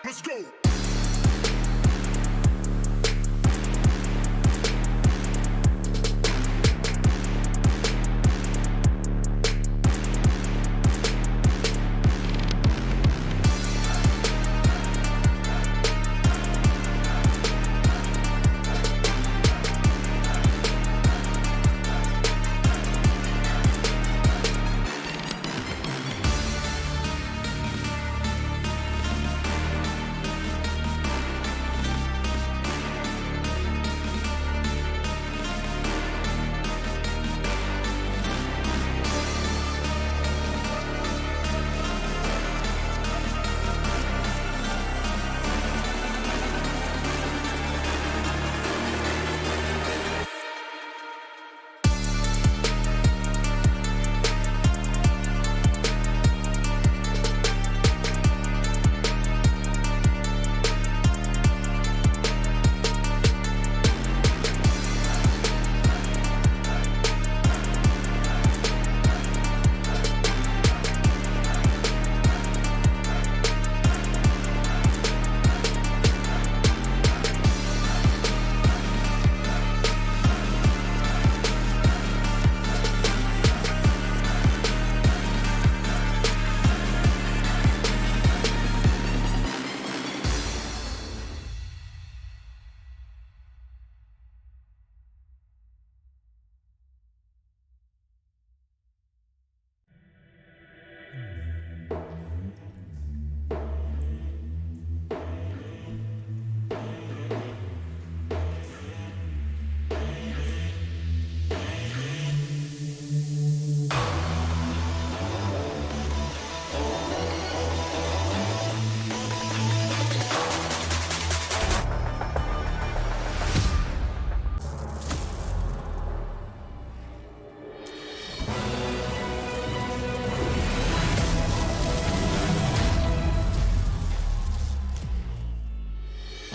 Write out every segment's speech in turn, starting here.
Let's go.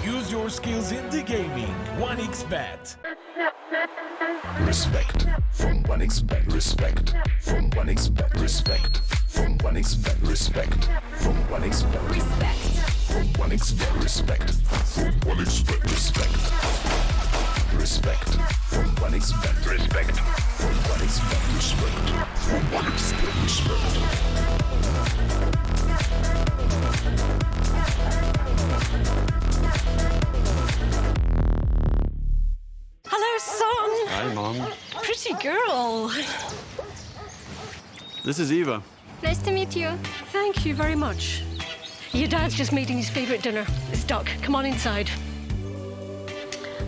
Use your skills in the gaming. 1xBet. Respect from 1xBet. Respect from 1xBet. Respect from 1xBet. Respect from 1xBet. Respect. From 1xBet. Respect from 1xBet. Respect. Respect from 1xBet. Respect from 1xBet. Respect from 1xBet. Respect. Hello, son. Hi, Mom. Pretty girl. This is Eva. Nice to meet you. Thank you very much. Your dad's just making his favourite dinner. It's duck. Come on inside.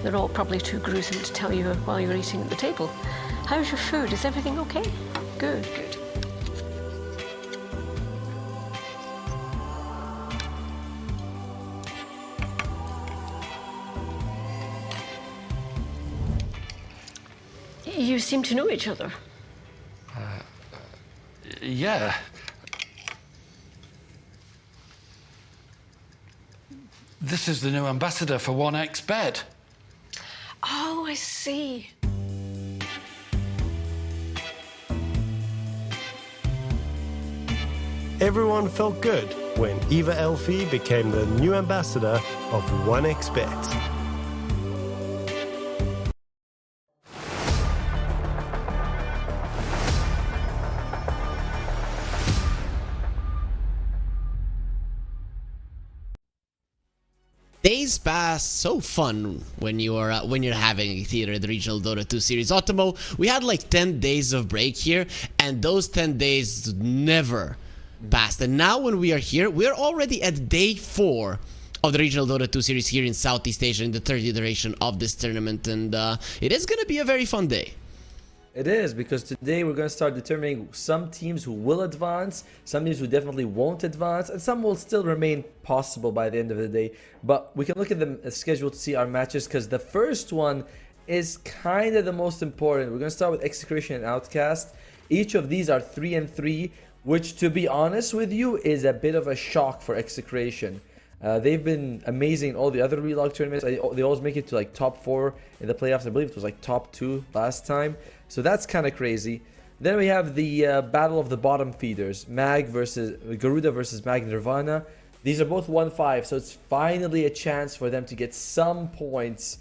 They're all probably too gruesome to tell you while you're eating at the table. How's your food? Is everything okay? Good, good. You seem to know each other. Yeah. This is the new ambassador for 1xBet. Oh, I see. Everyone felt good when Eva Elfie became the new ambassador of 1xBet. Days pass so fun when you're having a theater the regional Dota 2 series. Otomo, we had like 10 days of break here, and those 10 days never passed. And now when we are here, we're already at day 4 of the regional Dota 2 series here in Southeast Asia in the third iteration of this tournament, and it is going to be a very fun day. It is, because today we're going to start determining some teams who will advance, some teams who definitely won't advance, and some will still remain possible by the end of the day. But we can look at the schedule to see our matches, because the first one is kind of the most important. We're going to start with Execration and Outcast. Each of these are 3-3, which, to be honest with you, is a bit of a shock for Execration. They've been amazing in all the other relog tournaments. They always make it to like top 4 in the playoffs. I believe it was like top 2 last time. So that's kind of crazy. Then we have the battle of the bottom feeders. Mag versus Garuda versus Mag Nirvana. These are both 1-5, so it's finally a chance for them to get some points.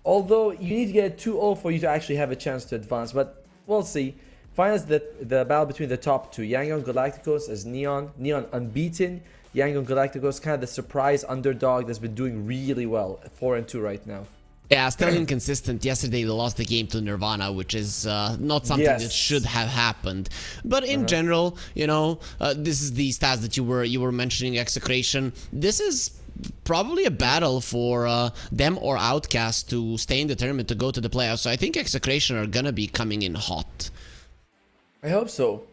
Although you need to get 2-0 for you to actually have a chance to advance, but we'll see. Finals, the battle between the top 2. Yangon Galacticos as Neon. Neon unbeaten. Yangon Galacticos kind of the surprise underdog that's been doing really well. 4-2 right now. Yeah, still inconsistent. Yesterday they lost the game to Nirvana, which is not something that should have happened. But in general, you know, this is the stats that you were mentioning, Execration. This is probably a battle for them or Outcast to stay in the tournament, to go to the playoffs. So I think Execration are gonna be coming in hot. I hope so.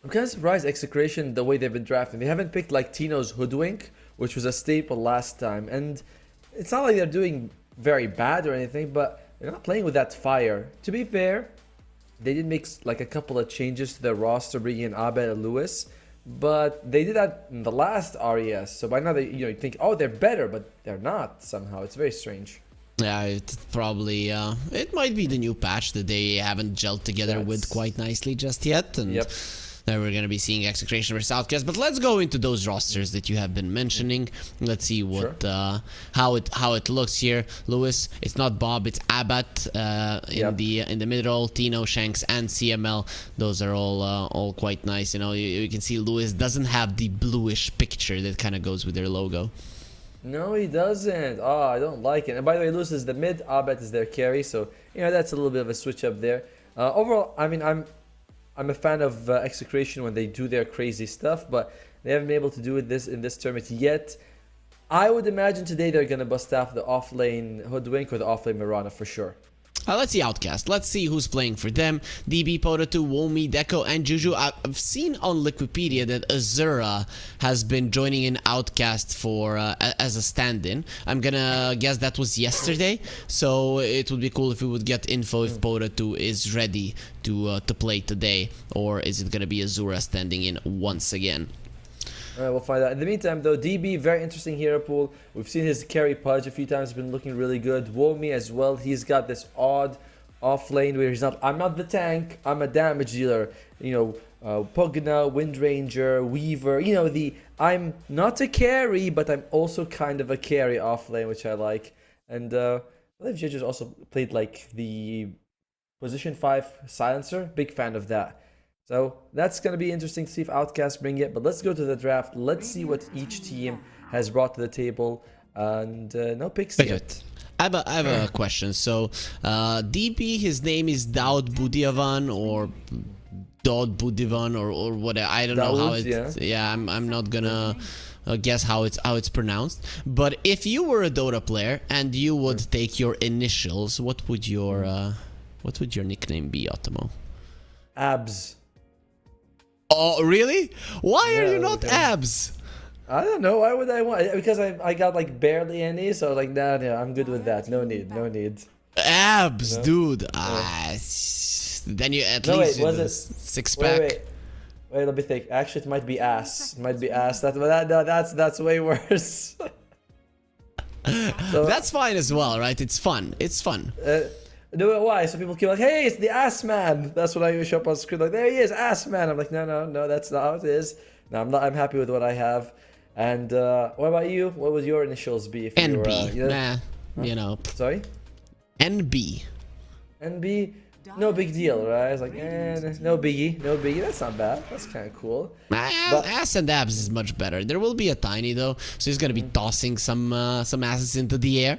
I'm kind of surprised Execration the way they've been drafting. They haven't picked like Tino's Hoodwink, which was a staple last time, and it's not like they're doing very bad or anything, but they're not playing with that fire. To be fair, they did make like a couple of changes to their roster, bringing in Abed and Lewis, but they did that in the last RES. So by now they, you think, oh, they're better, but they're not somehow. It's very strange. Yeah, it's probably it might be the new patch that they haven't gelled together with quite nicely just yet, and then we're gonna be seeing Execration versus Outcast. But let's go into those rosters that you have been mentioning. Let's see what how it looks here. Lewis, it's not Bob, it's Abat in the middle. Tino, Shanks, and CML. Those are all quite nice. You know, you can see Lewis doesn't have the bluish picture that kind of goes with their logo. No, he doesn't. Oh, I don't like it. And by the way, Lewis is the mid, Abed is their carry, so you know that's a little bit of a switch up there. Overall, I mean, I'm a fan of Execration when they do their crazy stuff, but they haven't been able to do it in this tournament yet. I would imagine today they're gonna bust off the off-lane Hoodwink or the off-lane Mirana for sure. Let's see Outcast. Let's see who's playing for them. DB, Pota2, Womi, Deco, and Juju. I've seen on Wikipedia that Azura has been joining in Outcast for as a stand-in. I'm gonna guess that was yesterday, so it would be cool if we would get info if Pota2 is ready to play today, or is it gonna be Azura standing in once again? Alright, we'll find out. In the meantime, though, DB, very interesting hero pool. We've seen his carry Pudge a few times, been looking really good. Womi as well, he's got this odd off lane where he's not, I'm not the tank, I'm a damage dealer. You know, Pugna, Windranger, Weaver, you know, I'm not a carry, but I'm also kind of a carry off lane, which I like. And I believe Judges also played like the position 5 silencer, big fan of that. So that's going to be interesting to see if Outcast bring it. But let's go to the draft. Let's see what each team has brought to the table. And no picks yet. I have a question. So DP, his name is Daud Budiavan or Daud Budivan or whatever. I don't know how it's. Yeah, I'm not gonna guess how it's pronounced. But if you were a Dota player and you would take your initials, what would your nickname be, Otomo? Abs. Oh, really? Why are you not Abs? I don't know. Why would I want? Because I got like barely any, so like nah, I'm good with that. No need. Abs, dude. Then you at No, least wait, was do it six Wait, pack. wait, let me think. Actually, it might be ass. It might be ass. That's way worse. So, That's fine as well, right? It's fun. It's fun. no, why? So people keep like, hey, it's the ass man. That's what I show up on screen. Like, there he is, ass man. I'm like, no, that's not how it is. No, I'm not. I'm happy with what I have. And what about you? What would your initials be? If you were, NB. You know. Sorry? NB. NB? No big deal, right? It's like, no biggie, no biggie. That's not bad. That's kind of cool. Ass and abs is much better. There will be a tiny though, so he's gonna be tossing some asses into the air,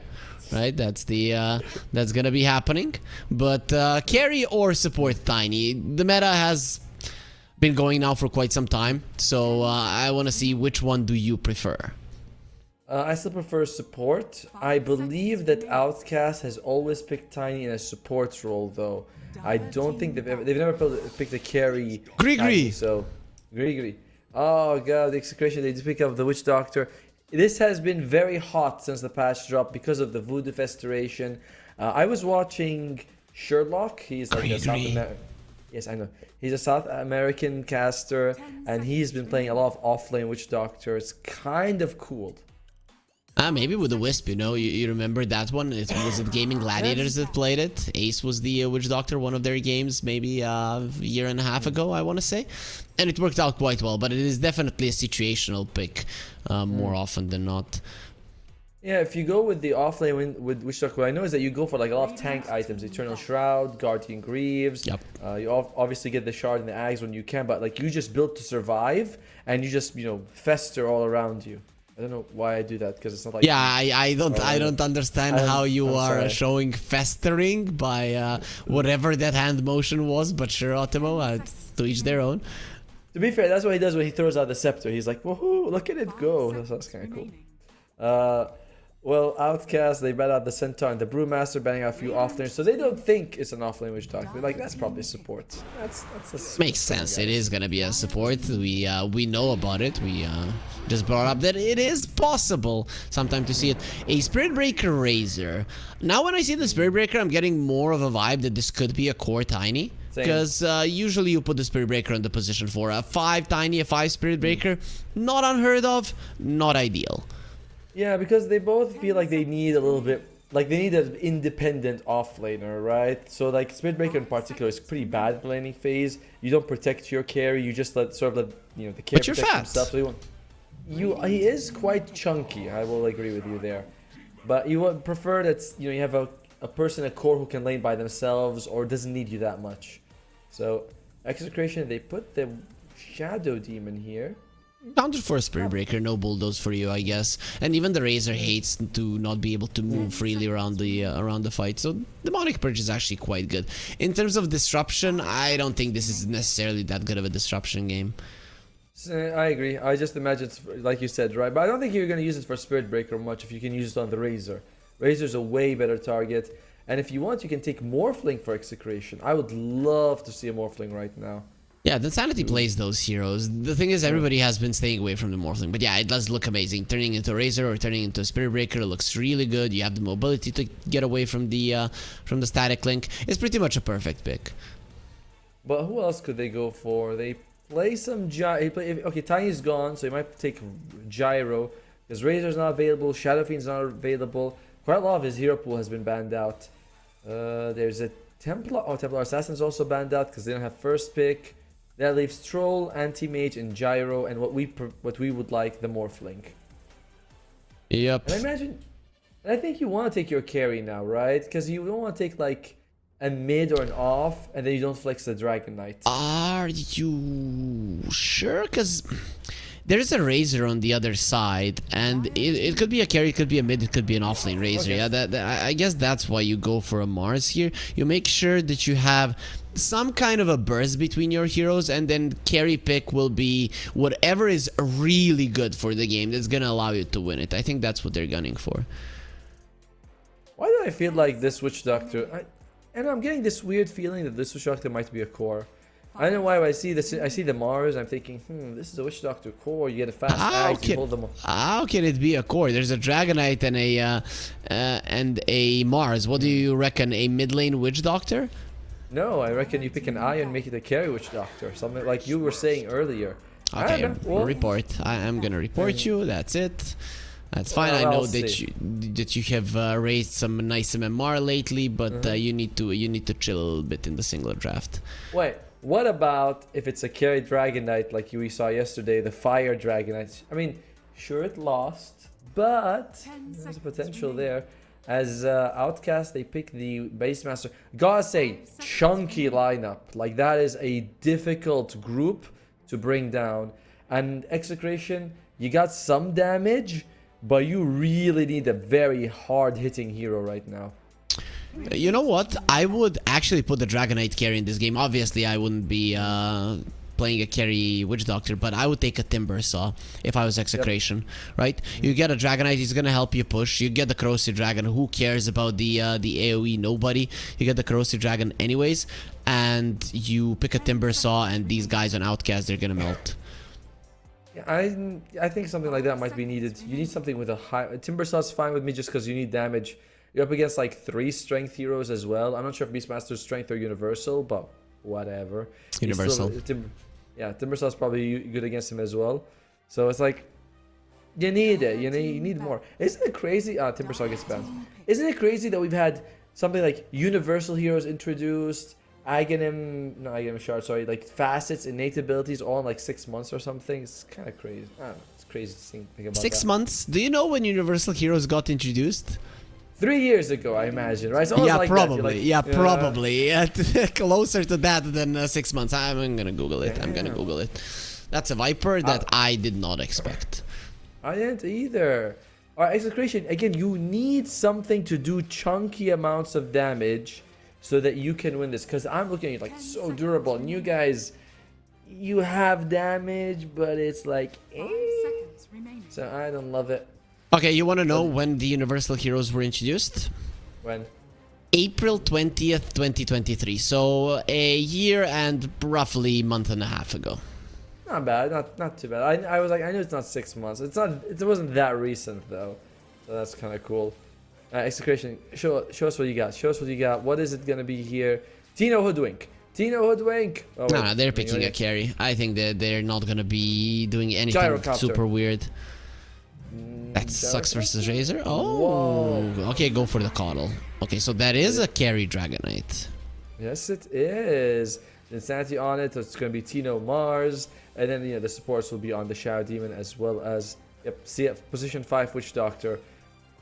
right? That's gonna be happening. But carry or support tiny. The meta has been going now for quite some time, so I want to see which one do you prefer. I still prefer support. I believe that Outcast has always picked Tiny in a support role, though. I don't think they've never picked a carry. Gree. So, Gree. Oh god, the Execration, they just pick up the Witch Doctor. This has been very hot since the patch drop because of the Voodoo Restoration. I was watching Sherlock. He's like a South American. Yes, I know. He's a South American caster, and he's been playing a lot of offlane Witch Doctor. It's kind of cool. Maybe with the Wisp, you know, you remember that one? Was it Gaming Gladiators that played it? Ace was the Witch Doctor, one of their games, maybe a year and a half ago, I want to say. And it worked out quite well, but it is definitely a situational pick more often than not. Yeah, if you go with the offlane with Witch Doctor, what I know is that you go for like a lot of tank items. Eternal Shroud, Guardian Greaves. Yep. You obviously get the Shard and the Ags when you can, but like you just build to survive, and you just, you know, fester all around you. I don't know why I do that, because it's not like... Yeah, I don't understand how you are sorry. showing festering by whatever that hand motion was, but sure, Otimo, to each their own. To be fair, that's what he does when he throws out the scepter. He's like, woohoo, look at it go. That's kind of cool. Well, Outcast, they ban out the Centaur and the Brewmaster, banning out a few offlaners, so they don't think it's an offlane Witch Doctor. They're like, that's probably support. That's a support. Makes sense. It is gonna be a support. We know about it. We just brought up that it is possible sometime to see it. A Spirit Breaker Razor. Now when I see the Spirit Breaker, I'm getting more of a vibe that this could be a core tiny. Because usually you put the Spirit Breaker in the position for a 5 tiny, a 5 Spirit Breaker. Not unheard of, not ideal. Yeah, because they both feel like they need a little bit, like they need an independent offlaner, right? So like Spirit Breaker in particular is pretty bad at the laning phase. You don't protect your carry, you just let the carry protect himself. So he is quite chunky. I will agree with you there, but you would prefer that you have a person at core who can lane by themselves or doesn't need you that much. So Execration, they put the Shadow Demon here. Counted for a Spirit Breaker, no bulldoze for you, I guess. And even the Razor hates to not be able to move freely around the fight. So Demonic Purge is actually quite good. In terms of disruption, I don't think this is necessarily that good of a disruption game. I agree. I just imagine it's like you said, right? But I don't think you're going to use it for Spirit Breaker much if you can use it on the Razor. Razor's a way better target. And if you want, you can take Morphling for Execration. I would love to see a Morphling right now. Yeah, the Sanity plays those heroes. The thing is, everybody has been staying away from the Morphling. But yeah, it does look amazing. Turning into a Razor or turning into a Spirit Breaker looks really good. You have the mobility to get away from the static link. It's pretty much a perfect pick. But who else could they go for? They play some okay, Tiny's gone, so you might take Gyro. Because Razor's not available, Shadow Fiend's not available. Quite a lot of his hero pool has been banned out. There's a Templar. Oh, Templar Assassin's also banned out because they don't have first pick. That leaves Troll, Anti-Mage, and Gyro, and what we would like, the Morphling. Yep. And I think you want to take your carry now, right? Because you don't want to take like a mid or an off, and then you don't flex the Dragon Knight. Are you sure? Because there's a Razor on the other side, and it could be a carry, it could be a mid, it could be an offlane Razor. Okay. Yeah, I guess that's why you go for a Mars here. You make sure that you have some kind of a burst between your heroes, and then carry pick will be whatever is really good for the game that's gonna allow you to win it. I think that's what they're gunning for. Why do I feel like this Witch Doctor? And I'm getting this weird feeling that this Witch Doctor might be a core. I don't know why I see this. I see the Mars. I'm thinking, this is a Witch Doctor core. You get a fast axe, you hold them. How can it be a core? There's a Dragonite and a Mars. What do you reckon? A mid lane Witch Doctor? No, I reckon you pick an Ion, make it a carry witch doctor, something like you were saying earlier. Okay, I don't know. Well, report. I am gonna report you. That's it. That's fine. I know I'll that see. you have raised some nice MMR lately, but you need to chill a little bit in the singular draft. Wait, what about if it's a carry Dragon Knight like we saw yesterday, the Fire Dragon Knight? I mean, sure it lost, but there's a potential there. As Outcast, they pick the Base Master. Gotta say, chunky lineup. Like, that is a difficult group to bring down. And Execration, you got some damage, but you really need a very hard-hitting hero right now. You know what? I would actually put the Dragonite carry in this game. Obviously, I wouldn't be playing a carry Witch Doctor, but I would take a Timber Saw if I was Execration, right? You get a Dragonite, he's gonna help you push. You get the Corrosive Dragon, who cares about the AoE? Nobody. You get the Corrosive Dragon anyways, and you pick a Timber Saw, and these guys on Outcast, they're gonna melt. Yeah, I think something like that might be needed. You need something with a high... Timber Saw's fine with me just because you need damage. You're up against like 3 strength heroes as well. I'm not sure if Beastmaster's strength or universal, but whatever. Universal. Timber Saw's probably good against him as well. So it's like, you need it. You need more. Isn't it crazy? Timber Saw gets banned. Isn't it crazy that we've had something like universal heroes introduced, Aghanim Shard, sorry, like facets, innate abilities all in like 6 months or something? It's kind of crazy. I don't know. It's crazy to think about 6 that. months? Do you know when Universal Heroes got introduced? 3 years ago, I imagine, right? It's almost Yeah, like probably. That. Probably. Closer to that than 6 months. I'm gonna Google it. I'm gonna Google it. That's a Viper that I did not expect. I didn't either. Alright, Execration, again, you need something to do chunky amounts of damage so that you can win this. Because I'm looking at you like, so durable. And you guys, you have damage, but it's like, So I don't love it. Okay, you want to know when the Universal Heroes were introduced? When? April 20th, 2023. So a year and roughly month and a half ago. Not bad, not too bad. I was like, I know it's not 6 months. It wasn't that recent though, so that's kind of cool. Execration, show us what you got. Show us what you got. What is it gonna be here? Tino Hoodwink. Oh, No, they're picking a carry. I think that they're not gonna be doing anything Gyrocopter. super weird. That sucks versus Razor. Oh, Whoa. okay, go for the Coddle. Okay, so that is a carry Dragonite. Yes, it is. Insanity on it. So it's gonna be Tino Mars, and then the supports will be on the Shadow Demon as well as CF position 5 Witch Doctor.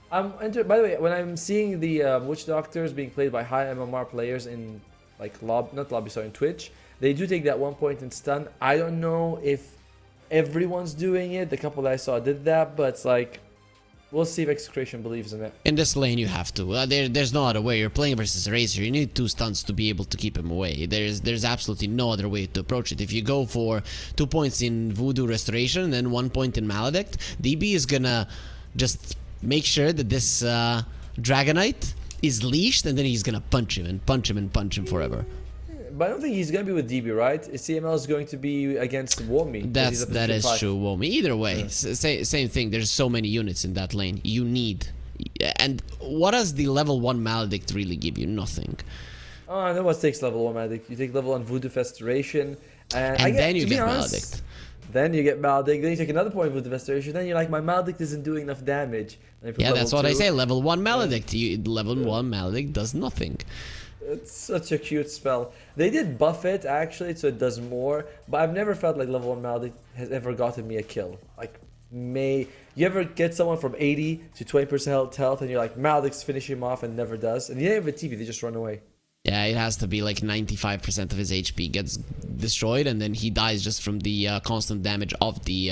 By the way, when I'm seeing the Witch Doctors being played by high MMR players in like in Twitch, they do take that 1 point in stun. I don't know if everyone's doing it. The couple that I saw did that, but it's like, we'll see if Execration believes in it. In this lane, you have to. There's no other way. You're playing versus Razor. You need 2 stuns to be able to keep him away. There's absolutely no other way to approach it. If you go for 2 points in Voodoo Restoration and then 1 point in Maledict, DB is gonna just make sure that this Dragonite is leashed, and then he's gonna punch him and punch him and punch him forever. But I don't think he's going to be with DB, right? CML is going to be against Womi. That is true, Womi. Either way, same thing. There's so many units in that lane. You need... And what does the level 1 Maledict really give you? Nothing. Oh, I know what takes level 1 Maledict. You take level 1 Voodoo Restoration. And then you get Maledict. Then you get Maledict. Then you take another point with the Restoration. Then you're like, my Maledict isn't doing enough damage. Yeah, that's what I say. Level 1 Maledict. Level 1 Maledict does nothing. It's such a cute spell. They did buff it actually, so it does more. But I've never felt like level 1 Maledict has ever gotten me a kill. Like, you ever get someone from 80 to 20% health and you're like, Maledict's finish him off and never does? And you don't have a TV, they just run away. Yeah, it has to be like 95% of his HP gets destroyed, and then he dies just from the constant damage of the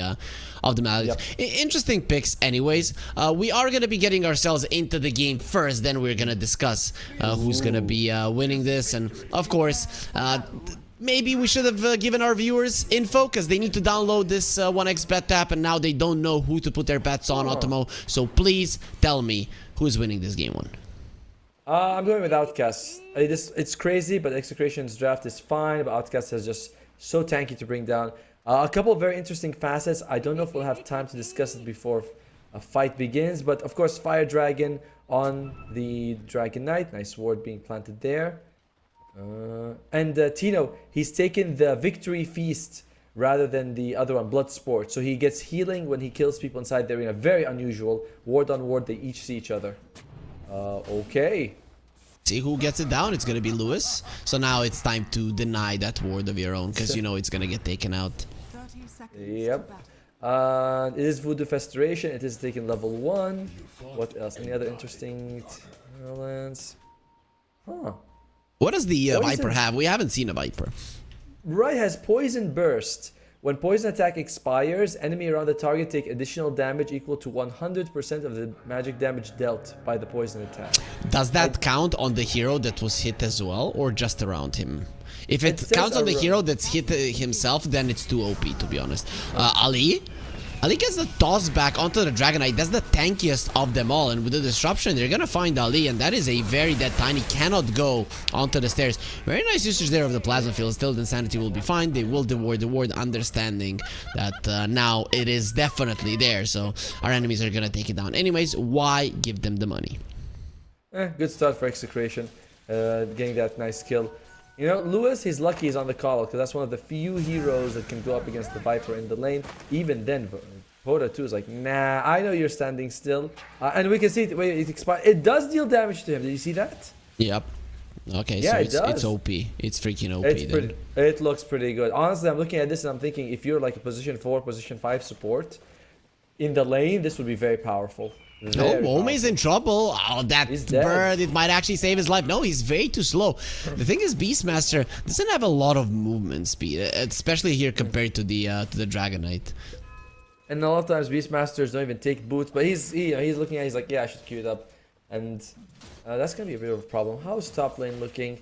Maledict. Yep. Interesting picks, anyways. We are gonna be getting ourselves into the game first, then we're gonna discuss who's gonna be winning this, and of course, maybe we should have given our viewers info, because they need to download this 1xBet app, and now they don't know who to put their bets on, Automo. So please tell me who's winning this game one. I'm going with Outcast. It's crazy, but Execration's draft is fine, but Outcast is just so tanky to bring down. A couple of very interesting facets. I don't know if we'll have time to discuss it before a fight begins, but of course, Fire Dragon on the Dragon Knight. Nice ward being planted there. And Tino, he's taken the victory feast rather than the other one, blood sport. So he gets healing when he kills people inside the arena. Very unusual. Ward on ward, they each see each other. Okay. See who gets it down. It's gonna be Lewis. So now it's time to deny that ward of your own, because you know it's gonna get taken out. Yep. It is Voodoo Festration. It is taking level 1. What else? Any other interesting talents? Huh. What does the Poison. Viper have? We haven't seen a Viper. Right, has Poison Burst. When poison attack expires, enemy around the target take additional damage equal to 100% of the magic damage dealt by the poison attack. Does that count on the hero that was hit as well, or just around him? If it says counts on the hero that's hit himself, then it's too OP, to be honest. Ali gets the toss back onto the Dragonite. That's the tankiest of them all, and with the disruption, they're gonna find Ali, and that is a very dead Tiny. Cannot go onto the stairs. Very nice usage there of the plasma field. Still, the insanity will be fine. They will the ward, understanding that now it is definitely there. So our enemies are gonna take it down. Anyways, why give them the money? Good start for Execration, getting that nice kill. You know, Lewis, he's lucky he's on the call, because that's one of the few heroes that can go up against the Viper in the lane. Even then, Dota 2 is like, nah, I know you're standing still. And we can see it, wait, it expired. It does deal damage to him. Did you see that? Yep. Okay, yeah, so it's OP. It's freaking OP then. It looks pretty good. Honestly, I'm looking at this and I'm thinking, if you're like a position 4, position 5 support in the lane, this would be very powerful. No, Wome's in trouble. Oh, that bird, it might actually save his life. No, he's way too slow. The thing is, Beastmaster doesn't have a lot of movement speed, especially here compared to the Dragonite. And a lot of times Beastmasters don't even take boots, but he's looking at, he's like, yeah, I should queue it up. And that's gonna be a bit of a problem. How's top lane looking?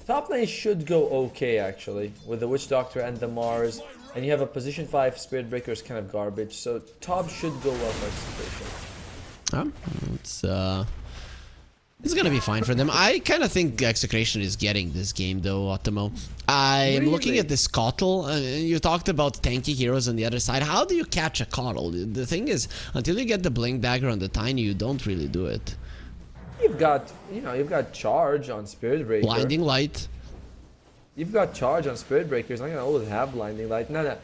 Top lane should go okay, actually, with the Witch Doctor and the Mars. And you have a position 5 Spirit Breaker is kind of garbage, so top should go well for Execration. It's gonna be fine for them. I kind of think Execration is getting this game though, Ottomo. I'm looking at this Cottle. You talked about tanky heroes on the other side. How do you catch a Cottle? The thing is, until you get the Blink Dagger on the Tiny, you don't really do it. You've got charge on Spirit Breaker. Blinding Light. You've got charge on Spirit Breaker. It's not gonna always have Blinding Light. No.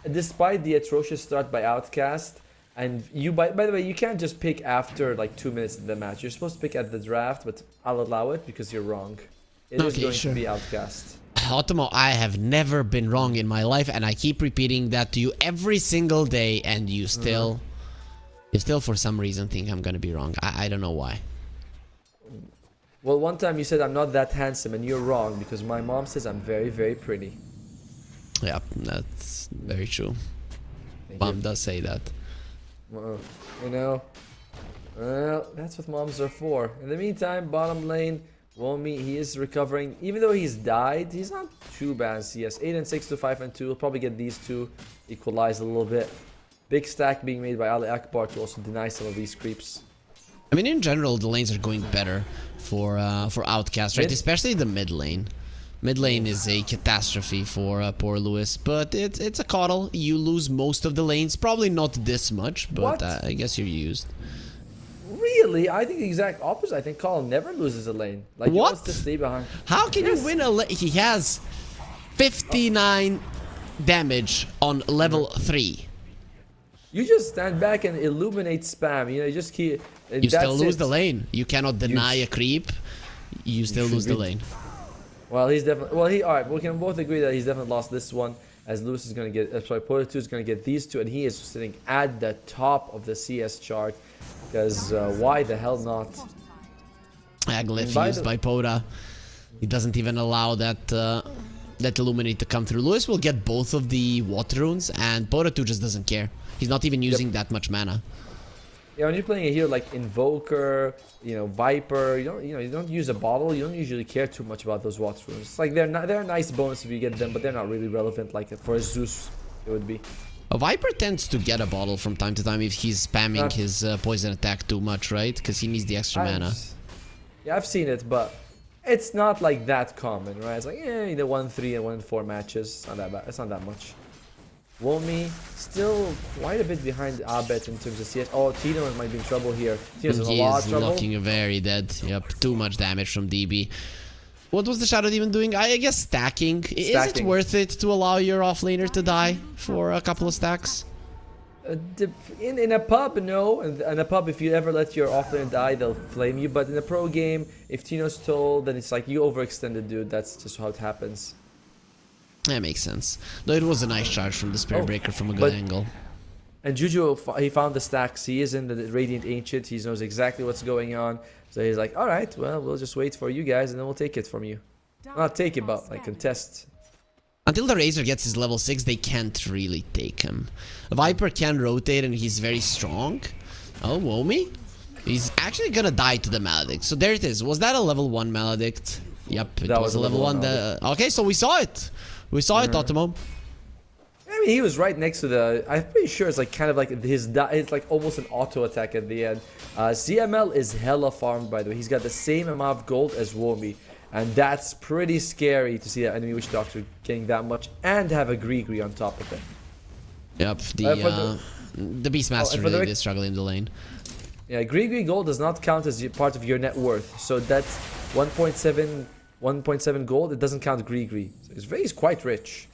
Despite the atrocious start by Outcast, and you, by the way, you can't just pick after like 2 minutes in the match. You're supposed to pick at the draft, but I'll allow it because you're wrong. It is going to be Outcast. Ottomo, I have never been wrong in my life, and I keep repeating that to you every single day, and you still for some reason think I'm gonna be wrong. I don't know why. Well, one time you said I'm not that handsome, and you're wrong because my mom says I'm very, very pretty. Yeah, that's very true. Mom does say that. Well, well, that's what moms are for. In the meantime, bottom lane, Womi, he is recovering. Even though he's died, he's not too bad. CS 8 and 6 to 5 and 2. We'll probably get these two equalized a little bit. Big stack being made by Ali Akbar to also deny some of these creeps. I mean, in general, the lanes are going better for Outcast, right? Especially the mid lane. Mid lane is a catastrophe for poor Lewis, but it's a coddle. You lose most of the lanes, probably not this much, but I guess you're used. Really? I think the exact opposite. I think Colin never loses a lane. Like, he wants to stay behind. How can you win a lane? He has 59 damage on level 3. You just stand back and illuminate spam. You know, you just keep. You still lose the lane. You cannot deny a creep. You still lose the lane. Well, he's definitely. Well, alright. We can both agree that he's definitely lost this one. As Lewis is gonna get. Sorry, Porter 2 is gonna get these two, and he is sitting at the top of the CS chart. Because why the hell not? Glyph used by Poda. He doesn't even allow that that Illuminate to come through. Lewis will get both of the water runes, and Poda 2 just doesn't care. He's not even using that much mana. Yeah, when you're playing a hero like Invoker, Viper, you don't use a bottle. You don't usually care too much about those water runes. It's like they're a nice bonus if you get them, but they're not really relevant like for a Zeus it would be. A Viper tends to get a bottle from time to time if he's spamming his poison attack too much, right? Because he needs the extra mana. Yeah, I've seen it, but it's not like that common, right? It's like, the 1-3 and 1-4 matches. It's not that bad. It's not that much. Womi still quite a bit behind Abed in terms of CS. Oh, Tino might be in trouble here. Tino's in a lot of trouble. Looking very dead. Yep, too much damage from DB. What was the Shadow Demon doing? I guess stacking. Is it Stacking. worth it to allow your offlaner to die for a couple of stacks? In a pub, no. In a pub, if you ever let your offlaner die, they'll flame you. But in a pro game, if Tino's told, then it's like you overextended, dude. That's just how it happens. That makes sense. Though it was a nice charge from the Spirit Breaker from a good but- angle. And Juju, he found the stacks. He is in the Radiant Ancient. He knows exactly what's going on. So he's like, all right, well, we'll just wait for you guys, and then we'll take it from you. Not take it, but like contest. Until the Razor gets his level 6, they can't really take him. Viper can rotate and he's very strong. Oh, Womi? He's actually gonna die to the Maledict. So there it is. Was that a level 1 Maledict? Yep, it That was a level 1. Okay, so we saw it. We saw it, Totomo. I mean, he was right next to the. I'm pretty sure it's like kind of like it's like almost an auto attack at the end. CML is hella farmed, by the way. He's got the same amount of gold as Womi, and that's pretty scary to see that enemy Witch Doctor getting that much and have a Gree on top of it. Yep, the Beastmaster really did struggle in the lane. Yeah, Gree gold does not count as part of your net worth, so that's 1.7 gold. It doesn't count Gree. So he's quite rich.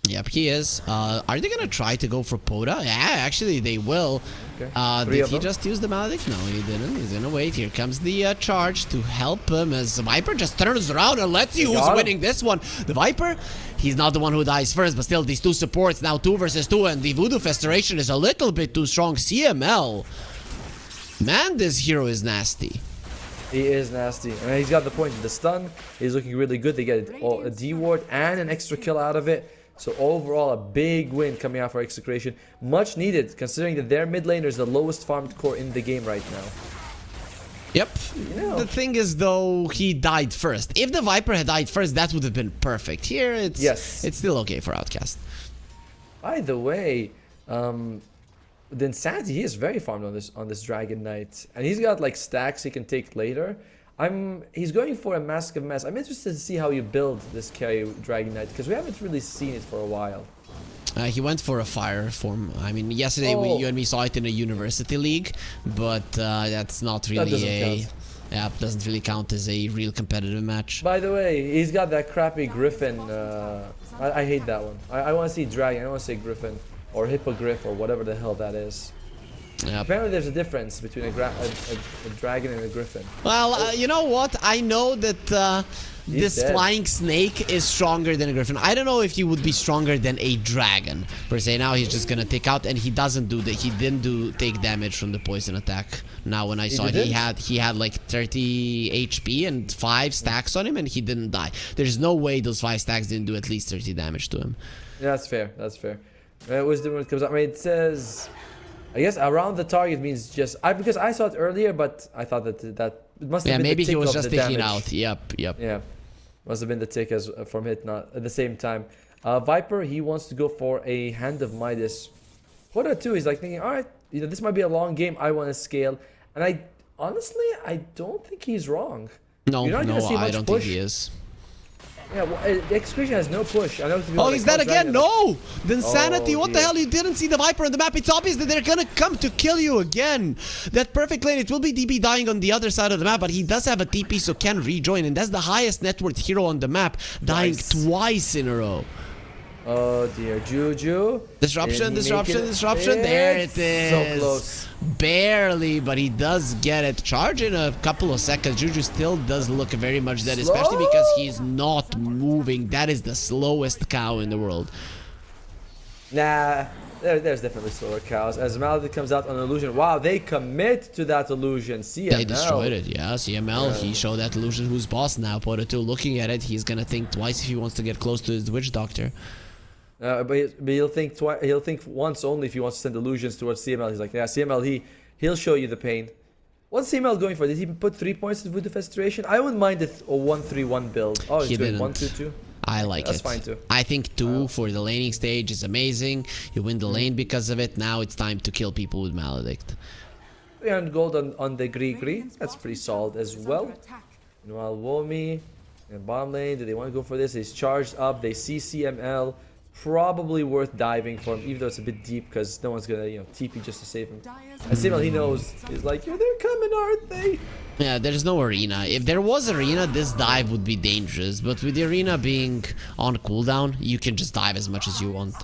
Yep, he is. Are they gonna try to go for Poda? Yeah, actually they will. Okay. Did he just use the Maledict? No, he didn't. He's gonna wait. Here comes the charge to help him as Viper just turns around and let's see who's winning this one. The Viper, he's not the one who dies first, but still these two supports now 2 versus 2, and the Voodoo Festration is a little bit too strong. CML. Man, this hero is nasty. He is nasty. I mean, he's got the point of the stun. He's looking really good. They get a D-ward and an extra kill out of it. So overall, a big win coming out for Execration. Much needed, considering that their mid laner is the lowest farmed core in the game right now. Yep. Yeah. The thing is, though, he died first. If the Viper had died first, that would have been perfect. Here, it's still okay for Outcast. By the way, the Insanity, he is very farmed on this Dragon Knight. And he's got like stacks he can take later. He's going for a Mask of Mass. I'm interested to see how you build this carry Dragon Knight, because we haven't really seen it for a while. He went for a fire form. I mean, yesterday you and me saw it in a university league, but that's not really doesn't really count as a real competitive match. By the way, he's got that crappy Griffin. I hate that one. I want to see Dragon. I don't want to say Griffin or Hippogriff or whatever the hell that is. Yep. Apparently there's a difference between a dragon and a griffin. Well, you know what? I know that this flying snake is stronger than a griffin. I don't know if he would be stronger than a dragon per se. Now he's just gonna take out, and he doesn't do that. He didn't take damage from the poison attack. Now when I saw it, he had like 30 HP and 5 stacks on him, and he didn't die. There's no way those 5 stacks didn't do at least 30 damage to him. Yeah, that's fair. That's fair. Wisdom when it comes out. I mean, it says, I guess around the target means just because I saw it earlier, but I thought that it must have been maybe the tick he was of just the taking damage. out. Yep. Yeah, must have been the tick as from hit, not at the same time. Viper, he wants to go for a Hand of Midas. Hoda too, he's like thinking, all right, this might be a long game. I want to scale, and I honestly don't think he's wrong. No, You're not gonna see I much don't push. think he is. Yeah, well, Execration has no push. I know. Oh, he's dead again. No! The Insanity. What the hell? You didn't see the Viper on the map. It's obvious that they're gonna come to kill you again. That perfect lane. It will be DB dying on the other side of the map, but he does have a TP, so can rejoin. And that's the highest net worth hero on the map, dying twice in a row. Oh dear, Juju. Disruption. There it is. So close. Barely, but he does get it. Charge in a couple of seconds. Juju still does look very much dead, especially because he's not moving. That is the slowest cow in the world. Nah, there's definitely slower cows. As Maledict comes out on illusion, wow, they commit to that illusion. CML. They destroyed it, yeah. CML, he showed that illusion who's boss now. Pota 2 looking at it, he's gonna think twice if he wants to get close to his Witch Doctor. But he'll think twice. He'll think once only if he wants to send illusions towards CML. He's like, yeah, CML. He'll show you the pain. What's CML going for? Did he put 3 points in Voodoo Festration? I wouldn't mind a 1-3-1 build. Oh, he's doing 1-2-2. I like it. That's fine too. I think 2 for the laning stage is amazing. You win the lane because of it. Now it's time to kill people with Maledict. 300 gold on the Gree. That's pretty solid as well. Meanwhile, Womi in bottom lane, do they want to go for this? He's charged up. They see CML. probably worth diving for him, even though it's a bit deep, because no one's gonna, TP just to save him. And Samuel, he knows. He's like, "Yeah, they're coming, aren't they?" Yeah, there's no arena. If there was arena, this dive would be dangerous. But with the arena being on cooldown, you can just dive as much as you want.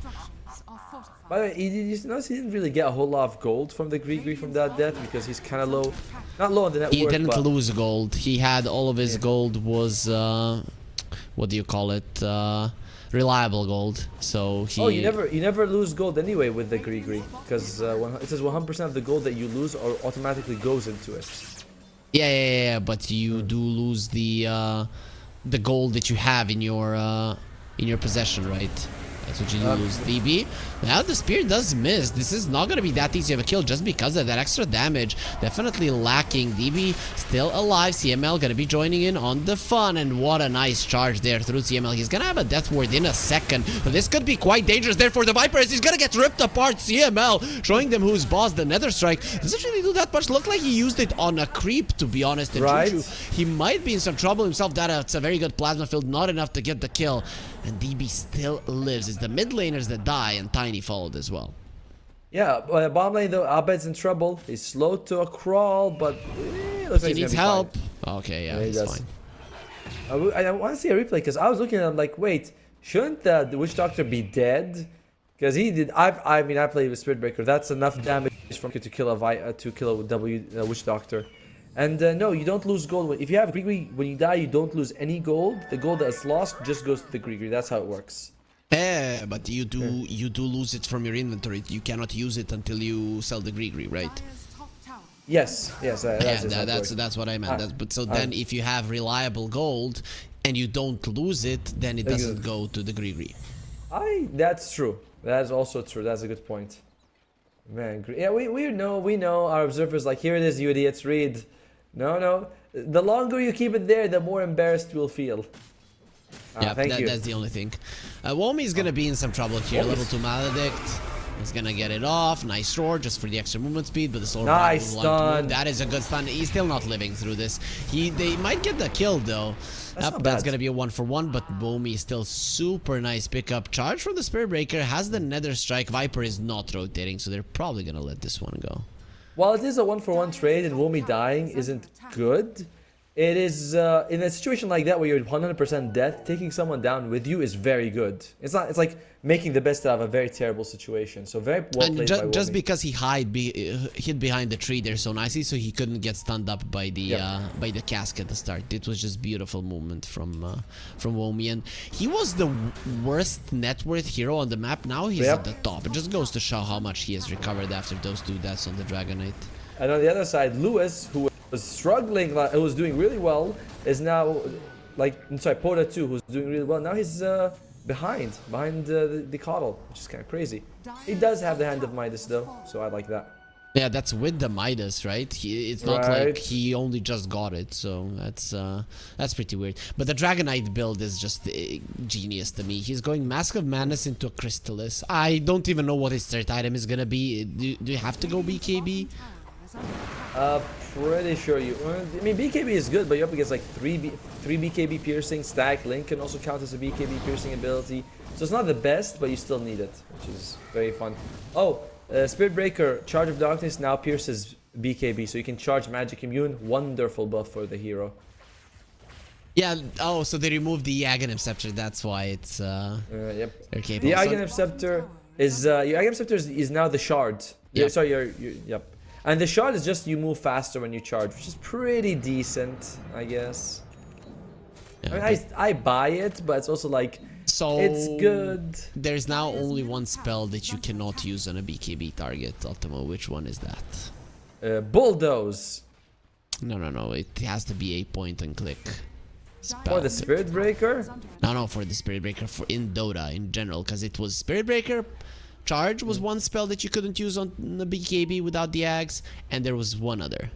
By the way, you notice he didn't really get a whole lot of gold from the Gree from that death because he's kind of low. Not low on the net He worth, didn't but lose gold. He had all of his gold was, what do you call it? Reliable gold. So he... Oh, you never lose gold anyway with the Gree because it says 100% of the gold that you lose automatically goes into it. Yeah, but you do lose the gold that you have in your possession, right? That's what you lose. DB. Now the spear does miss. This is not gonna be that easy of a kill just because of that extra damage. Definitely lacking. DB still alive. CML gonna be joining in on the fun, and what a nice charge there through CML. He's gonna have a death ward in a second. But this could be quite dangerous there for the Viper as he's gonna get ripped apart. CML showing them who's boss. The Nether Strike doesn't really do that much. Looked like he used it on a creep, to be honest. And right. Juju, he might be in some trouble himself. It's a very good plasma field, not enough to get the kill. And DB still lives. It's the mid laners that die, and Tiny followed as well. Yeah, bottom lane though, Abed's in trouble. He's slow to a crawl, but looks like He needs help. Okay, yeah, he's fine. I want to see a replay because I was looking at him like, wait, shouldn't the Witch Doctor be dead? Because he did. I mean, I played with Spirit Breaker. That's enough damage from to kill a Witch Doctor. And no, you don't lose gold. If you have Gree, when you die, you don't lose any gold. The gold that's lost just goes to the Gree. That's how it works. Yeah, but you do lose it from your inventory. You cannot use it until you sell the Gree, right? Yes, that's what I meant. But so then, if you have reliable gold and you don't lose it, then it doesn't go to the Gree. That's true. That is also true. That's a good point. Man, yeah, we know our observers like, here it is, you idiots, read. No. The longer you keep it there, the more embarrassed we'll feel. Yeah, thank you. That's the only thing. Womi is gonna be in some trouble here. Level 2 Maledict. He's gonna get it off. Nice roar just for the extra movement speed, but the soul nice stun. That is a good stun. He's still not living through this. They might get the kill though. That's gonna be a 1-for-1, but Womi is still super nice pickup. Charge from the Spirit Breaker has the Nether Strike. Viper is not rotating, so they're probably gonna let this one go. While it is a 1-for-1 trade and Womi dying isn't good, it is in a situation like that where you're 100% death, taking someone down with you is very good. It's like making the best out of a very terrible situation. So very well played by Womi. Just because he hid behind the tree there so nicely, so he couldn't get stunned up by the cask at the start. It was just beautiful movement from Womi, and he was the worst net worth hero on the map. Now he's at the top. It just goes to show how much he has recovered after those 2 deaths on the Dragonite. And on the other side, Lewis, who was struggling, who was doing really well, is now Pota too, who's doing really well. Now he's behind the Coddle, which is kind of crazy. He does have the Hand of Midas though, so I like that. Yeah, that's with the Midas, right? It's not like he only just got it, so that's pretty weird. But the Dragonite build is just genius to me. He's going Mask of Madness into a Crystallis. I don't even know what his third item is gonna be. Do you have to go BKB? Pretty sure you. I mean, BKB is good, but you're up against like 3 BKB piercing. Stack Link can also count as a BKB piercing ability. So it's not the best, but you still need it, which is very fun. Oh, Spirit Breaker, Charge of Darkness now pierces BKB, so you can charge Magic Immune. Wonderful buff for the hero. Yeah. Oh, so they removed the Aghanim Scepter. That's why it's yep. Okay. The Aghanim Scepter is your Aghanim Scepter is now the shard. Yep. Sorry, yep. And the shard is just you move faster when you charge, which is pretty decent, I guess. Yeah, I mean, I buy it, but it's also like, so it's good. There's now only one spell that you cannot use on a BKB target, Ultimo. Which one is that? Bulldoze. No. It has to be a point and click spell. For the Spirit Breaker? No, for the Spirit Breaker, for in Dota in general, because it was Spirit Breaker. Charge was one spell that you couldn't use on the BKB without the Axe, and there was one other.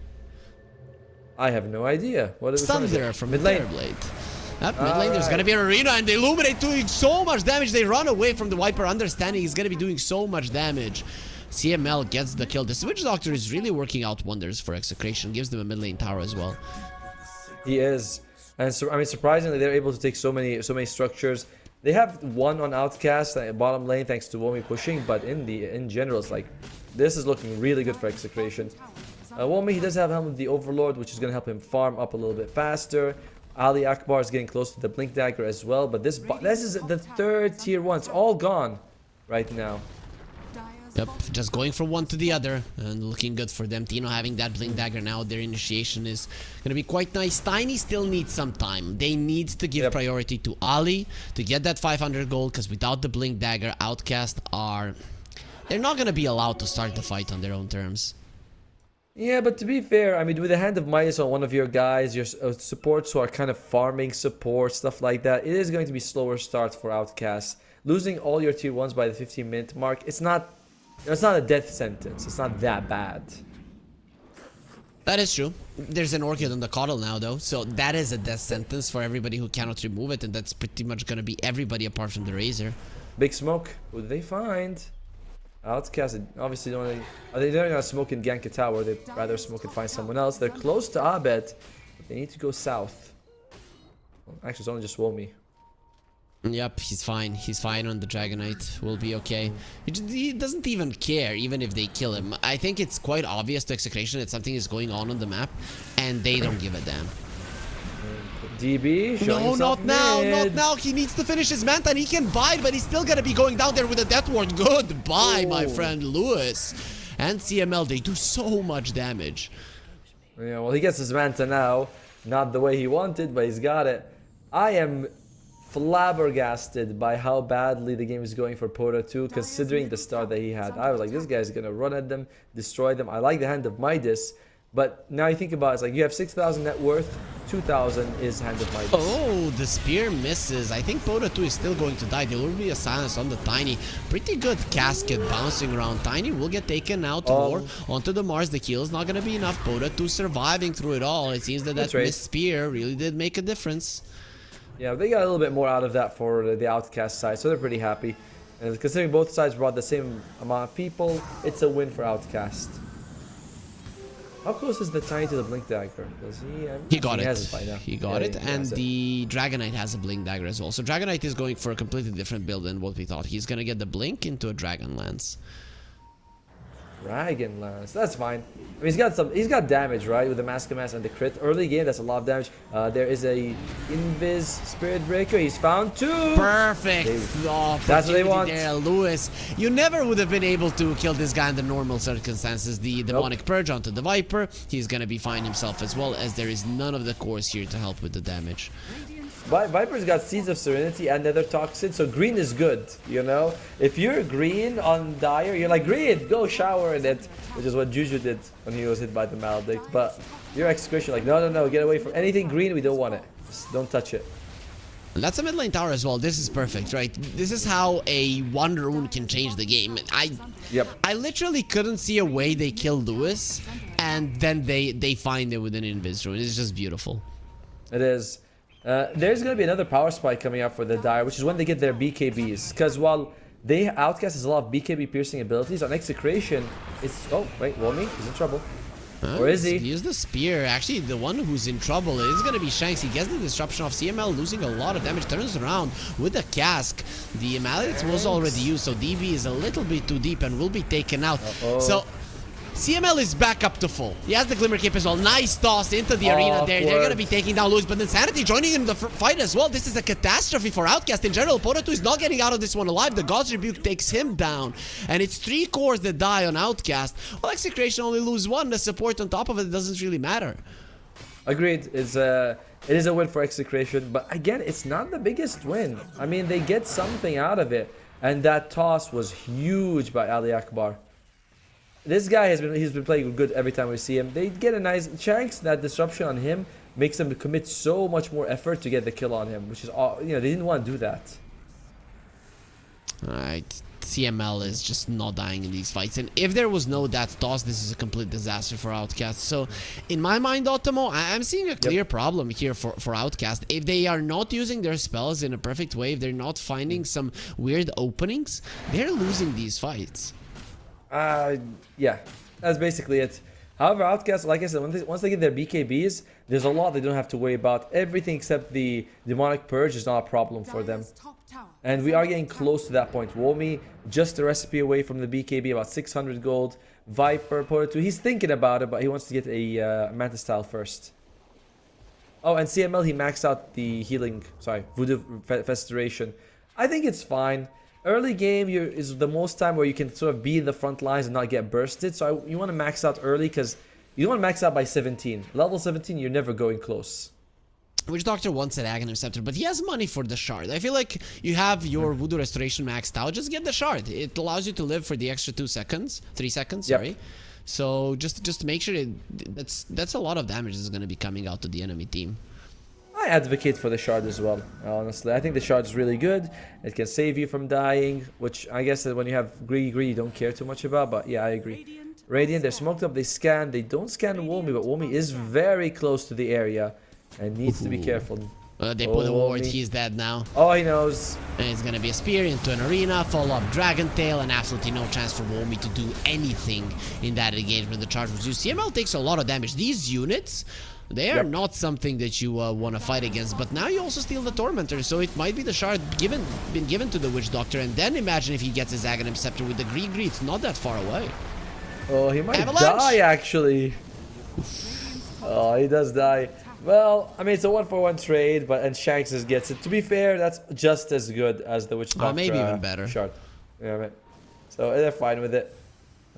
I have no idea. What is Thunder from mid lane. Mid lane, there's gonna be an arena, and the Illuminate doing so much damage. They run away from the Viper, understanding he's gonna be doing so much damage. CML gets the kill. The Switch Doctor is really working out wonders for Execration. Gives them a mid lane tower as well. He is, and so I mean, surprisingly, they're able to take so many structures. They have one on Outcast bottom lane thanks to Womi pushing, but in general, it's like this is looking really good for Execration. Womi, he does have Helm of the Overlord, which is going to help him farm up a little bit faster. Ali Akbar is getting close to the Blink Dagger as well, but this is the third tier 1. It's all gone right now. Yep, just going from one to the other and looking good for them. Tino having that Blink Dagger now, their initiation is going to be quite nice. Tiny still needs some time. They need to give priority to Ali to get that 500 gold, because without the Blink Dagger, Outcast they're not going to be allowed to start the fight on their own terms. Yeah, but to be fair, I mean, with the Hand of Midas on one of your guys, your supports who are kind of farming support, stuff like that, it is going to be slower starts for Outcast. Losing all your tier 1s by the 15-minute mark, it's not a death sentence. It's not that bad. That is true. There's an Orchid on the Coddle now, though, so that is a death sentence for everybody who cannot remove it, and that's pretty much going to be everybody apart from the Razor. Big smoke. Who do they find? Outcast obviously don't. They're not gonna smoke in Ganka Tower. They'd rather smoke and find someone else. They're close to Abed. They need to go south. Well, actually, it's only just Womi. Yep, he's fine. He's fine on the Dragonite. We'll be okay. He doesn't even care, even if they kill him. I think it's quite obvious to Execration that something is going on the map, and they don't give a damn. DB, no, not now, not now. He needs to finish his Manta, and he can bite, but he's still gonna be going down there with a Death Ward. Goodbye, my friend Lewis. And CML, they do so much damage. Yeah, well, he gets his Manta now. Not the way he wanted, but he's got it. I am flabbergasted by how badly the game is going for Pota 2, considering the start that he had. I was like, this guy's gonna run at them, destroy them. I like the Hand of Midas, but now you think about it, it's like you have 6,000 net worth, 2,000 is Hand of Midas. Oh, the spear misses. I think Pota 2 is still going to die. There will be a silence on the Tiny. Pretty good casket bouncing around. Tiny will get taken out more onto the Mars. The kill is not going to be enough. Pota 2 surviving through it all. It seems that missed spear really did make a difference. Yeah, they got a little bit more out of that for the Outcast side, so they're pretty happy. And considering both sides brought the same amount of people, it's a win for Outcast. How close is the Tiny to the Blink Dagger? Does he got it. He got it, and the Dragonite has a Blink Dagger as well. So Dragonite is going for a completely different build than what we thought. He's gonna get the Blink into a Dragon Lance. Dragon Lance, that's fine. I mean, he's got damage, right, with the Mask and the crit. Early game, that's a lot of damage. There is a Invis Spirit Breaker. He's found two. Perfect. That's what they want. There, Lewis. You never would have been able to kill this guy under normal circumstances. The Demonic Purge onto the Viper. He's gonna be fine himself as well, as there is none of the cores here to help with the damage. Viper's got Seeds of Serenity and Nether Toxin, so green is good, you know? If you're green on Dire, you're like, green, go shower in it, which is what Juju did when he was hit by the Maledict. But your Execration, like, no, get away from anything green, we don't want it. Just don't touch it. That's a mid lane tower as well. This is perfect, right? This is how a one rune can change the game. I literally couldn't see a way they kill Lewis, and then they find it with an Invis rune. It's just beautiful. It is. There's going to be another power spike coming up for the Dire, which is when they get their BKBs. Because while Outcast has a lot of BKB piercing abilities, on Execration, it's... Oh, wait, Womi, he's in trouble. Where is he? Use the spear. Actually, the one who's in trouble is going to be Shanks. He gets the disruption off. CML losing a lot of damage. Turns around with the cask. The Maledict was already used, so DB is a little bit too deep and will be taken out. So... CML is back up to full. He has the Glimmer Cape as well. Nice toss into the arena there. They're going to be taking down Lewis, but then Sanity joining in the fight as well. This is a catastrophe for Outcast in general. Pota 2 is not getting out of this one alive. The God's Rebuke takes him down, and it's 3 cores that die on Outcast. Well, Execration only lose 1. The support on top of it doesn't really matter. Agreed. It is a win for Execration, but again, it's not the biggest win. I mean, they get something out of it, and that toss was huge by Ali Akbar. This guy he's been playing good every time we see him. They get a nice Shanks. That disruption on him makes them commit so much more effort to get the kill on him, which is they didn't want to do that. Alright, CML is just not dying in these fights, and if there was no that toss, this is a complete disaster for Outcast. So in my mind, Otomo, I'm seeing a clear problem here for Outcast. If they are not using their spells in a perfect way, if they're not finding some weird openings, they're losing these fights. Yeah, that's basically it. However, Outcast, like I said, once they get their BKBs, there's a lot they don't have to worry about. Everything except the Demonic Purge is not a problem for them. Top tower And we are getting close to that point. Womi, just a recipe away from the BKB, about 600 gold. Viper, Porter 2, he's thinking about it, but he wants to get a Manta style first. Oh, and CML, he maxed out the healing, sorry, Voodoo Festeration. I think it's fine. Early game is the most time where you can sort of be in the front lines and not get bursted. So you want to max out early because you don't want to max out by 17. Level 17, you're never going close. Witch Doctor wants an Aghanim Scepter, but he has money for the shard. I feel like you have your Voodoo Restoration maxed out. Just get the shard. It allows you to live for the extra 3 seconds, sorry. So just make sure that's a lot of damage is going to be coming out to the enemy team. I advocate for the shard as well, honestly. I think the shard is really good. It can save you from dying, which I guess that when you have greedy, you don't care too much about, but yeah, I agree. Radiant, they're smoked up, they scan. They don't scan Womi, but Womi is very close to the area and needs to be careful. They put a ward, he's dead now. Oh, he knows. And it's gonna be a spear into an arena, follow up Dragon Tail, and absolutely no chance for Womi to do anything in that engagement. The charge was used. CML takes a lot of damage. These units, they are not something that you want to fight against, but now you also steal the Tormentor, so it might be the shard been given to the Witch Doctor, and then imagine if he gets his Aghanim Scepter with the Gree, it's not that far away. Oh, he might Avalanche. die, actually. Oh, he does die. Well, I mean, it's a 1-for-1 trade, and Shanks gets it. To be fair, that's just as good as the Witch Doctor. Maybe even better. Shard. Yeah, right. So they're fine with it.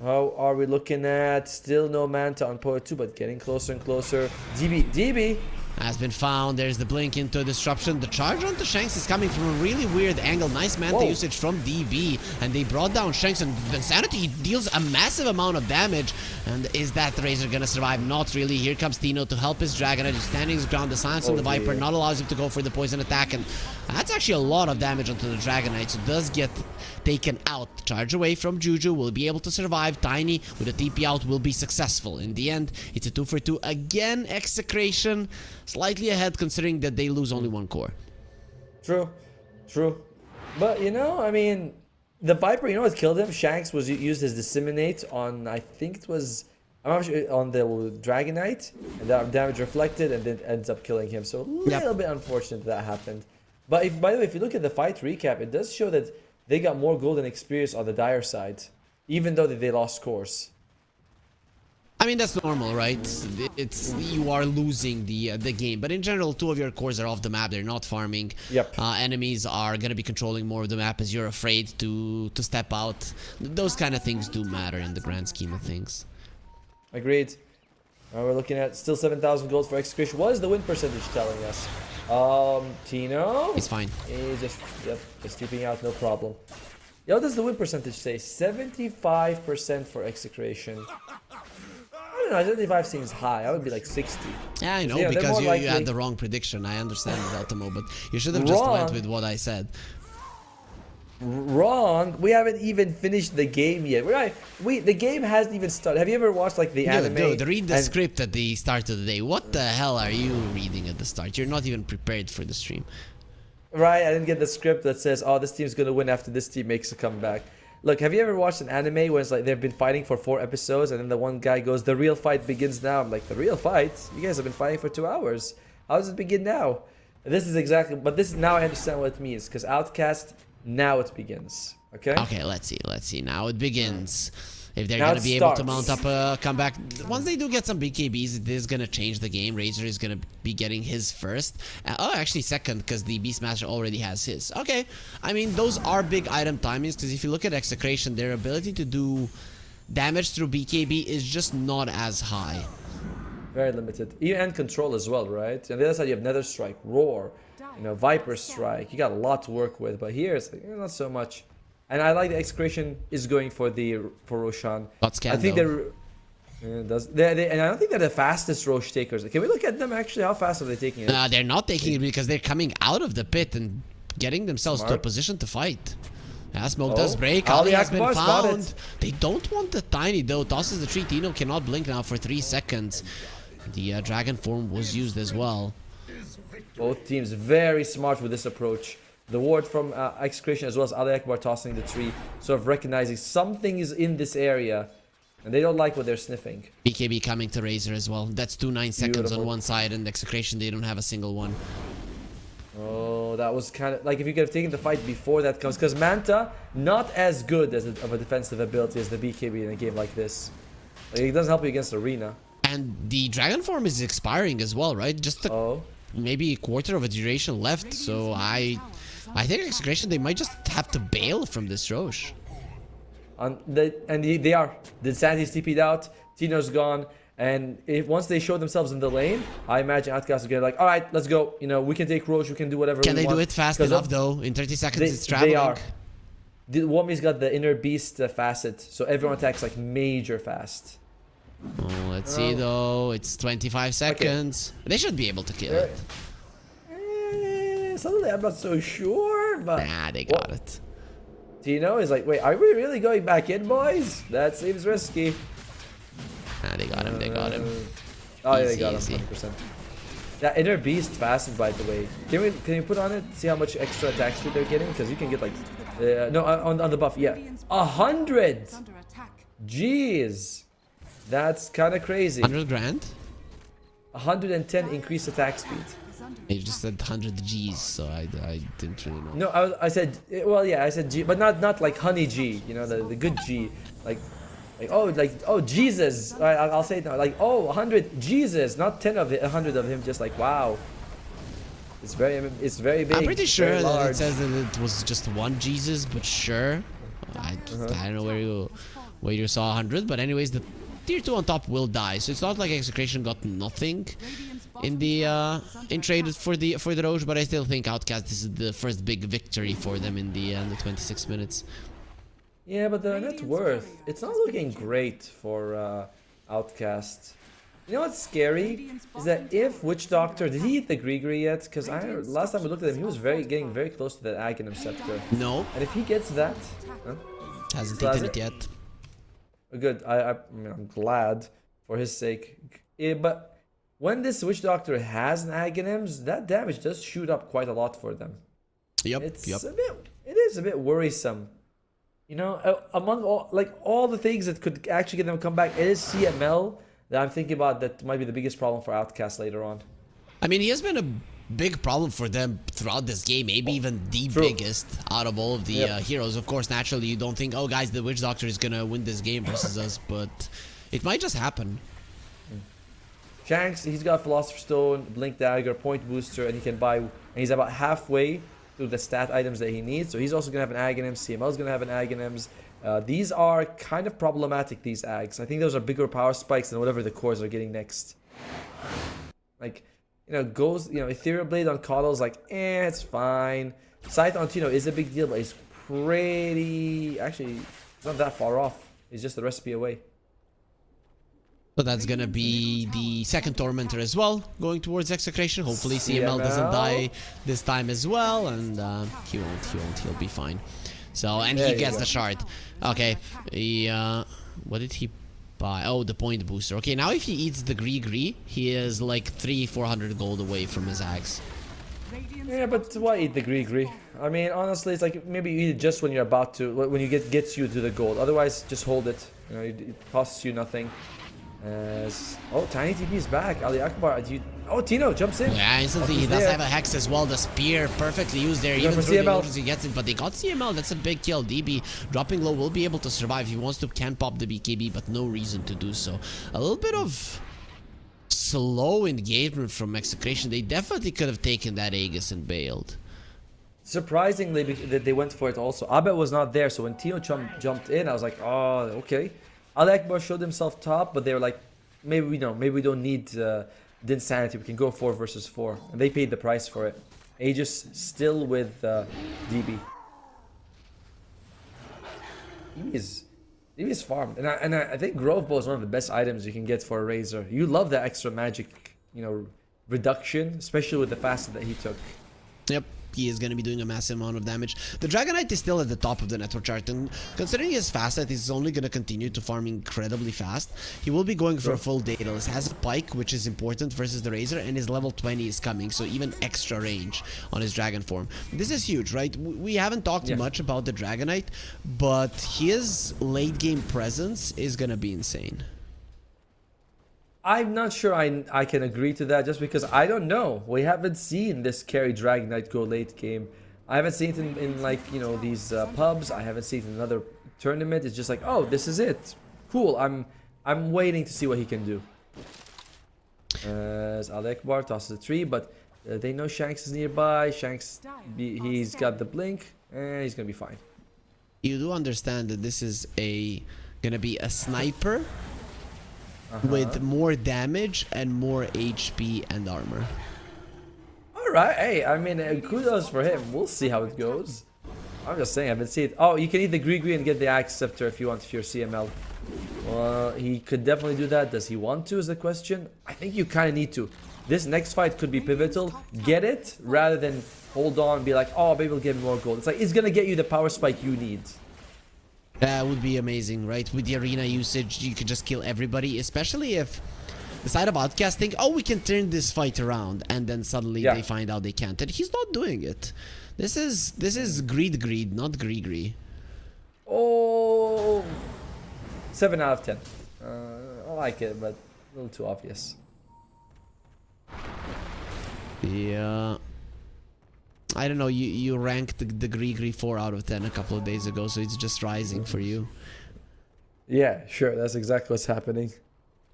How are we looking at? Still no Manta on Poet 2, but getting closer and closer. DB has been found. There's the blink into disruption. The charge onto Shanks is coming from a really weird angle. Nice Manta usage from DB, and they brought down Shanks, and Insanity deals a massive amount of damage. And is that the Razor gonna survive? Not really. Here comes Tino to help his Dragon. He's standing his ground. The silence on the Viper not allows him to go for the poison attack, and that's actually a lot of damage onto the Dragonite. So does get taken out. Charge away from Juju, will be able to survive. Tiny with a TP out will be successful. In the end, it's a 2-for-2 again. Execration slightly ahead considering that they lose only 1 core. True. But you know, I mean, the Viper, you know what killed him? Shanks was used as Disseminate on, I think it was, I'm not sure, on the Dragonite, and that damage reflected and then ends up killing him. So a little bit unfortunate that happened. But if, by the way, if you look at the fight recap, it does show that they got more gold and experience on the Dire side, even though they lost cores. I mean, that's normal, right? It's you are losing the game, but in general, 2 of your cores are off the map. They're not farming. Enemies are gonna be controlling more of the map as you're afraid to step out. Those kind of things do matter in the grand scheme of things. Agreed. We're looking at still 7,000 gold for Execration. What is the win percentage telling us? Tino? He's fine. He's just keeping out, no problem. Yeah, what does the win percentage say? 75% for Execration. I don't know, 75 seems high. I would be like 60. Yeah, I know, Yeah, because you had the wrong prediction. I understand it, Ultimo, but you should have just went with what I said. Wrong. We haven't even finished the game yet. The game hasn't even started. Have you ever watched like the anime? Dude, read the script at the start of the day. What the hell are you reading at the start? You're not even prepared for the stream. Right, I didn't get the script that says, oh, this team's gonna win after this team makes a comeback. Look, have you ever watched an anime where it's like they've been fighting for 4 episodes and then the one guy goes, the real fight begins now? I'm like, the real fight? You guys have been fighting for 2 hours. How does it begin now? This is exactly, but this now I understand what it means, because Outcast, now it begins. Okay, let's see. Now it begins. If they're going to be able to mount up a comeback. Once they do get some BKBs, it is going to change the game. Razor is going to be getting his first. Actually second, because the Beastmaster already has his. Okay, I mean, those are big item timings, because if you look at Execration, their ability to do damage through BKB is just not as high. Very limited. And control as well, right? On the other side, you have Nether Strike, Roar, Viper Strike. You got a lot to work with, but here it's like, not so much. And I like the Execration is going for Roshan. I think they're and I don't think they're the fastest Rosh takers. Can we look at them actually? How fast are they taking it? They're not taking it because they're coming out of the pit and getting themselves to a position to fight. Yeah, smoke does break. Ali has been found. They don't want the Tiny though. Tosses the tree. Tino cannot blink now for 3 seconds. The Dragon form was used as well. Both teams very smart with this approach. The ward from Execration as well as Ali Akbar tossing the tree, sort of recognizing something is in this area, and they don't like what they're sniffing. BKB coming to Razor as well. That's 2 9 seconds on one side, and Execration they don't have a single one. Oh, that was kind of like if you could have taken the fight before that comes, because Manta not as good as of a defensive ability as the BKB in a game like this. Like, it doesn't help you against Arena. And the Dragon form is expiring as well, right? Just maybe a quarter of a duration left. So I think Execration, they might just have to bail from this Roche. They are. The Insanity's TP'd out. Tino's gone. And once they show themselves in the lane, I imagine Outcast are going to like, all right, let's go. You know, we can take Roche, we can do whatever we want. Can they do it fast enough though? In 30 seconds it's traveling. They are. Wami's got the Inner Beast facet, so everyone attacks like major fast. Oh, let's see though. It's 25 seconds. Okay. They should be able to kill it. Suddenly I'm not so sure, but... Nah, they got it. Tino is like, wait, are we really going back in, boys? That seems risky. Nah, they got him, they got him. Oh, yeah, they got him, 100%. That Inner Beast facet, by the way. Can you put on it? See how much extra attack speed they're getting? Because you can get like... no, on the buff, yeah. 100! Jeez. That's kind of crazy. 100 grand? 110 increased attack speed. You just said 100 G's, so I didn't really know. No, I said, well, yeah, I said G, but not like honey G, you know, the good G, like oh Jesus, I'll say it now, like 100 Jesus, not 10 of it, 100 of him, just like wow. It's very big. I'm pretty sure that it says says that it was just one Jesus, but sure. I don't know where you saw 100, but anyways, the tier 2 on top will die, so it's not like Execration got nothing in the in trade for the Roche, but I still think Outcast, this is the first big victory for them in the 26 minutes. Yeah, but the net worth, it's not looking great for Outcast. You know what's scary is that if Witch Doctor, did he eat the Grigri yet? Because last time we looked at him, he was getting very close to that Aghanim Scepter. No. And if he gets that, hasn't eaten it yet. Good. I mean, I'm glad for his sake. Yeah, but when this Witch Doctor has an Aghanims, that damage does shoot up quite a lot for them. Yep. It is a bit worrisome. You know, among all the things that could actually get them to come back, it is CML that I'm thinking about that might be the biggest problem for Outcast later on. I mean, he has been a big problem for them throughout this game, maybe even the biggest out of all of the heroes. Of course, naturally, you don't think, oh guys, the Witch Doctor is gonna win this game versus us, but it might just happen. Shanks, he's got Philosopher's Stone, Blink Dagger, Point Booster, and he can buy, and he's about halfway through the stat items that he needs, so he's also gonna have an Aghanim, CML's gonna have an Aghanims. These are kind of problematic, these Ags. I think those are bigger power spikes than whatever the cores are getting next. Like, you know, Ethereal Blade on Coddle's like, it's fine. Scythe on Tino is a big deal, but he's actually, it's not that far off. He's just the recipe away. So that's gonna be the second Tormentor as well, going towards Execration. Hopefully CML doesn't die this time as well, and he won't, he'll be fine. So, and he gets the shard. Okay, what did he buy? Oh, the point booster. Okay, now if he eats the Gree, he is like 300-400 gold away from his axe. Yeah, but why eat the Gree? I mean, honestly, it's like maybe you eat it just when you're about to, when you gets you to the gold. Otherwise, just hold it. You know, it costs you nothing. Tiny TP is back. Ali Akbar, Tino jumps in. Yeah, instantly he does have a Hex as well. The spear perfectly used there. Even through the illusions he gets it, but they got CML. That's a big kill. DB dropping low will be able to survive. He wants to can pop the BKB, but no reason to do so. A little bit of slow engagement from Execration. They definitely could have taken that Aegis and bailed. Surprisingly, that they went for it also. Abed was not there, so when Tino jumped in, I was like, oh, okay. Ali Akbar showed himself top, but they were like, maybe we don't need the Insanity. We can go 4 versus 4. And they paid the price for it. Aegis still with DB. DB is farmed. And I think Grove Bow is one of the best items you can get for a Razor. You love that extra magic, you know, reduction, especially with the facet that he took. Yep. He is going to be doing a massive amount of damage. The Dragonite is still at the top of the network chart, and considering his facet is only going to continue to farm incredibly fast, he will be going for a full Daedalus. Has a Pike, which is important versus the Razor, and his level 20 is coming, so even extra range on his Dragon form. This is huge, right? We haven't talked much about the Dragonite, but his late game presence is going to be insane. I'm not sure I can agree to that just because I don't know. We haven't seen this carry Dragon Knight go late game. I haven't seen it in like, you know, these pubs. I haven't seen it in another tournament. It's just like, oh, this is it. Cool. I'm waiting to see what he can do. As Alekbar tosses a tree, but they know Shanks is nearby. Shanks, he's got the blink, and he's gonna be fine. You do understand that this is gonna be a sniper with more damage and more HP and armor. Alright, hey, I mean, kudos for him. We'll see how it goes. I'm just saying, I haven't seen it. Oh, you can eat the Gree and get the Axe Scepter if you want, if you're CML. Well, he could definitely do that. Does he want to is the question. I think you kind of need to. This next fight could be pivotal. Get it rather than hold on and be like, oh, maybe we'll get more gold. It's like, it's going to get you the power spike you need. That would be amazing, right? With the arena usage, you could just kill everybody, especially if the side of Outcast think, oh, we can turn this fight around, and then suddenly they find out they can't. And he's not doing it. This is greed, not gree. Oh, 7 out of 10. I like it, but a little too obvious. Yeah. I don't know, you ranked the gree 4 out of 10 a couple of days ago, so it's just rising for you. Yeah, sure, that's exactly what's happening.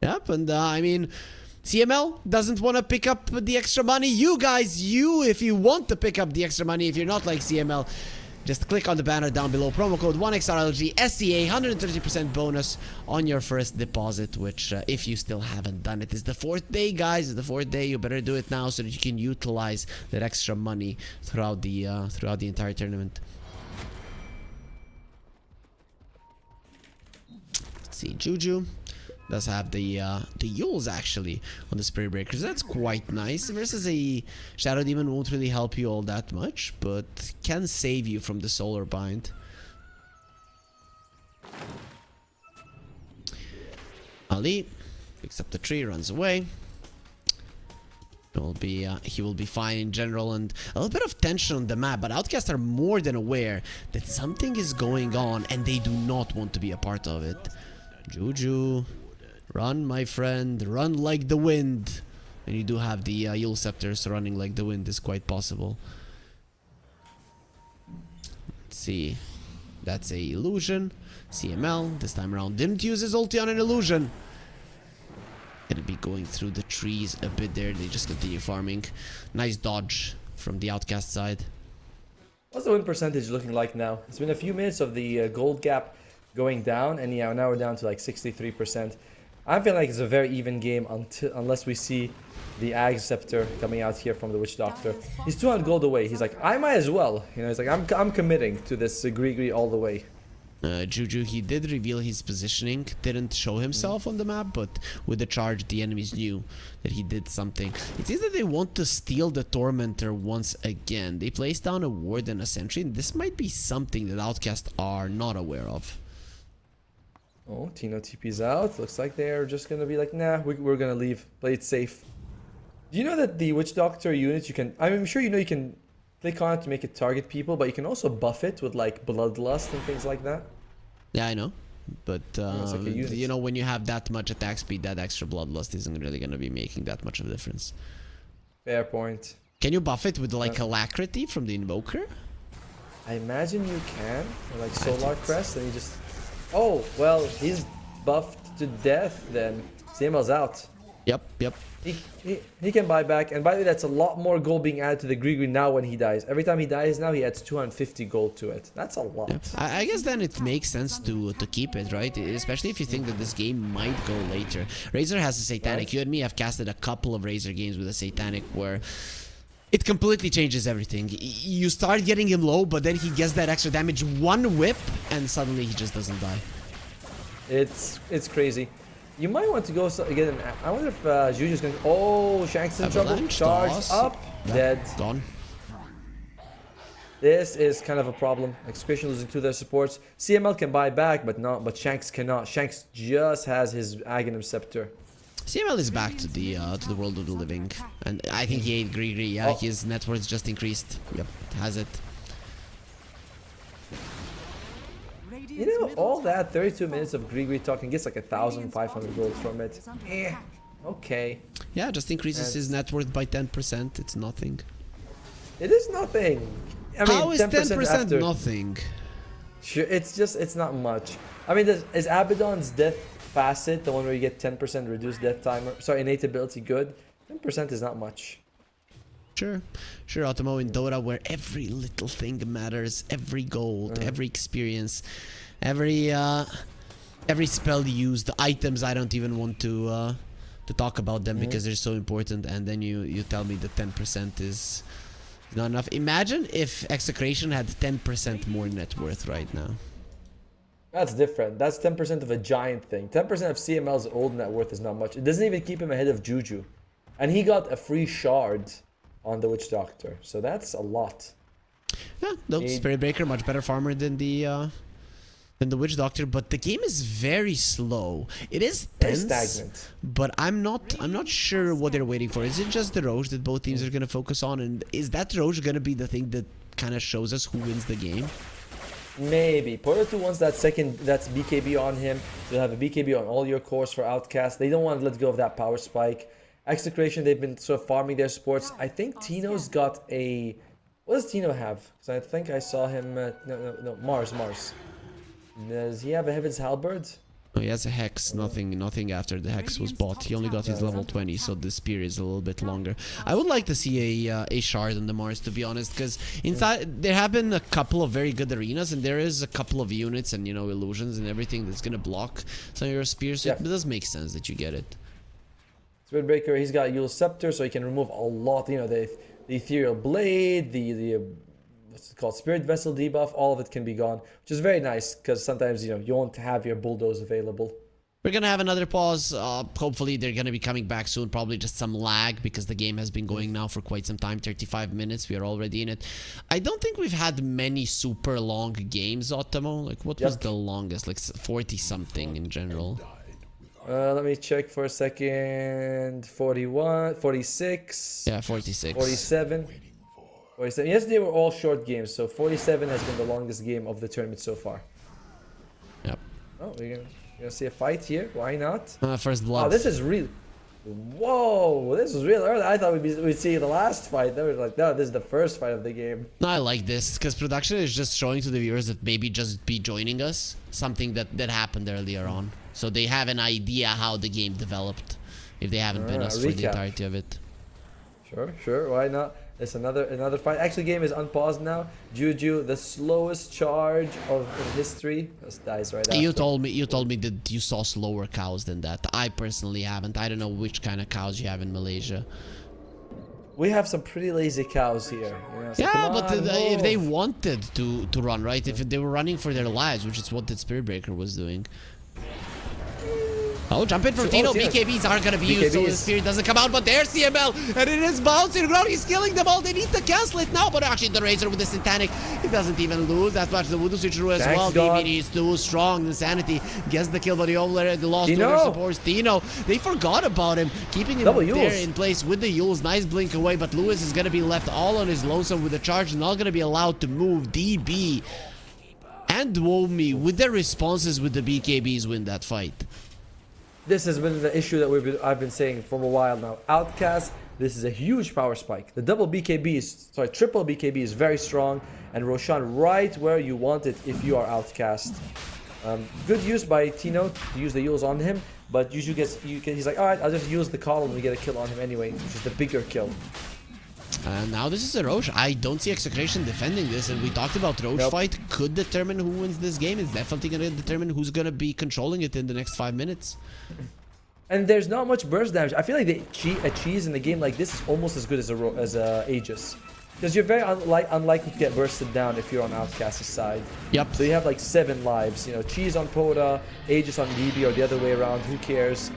Yep, and I mean, CML doesn't want to pick up the extra money. You guys, if you want to pick up the extra money, if you're not like CML, just click on the banner down below. Promo code 1XRLG SCA, 130% bonus on your first deposit, which if you still haven't done it, is the 4th day, guys. It's the 4th day. You better do it now so that you can utilize that extra money throughout the entire tournament. Let's see, Juju does have the Yules actually on the Spirit Breakers. That's quite nice. Versus a Shadow Demon won't really help you all that much, but can save you from the Solar Bind. Ali picks up the tree, runs away. He will be fine in general, and a little bit of tension on the map, but Outcasts are more than aware that something is going on and they do not want to be a part of it. Juju, run, my friend, run like the wind. And you do have the Yule Scepter, so running like the wind is quite possible. Let's see. That's a illusion. CML, this time around, didn't use his ulti on an illusion. Gonna be going through the trees a bit there. They just continue farming. Nice dodge from the Outcast side. What's the win percentage looking like now? It's been a few minutes of the gold gap going down, and yeah, now we're down to like 63%. I feel like it's a very even game unless we see the Ag Scepter coming out here from the Witch Doctor. He's 200 gold away. He's like, I might as well. You know, he's like, I'm committing to this Gree all the way. Juju, he did reveal his positioning, didn't show himself on the map, but with the charge, the enemies knew that he did something. It seems that they want to steal the Tormentor once again. They placed down a ward and a sentry, and this might be something that Outcasts are not aware of. Oh, Tino TP's out. Looks like they're just gonna be like, nah, we're gonna leave. Play it safe. Do you know that the Witch Doctor unit, you can... I'm sure you know you can click on it to make it target people, but you can also buff it with like Bloodlust and things like that. Yeah, I know. But, like you know, when you have that much attack speed, that extra Bloodlust isn't really gonna be making that much of a difference. Fair point. Can you buff it with like Alacrity from the Invoker? I imagine you can. Or like Solar Crest, and you just... Oh, well, he's buffed to death then. CML's out. Yep. He can buy back. And by the way, that's a lot more gold being added to the Gree now when he dies. Every time he dies now, he adds 250 gold to it. That's a lot. Yep. I guess then it makes sense to keep it, right? Especially if you think that this game might go later. Razor has a Satanic. Right. You and me have casted a couple of Razor games with a Satanic where... it completely changes everything. You start getting him low, but then he gets that extra damage, one whip, and suddenly he just doesn't die. It's crazy. You might want to go again. I wonder if Juju's going to... Oh, Shanks in trouble. Charge up. Yeah, dead. Gone. This is kind of a problem. Execration losing 2 of their supports. CML can buy back, but Shanks cannot. Shanks just has his Aghanim Scepter. CML is back to the world of the living, and I think he ate Gree. Yeah, his net worth just increased. Yep, has it. You know, all that 32 minutes of Gree talking gets like 1,500 gold from it. Okay. Yeah, just increases his net worth by 10%. It's nothing. It is nothing. I mean, How is 10% after, nothing? Sure, it's not much. I mean, is Abaddon's death facet the one where you get 10% reduced death timer? Sorry, innate ability good? 10% is not much. Sure, Ottomo, in Dota, where every little thing matters, every gold, every experience, every spell used, the items. I don't even want to talk about them because they're so important. And then you tell me that 10% is not enough. Imagine if Execration had 10% more net worth right now. That's different. That's 10% of a giant thing. 10% of CML's old net worth is not much. It doesn't even keep him ahead of Juju, and he got a free shard on the Witch Doctor, so that's a lot. Yeah, no, Spirit Breaker much better farmer than the Witch Doctor, but the game is very slow. It is tense, very stagnant. But I'm not sure what they're waiting for. Is it just the Roche that both teams are gonna focus on, and is that Roche gonna be the thing that kind of shows us who wins the game? Maybe. Porter 2 wants that's BKB on him. You'll have a BKB on all your cores for Outcast. They don't want to let go of that power spike. Execration, they've been sort of farming their supports. I think Tino's got a... What does Tino have? Because I think I saw him... No, Mars. Does he have a Heaven's Halberd? Oh, he has a Hex. Nothing after the Hex was bought. He only got his level 20, so the Spear is a little bit longer. I would like to see a Shard on the Mars, to be honest, because inside there have been a couple of very good arenas, and there is a couple of units and, you know, illusions and everything that's going to block some of your Spears. So it does make sense that you get it. Spirit Breaker, he's got Yule's Scepter, so he can remove a lot, you know, the Ethereal Blade, the what's it called, Spirit Vessel debuff, all of it can be gone, which is very nice, because sometimes, you know, you won't have your Bulldoze available. We're gonna have another pause. Hopefully they're gonna be coming back soon. Probably just some lag because the game has been going now for quite some time. 35 minutes. We are already in it. I don't think we've had many super long games, Ottomo. Like, what was the longest? Like 40 something in general. Let me check for a second. 41, 46. Yeah, 46. 47. 47. Yes, they were all short games. So 47 has been the longest game of the tournament so far. Yep. Oh, we're gonna see a fight here. Why not? First blood. Oh, this is real. Whoa, this is real early. I thought we'd see the last fight. They were like, no, this is the first fight of the game. No, I like this because production is just showing to the viewers that maybe just be joining us something that happened earlier on, so they have an idea how the game developed if they haven't been us for the entirety of it. Sure. Why not? It's another fight. Actually, game is unpaused now. Juju, the slowest charge of history, just dies right after. You told me that you saw slower cows than that. I personally haven't. I don't know which kind of cows you have in Malaysia. We have some pretty lazy cows here. You know, so yeah, but on, if they wanted to run, right? If they were running for their lives, which is what the Spirit Breaker was doing. Oh, jump in for Tino. BKBs are gonna be used, so the Spirit doesn't come out, but there's CML, and it is bouncing around. He's killing them all. They need to cancel it now, but actually the Razor with the Satanic, he doesn't even lose that much. The Voodoo Switcheroo as well. DBD is too strong. Insanity gets the kill, but he already lost to their supports. Tino, they forgot about him, keeping him there in place with the Yules. Nice blink away, but Lewis is gonna be left all on his lonesome with the charge, not gonna be allowed to move. DB and Womi with their responses with the BKBs win that fight. This has been the issue that I've been saying for a while now. Outcast, this is a huge power spike. The triple BKB is very strong, and Roshan right where you want it if you are Outcast. Good use by Tino to use the Yules on him, but usually he's like, alright, I'll just use the column and we get a kill on him anyway, which is the bigger kill. Now this is a Roche. I don't see Execration defending this, and we talked about Roche fight could determine who wins this game. It's definitely going to determine who's going to be controlling it in the next 5 minutes. And there's not much burst damage. I feel like a cheese in a game like this is almost as good as a Aegis, because you're very unlikely to get bursted down if you're on Outcast's side. Yep. So you have like 7 lives. You know, cheese on Poda, Aegis on DB, or the other way around. Who cares?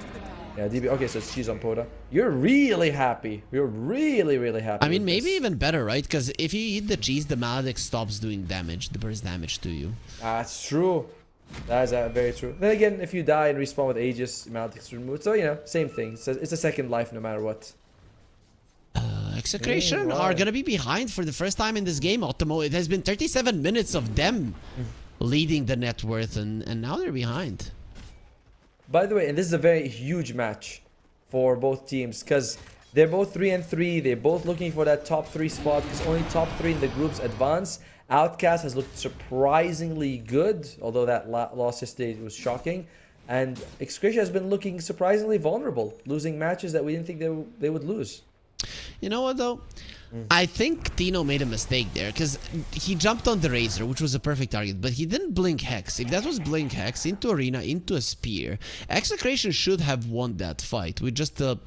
Yeah, DB. Okay, so it's cheese on Poda. You're really happy. You're really happy. I mean, maybe even better, right? Because if you eat the cheese, the Maledict stops doing damage, the burst damage to you. That's true. That is very true. Then again, if you die and respawn with Aegis, Maledict's removed. So, you know, same thing. It's a second life no matter what. Execration are going to be behind for the first time in this game, Ottomo. It has been 37 minutes of them leading the net worth, and now they're behind. By the way, and this is a very huge match for both teams because they're both 3-3. They're both looking for that top 3 spot because only top 3 in the groups advance. Outcast has looked surprisingly good, although that loss yesterday was shocking. And Execration has been looking surprisingly vulnerable, losing matches that we didn't think they would lose. You know what though? I think Tino made a mistake there because he jumped on the Razor, which was a perfect target, but he didn't blink Hex. If that was blink Hex into Arena, into a Spear, Execration should have won that fight with just a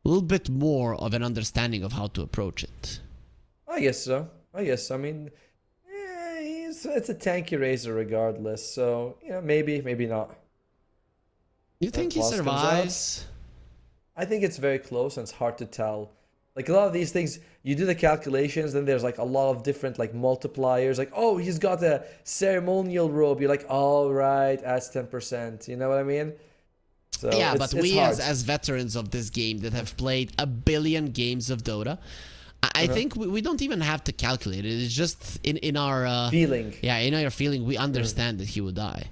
little bit more of an understanding of how to approach it. I guess so. I mean, it's a tanky Razor regardless, so yeah, maybe not. You think he survives? I think it's very close and it's hard to tell. Like a lot of these things, you do the calculations, then there's like a lot of different like multipliers. Like, oh, he's got a ceremonial robe. You're like, all right, adds 10%. You know what I mean? So yeah, but we hard. as veterans of this game that have played a billion games of Dota, I think we don't even have to calculate it. It's just in our feeling. Yeah, in our feeling, we understand that he would die.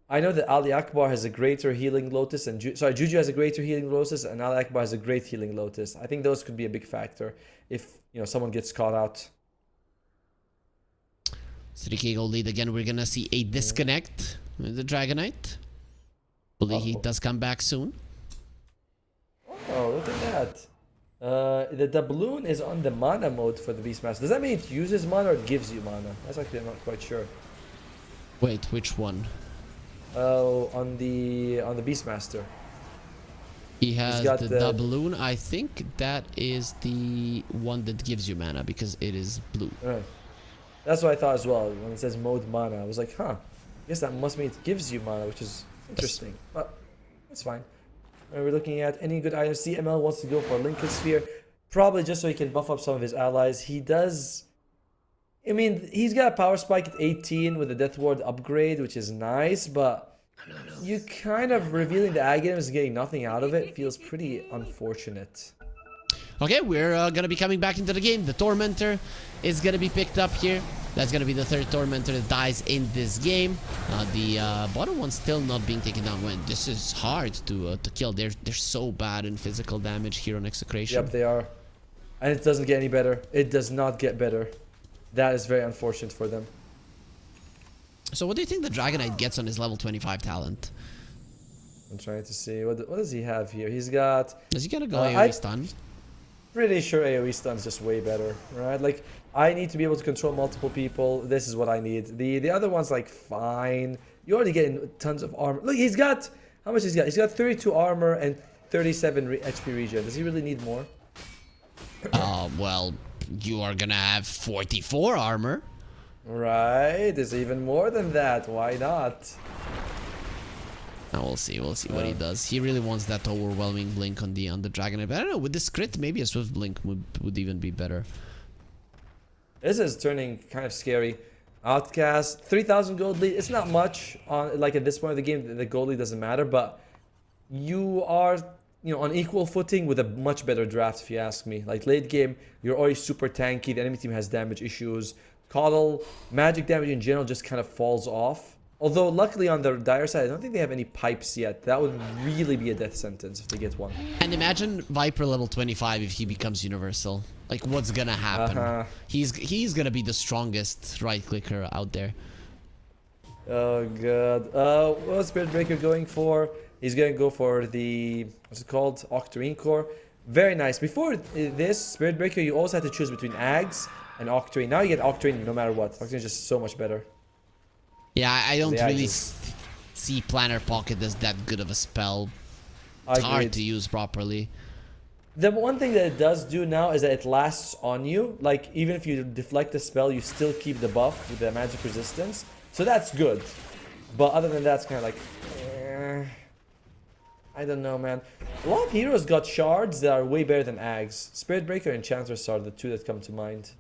I know that Ali Akbar has a greater healing Lotus, and Juju has a greater healing Lotus, and Ali Akbar has a great healing Lotus. I think those could be a big factor if someone gets caught out. 3k gold lead again. We're gonna see a disconnect with the Dragonite. Hopefully he does come back soon. Oh, look at that. The doubloon is on the mana mode for the Beastmaster. Does that mean it uses mana or it gives you mana? That's actually I'm not quite sure. Wait, which one? Oh, on the Beastmaster. He has the doubloon. I think that is the one that gives you mana because it is blue. Right. That's what I thought as well. When it says mode mana, I was like, huh. I guess that must mean it gives you mana, which is interesting. But that's fine. We're looking at any good items. CML wants to go for Lincoln Sphere. Probably just so he can buff up some of his allies. He does... I mean, he's got a power spike at 18 with the Death Ward upgrade, which is nice, but you kind of revealing the items and getting nothing out of it feels pretty unfortunate. Okay, we're gonna be coming back into the game. The Tormentor is gonna be picked up here. That's gonna be the third Tormentor that dies in this game. The bottom one's still not being taken down. When this is hard to kill. They're so bad in physical damage here on Execration. Yep, they are, and it doesn't get any better. It does not get better. That is very unfortunate for them. So what do you think the Dragonite gets on his level 25 talent? I'm trying to see. What does he have here? He's got... Does he get a go AoE stun? Pretty sure AoE stun's just way better, right? Like, I need to be able to control multiple people. This is what I need. The other one's like, fine. You're already getting tons of armor. Look, he's got... How much he's got? He's got 32 armor and 37 HP regen. Does he really need more? Well... You are gonna have 44 armor. Right, there's even more than that. Why not? Now we'll see what he does. He really wants that overwhelming blink on the Dragonite. But I don't know, with this crit, maybe a swift blink would even be better. This is turning kind of scary. Outcast, 3,000 gold lead. It's not much on at this point of the game. The gold lead doesn't matter, but you are on equal footing with a much better draft, if you ask me. Like late game, you're always super tanky. The enemy team has damage issues. Coddle, magic damage in general just kind of falls off. Although luckily on the dire side, I don't think they have any pipes yet. That would really be a death sentence if they get one. And imagine Viper level 25 if he becomes universal. Like what's gonna happen? He's gonna be the strongest right clicker out there. Oh god. What's Spirit Breaker going for? He's going to go for the, what's it called? Octarine Core. Very nice. Before this, Spirit Breaker, you also had to choose between Ags and Octarine. Now you get Octarine no matter what. Octarine is just so much better. Yeah, I don't really see Planner Pocket as that good of a spell. It's hard to use properly. The one thing that it does do now is that it lasts on you. Like, even if you deflect a spell, you still keep the buff with the magic resistance. So that's good. But other than that, it's kind of like... I don't know, man. A lot of heroes got shards that are way better than Ags. Spirit Breaker and Enchantress are the two that come to mind.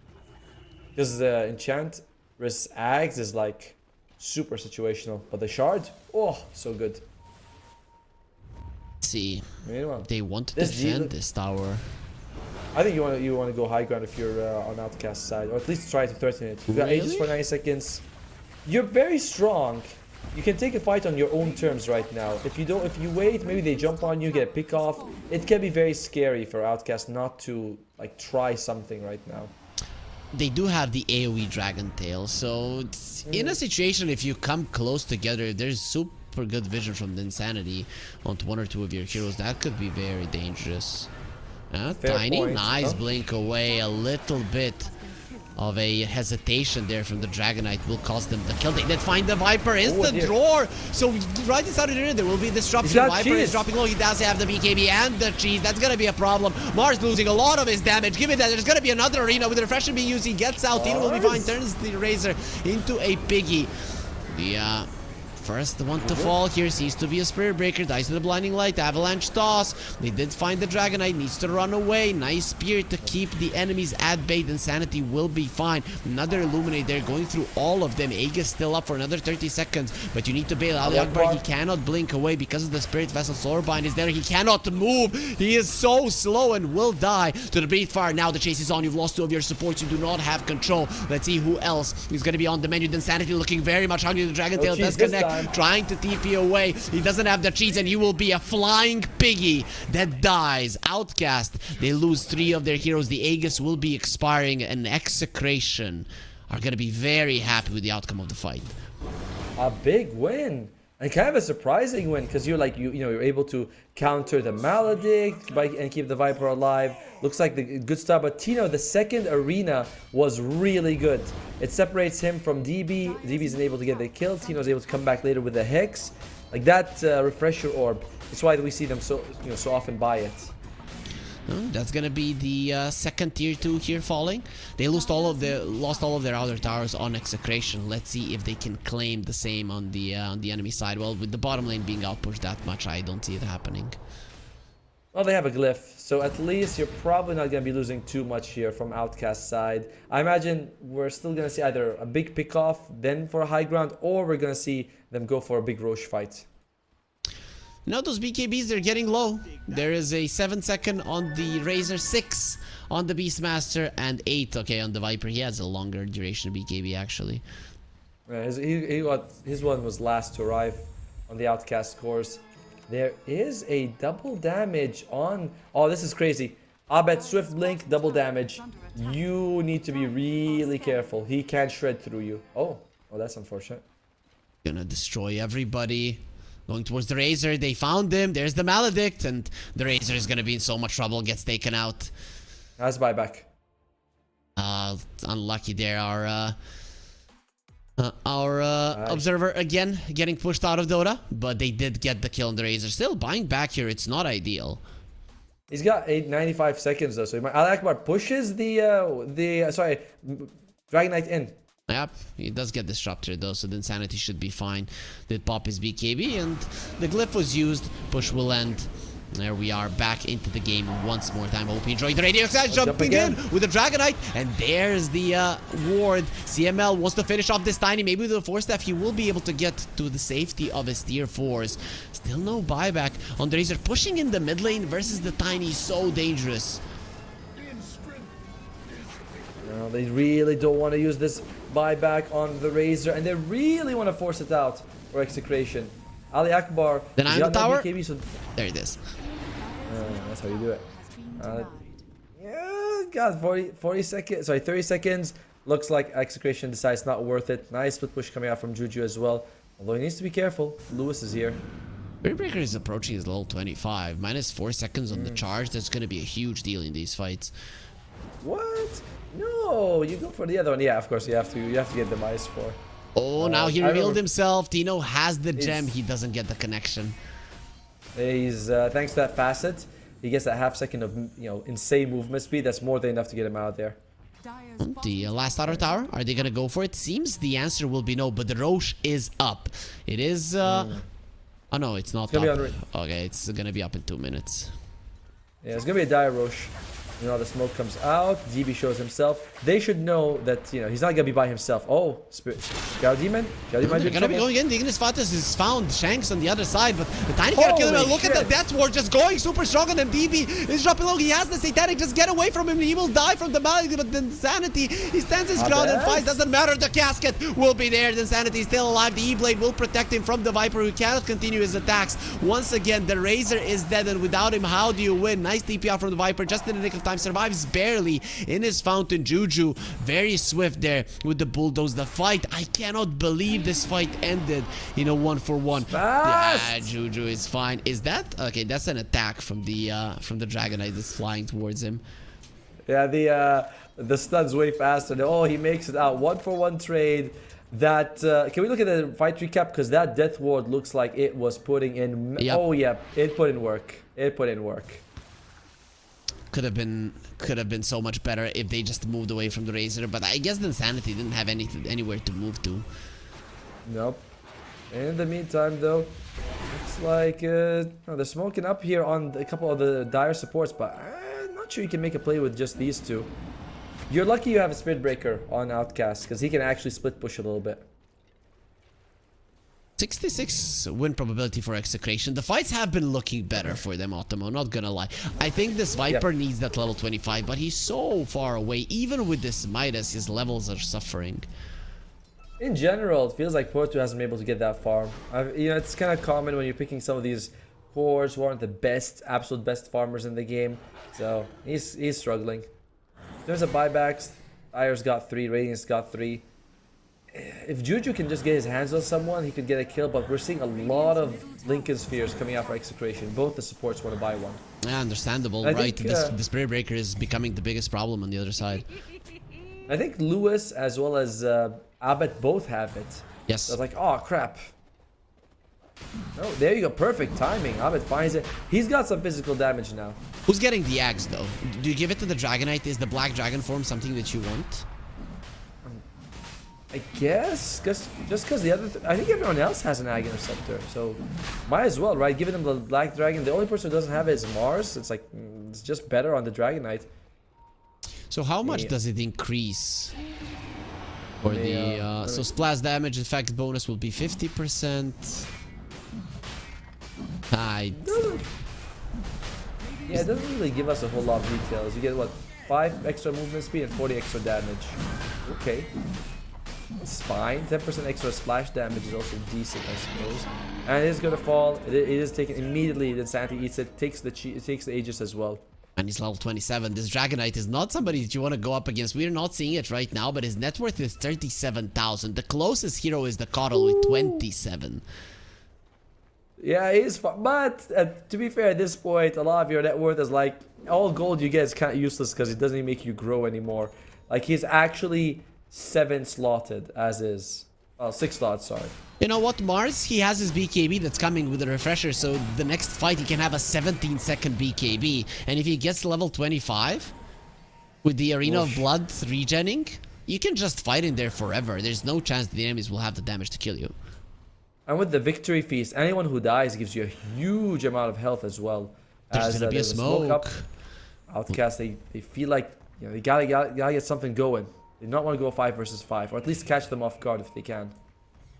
Because the Enchant versus Ags is like super situational. But the shard, oh, so good. Let's see. Meanwhile, they want to defend this tower. I think you want to go high ground if you're on Outcast side. Or at least try to threaten it. You've got Aegis for 9 seconds. You're very strong. you can take a fight on your own terms right now. If you wait, maybe they jump on you, get a pick off. It can be very scary for Outcast not to like try something right now. They do have the AoE Dragon Tail, so it's in a situation if you come close together, there's super good vision from the Insanity onto one or two of your heroes. That could be very dangerous. Tiny, point. nice blink away, a little bit of a hesitation there from the Dragonite will cause them the kill. They did find the Viper, instant draw. So right inside of there will be disruption. Viper is dropping low. He does have the BKB and the cheese. That's gonna be a problem. Mars losing a lot of his damage. Given that there's gonna be another arena with the refresher being used, he gets out. Tino will be fine. Turns the Razor into a piggy. The first one to fall here seems to be a Spirit Breaker. Dies to the Blinding Light. Avalanche toss. They did find the Dragonite. Needs to run away. Nice Spear to keep the enemies at bay. Insanity will be fine. Another Illuminate there going through all of them. Aegis still up for another 30 seconds. But you need to bail. Ali Akbar, he cannot blink away because of the Spirit Vessel. Soulbind is there. He cannot move. He is so slow and will die to the Breathe Fire. Now the chase is on. You've lost two of your supports. You do not have control. Let's see who else is going to be on the menu. Insanity looking very much hungry. The Dragon Tail does connect. Trying to TP away. He doesn't have the cheese and he will be a flying piggy that dies. Outcast, they lose 3 of their heroes. The Aegis will be expiring and Execration are going to be very happy with the outcome of the fight. A big win. And kind of a surprising win because you're like, you're able to counter the Maledict and keep the Viper alive. Looks like the good stuff. But Tino, the second arena was really good. It separates him from DB. DB isn't able to get the kill. Tino's able to come back later with the Hex. Like that refresher orb. That's why we see them so often buy it. That's gonna be the second tier 2 here falling. They lost all of their outer towers on Execration. Let's see if they can claim the same on the enemy side. Well, with the bottom lane being outpushed that much, I don't see it happening. Well, they have a glyph, so at least you're probably not gonna be losing too much here from Outcast side. I imagine we're still gonna see either a big pick off, then for a high ground, or we're gonna see them go for a big Roche fight. Now those BKBs, they're getting low. There is a 7-second on the Razor, 6 on the Beastmaster, and 8, okay, on the Viper. He has a longer duration of BKB, actually. His one was last to arrive on the Outcast scores. There is a double damage on... Oh, this is crazy. Abed, Swift Blink, double damage. You need to be really careful. He can't shred through you. Oh, that's unfortunate. Gonna destroy everybody. Going towards the Razor, they found him. There's the Maledict, and the Razor is gonna be in so much trouble. Gets taken out. Nice buyback. Unlucky there. Our Observer again getting pushed out of Dota, but they did get the kill on the Razor. Still buying back here. It's not ideal. He's got 95 seconds though, so Al Akbar pushes the Dragonite in. Yep, he does get disrupted though, so the Insanity should be fine. Did pop his BKB and the glyph was used. Push will end. There we are back into the game once more time. Hope you enjoyed the radio side. Jumping in with the Dragonite, and there's the ward. CML wants to finish off this Tiny. Maybe with the Force Staff he will be able to get to the safety of his tier 4s. Still no buyback on the Razor. Pushing in the mid lane versus the Tiny, so dangerous. No, they really don't want to use this buyback on the Razor, and they really want to force it out for Execration. Ali Akbar. Then I'm the tower. BKB, so... There it is. That's how you do it. Yeah, got 40 seconds. Sorry, 30 seconds. Looks like Execration decides not worth it. Nice split push coming out from Juju as well. Although he needs to be careful. Lewis is here. Breaker is approaching his level 25. Minus 4 seconds on the charge. That's going to be a huge deal in these fights. What? No, you go for the other one. Yeah, of course you have to get the minus 4. Oh, now he revealed himself. Tino has the gem. He doesn't get the connection. He's thanks to that facet, he gets that half second of insane movement speed. That's more than enough to get him out there. The last outer tower, are they gonna go for it? Seems the answer will be no, but the Roche is up. It is oh no, it's not up. Okay, it's gonna be up in 2 minutes. Yeah, it's gonna be a dire Roche. You know, the smoke comes out. DB shows himself. They should know that, you know, he's not gonna be by himself. Oh, Spirit. Shadow Demon? Shadow Demon. They're gonna be going in. The Ignis Fatus is found. Shanks on the other side, but the Tiny can't kill him. Holy Look at the Death Ward just going super strong, and then DB is dropping low. He has the Satanic. Just get away from him. He will die from the malady, but the Insanity, he stands his ground and fights. Doesn't matter. The casket will be there. The Insanity is still alive. The E-Blade will protect him from the Viper, who cannot continue his attacks. Once again, the Razor is dead, and without him, how do you win? Nice TP out from the Viper, just in the nick of time. Survives barely in his fountain. Juju very swift there with the bulldoze. The fight, I cannot believe this fight ended in a 1-for-1. Yeah, Juju is fine. Is that okay? That's an attack from the Dragonite that's flying towards him. Yeah, the stun's way faster. Oh, he makes it out. 1-for-1 trade. That can we look at the fight recap, because that Death Ward looks like it was putting in. Yep. Oh yeah, it put in work. It put in work. Could have been so much better if they just moved away from the Razor, but I guess the Insanity didn't have anywhere to move to. Nope. In the meantime, though, looks like they're smoking up here on a couple of the dire supports, but I'm not sure you can make a play with just these two. You're lucky you have a Spirit Breaker on Outcast, because he can actually split push a little bit. 66 win probability for Execration. The fights have been looking better for them, Ottomo, not gonna lie. I think this Viper needs that level 25, but he's so far away. Even with this Midas, his levels are suffering. In general, it feels like Porto hasn't been able to get that far. You know, it's kind of common when you're picking some of these cores who aren't the best, absolute best farmers in the game. So he's struggling. There's a buybacks. Ayer's got 3, Radiant's got 3. If Juju can just get his hands on someone, he could get a kill, but we're seeing a lot of Lincoln Spheres coming out for Execration. Both the supports want to buy one. Yeah, understandable, right? The Spirit Breaker is becoming the biggest problem on the other side. I think Lewis as well as Abbott both have it. Yes. So I was like, oh crap. Oh, there you go. Perfect timing. Abbott finds it. He's got some physical damage now. Who's getting the axe, though? Do you give it to the Dragonite? Is the Black Dragon form something that you want? I guess, just because the other, I think everyone else has an Ag Interceptor, so might as well, right? Giving them the Black Dragon. The only person who doesn't have it is Mars. It's like, it's just better on the Dragonite. So how much does it increase? For so splash damage effect bonus will be 50%. Yeah, it doesn't really give us a whole lot of details. You get what, 5 extra movement speed and 40 extra damage. Okay. It's fine. 10% extra splash damage is also decent, I suppose. And it is gonna fall. It is taken immediately. The Insanity eats it. Takes the Aegis as well. And he's level 27. This Dragonite is not somebody that you want to go up against. We're not seeing it right now, but his net worth is 37,000. The closest hero is the Coddle with 27. Yeah, he is fun. But to be fair, at this point, a lot of your net worth is like, all gold you get is kind of useless because it doesn't even make you grow anymore. Like, he's actually 7 slotted as is. Well, 6 slots, sorry. You know what, Mars? He has his BKB that's coming with the refresher, so the next fight he can have a 17-second BKB. And if he gets level 25 with the Arena of Blood regenning, you can just fight in there forever. There's no chance the enemies will have the damage to kill you. And with the Victory Feast, anyone who dies gives you a huge amount of health as well. There's gonna be a smoke. Up. Outcast, they feel like, you know, they gotta get something going. They do not want to go 5 versus 5, or at least catch them off guard if they can.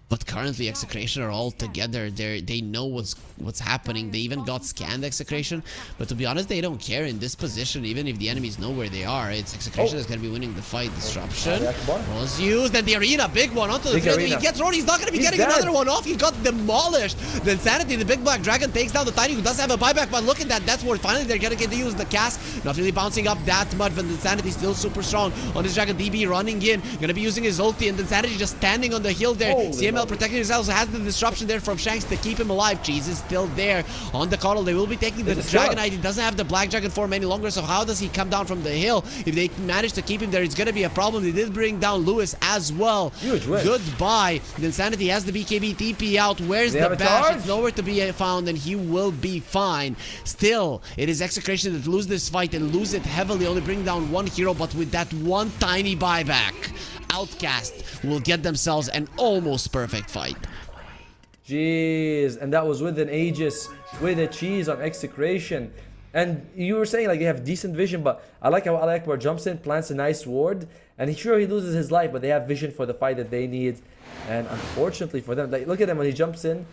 But currently Execration are all together. They know what's happening. They even got scanned Execration. But to be honest, they don't care in this position, even if the enemies know where they are. It's Execration that's going to be winning the fight. Disruption was used, and the Arena, big one onto the field. He gets thrown. He's not going to be getting another one off. He got demolished. The Insanity, the big black dragon, takes down the Tiny, who does have a buyback. But look at that. That's where finally they're going to get to use the cast. Not really bouncing up that much, but the Insanity still super strong on this dragon. DB running in, going to be using his ulti, and the Insanity just standing on the hill there. CML protecting himself, has the disruption there from Shanks to keep him alive. Cheese is still there on the Coddle. They will be taking the Dragonite. He doesn't have the Black Dragon form any longer, so how does he come down from the hill? If they manage to keep him there, it's going to be a problem. They did bring down Lewis as well. Huge win. Goodbye. The Insanity has the BKB TP out. Where's the bash? It's nowhere to be found, and he will be fine. Still, it is Execration that lose this fight and lose it heavily, only bring down one hero, but with that one tiny buyback, Outcast will get themselves an almost perfect fight. Jeez, and that was with an Aegis, with a cheese on Execration. And you were saying like they have decent vision, but I like how Al Akbar jumps in, plants a nice ward, and he loses his life, but they have vision for the fight that they need. And unfortunately for them, like look at him when he jumps in,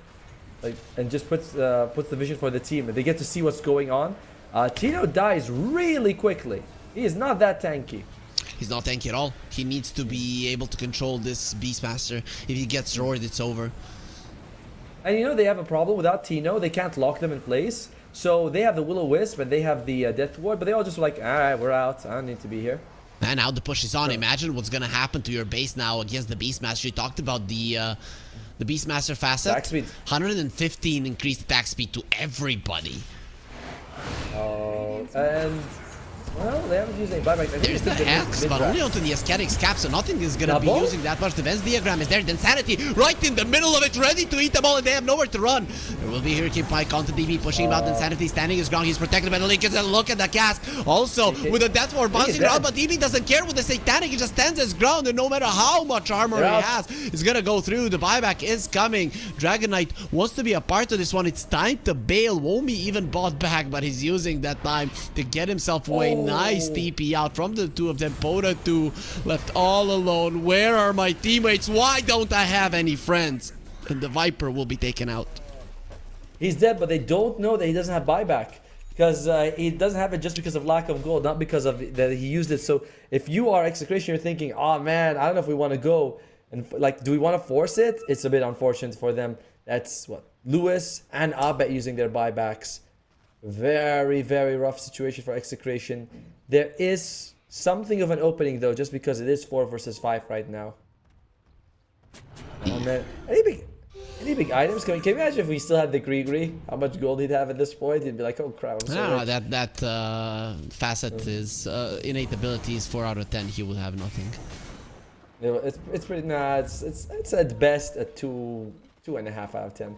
like and just puts the vision for the team, and they get to see what's going on. Tino dies really quickly. He is not that tanky. He's not tanky at all. He needs to be able to control this Beastmaster. If he gets roared, it's over. And you know they have a problem without Tino. They can't lock them in place. So they have the Will-O-Wisp and they have the Death Ward, but they all just like, alright, we're out. I don't need to be here. And now the push is on. Imagine what's gonna happen to your base now against the Beastmaster. You talked about the Beastmaster facet. Attack speed. 115 increased attack speed to everybody. Oh, and well, they haven't used any buybacks. There's the Hex, but only onto the Ascetic's cap, so nothing is gonna be using that much. The Ven's diagram is there. The Insanity right in the middle of it, ready to eat them all, and they have nowhere to run. There will be Hurricane Pike onto DB, pushing him out. Insanity standing his ground. He's protected by the Linkers, and look at the cast. Also, with the Death Ward bouncing around, but DB doesn't care with the Satanic. He just stands his ground, and no matter how much armor he has, he's gonna go through. The buyback is coming. Dragon Knight wants to be a part of this one. It's time to bail. Wombi even bought back, but he's using that time to get himself away. Nice TP out from the two of them. Pota 2 left all alone. Where are my teammates? Why don't I have any friends? And the Viper will be taken out. He's dead, but they don't know that he doesn't have buyback. Because he doesn't have it just because of lack of gold, not because of that he used it. So if you are Execration, you're thinking, oh man, I don't know if we want to go. And like, do we want to force it? It's a bit unfortunate for them. That's what Lewis and Abet using their buybacks. Very, very rough situation for Execration. There is something of an opening though, just because it is 4 versus 5 right now. Oh man, any big items? Can you imagine if we still had the Grigri? How much gold he'd have at this point? He'd be like, oh crap. I'm so rich. That facet is innate abilities 4 out of 10. He will have nothing. Yeah, it's pretty. Nah, it's at best a 2.5 out of 10.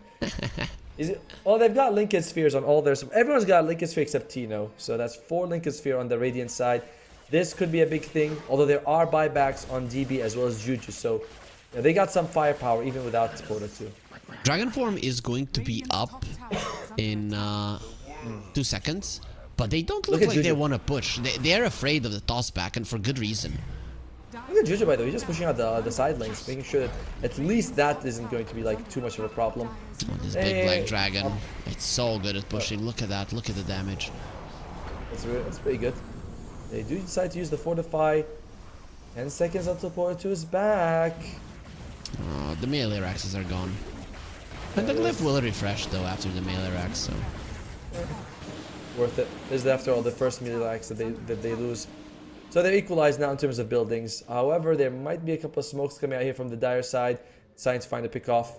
Well, they've got Lincoln Spheres on all their... Everyone's got Lincoln Sphere except Tino. So that's 4 Lincoln Sphere on the Radiant side. This could be a big thing. Although there are buybacks on DB as well as Juju. So yeah, they got some firepower even without Pota 2. Dragon Form is going to be up in 2 seconds. But they don't look like they want to push. They're afraid of the toss back, and for good reason. Look at Juju, by the way. He's just pushing out the side lanes, making sure that at least that isn't going to be like too much of a problem. Oh, this big black dragon. It's so good at pushing. Look at that. Look at the damage. That's pretty good. They do decide to use the Fortify. 10 seconds until Pota 2 is back. Oh, the melee Raxes are gone. And the glyph will refresh though after the melee Rax, so... Worth it. This is after all the first melee Rax that they lose. So they're equalized now in terms of buildings. However, there might be a couple of smokes coming out here from the Dire side. Trying to find a pick off.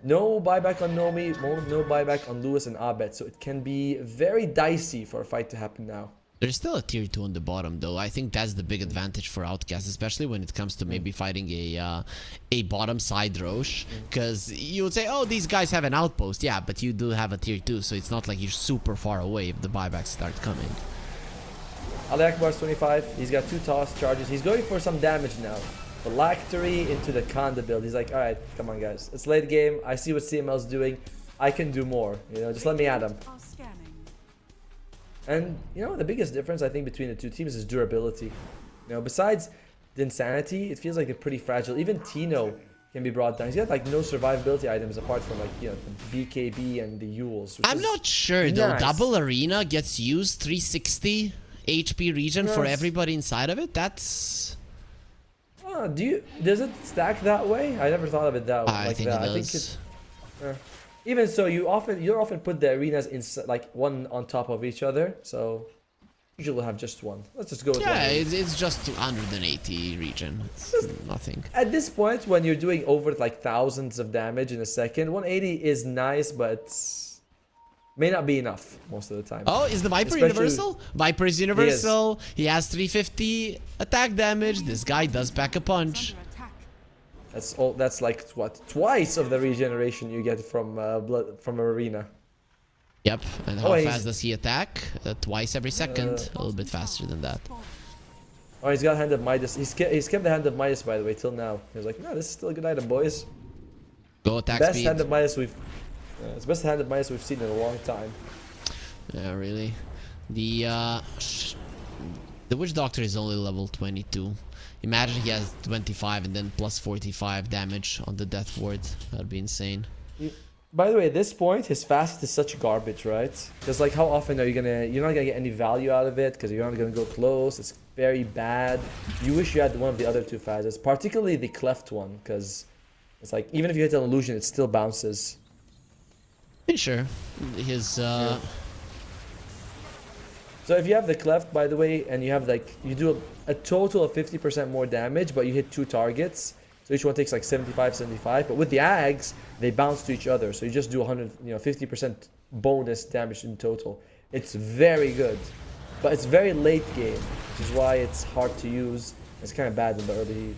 No buyback on Nomi, no buyback on Lewis and Abet. So it can be very dicey for a fight to happen now. There's still a tier 2 on the bottom though. I think that's the big advantage for Outcast, especially when it comes to maybe fighting a bottom side Roche. Because you would say, oh, these guys have an outpost. Yeah, but you do have a tier 2, so it's not like you're super far away if the buybacks start coming. Ali Akbar's 25. He's got 2 toss charges. He's going for some damage now. Phylactery into the Kanda build. He's like, alright, come on guys. It's late game. I see what CML's doing. I can do more. You know, just let me at him. And, you know, the biggest difference, I think, between the two teams is durability. You know, besides the Insanity, it feels like they're pretty fragile. Even Tino can be brought down. He's got, like, no survivability items apart from, like, you know, the BKB and the Yules. I'm not sure, though. Double Arena gets used 360 HP region for everybody inside of it. That's... Oh, does it stack that way? I never thought of it that way. I think it does. Even so, you often put the arenas in like one on top of each other, so usually we'll have just one. Let's just go with one. Yeah, it's just 180 region. It's nothing. At this point, when you're doing over like thousands of damage in a second, 180 is nice, but may not be enough most of the time. Oh, is the Viper universal? Viper is universal. He has 350 attack damage. This guy does pack a punch. That's all. That's like what, twice of the regeneration you get from from arena. Yep. And how fast does he attack? Twice every second. A little bit faster than that. Oh, he's got Hand of Midas. He's kept the Hand of Midas, by the way, till now. He was like, no, this is still a good item, boys. Go attack speed. Best Hand of Midas we've. It's the best Hand of Midas we've seen in a long time. Yeah, really. The Witch Doctor is only level 22. Imagine he has 25 and then plus 45 damage on the Death Ward. That'd be insane. By the way, at this point, his fast is such garbage, right? Because like, how often are you gonna? You're not gonna get any value out of it because you're not gonna go close. It's very bad. You wish you had one of the other two fastest, particularly the cleft one, because it's like even if you hit an illusion, it still bounces. Sure, his Yeah. So if you have the cleft, by the way, and you have like you do a total of 50% more damage, but you hit 2 targets, so each one takes like 75. But with the Ags, they bounce to each other, so you just do 50% bonus damage in total. It's very good, but it's very late game, which is why it's hard to use. It's kind of bad in the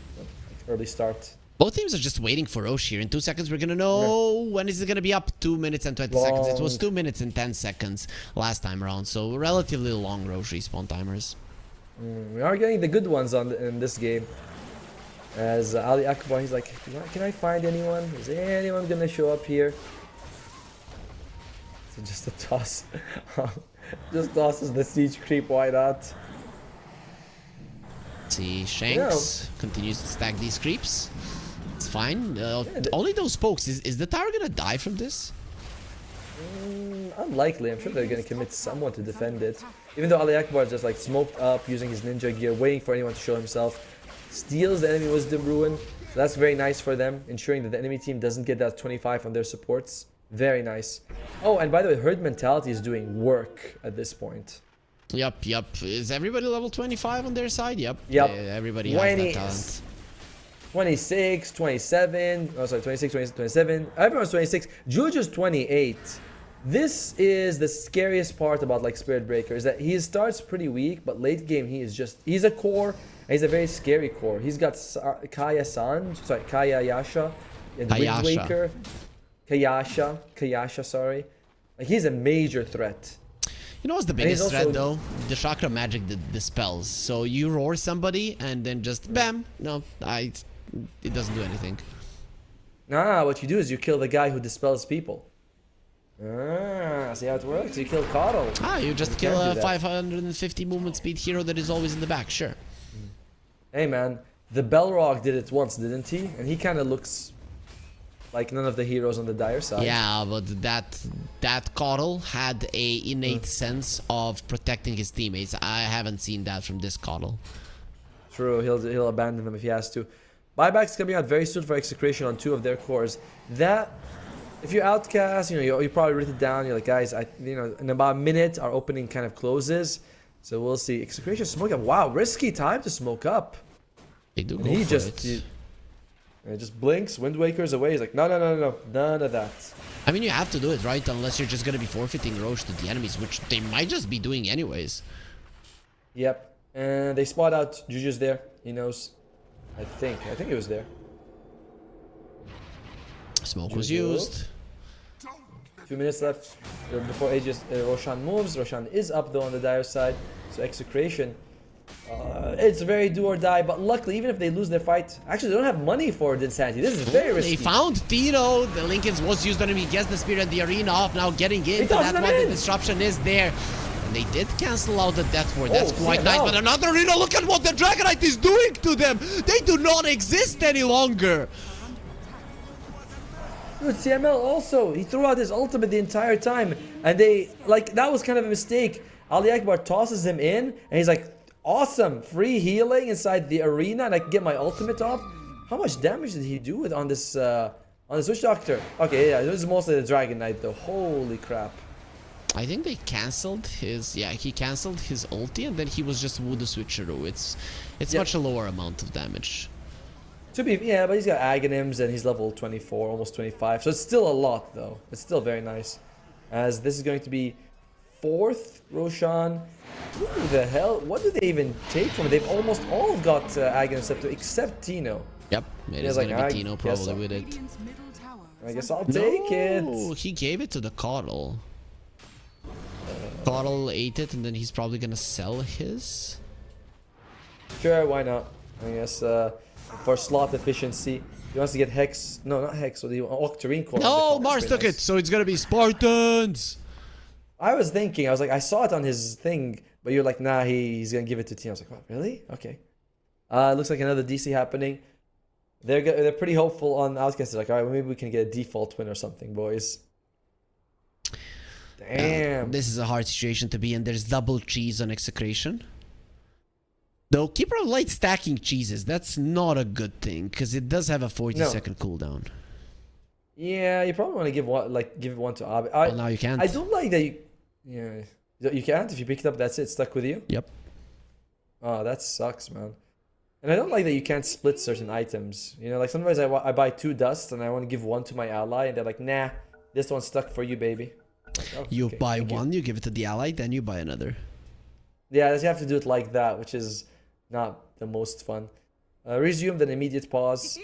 early start. both teams are just waiting for Roche here. In 2 seconds, we're gonna know when is it gonna be up. 2 minutes and 20 seconds. It was 2 minutes and 10 seconds last time around, so relatively long Roche respawn timers. We are getting the good ones in this game. As Ali Akbar, he's like, can I find anyone? Is anyone gonna show up here? So just a toss. Just tosses the siege creep, why not? See, Shanks continues to stack these creeps. It's fine. Only those pokes. Is the tower gonna die from this? Unlikely. I'm sure they're gonna commit someone to defend it. Even though Ali Akbar just like smoked up using his ninja gear, waiting for anyone to show himself. Steals the enemy Wisdom Ruin. So that's very nice for them, ensuring that the enemy team doesn't get that 25 on their supports. Very nice. Oh, and by the way, Herd Mentality is doing work at this point. Yup. Is everybody level 25 on their side? Yep. Everybody has that talent. 26, 27. Oh, sorry, 26, 27. Everyone's 26. Juju's 28. This is the scariest part about like Spirit Breaker, is that he starts pretty weak, but late game he's a core, and he's a very scary core. He's got Kaya Yasha, and Wind Waker. Kayasha, sorry. Like, he's a major threat. You know what's the biggest threat though? The chakra magic dispels. So you roar somebody and then just bam. No, it doesn't do anything. Nah, what you do is you kill the guy who dispels people. See how it works? You kill Carl. You just kill a 550 movement speed hero that is always in the back, sure. Hey man, the Belrog did it once, didn't he? And he kind of looks like none of the heroes on the dire side. Yeah, but that Coddle had a innate sense of protecting his teammates. I haven't seen that from this Coddle. True, he'll abandon them if he has to. Buyback's coming out very soon for Execration on 2 of their cores. That, if you're Outcast, you probably write it down. You're like, guys, in about a minute, our opening kind of closes. So we'll see. Execration smoke up. Wow, risky time to smoke up. They do and go he for just, it. He just blinks, Wind Waker's away. He's like, no, none of that. I mean, you have to do it, right? Unless you're just going to be forfeiting Roche to the enemies, which they might just be doing anyways. Yep. And they spot out Juju's there. He knows. I think he was there. Smoke was used. 2 minutes left before Roshan moves. Roshan is up though on the dire side. So Execration, it's very do or die. But luckily, even if they lose their fight, actually they don't have money for the Insanity. This is very risky. They found Tino. The Lincolns was used on him. He gets the spear and the arena off. Now getting into that one. The disruption is there. And they did cancel out the Death Ward. That's quite nice. But another arena. Look at what the Dragonite is doing to them. They do not exist any longer. Dude, CML also, he threw out his ultimate the entire time, and that was kind of a mistake. Ali Akbar tosses him in, and he's like, awesome, free healing inside the arena, and I can get my ultimate off. How much damage did he do on this Witch Doctor? Okay, yeah, this is mostly the Dragon Knight though. Holy crap. I think they cancelled his, he cancelled his ulti, and then he was just Voodoo Switcheroo. It's much a lower amount of damage. But he's got Aghanims and he's level 24, almost 25. So it's still a lot though. It's still very nice. As this is going to be 4th Roshan. Who the hell? What do they even take from it? They've almost all got Aghanim Scepter except Tino. Yep, it is gonna be Tino probably with it. I guess I'll take it. No, he gave it to the Coddle. Coddle ate it and then he's probably gonna sell his. Sure, why not? I guess for slot efficiency. He wants to get Hex. No, not Hex. So the Octarine core. No, Mars took it. So it's gonna be Spartans. I was thinking, I was like, I saw it on his thing, but you're like, nah, he's gonna give it to team. I was like, what, really? Okay. Looks like another DC happening. They're pretty hopeful on Outcast. They're like, all right, well, maybe we can get a default win or something, boys. Damn. This is a hard situation to be in. There's double cheese on Execration. Though, Keeper of Light stacking cheeses, that's not a good thing, because it does have a 40-second cooldown. Yeah, you probably want to give it one to Abi. Well, now you can't. I don't like that you... Yeah. You can't? If you pick it up, that's it. It's stuck with you? Yep. Oh, that sucks, man. And I don't like that you can't split certain items. You know, like sometimes I buy 2 dusts and I want to give one to my ally, and they're like, nah, this one's stuck for you, baby. Like, oh, You okay, buy thank one, you give it to the ally, then you buy another. Yeah, you have to do it like that, which is not the most fun. Resume, then immediate pause.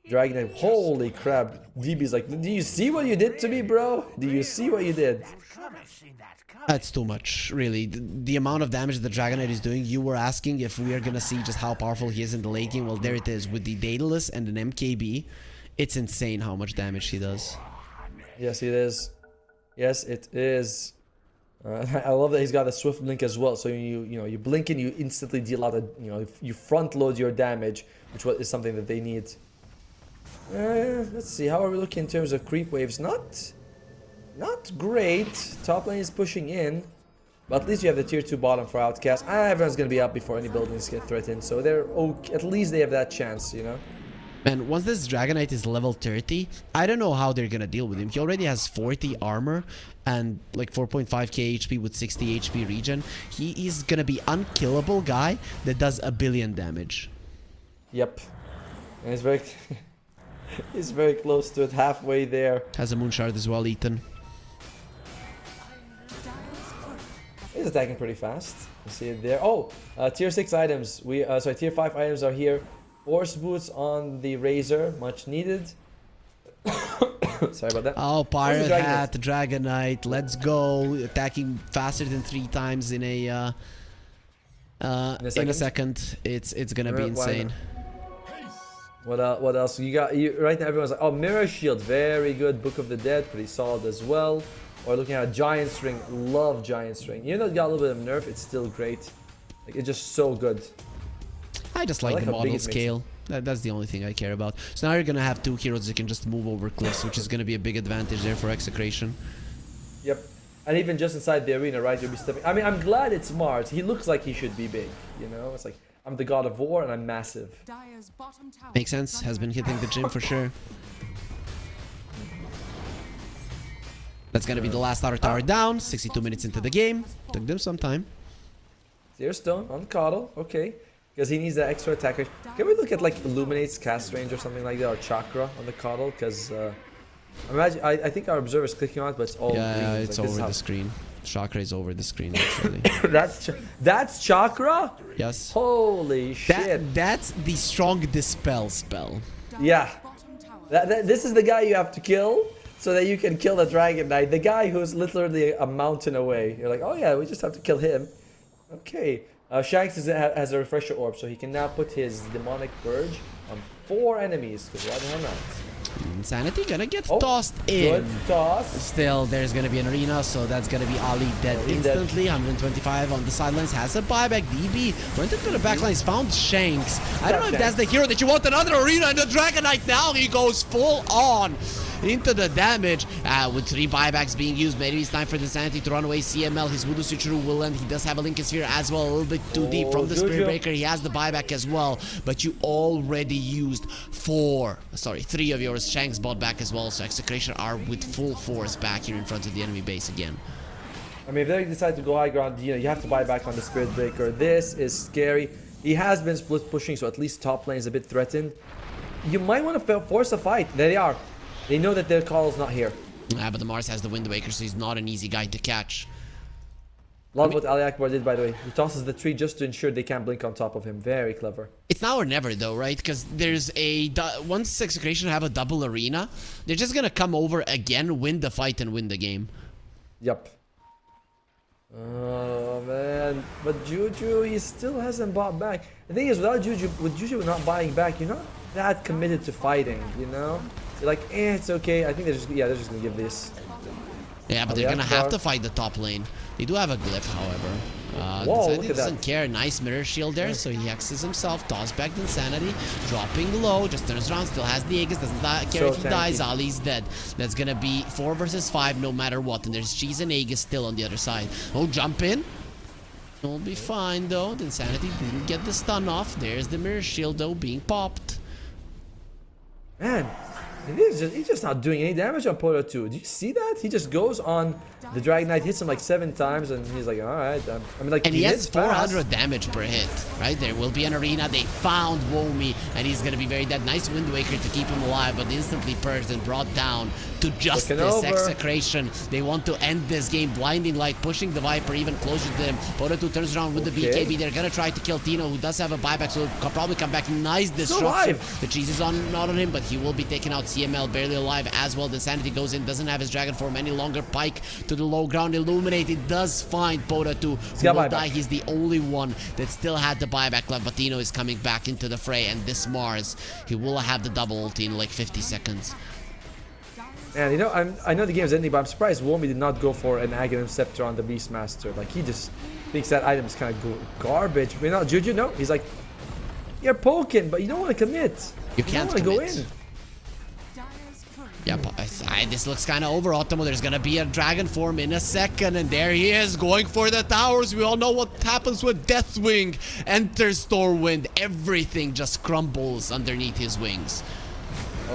Dragon, holy crap. DB's like, do you see what you did to me, bro? Do you see what you did? That's too much, really. The amount of damage the Dragon Knight is doing, you were asking if we are gonna see just how powerful he is in the late game. Well, there it is. With the Daedalus and an MKB, it's insane how much damage he does. Yes, it is. Yes, it is. I love that he's got a swift blink as well. So you blink and you instantly deal out you front load your damage, which is something that they need. Let's see, how are we looking in terms of creep waves? Not great. Top lane is pushing in, but at least you have the tier 2 bottom for Outcast. Everyone's gonna be up before any buildings get threatened, so they're okay. At least they have that chance, you know. And once this Dragon Knight is level 30, I don't know how they're gonna deal with him. He already has 40 armor and like 4.5k HP with 60 HP regen. He is gonna be unkillable guy that does 1 billion damage. Yep. And he's very he's very close to it, halfway there. Has a moon shard as well, Ethan. He's attacking pretty fast. You see it there. Oh, tier 6 items. Sorry, tier 5 items are here. Force boots on the Razor, much needed. Sorry about that. Oh, Pirate Hat, Dragon Knight, let's go. Attacking faster than 3 times in a second. It's gonna be insane. What else? You got right now everyone's like, oh, Mirror Shield, very good. Book of the Dead, pretty solid as well. Or looking at Giant String, love Giant String. Even though it got a little bit of nerf, it's still great. Like, it's just so good. I just like the model scale. That's the only thing I care about. So now you're gonna have 2 heroes that can just move over cliffs, which is gonna be a big advantage there for Execration. Yep. And even just inside the arena, right, you'll be stepping. I mean, I'm glad it's Mars. He looks like he should be big, you know? It's like, I'm the god of war and I'm massive. Makes sense. Has been hitting the gym for sure. That's gonna be the last outer tower down. 62 minutes into the game. Took them some time. Seer Stone on Coddle, okay. Because he needs that extra attacker. Can we look at like Illuminate's cast range or something like that, or Chakra on the Coddle? Because imagine, I think our observer's clicking on it, but it's all green. Yeah, it's over the screen. Chakra is over the screen actually. that's Chakra? Yes. Holy shit. That's the strong dispel spell. Yeah. This is the guy you have to kill so that you can kill the Dragon Knight. The guy who's literally a mountain away. You're like, oh yeah, we just have to kill him. Okay. Shanks has a refresher orb, so he can now put his demonic purge on 4 enemies. Because why the hell not? Insanity gonna get tossed in. Good toss. Still, there's gonna be an arena, so that's gonna be Ali dead instantly. 125 on the sidelines, has a buyback. DB went into the backlines, found Shanks. I don't know if that's the hero that you want. Another arena, and the Dragon Knight now he goes full on into the damage with 3 buybacks being used. Maybe it's time for the Insanity to run away. CML, his Voodoo Switcheroo will end. He does have a Lincoln Sphere as well, a little bit too deep from the Spirit Breaker. He has the buyback as well, but you already used 3 of yours. Shanks bought back as well, so Execration are with full force back here in front of the enemy base again. I mean, if they decide to go high ground, you have to buy back on the Spirit Breaker. This is scary. He has been split pushing, so at least top lane is a bit threatened. You might want to force a fight. There they are. They know that their call is not here. But the Mars has the Wind Waker, so he's not an easy guy to catch. Love what Ali Akbar did, by the way. He tosses the tree just to ensure they can't blink on top of him. Very clever. It's now or never, though, right? Because there's once Execration have a double arena, they're just gonna come over again, win the fight, and win the game. Yep. Oh, man. But Juju, he still hasn't bought back. The thing is, with Juju not buying back, you're not that committed to fighting, you know? You're like, it's okay. I think they're just gonna give this. Yeah, but they're gonna have to fight the top lane. They do have a glyph, however. Whoa, Insanity look at doesn't that. care. Nice mirror shield there, so he hexes himself, toss back the Insanity, dropping low, just turns around, still has the Aegis, doesn't care if he dies. Ali's dead. That's gonna be 4 versus 5 no matter what, and there's Cheese and Aegis still on the other side. Oh, jump in. We'll be fine though. The Insanity didn't get the stun off. There's the mirror shield though being popped. Man, he's just not doing any damage on Pota 2. Do you see that? He just goes on the Dragon Knight, hits him like 7 times, and he's like, alright. I mean, like, and he has hits fast. 400 damage per hit, right? There will be an arena. They found Womi, and he's gonna be very dead. Nice Wind Waker to keep him alive, but instantly purged and brought down to justice. Execration. They want to end this game. Blinding Light, pushing the Viper even closer to them. Pota 2 turns around with the BKB. They're gonna try to kill Tino, who does have a buyback, so he'll probably come back. Nice disruption. The Cheese is not on him, but he will be taken out. CML barely alive as well. The Sanity goes in, doesn't have his Dragon form any longer. Pike to the low ground. Illuminated does find Pota 2, who will die. He's the only one that still had the buyback left, but Tino is coming back into the fray, and this Mars, he will have the double ulti in like 50 seconds. And you know, I know the game's ending, but I'm surprised Womi did not go for an Aghanim Scepter on the Beastmaster. Like, he just thinks that item's kind of garbage. You know, Juju, no? He's like, you're poking, but you don't want to commit. You can't want to go in. Yep, this looks kind of over, Optimo. There's gonna be a dragon form in a second, and there he is, going for the towers. We all know what happens with Deathwing. Enters Stormwind. Everything just crumbles underneath his wings.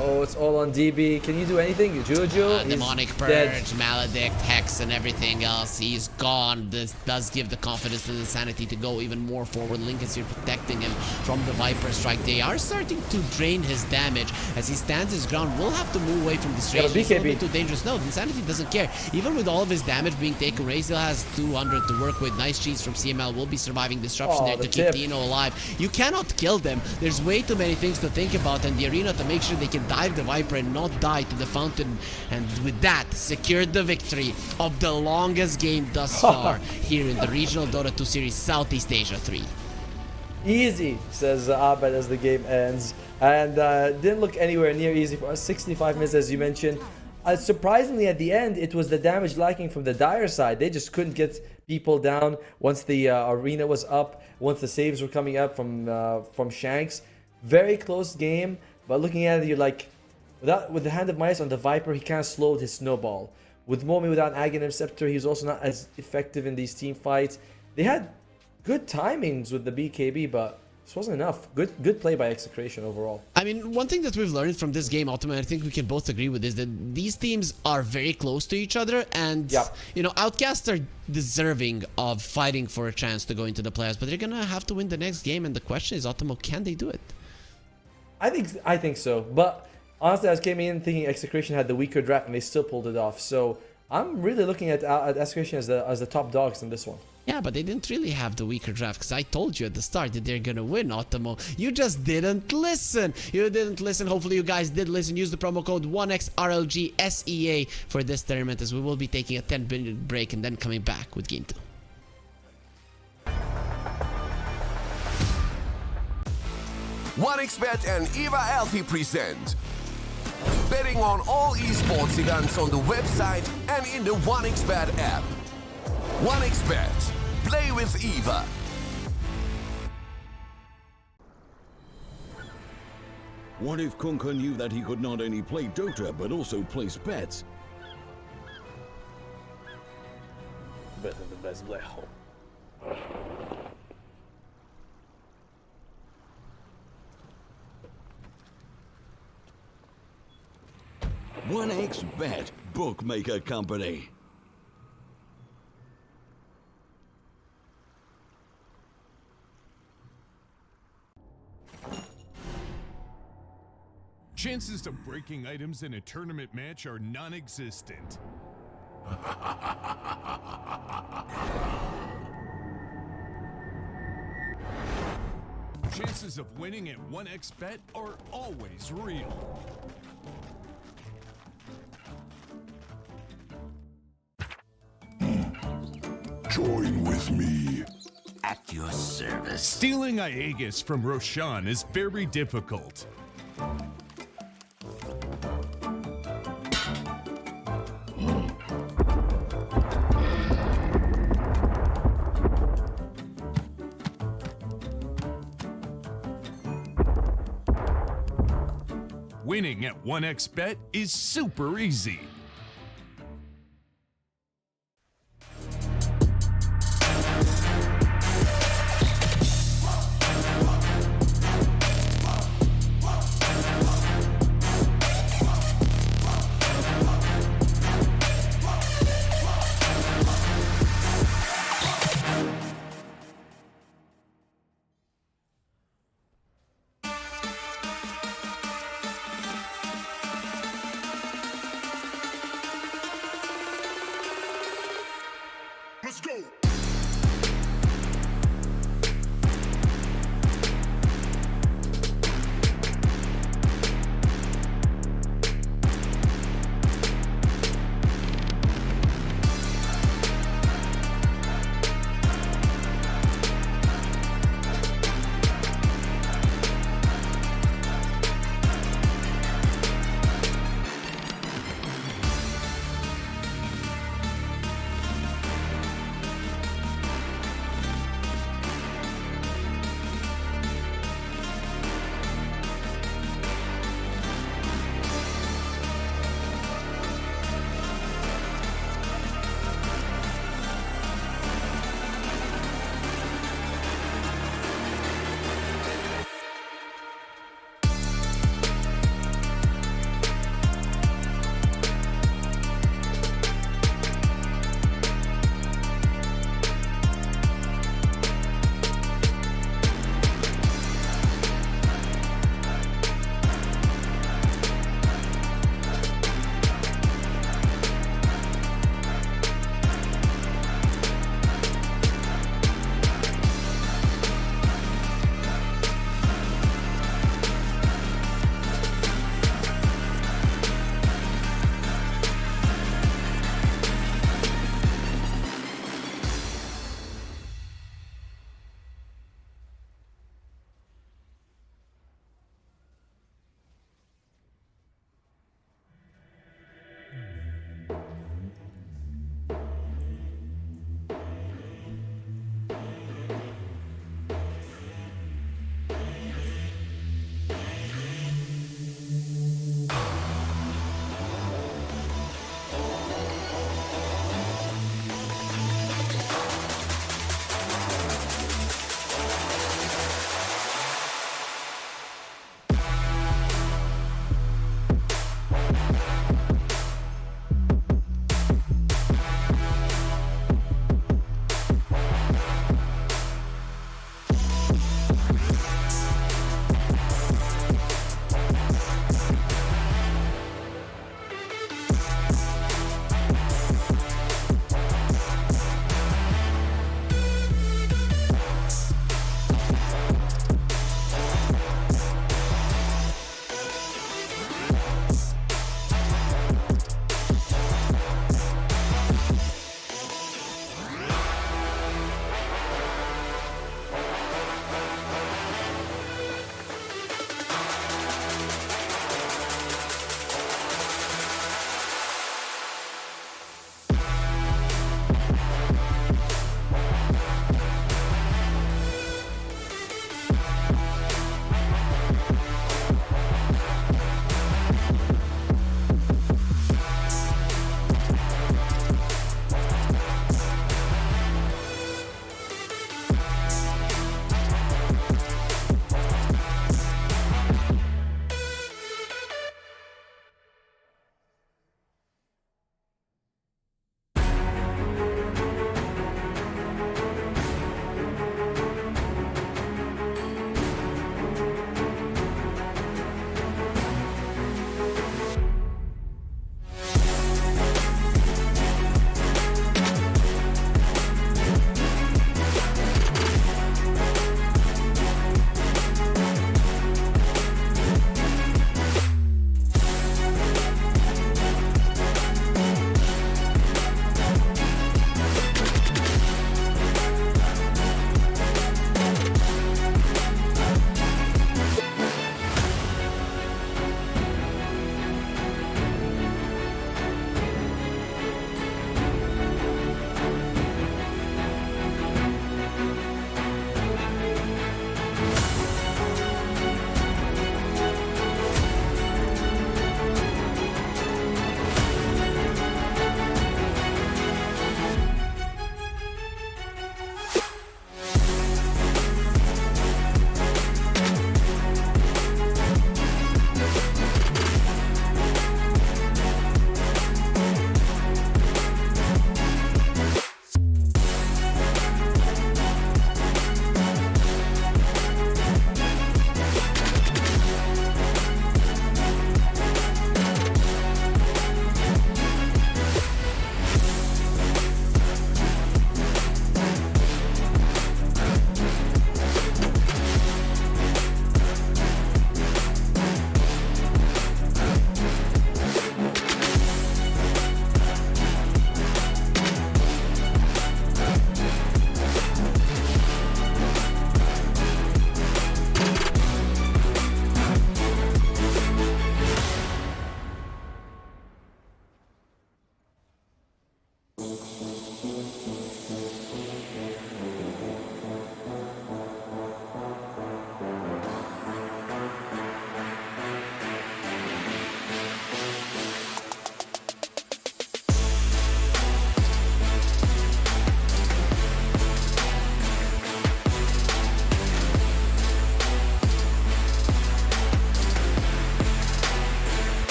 Oh, it's all on DB. Can you do anything? Juju? Demonic Purge, dead. Maledict, Hex, and everything else. He's gone. This does give the confidence and insanity to go even more forward. Link is here protecting him from the Viper Strike. They are starting to drain his damage as he stands his ground. Will have to move away from this range. It's a little bit too dangerous. No, the Insanity doesn't care. Even with all of his damage being taken away, still has 200 to work with. Nice cheese from CML. Will be surviving disruption there to keep Tino alive. You cannot kill them. There's way too many things to think about in the arena to make sure they can dive the Viper and not die to the fountain, and with that secured the victory of the longest game thus far here in the regional Dota 2 series Southeast Asia 3. Easy, says Abed as the game ends, and didn't look anywhere near easy for us. 65 minutes, as you mentioned. Surprisingly, at the end, it was the damage lacking from the Dire side. They just couldn't get people down once the arena was up, once the saves were coming up from Shanks. Very close game, but looking at it, you're like, with the Hand of Midas on the Viper, he kind of slowed his snowball. With Momi without Aghanim Scepter, he was also not as effective in these team fights. They had good timings with the BKB, but this wasn't enough. Good play by Execration overall. I mean, one thing that we've learned from this game, ultimately, I think we can both agree with, is that these teams are very close to each other, and you know, Outcasts are deserving of fighting for a chance to go into the playoffs, but they're gonna have to win the next game, and the question is, Ultimo, can they do it? I think so, but honestly, I came in thinking Execration had the weaker draft, and they still pulled it off. So I'm really looking at Execration as the top dogs in this one. Yeah, but they didn't really have the weaker draft, because I told you at the start that they're gonna win, Optimo. You just didn't listen. You didn't listen. Hopefully you guys did listen. Use the promo code 1XRLGSEA for this tournament, as we will be taking a 10-minute break and then coming back with Game 2. OneXBet and Eva Alfie present betting on all esports events on the website and in the OneXBet app. OneXBet. Play with Eva. What if Kunka knew that he could not only play Dota but also place bets? Better the best play home. OneXBet, bookmaker company. Chances of breaking items in a tournament match are non-existent. Chances of winning at 1xBet are always real. Join with me. At your service. Stealing Aegis from Roshan is very difficult. Winning at 1xBet is super easy.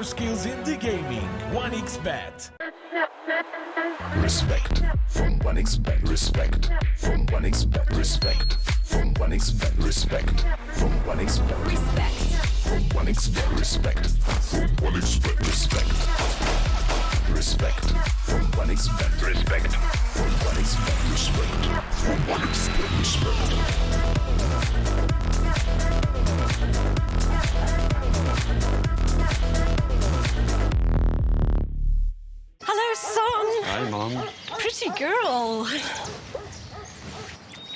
skills in the gaming. 1xBet. Respect from 1xBet. Respect from 1xBet. Respect from 1xBet. Respect from 1xBet. Respect. From 1xBet. Respect from 1xBet. Respect. Respect from 1xBet. Respect from 1xBet. Respect from 1xBet. Respect. Hello, son. Hi, Mom. Pretty girl.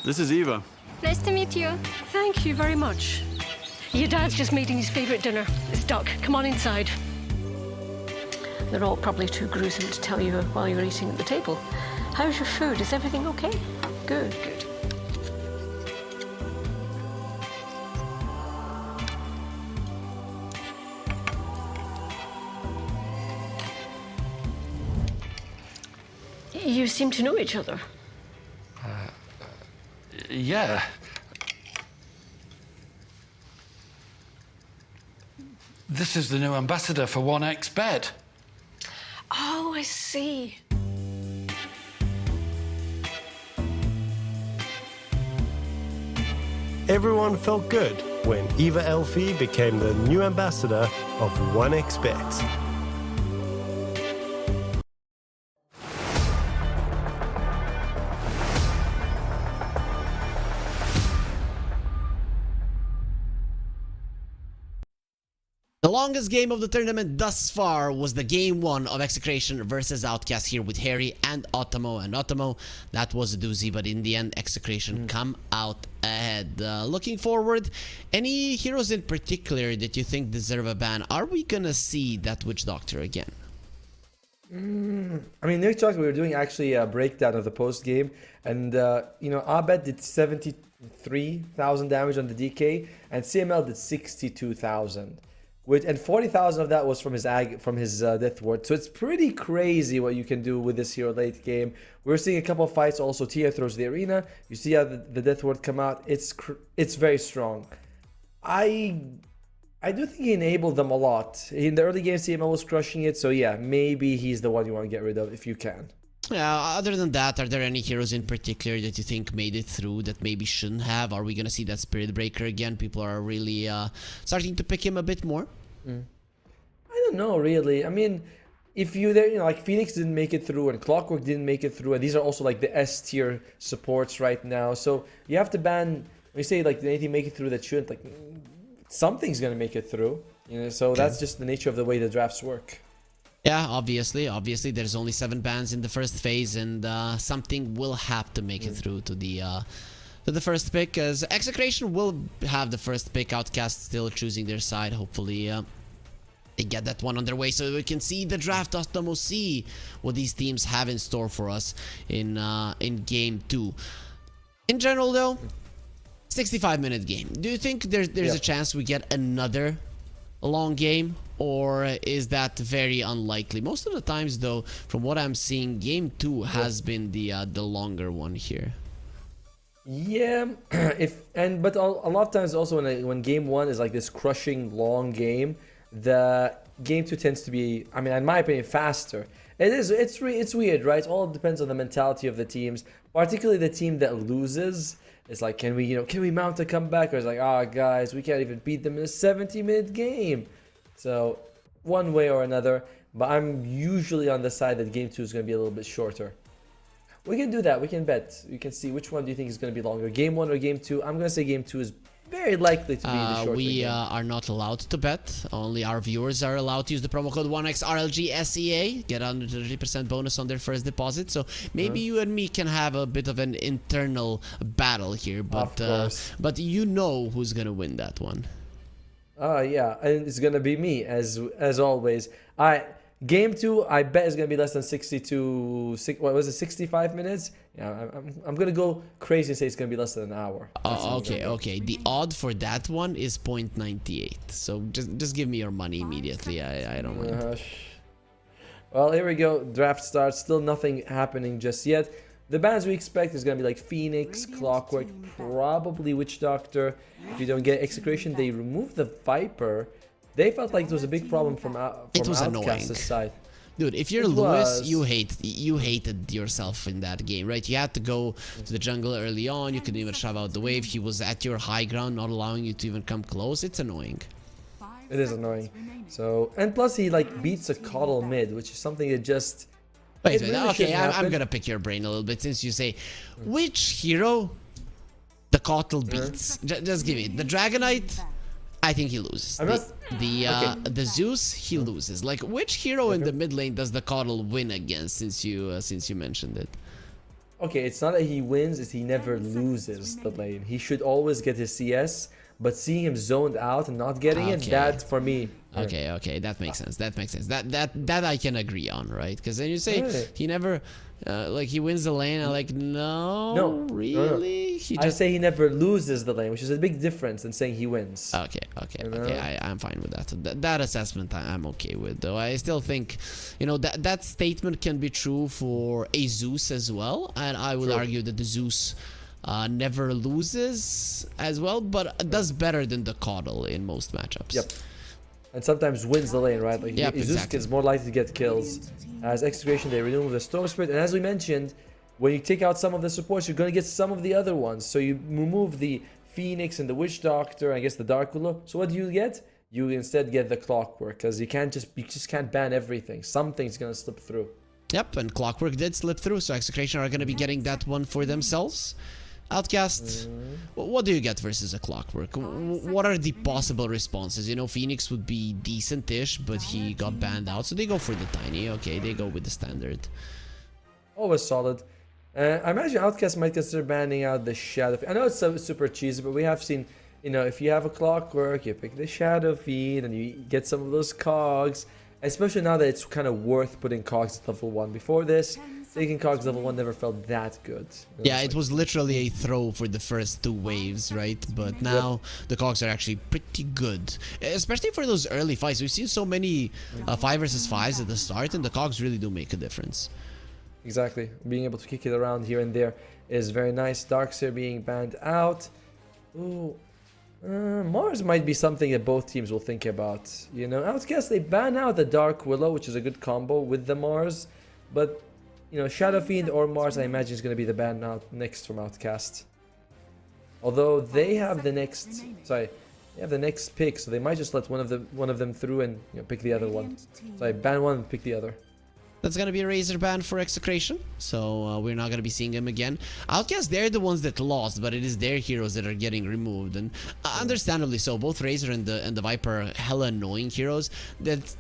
This is Eva. Nice to meet you. Thank you very much. Your dad's just making his favourite dinner. It's duck. Come on inside. They're all probably too gruesome to tell you while you're eating at the table. How's your food? Is everything okay? Good, good. You seem to know each other. Yeah. This is the new ambassador for 1xBet. Oh, I see. Everyone felt good when Eva Elfie became the new ambassador of 1xBet. The longest game of the tournament thus far was the game 1 of Execration versus Outcast here with Harry and Otomo. And Otomo, that was a doozy, but in the end, Execration come out ahead. Looking forward, any heroes in particular that you think deserve a ban? Are we gonna see that Witch Doctor again? I mean, Witch Doctor, we were doing actually a breakdown of the post game, and you know, Abed did 73,000 damage on the DK, and CML did 62,000. And 40,000 of that was from his Death Ward. So it's pretty crazy what you can do with this hero late game. We're seeing a couple of fights also. Tia throws the arena. You see how the Death Ward come out. It's very strong. I do think he enabled them a lot. In the early game, CML was crushing it. So yeah, maybe he's the one you want to get rid of if you can. Yeah, other than that, are there any heroes in particular that you think made it through that maybe shouldn't have? Are we going to see that Spirit Breaker again? People are really starting to pick him a bit more. I don't know, really. I mean, if you there, you know, like Phoenix didn't make it through and Clockwork didn't make it through, and these are also like the S tier supports right now. So you have to ban, when you say like, did anything make it through that shouldn't, like something's gonna make it through, you know. So that's just the nature of the way the drafts work. Yeah, obviously there's only 7 bans in the first phase, and something will have to make it through to the first pick, as Execration will have the first pick. Outcast still choosing their side. Hopefully they get that one on their way so we can see the draft. Otomo, see what these teams have in store for us in game 2. In general though, 65-minute game. Do you think there's a chance we get another long game, or is that very unlikely? Most of the times though, from what I'm seeing, game 2 has been the longer one here. Yeah, but a lot of times also when game 1 is like this crushing long game, the game 2 tends to be, I mean, in my opinion, faster. It's weird, right? It all depends on the mentality of the teams, particularly the team that loses. It's like, can we mount a comeback? Or it's like, guys, we can't even beat them in a 70-minute game. So one way or another, but I'm usually on the side that game 2 is going to be a little bit shorter. We can do that. We can bet. You can see which one do you think is going to be longer, game 1 or game 2. I'm going to say game 2 is very likely to be the shorter We game. are not allowed to bet. Only our viewers are allowed to use the promo code 1XRLGSEA. Get 130% bonus on their first deposit. So maybe you and me can have a bit of an internal battle here. But you know who's going to win that one. Yeah, and it's going to be me, as always. Game 2, I bet is going to be less than 65 minutes? Yeah, I'm going to go crazy and say it's going to be less than an hour. Okay. The odd for that one is 0.98. So just give me your money immediately. I don't want Well, here we go. Draft starts. Still nothing happening just yet. The bans we expect is going to be like Phoenix, Clockwork, probably Witch Doctor. If you don't get Execration, they remove the Viper. they felt like it was a big problem from It was Outcast's annoying. side. Dude, if you're It Lewis, was. you hated yourself in that game, right? You had to go to the jungle early on. You couldn't even shove out the wave. He was at your high ground, not allowing you to even come close. It's annoying. It is annoying. So, and plus he like beats a coddle mid, which is something that just. Wait, it really okay, shouldn't I'm happen. gonna pick your brain a little bit since you say, which hero the Coddle beats? Just give me the Dragonite. I think he loses. I'm not- The Zeus, he loses. Like, which hero in the mid lane does the Coddle win against? Since you mentioned it. Okay, it's not that he wins, it's he never loses the lane. He should always get his CS, but seeing him zoned out and not getting it, Okay. that for me. Okay, that makes sense. That makes sense. That I can agree on, right? Because then you say Really? he never, like he wins the lane. I'm like, no, really. He I just say he never loses the lane, which is a big difference than saying he wins. okay. I'm fine with that. That assessment I'm okay with, though. I still think, that statement can be true for a Zeus as well, and I would argue that the Zeus never loses as well, but does better than the Coddle in most matchups. Yep. And sometimes wins the lane, right? Like Yep, Zeus exactly. is more likely to get kills. As Execration, they remove the Storm Spirit, and as we mentioned, when you take out some of the supports, you're gonna get some of the other ones. So you remove the Phoenix and the Witch Doctor, I guess the Dark Willow. So what do you get? You instead get the Clockwork, because you just can't ban everything. Something's gonna slip through. Yep, and Clockwork did slip through, so Execration are going to be getting that one for themselves. Outcast, what do you get versus a Clockwork? What are the possible responses? Phoenix would be decent-ish, but he got banned out, so they go for the tiny. Okay, they go with the standard. Always solid. I imagine Outcast might consider banning out the Shadow Feed. I know it's super cheesy, but we have seen, if you have a Clockwork, you pick the Shadow Feed, and you get some of those cogs. Especially now that it's kind of worth putting cogs at level 1. Before this, taking cogs level 1 never felt that good. Yeah, it was literally a throw for the first 2 waves, right? But now the cogs are actually pretty good. Especially for those early fights. We've seen so many 5 versus 5s at the start, and the cogs really do make a difference. Exactly. Being able to kick it around here and there is very nice. Darkseer being banned out. Ooh. Mars might be something that both teams will think about. Outcast, they ban out the Dark Willow, which is a good combo with the Mars. But, Shadow Fiend or Mars, I imagine, is going to be the ban out next from Outcast. Although they have the next... Sorry. They have the next pick, so they might just let one of them through and pick the other one. Sorry, ban one and pick the other. That's gonna be a Razor ban for Execration, so we're not gonna be seeing him again. Outcast, they're the ones that lost, but it is their heroes that are getting removed, and understandably so. Both Razor and the Viper are hella annoying heroes. That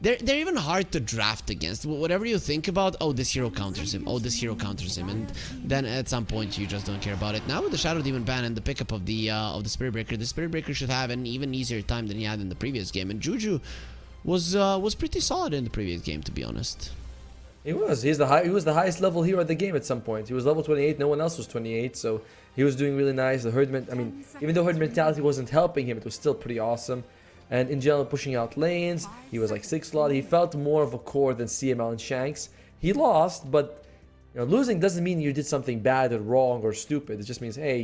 they're even hard to draft against. Whatever you think about, oh, this hero counters him, oh, this hero counters him, and then at some point you just don't care about it. Now with the Shadow Demon ban and the pickup of the Spirit Breaker, the Spirit Breaker should have an even easier time than he had in the previous game, and Juju was pretty solid in the previous game, to be honest. He was. He was the highest level hero of the game at some point. He was level 28. No one else was 28, so he was doing really nice. The even though herd mentality wasn't helping him, it was still pretty awesome. And in general, pushing out lanes, he was like 6 slot. He felt more of a core than CML and Shanks. He lost, but losing doesn't mean you did something bad or wrong or stupid. It just means, hey,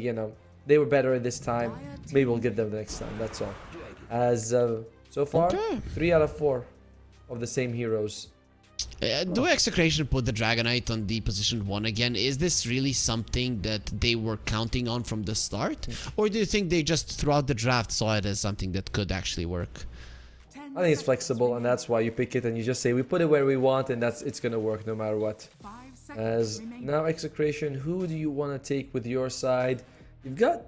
they were better this time. Maybe we'll get them the next time. That's all. As so far, 3 out of 4 of the same heroes. Do Execration put the Dragonite on the position 1 again? Is this really something that they were counting on from the start? Or do you think they just throughout the draft saw it as something that could actually work? I think it's flexible, and that's why you pick it and you just say, we put it where we want, and it's gonna work no matter what. As now Execration, who do you want to take with your side? You've got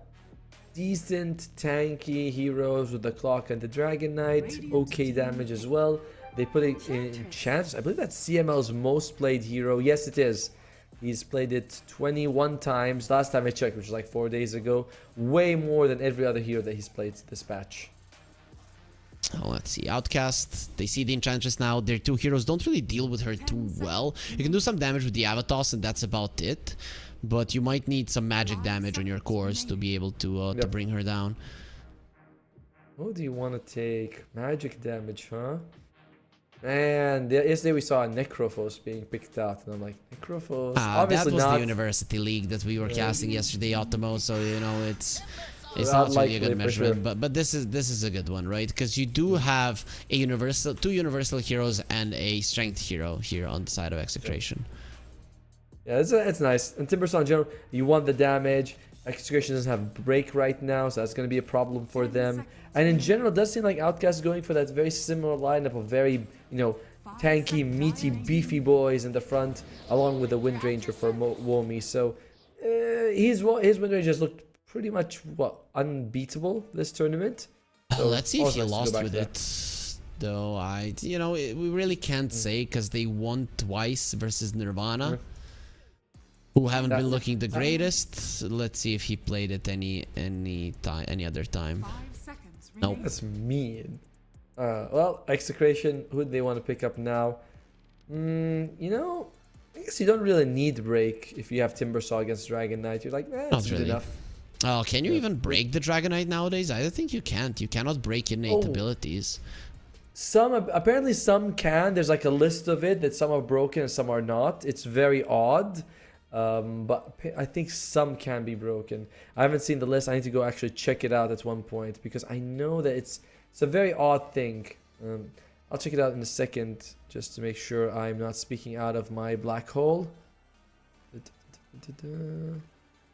decent tanky heroes with the Clock and the Dragon Knight, okay damage as well. They put it in Chance. I believe that's CML's most played hero. Yes, it is. He's played it 21 times. Last time I checked, which was like 4 days ago. Way more than every other hero that he's played this patch. Oh, let's see. Outcast, they see the Enchantress now. Their 2 heroes don't really deal with her too well. You can do some damage with the Avatos, and that's about it. But you might need some magic damage on your cores to be able to bring her down. Who do you want to take? Magic damage, huh? And yesterday we saw a Necrophos being picked out, and I'm like, Necrophos? Obviously that was the University League that we were casting yesterday, Ottomo, so, it's It's not really a good Unlikely, for measurement, sure. but this is a good one, right? Because you do have two universal heroes and a strength hero here on the side of Execration. Yeah, it's nice. And Timbersaw in general, you want the damage. Execration doesn't have break right now, so that's going to be a problem for them. And in general, it does seem like Outcast is going for that very similar lineup of very, tanky, meaty, beefy boys in the front, along with the Wind Ranger for Womi. So his Wind Rangers looked pretty much, unbeatable this tournament. So Let's see if also he nice to go lost back with there. it. We really can't say because they won twice versus Nirvana, who haven't been looking the greatest. Let's see if he played it any other time. Nope. That's mean. Well, Execration, who do they want to pick up now? I guess you don't really need break if you have Timbersaw against Dragon Knight. You're like, Not it's good really. enough. Oh, can you even break the Dragon Knight nowadays? I think you can't. You cannot break innate abilities. Apparently some can. There's like a list of it that some are broken and some are not. It's very odd. But I think some can be broken. I haven't seen the list. I need to go actually check it out at one point because I know that it's a very odd thing. I'll check it out in a second just to make sure I'm not speaking out of my black hole.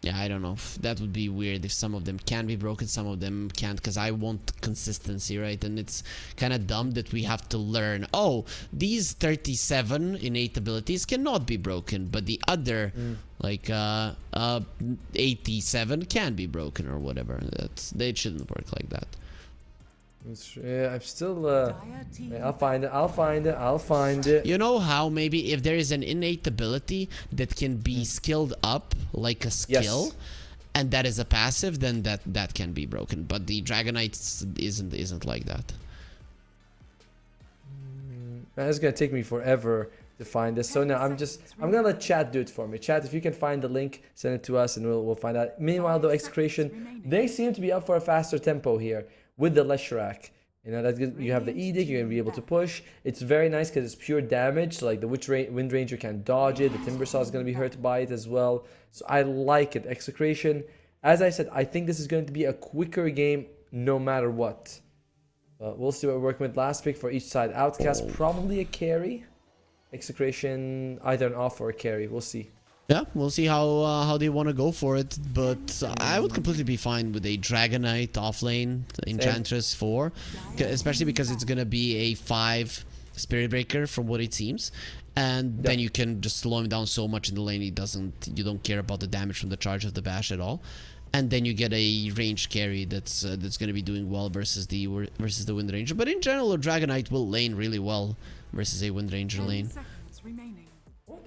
Yeah, I don't know. That would be weird if some of them can be broken, some of them can't, because I want consistency, right? And it's kind of dumb that we have to learn, oh, these 37 innate abilities cannot be broken, but the other, 87 can be broken or whatever. They shouldn't work like that. Yeah, I'm still. I'll find it. You know how maybe if there is an innate ability that can be skilled up like a skill, Yes. and that is a passive, then that can be broken. But the Dragonites isn't like that. Man, it's gonna take me forever to find this. So now I'm gonna let chat do it for me. Chat, if you can find the link, send it to us, and we'll find out. Meanwhile, though, Execration, they seem to be up for a faster tempo here with the Leshrac. You have the Edict, you're gonna be able to push. It's very nice because it's pure damage. So like the Wind Ranger can dodge it. The Timbersaw is gonna be hurt by it as well. So I like it. Execration. As I said, I think this is going to be a quicker game no matter what. We'll see what we're working with. Last pick for each side. Outcast, probably a carry. Execration, either an off or a carry. We'll see. Yeah, we'll see how they want to go for it, but I would completely be fine with a Dragonite offlane Enchantress 4, especially because it's gonna be a 5 Spirit Breaker from what it seems, and then you can just slow him down so much in the lane you don't care about the damage from the charge of the bash at all, and then you get a ranged carry that's gonna be doing well versus the Wind Ranger. But in general, a Dragonite will lane really well versus a Wind Ranger lane.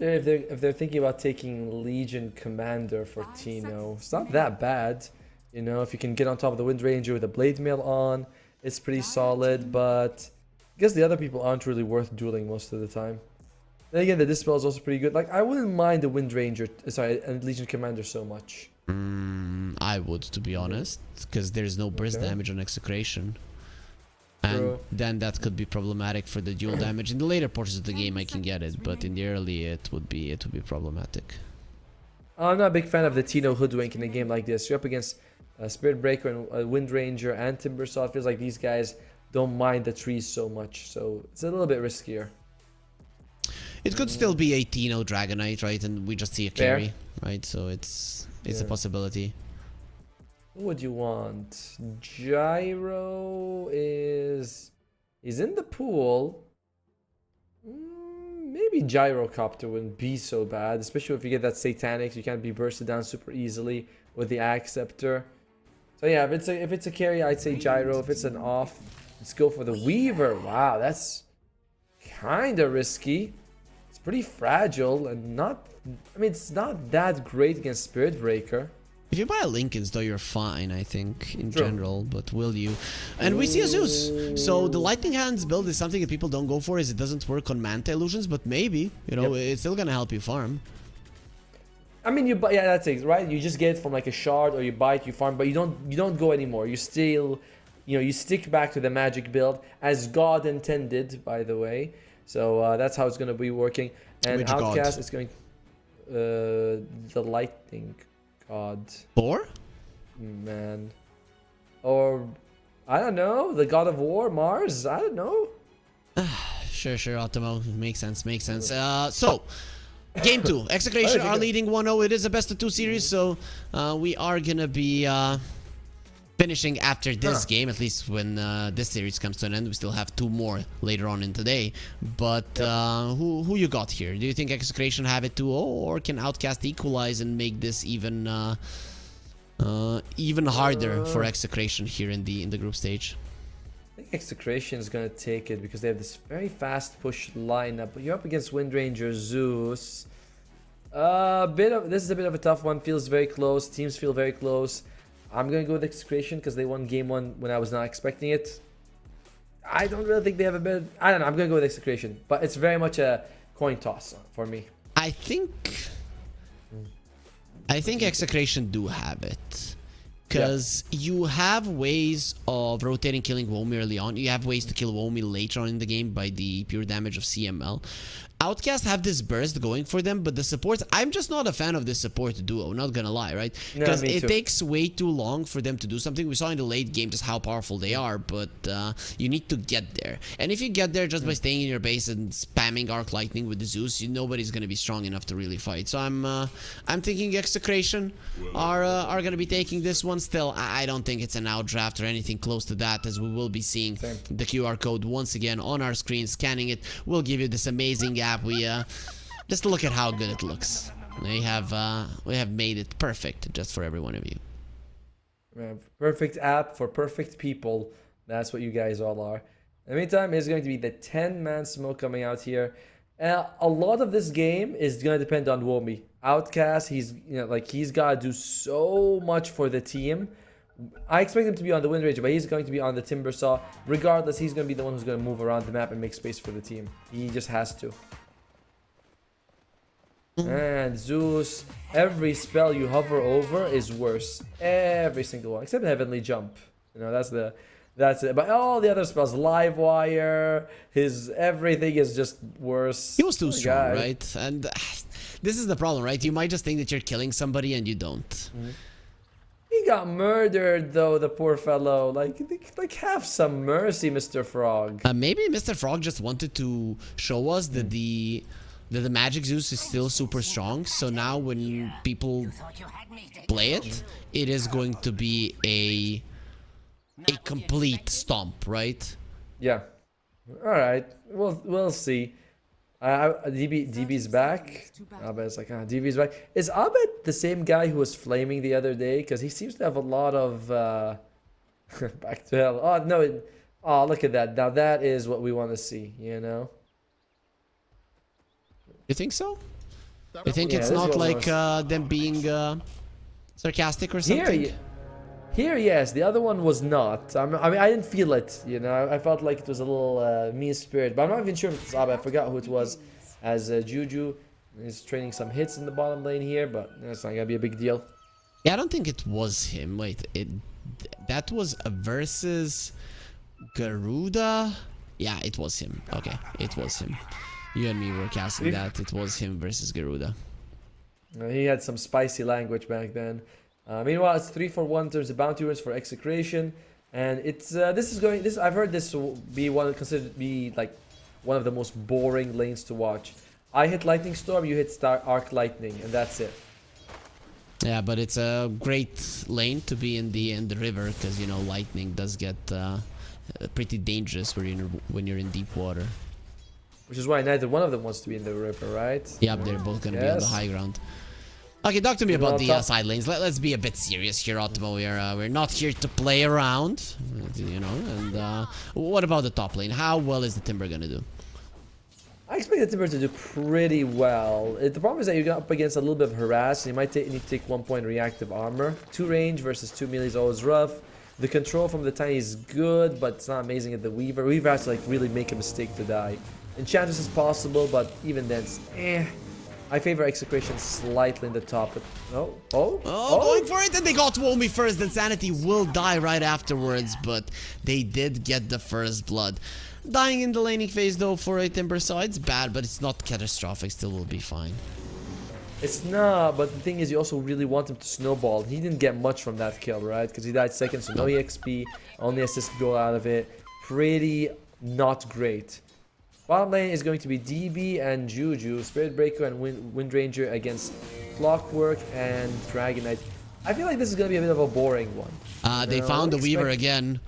If they're thinking about taking Legion Commander for Tino, it's not that bad. If you can get on top of the Wind Ranger with a Blade Mail on, it's pretty solid. But I guess the other people aren't really worth dueling most of the time. Then again, the Dispel is also pretty good. Like, I wouldn't mind the Wind Ranger, and Legion Commander so much. I would, to be honest, because there's no burst damage on Execration. And then that could be problematic for the dual damage. In the later portions of the game I can get it, but in the early it would be problematic. I'm not a big fan of the Tino Hoodwink in a game like this. You're up against Spirit Breaker and Wind Ranger and Timbersaw. It feels like these guys don't mind the trees so much, so it's a little bit riskier. It could still be a Tino Dragonite, right? And we just see a carry, right? So it's a possibility. What would you want? Gyro is in the pool. Maybe Gyrocopter wouldn't be so bad, especially if you get that Satanic. You can't be bursted down super easily with the Axe Scepter. So yeah, if it's a carry, I'd say Gyro. If it's an off, let's go for the Weaver. Wow, that's kind of risky. It's pretty fragile and it's not that great against Spirit Breaker. If you buy a Lincoln's, though, you're fine, I think, in general, but will you? And we see a Zeus. So the Lightning Hands build is something that people don't go for, as it doesn't work on Manta Illusions, but maybe, it's still gonna help you farm. I mean, yeah, that's it, right? You just get it from like a shard, or you buy it, you farm, but you don't go anymore. You still, you stick back to the magic build, as God intended, by the way. So that's how it's gonna be working. And Which Outcast God? is going, the Lightning God. 4? Man. or I don't know, the god of war, Mars. I don't know. Sure, Ottomo. Makes sense. So, game 2. Execration are leading 1-0. It is a best of 2 series, so we are gonna be finishing after this game, at least when this series comes to an end. We still have 2 more later on in today. But who you got here? Do you think Execration have it 2-0, or can Outcast equalize and make this even harder for Execration here in the group stage? I think Execration is gonna take it because they have this very fast push lineup. But you're up against Windranger, Zeus. This is a bit of a tough one. Feels very close. Teams feel very close. I'm gonna go with Execration because they won game 1 when I was not expecting it. I don't really think they have a bit. I don't know. I'm gonna go with Execration, but it's very much a coin toss for me. I think Execration do have it. Because you have ways of rotating killing Womi early on. You have ways to kill Womi later on in the game by the pure damage of CML. Outcast have this burst going for them, but the supports, I'm just not a fan of this support duo, not gonna lie, right? Because it takes way too long for them to do something. We saw in the late game just how powerful they are, but you need to get there. And if you get there just by staying in your base and spamming Arc Lightning with the Zeus, nobody's gonna be strong enough to really fight. So I'm thinking Execration are gonna be taking this one. Still, I don't think it's an outdraft or anything close to that, as we will be seeing the QR code once again on our screen. Scanning it will give you this amazing app. We just look at how good it looks. We have made it perfect just for every one of you. Perfect app for perfect people. That's what you guys all are. In the meantime, it's going to be the 10-man smoke coming out here. A lot of this game is going to depend on Womi. Outcast, he's got to do so much for the team. I expect him to be on the Windranger, but he's going to be on the Timbersaw. Regardless, he's going to be the one who's going to move around the map and make space for the team. He just has to. And Zeus, every spell you hover over is worse. Every single one, except Heavenly Jump. That's it. But all the other spells, Livewire, his everything is just worse. He was too strong, right? And this is the problem, right? You might just think that you're killing somebody and you don't. He got murdered though, the poor fellow. Like have some mercy, Mr. Frog. Maybe Mr. Frog just wanted to show us that the Magic Zeus is still super strong. So now when people play it, it is going to be a complete stomp, right? Yeah. All right. We'll see. DB's back. Abed's like, DB's back. Is Abed the same guy who was flaming the other day? Because he seems to have a lot of back to hell. Oh no! Oh, look at that. Now that is what we want to see. You think so? You think it's not like them being sarcastic or something? Here, yes. The other one was not. I mean, I didn't feel it. I felt like it was a little mean spirit. But I'm not even sure if it was Abe. I forgot who it was. As Juju is training some hits in the bottom lane here, but that's not gonna be a big deal. Yeah, I don't think it was him. Wait, that was a versus Garuda. Yeah, it was him. Okay, it was him. You and me were casting that. It was him versus Garuda. He had some spicy language back then. Meanwhile, it's 3-for-1 in terms of bounty runs for Execration, and it's I've heard this will be considered to be like one of the most boring lanes to watch. I hit Lightning Storm, you hit Arc Lightning, and that's it. Yeah, but it's a great lane to be in the river, because lightning does get pretty dangerous when you're in deep water. Which is why neither one of them wants to be in the river, right? Yep, they're both gonna be on the high ground. Okay, talk to me about the side lanes. Let's be a bit serious here, Ottomo. We're not here to play around, And what about the top lane? How well is the Timber gonna do? I expect the Timber to do pretty well. The problem is that you're up against a little bit of harass, and you might need to take 1 point reactive armor. 2 range versus 2 melee is always rough. The control from the Tiny is good, but it's not amazing at the Weaver. Weaver has to really make a mistake to die. Enchantress is possible, but even then, it's I favor Execration slightly in the top. But going for it, and they got Womi first. Then Sanity will die right afterwards, but they did get the first blood. Dying in the laning phase though for a Timbersaw, it's bad, but it's not catastrophic. Still will be fine. It's not, but the thing is, you also really want him to snowball. He didn't get much from that kill, right? Because he died second, so no EXP, only assist goal out of it. Pretty not great. Bottom lane is going to be DB and Juju, Spirit Breaker and Wind Ranger against Clockwork and Dragon Knight. I feel like this is going to be a bit of a boring one. They found the Weaver again.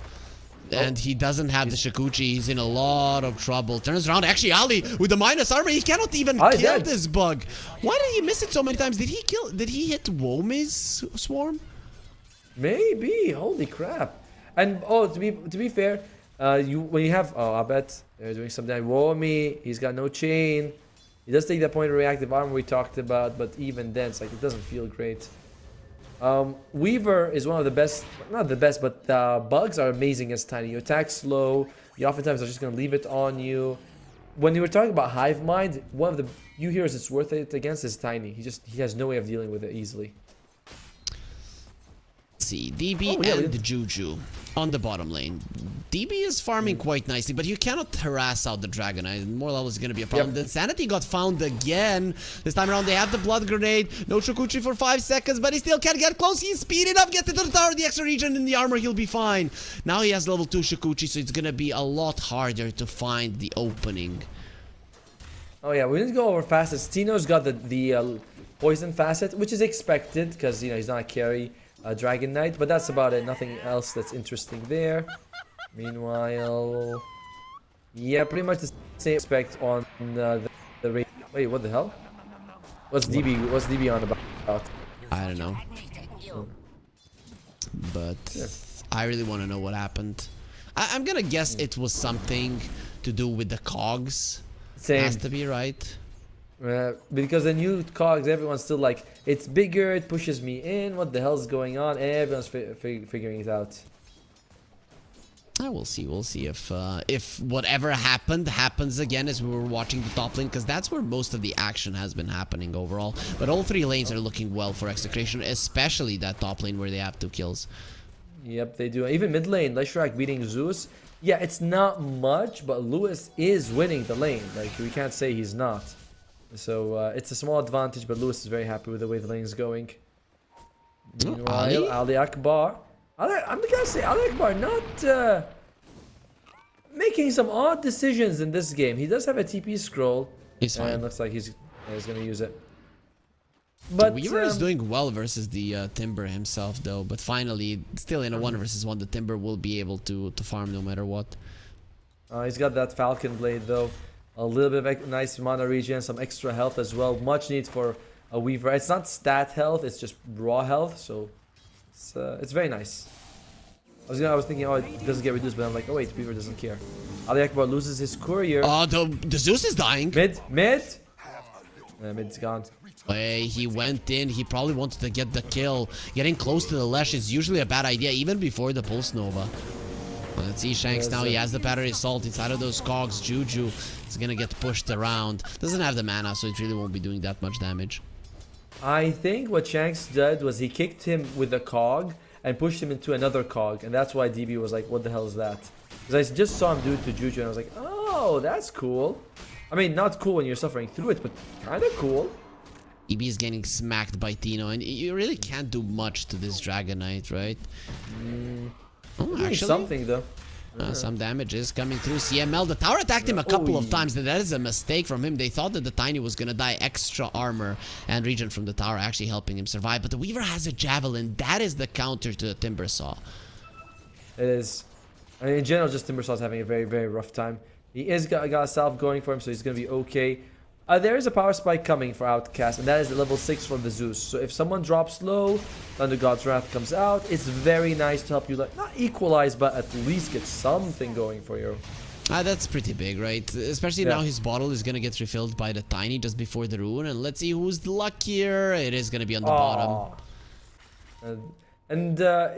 And he doesn't have the Shikuchi. He's in a lot of trouble. Turns around. Actually, Ali with the minus armor. He cannot even kill this bug. Why did he miss it so many times? Did he hit Womi's swarm? Maybe. Holy crap. And to be fair, when you have I bet they're doing some damage. Womi, he's got no chain. He does take that point of reactive armor we talked about, but even then, it's like it doesn't feel great. Weaver is one of the best, not the best, but bugs are amazing as Tiny. You attack slow, you oftentimes are just going to leave it on you. When you were talking about Hive Mind, one of the few heroes it's worth it against is Tiny. He has no way of dealing with it easily. Let's see, DB and the Juju on the bottom lane. DB is farming quite nicely, but you cannot harass out the Dragon Knight. More level is going to be a problem. The Insanity got found again. This time around, they have the Blood Grenade. No Shikuchi for 5 seconds, but he still can't get close. He's speeding up, gets into the tower, the extra regen in the armor. He'll be fine. Now he has level 2 Shikuchi, so it's going to be a lot harder to find the opening. Oh yeah, we didn't go over facets. Tino's got the poison facet, which is expected because he's not a carry. Dragon Knight, but that's about it. Nothing else that's interesting there. Meanwhile, yeah, pretty much the same spec on the raid. Wait, what the hell? What's DB on about? I don't know. But I really want to know what happened. I'm gonna guess it was something to do with the cogs. Same. Has to be right. Because the new cogs, everyone's still like, it's bigger, it pushes me in, what the hell's going on? Everyone's figuring it out. We'll see if whatever happens again as we were watching the top lane, because that's where most of the action has been happening overall. But all 3 lanes are looking well for Execration, especially that top lane where they have 2 kills. Yep, they do. Even mid lane, Leshrac beating Zeus. Yeah, it's not much, but Lewis is winning the lane. Like, we can't say he's not. So it's a small advantage, but Lewis is very happy with the way the lane is going. Meanwhile, Ali Akbar. I'm gonna say Ali Akbar not making some odd decisions in this game. He does have a TP scroll. He's fine. And looks like he's gonna use it. But Weaver is doing well versus the Timber himself, though. But finally, still in a 1 versus 1, the Timber will be able to farm no matter what. He's got that Falcon Blade, though. A little bit of nice mana regen, some extra health as well. Much need for a Weaver. It's not stat health, it's just raw health, so it's very nice. I was thinking, oh, it doesn't get reduced, but I'm like, oh wait, Weaver doesn't care. Ali Akbar loses his courier. Oh, the Zeus is dying. Mid's gone. He went in. He probably wanted to get the kill. Getting close to the Lesh is usually a bad idea, even before the Pulse Nova. Let's see Shanks now. He has the Battery Assault inside of those cogs. Juju is gonna get pushed around. Doesn't have the mana, so it really won't be doing that much damage. I think what Shanks did was he kicked him with a cog and pushed him into another cog, and that's why DB was like, what the hell is that? Because I just saw him do it to Juju, and I was like, oh, that's cool. I mean, not cool when you're suffering through it, but kind of cool. DB is getting smacked by Tino, and you really can't do much to this Dragon Knight, right? Oh, actually, something though. Some damage is coming through. CML, the tower attacked him a couple of times, and that is a mistake from him. They thought that the Tiny was gonna die. Extra armor and regen from the tower actually helping him survive, but the Weaver has a Javelin. That is the counter to the Timbersaw. It is. I mean, in general, just Timbersaw's having a very, very rough time. He is got a salve going for him, so he's gonna be okay. There is a power spike coming for Outcast, and that is at level 6 for the Zeus. So if someone drops low, Thunder God's Wrath comes out. It's very nice to help you, like, not equalize, but at least get something going for you. That's pretty big, right? Especially now his bottle is gonna get refilled by the Tiny just before the rune, and let's see who's the luckier. It is gonna be on the bottom.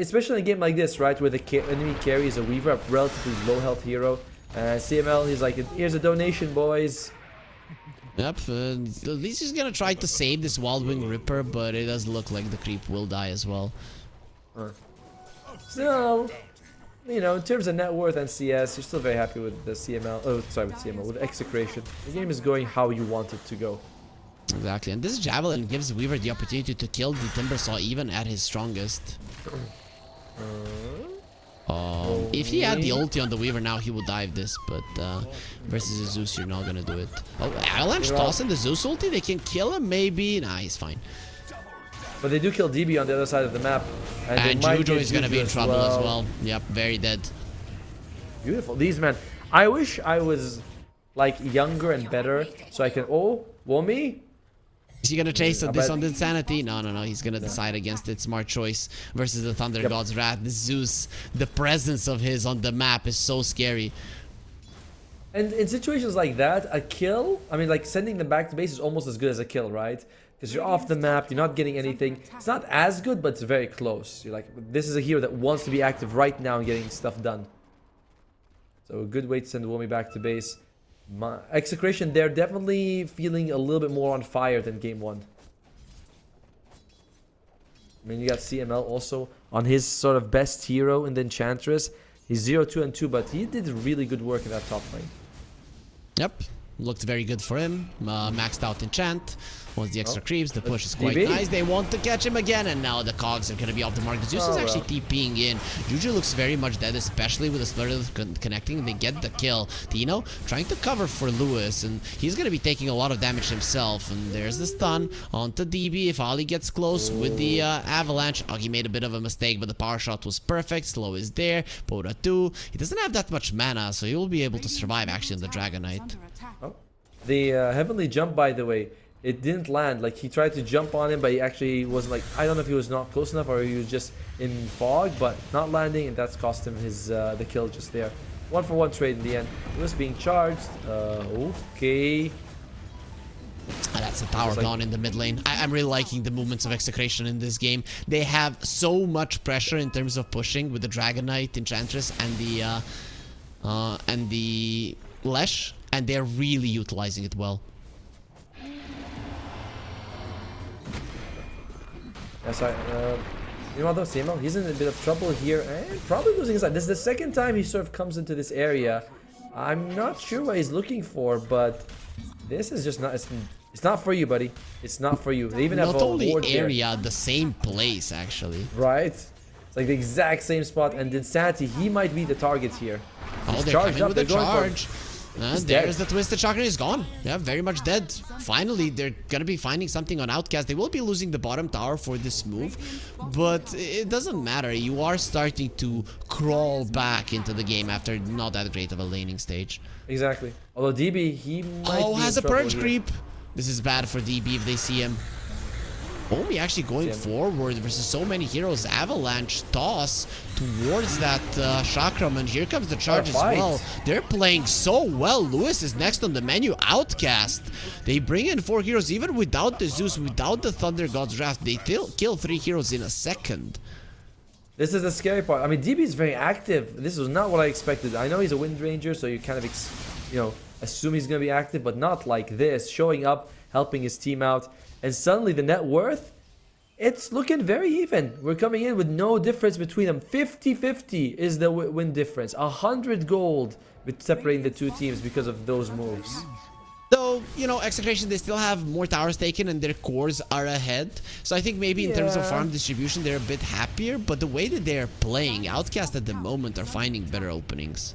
Especially in a game like this, right, where the enemy carry is a Weaver, a relatively low health hero. CML, he's like, here's a donation, boys. Yep, at least he's gonna try to save this Wild Wing Ripper, but it does look like the creep will die as well. So, you know, in terms of net worth and CS, you're still very happy with the CML. Oh, sorry, with CML, with Execration. The game is going how you want it to go. Exactly, and this Javelin gives Weaver the opportunity to kill the Timbersaw even at his strongest. If he had the ulti on the Weaver now, he would dive this, but versus a Zeus, you're not gonna do it. Oh, Avalanche tossing the Zeus ulti, they can kill him maybe? Nah, he's fine. But they do kill DB on the other side of the map. And Juju is gonna be in trouble as well. Yep, very dead. Beautiful. These men. I wish I was like younger and better so I can. Oh, Womi? Is he gonna chase this on the Insanity? No, no, no. He's gonna decide against it. Smart choice versus the Thunder God's Wrath. The Zeus, the presence of his on the map is so scary. And in situations like that, a kill, I mean, like sending them back to base is almost as good as a kill, right? Because you're off the map, you're not getting anything. It's not as good, but it's very close. You're like, this is a hero that wants to be active right now and getting stuff done. So a good way to send Womi back to base. Execration, they're definitely feeling a little bit more on fire than game 1. I mean, you got CML also on his sort of best hero in the Enchantress. He's 0-2 and 2, but he did really good work in that top lane. Yep, looked very good for him. Maxed out enchant. Once the extra creeps, the push is quite nice. They want to catch him again, and now the cogs are going to be off the mark. The Zeus is actually TPing in. Juju looks very much dead, especially with the Splurter connecting. They get the kill. Tino trying to cover for Lewis, and he's going to be taking a lot of damage himself. And there's the stun onto DB. If Ali gets close with the Avalanche, oh, he made a bit of a mistake, but the power shot was perfect. Slow is there. Poda 2. He doesn't have that much mana, so he will be able to survive actually on the Dragon Knight. Oh. The Heavenly Jump, by the way, it didn't land. Like, he tried to jump on him, but he actually wasn't, like, I don't know if he was not close enough or he was just in fog, but not landing, and that's cost him his the kill just there. 1-for-1 trade in the end. It was being charged. Okay. That's the tower gone in the mid lane. I'm really liking the movements of Execration in this game. They have so much pressure in terms of pushing with the Dragon Knight, Enchantress, and the Lesh, and they're really utilizing it well. Yes, you know what though, CML, he's in a bit of trouble here and probably losing his side. This is the second time he sort of comes into this area. I'm not sure what he's looking for, but this is just not, it's not for you, buddy. It's not for you. They even have a ward here. Area, the same place actually. Right? It's like the exact same spot, and Insanity, he might be the target here. Oh, they're coming with a charge. There's the Twisted Chakra, is gone. Yeah, very much dead. Finally, they're gonna be finding something on Outcast. They will be losing the bottom tower for this move, but it doesn't matter. You are starting to crawl back into the game after not that great of a laning stage. Exactly. Although DB, he might be has in a purge here. creep. This is bad for DB if they see him. Omi actually going forward versus so many heroes. Avalanche toss towards that Chakram, and here comes the charge as well. They're playing so well. Lewis is next on the menu. Outcast. They bring in 4 heroes even without the Zeus, without the Thunder God's Wrath. They kill 3 heroes in a second. This is the scary part. I mean, DB is very active. This was not what I expected. I know he's a Wind Ranger, so you kind of, assume he's going to be active, but not like this. Showing up, helping his team out. And suddenly the net worth, it's looking very even. We're coming in with no difference between them. 50-50 is the win difference. 100 gold with separating the two teams because of those moves. Though, Execration, they still have more towers taken and their cores are ahead. So I think maybe in terms of farm distribution, they're a bit happier. But the way that they're playing, Outcast at the moment are finding better openings.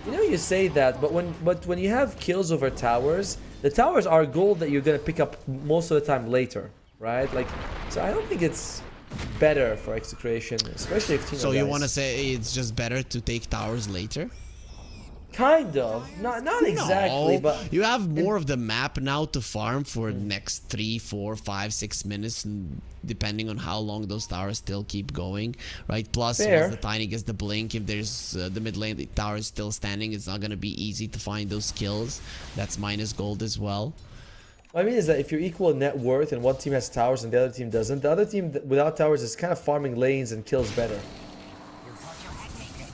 You say that, but when you have kills over towers, the towers are gold that you're gonna pick up most of the time later, right? Like, so I don't think it's better for Execration, especially if Tino So you dies. want to say it's just better to take towers later? Kind of, not exactly, but you have more of the map now to farm for the next 3, 4, 5, 6 minutes, and depending on how long those towers still keep going, right? Plus, once the Tiny gets the blink, if there's the mid lane, the tower is still standing, it's not gonna be easy to find those kills. That's minus gold as well. What I mean is that if you're equal net worth and one team has towers and the other team doesn't, the other team without towers is kind of farming lanes and kills better.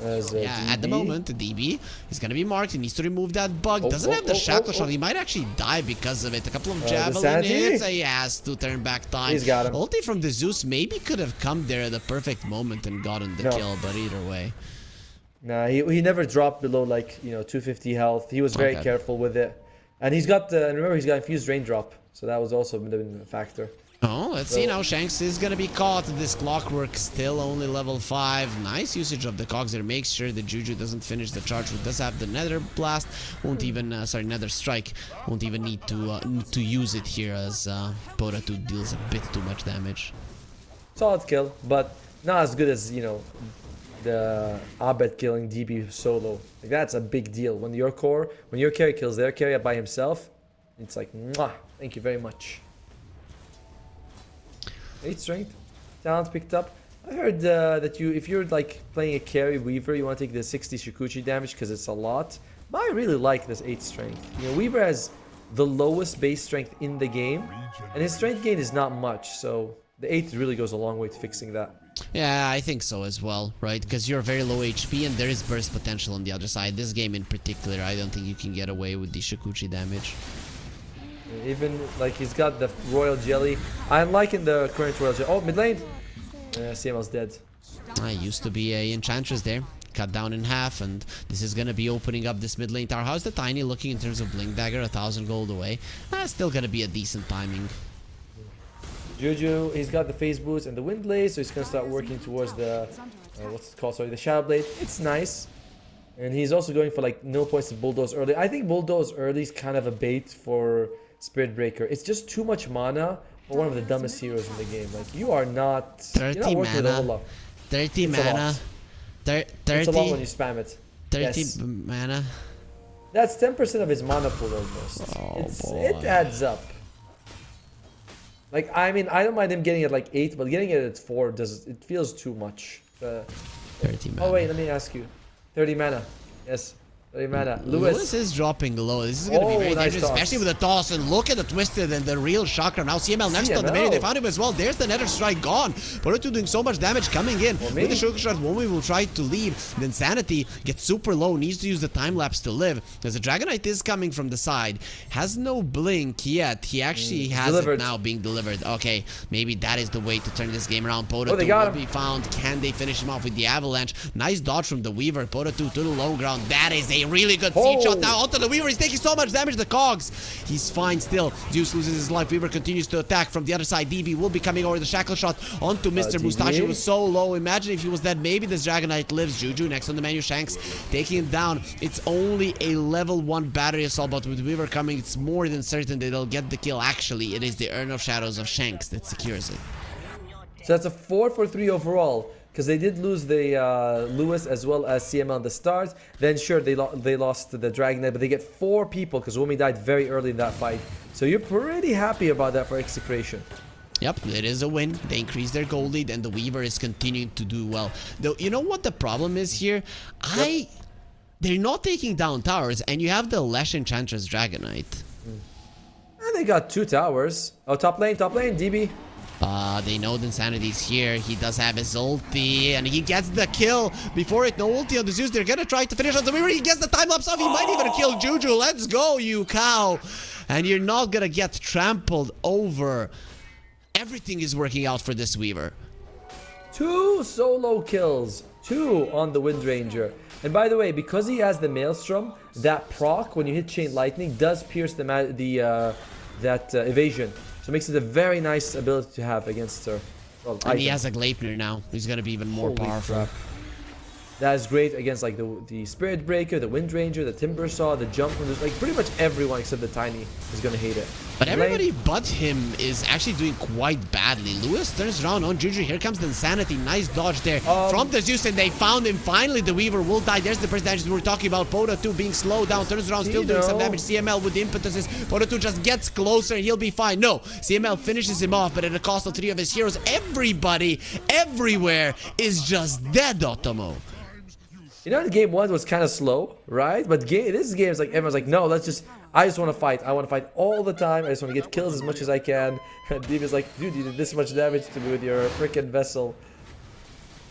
At the moment, the DB is going to be marked. He needs to remove that bug. Doesn't have the shackle shot. He might actually die because of it. A couple of javelin hits. He has to turn back time. He's got him. Ulti from the Zeus maybe could have come there at the perfect moment and gotten the kill, but either way. Nah, he never dropped below 250 health. He was very careful with it. And he's got, remember, he's got infused raindrop. So that was also been a factor. Oh, let's see now. Shanks is gonna be caught. This Clockwork still only level 5. Nice usage of the cogs there. Makes sure that Juju doesn't finish the charge. Who does have the Nether Blast. Won't even, sorry, Nether Strike. Won't even need to use it here as Dota 2 deals a bit too much damage. Solid kill, but not as good as, you know, the Abed killing DB solo. Like, that's a big deal. When your carry kills their carry by himself, it's like, mwah, thank you very much. 8 strength. Talent picked up. I heard that if you're like playing a carry Weaver, you want to take the 60 Shikuchi damage because it's a lot. But I really like this 8 strength. You know, Weaver has the lowest base strength in the game, and his strength gain is not much, so the 8 really goes a long way to fixing that. Yeah, I think so as well, right? Because you're very low HP and there is burst potential on the other side. This game in particular, I don't think you can get away with the Shikuchi damage. Even like he's got the Royal Jelly. I'm liking the current Royal Jelly. Oh, mid lane. CML's dead. I used to be a Enchantress there. Cut down in half, and this is gonna be opening up this mid lane tower. How's the Tiny looking in terms of Blink Dagger? 1,000 gold away. Still gonna be a decent timing. Juju, he's got the phase boost and the wind blade, so he's gonna start working towards the what's it called? Sorry, the shadow blade. It's nice. And he's also going for like no points to bulldoze early. I think bulldoze early is kind of a bait for Spirit Breaker. It's just too much mana for one of the dumbest heroes in the game. Like, you are not 30 you're not working with a whole mana. lot. 30 It's mana. 30. It's a lot when you spam it. 30 Yes. mana. That's 10% of his mana pool almost. Oh, it adds up. Like, I mean, I don't mind him getting it like 8, but getting it at 4 it feels too much. 30 mana. Oh wait, let me ask you. 30 mana. Yes. 30 mana. Lewis is dropping low. This is going to be very nice dangerous, toss. especially with the toss. And look at the Twisted and the real chakra. Now CML next on the menu. They found him as well. There's the Nether Strike gone. Boruto doing so much damage coming in. With the Sugar Shot, Womi will try to leave. Then Sanity gets super low. Needs to use the time lapse to live. As the Dragonite is coming from the side. Has no blink yet. He actually has it now being delivered. Okay, maybe that is the way to turn this game around. Boruto will be found. Can they finish him off with the Avalanche? Nice dodge from the Weaver. Boruto to the low ground. That is a really good siege shot now onto the Weaver. He's taking so much damage. The cogs. He's fine still. Zeus loses his life. Weaver continues to attack from the other side. DB will be coming over the shackle shot onto Mr. Mustache. He was so low. Imagine if he was dead. Maybe this Dragonite lives. Juju next on the menu. Shanks taking him down. It's only a level 1 battery assault, but with Weaver coming, it's more than certain that they'll get the kill. Actually, it is the Urn of Shadows of Shanks that secures it. So that's a 4 for 3 overall. Because they did lose the Lewis as well as CML on the start. Then sure, they lost the Dragonite, but they get 4 people because Womi died very early in that fight. So you're pretty happy about that for Execration. Yep, it is a win. They increase their gold lead, and the Weaver is continuing to do well. Though, you know what the problem is here? They're not taking down towers, and you have the Lesh Enchantress Dragonite. And they got 2 towers. Oh, top lane, DB. They know the Insanity's here. He does have his ulti, and he gets the kill. Before it, no ulti on the Zeus. They're gonna try to finish on the Weaver. He gets the time lapse off. He might even kill Juju. Let's go, you cow. And you're not gonna get trampled over. Everything is working out for this Weaver. 2 solo kills. 2 on the Wind Ranger. And by the way, because he has the Maelstrom, that proc, when you hit Chain Lightning, does pierce the evasion. So it makes it a very nice ability to have against her. Well, and he has a Gleipnir now. He's going to be even more powerful. Crap. That is great against like the Spirit Breaker, the Wind Ranger, the Timber Saw, the Jump. Like pretty much everyone except the Tiny is going to hate it. But everybody but him is actually doing quite badly. Lewis turns around on Juju. Here comes the Insanity. Nice dodge there from the Zeus, and they found him. Finally, the Weaver will die. There's the first damage we were talking about. Poda 2 being slowed down. Turns around, still doing some damage. CML with the impetuses. Poda 2 just gets closer. He'll be fine. No, CML finishes him off, but at the cost of 3 of his heroes. Everybody, everywhere is just dead, Otomo. You know, game 1 was kind of slow, right? But this game is like, everyone's like, no, I just want to fight. I want to fight all the time. I just want to get kills as much as I can. And Div is like, dude, you did this much damage to me with your freaking vessel.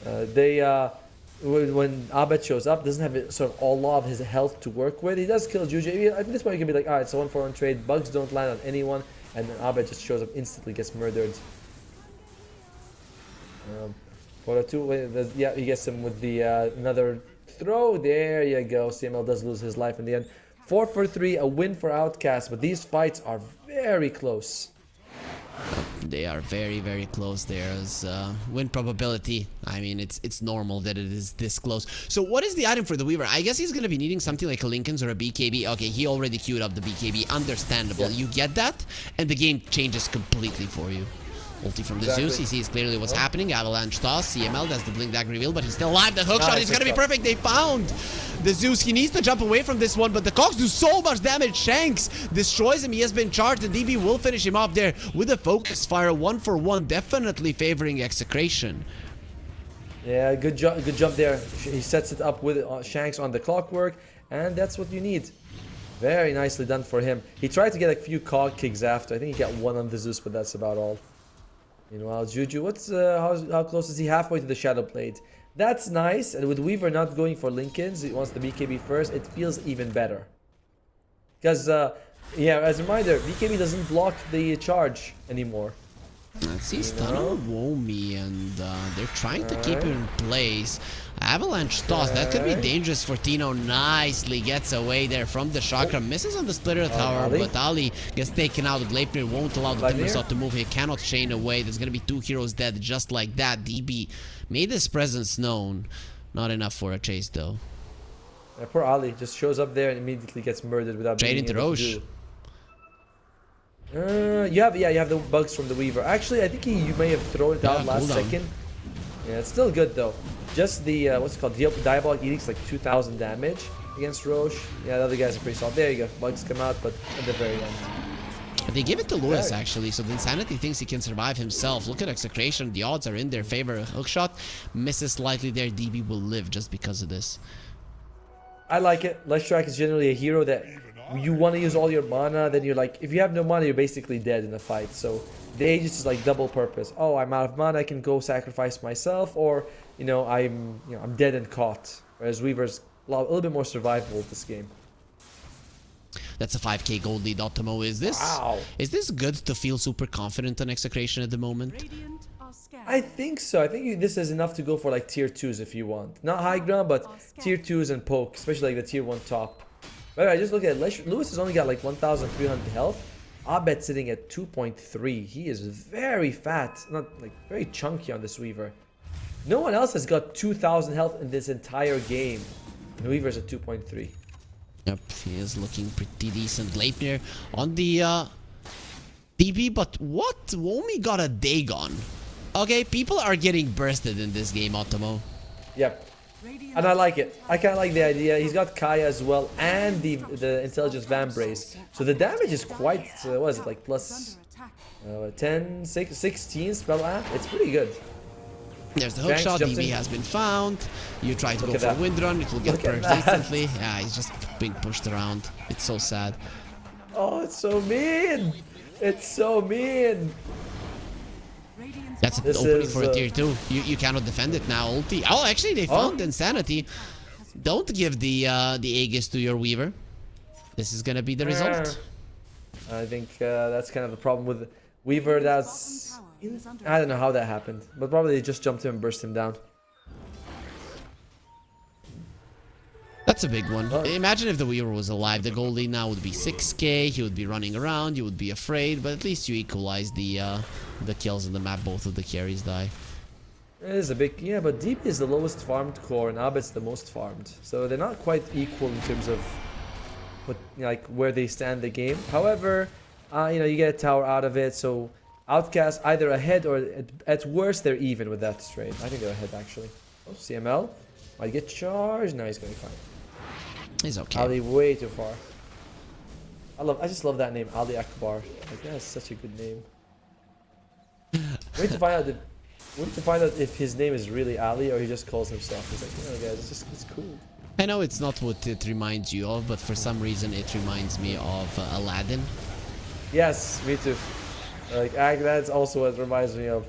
When Abed shows up, doesn't have sort of a lot of his health to work with. He does kill Juju. At this point, you can be like, alright, so 1-for-1 trade. Bugs don't land on anyone. And then Abed just shows up instantly, gets murdered. Photo 2, he gets him with the another throw. There you go. CML does lose his life in the end. 4 for 3, a win for Outcast, but these fights are very close. They are very, very close. There's win probability. I mean, it's normal that it is this close. So what is the item for the Weaver? I guess he's going to be needing something like a Lincoln's or a BKB. Okay, he already queued up the BKB. Understandable. You get that, and the game changes completely for you. Ulti from the Zeus. He sees clearly what's happening. Avalanche toss. CML does the blink dagger reveal, but he's still alive. The hook shot is going to be perfect. They found the Zeus. He needs to jump away from this one, but the Cogs do so much damage. Shanks destroys him. He has been charged. The DB will finish him off there with a focus fire. 1-for-1, definitely favoring Execration. Yeah, good jump there. He sets it up with Shanks on the clockwork, and that's what you need. Very nicely done for him. He tried to get a few cog kicks after. I think he got one on the Zeus, but that's about all. Meanwhile, Juju, how close is he? Halfway to the Shadow Blade. That's nice, and with Weaver not going for Lincolns, he wants the BKB first, it feels even better. Because, yeah, as a reminder, BKB doesn't block the charge anymore. Let's see, stun on Womi, and they're trying to keep him in place. Avalanche toss, that could be dangerous for Tino. Nicely gets away there from the chakra. Misses on the splitter tower, but Ali gets taken out. Gleipnir won't allow the Timbersaw to move. He cannot chain away. There's going to be 2 heroes dead just like that. DB made his presence known. Not enough for a chase, though. Yeah, poor Ali just shows up there and immediately gets murdered without Trade into Roche. You have the bugs from the Weaver. Actually, I think you may have thrown it out last second. Yeah, it's still good though. Just the what's it called? Diabolic Edict's like 2,000 damage against Roche. Yeah, the other guys are pretty solid. There you go. Bugs come out, but at the very end. They give it to Lewis actually, so the Insanity thinks he can survive himself. Look at Execration. The odds are in their favor. Hookshot misses slightly there. DB will live just because of this. I like it. Leshrac is generally a hero that you want to use all your mana, then you're like, if you have no mana, you're basically dead in a fight. So the Aegis is like double purpose. Oh, I'm out of mana, I can go sacrifice myself, or I'm dead and caught. Whereas Weaver's a little bit more survivable this game. That's a 5k gold lead, Ottomo. Is this good to feel super confident on Execration at the moment? I think so. I think this is enough to go for like tier 2s if you want. Not high ground, but tier 2s and poke, especially like the tier 1 top. But I just look at Lewis has only got like 1,300 health. Abed's sitting at 2.3. He is very fat, not like very chunky on this Weaver. No one else has got 2,000 health in this entire game. And Weaver's at 2.3. Yep, he is looking pretty decent. Gleipnir on the DB, but what? Womi got a Dagon. Okay, people are getting bursted in this game, Ottomo. Yep. And I like it. I kind of like the idea. He's got Kaya as well, and the Intelligence Vambrace. So the damage is quite, what is it, like plus 10, 16 spell amp? It's pretty good. There's the hookshot. DB has been found. You try to go for a wind run, it will get burst instantly. Yeah, he's just being pushed around. It's so sad. Oh, it's so mean. It's so mean. That's an opening for a tier 2. You cannot defend it now, ulti. Oh, actually, they found Insanity. Don't give the Aegis to your Weaver. This is gonna be the result. I think that's kind of the problem with Weaver. I don't know how that happened, but probably they just jumped him and burst him down. That's a big one. Imagine if the Weaver was alive. The goal lead now would be 6k. He would be running around. You would be afraid, but at least you equalize the kills in the map. Both of the carries die. It is a big, yeah, but DB is the lowest farmed core and Abed's the most farmed, so they're not quite equal in terms of where they stand in the game. However, you get a tower out of it, so Outcast either ahead or at worst they're even with that trade. I think they're ahead actually. Oh, CML might get charged. No, he's going to be fine. He's okay. Ali way too far. I just love that name, Ali Akbar. Like, that's such a good name. We need to find out if his name is really Ali or he just calls himself. He's like, guys, it's cool. I know it's not what it reminds you of, but for some reason it reminds me of Aladdin. Yes, me too. Like, that's also what it reminds me of.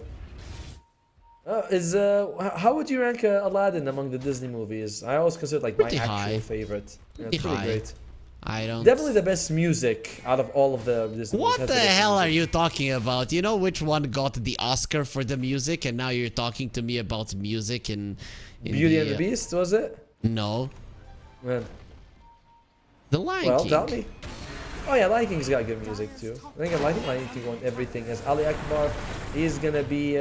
How would you rank Aladdin among the Disney movies? I always consider like pretty my high. actual favorite. Yeah, pretty pretty high. Great. I don't. Definitely the best music out of all of the Disney movies. What the hell are you talking about? You know which one got the Oscar for the music, and now you're talking to me about music in Beauty and the Beast, was it? No. Man. The Lion Well, King. tell me. Oh yeah, Lion King's got good music too. I think Lion King won everything. As Ali Akbar, he's gonna be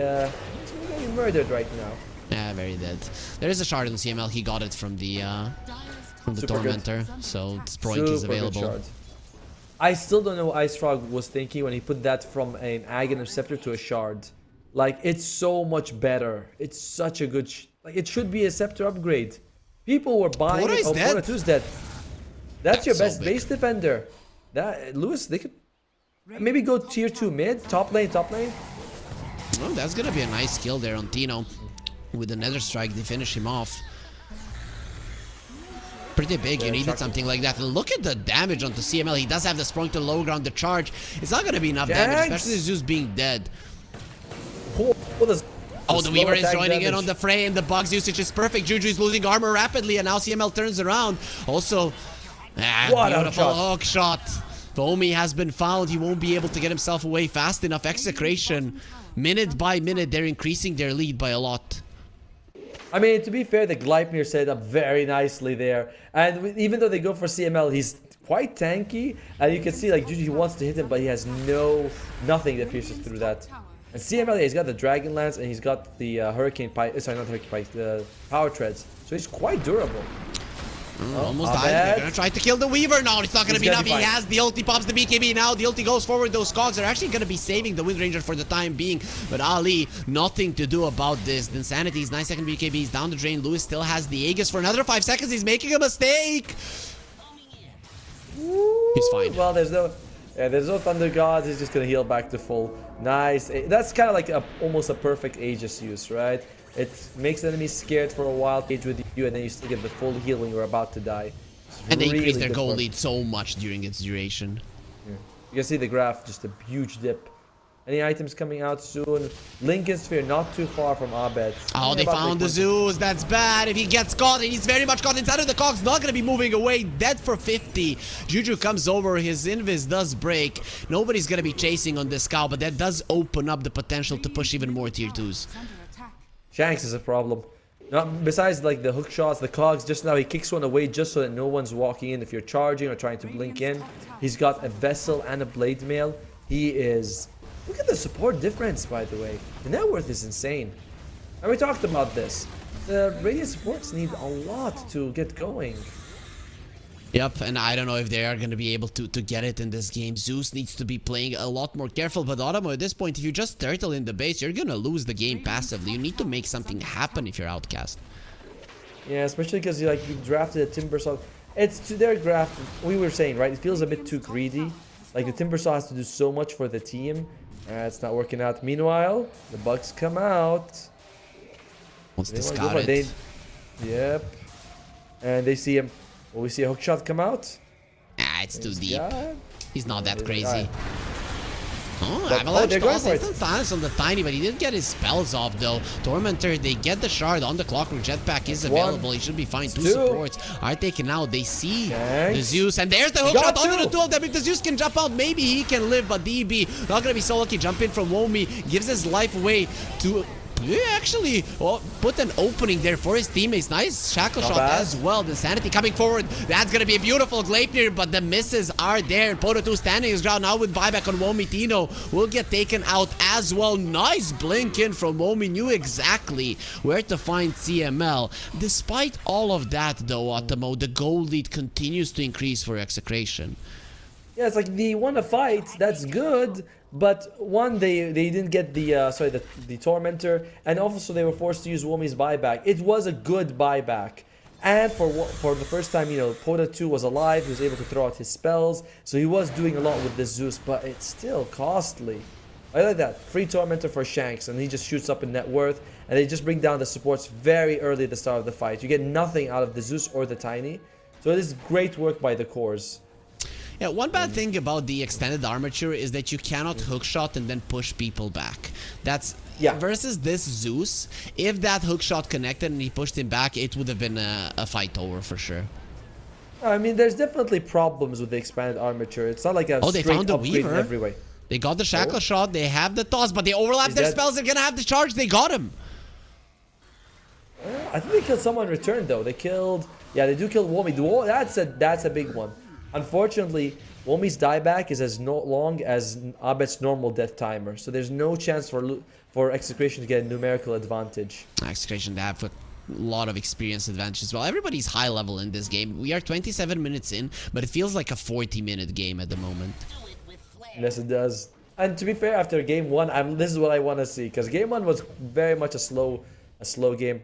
murdered right now. Yeah, very dead. There is a shard in CML. He got it from the Tormentor, so Sproink is available. I still don't know what Ice Frog was thinking when he put that from an Aghanim Scepter to a shard. Like, it's so much better. It's such a good... like, it should be a Scepter upgrade. People were buying it. Oh, Pora 2's dead. That's your best base defender. Lewis, they could maybe go tier 2 mid, top lane. Oh, that's gonna be a nice kill there on Tino. With the Nether Strike, they finish him off. Pretty big, you needed something like that. And look at the damage onto CML. He does have the Sprung to low ground, the charge. It's not gonna be enough damage, especially Zeus being dead. Oh, the Weaver is joining in on the fray, and the Bugs usage is perfect. Juju is losing armor rapidly, and now CML turns around. Also, beautiful hook shot. Foamy has been found. He won't be able to get himself away fast enough. Execration, minute by minute, they're increasing their lead by a lot. I mean, to be fair, the Gleipnir set up very nicely there. And even though they go for CML, he's quite tanky. And you can see, like, Juju wants to hit him, but he has nothing that pierces through that. And CML, he's got the Dragon Lance, and he's got the Hurricane Pipe. Sorry, not Hurricane Pipe, the Power Treads. So he's quite durable. Almost died. They're gonna try to kill the Weaver. No, it's not gonna be enough. He has the ulti, pops the BKB now. The ulti goes forward. Those cogs are actually gonna be saving the Wind Ranger for the time being. But Ali, nothing to do about this. The Insanity's 9-second BKB is down the drain. Lewis still has the Aegis for another 5 seconds. He's making a mistake. He's fine. Well, there's no Thunder Gods. He's just gonna heal back to full. Nice. That's kind of like almost a perfect Aegis use, right? It makes the enemy scared for a while, cage with you, and then you still get the full heal when you're about to die. And they increase their goal lead so much during its duration. Yeah. You can see the graph, just a huge dip. Any items coming out soon? Lincoln Sphere not too far from Abed. Oh, they found the Zeus. That's bad. If he gets caught, and he's very much caught inside of the cogs, not going to be moving away. Dead for 50. Juju comes over. His invis does break. Nobody's going to be chasing on this cow, but that does open up the potential to push even more tier 2s. Shanks is a problem. Besides like the hook shots, the cogs, just now he kicks one away just so that no one's walking in if you're charging or trying to blink in. He's got a Vessel and a Blade Mail. He is... Look at the support difference, by the way. The net worth is insane. And we talked about this. The Radiant supports need a lot to get going. Yep, and I don't know if they are going to be able to get it in this game. Zeus needs to be playing a lot more careful, but Automo, at this point, if you just turtle in the base, you're going to lose the game passively. You need to make something happen if you're Outcast. Yeah, especially because you drafted a Timbersaw. It's to their draft, we were saying, right? It feels a bit too greedy. Like the Timbersaw has to do so much for the team. It's not working out. Meanwhile, the Bucks come out. Wants to scout it. Yep. And they see him. Will we see a hook shot come out? Ah, it's too deep. He's not that crazy. Right. Oh, Avalanche toss instant silence on the Tiny, but he did get his spells off though. Tormentor, they get the shard on the Clockwork. Jetpack is available. He should be fine. Two supports are taken out. They see the Zeus, and there's the hook shot onto the two of them. If the Zeus can jump out, maybe he can live, but DB not gonna be so lucky. Jump in from Womi, gives his life away to... Yeah, actually put an opening there for his teammates. Nice shackle shot as well. The Insanity coming forward. That's going to be a beautiful Gleipnir, but the misses are there. Poro 2 standing his ground now with buyback on Womi. Tino will get taken out as well. Nice blink in from Womi. Knew exactly where to find CML. Despite all of that though, Atomo, the goal lead continues to increase for Execration. Yeah, it's like they won a fight. That's good. But one, they didn't get the Tormentor, and also they were forced to use Womi's buyback. It was a good buyback, and for the first time, you know, Pota 2 was alive. He was able to throw out his spells, so he was doing a lot with the Zeus. But it's still costly. I like that free Tormentor for Shanks, and he just shoots up in net worth, and they just bring down the supports very early at the start of the fight. You get nothing out of the Zeus or the Tiny, so it is great work by the cores. Yeah, one bad thing about the extended armature is that you cannot hookshot and then push people back. That's versus this Zeus. If that hookshot connected and he pushed him back, it would have been a fight over for sure. I mean, there's definitely problems with the expanded armature. It's not like a they found the Weaver in every way. They got the shackle shot. They have the toss, but they overlap their spells. They're gonna have the charge. They got him. I think they killed someone in return though. They killed. Yeah, they do kill Womi. That's a big one. Unfortunately, Womi's dieback is as long as Abed's normal death timer, so there's no chance for Execration to get a numerical advantage. Execration, they have a lot of experience advantage as well. Everybody's high level in this game. We are 27 minutes in, but it feels like a 40-minute game at the moment. Yes, it does. And to be fair, after game 1, this is what I want to see, because game 1 was very much a slow game.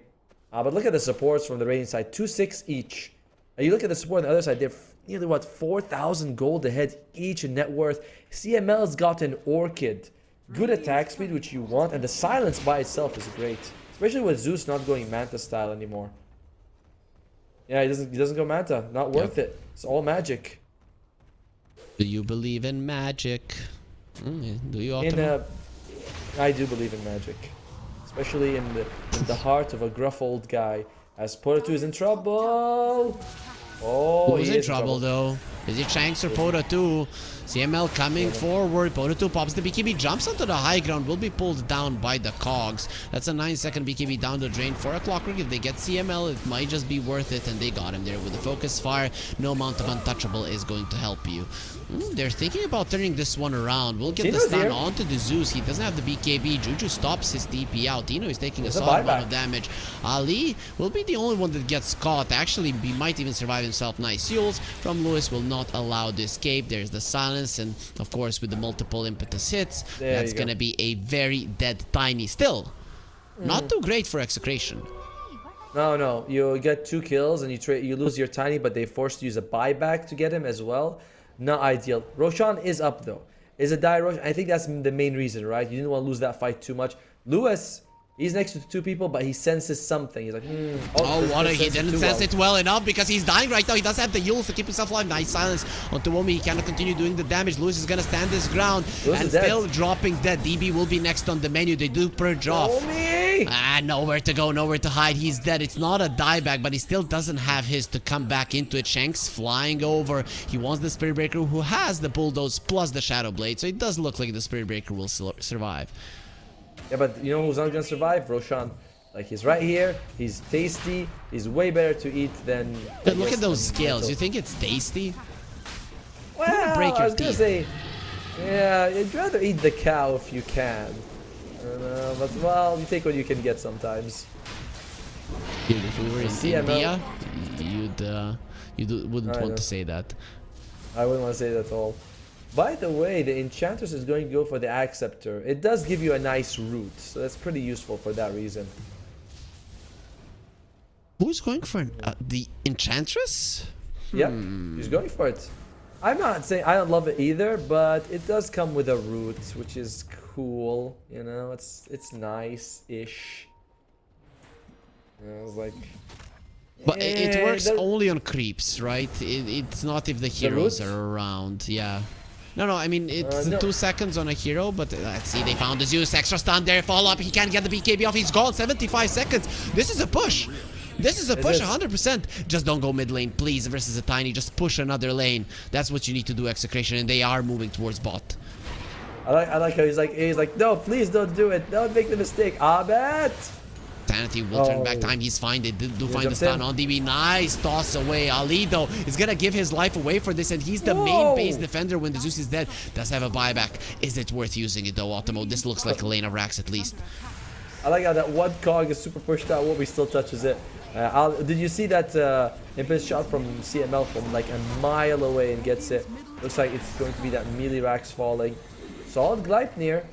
But look at the supports from the Radiant side, 2-6 each. And you look at the support on the other side, they're nearly, what, 4,000 gold ahead each in net worth. CML's got an Orchid. Good attack speed, which you want, and the silence by itself is great. Especially with Zeus not going Manta style anymore. Yeah, he doesn't go Manta. Not worth it. It's all magic. Do you believe in magic? Do you, Optimal? I do believe in magic. Especially in the heart of a gruff old guy. As Pota 2 is in trouble. Oh, who's in trouble though? Is it Shanks or Pota 2? CML coming forward. Pota 2 pops the BKB, jumps onto the high ground, will be pulled down by the cogs. That's a 9-second BKB down the drain for a Clockwork. If they get CML, it might just be worth it, and they got him there with the focus fire. No amount of untouchable is going to help you. They're thinking about turning this one around. We'll get the stun onto the Zeus. He doesn't have the BKB. Juju stops his TP out. Tino is taking a solid amount of damage. Ali will be the only one that gets caught. Actually, he might even survive himself. Nice heals from Lewis will not allow the escape. There's the silence, and of course with the multiple impetus hits, that's gonna be a very dead Tiny. Still, not too great for Execration. No, you get 2 kills and you lose your Tiny, but they forced to use a buyback to get him as well. Not ideal. Roshan is up though. Is a die Roshan? I think that's the main reason, right? You didn't want to lose that fight too much. Lewis, he's next to 2 people, but he senses something. He's like, he didn't sense it well enough because he's dying right now. He does have the heals to keep himself alive. Nice silence onto Womi. He cannot continue doing the damage. Lewis is gonna stand his ground and still dropping dead. DB will be next on the menu. They do purge off. Nowhere to go, nowhere to hide. He's dead. It's not a dieback, but he still doesn't have his to come back into it. Shanks flying over. He wants the Spirit Breaker, who has the Bulldoze plus the Shadow Blade, so it does look like the Spirit Breaker will survive. Yeah, but you know who's not gonna survive? Roshan. Like, he's right here. He's tasty. He's way better to eat than. But look at those scales. You think it's tasty? Well, break your I was gonna say, yeah, you'd rather eat the cow if you can. But well, you take what you can get sometimes. Dude, if we were in India, you wouldn't want to say that. I wouldn't want to say that at all. By the way, the Enchantress is going to go for the Acceptor. It does give you a nice route, so that's pretty useful for that reason. Who's going for the Enchantress? Yep, he's going for it. I'm not saying I don't love it either, but it does come with a route, which is cool. You know, it's nice-ish. You know, like. But it works only on creeps, right? It's not if the heroes are around. Yeah. No, I mean, it's 2 seconds on a hero, but let's see, they found the Zeus. Extra stun there, follow up, he can't get the BKB off, he's gone, 75 seconds. This is a push. This is a push, 100%. Just don't go mid lane, please, versus a Tiny. Just push another lane. That's what you need to do, Execration, and they are moving towards bot. I like how he's like, no, please don't do it. Don't make the mistake. Abed! Sanity will turn back time. He's fine. They do find the stun on DB. Nice toss away. Ali, though, is going to give his life away for this, and he's the main base defender when the Zeus is dead. Does have a buyback. Is it worth using it, though, Optimo? This looks like a lane of racks, at least. I like how that one cog is super pushed out. Wobby still touches it. Did you see that impulse shot from CML from like a mile away and gets it? Looks like it's going to be that melee racks falling. Solid Gleipnir.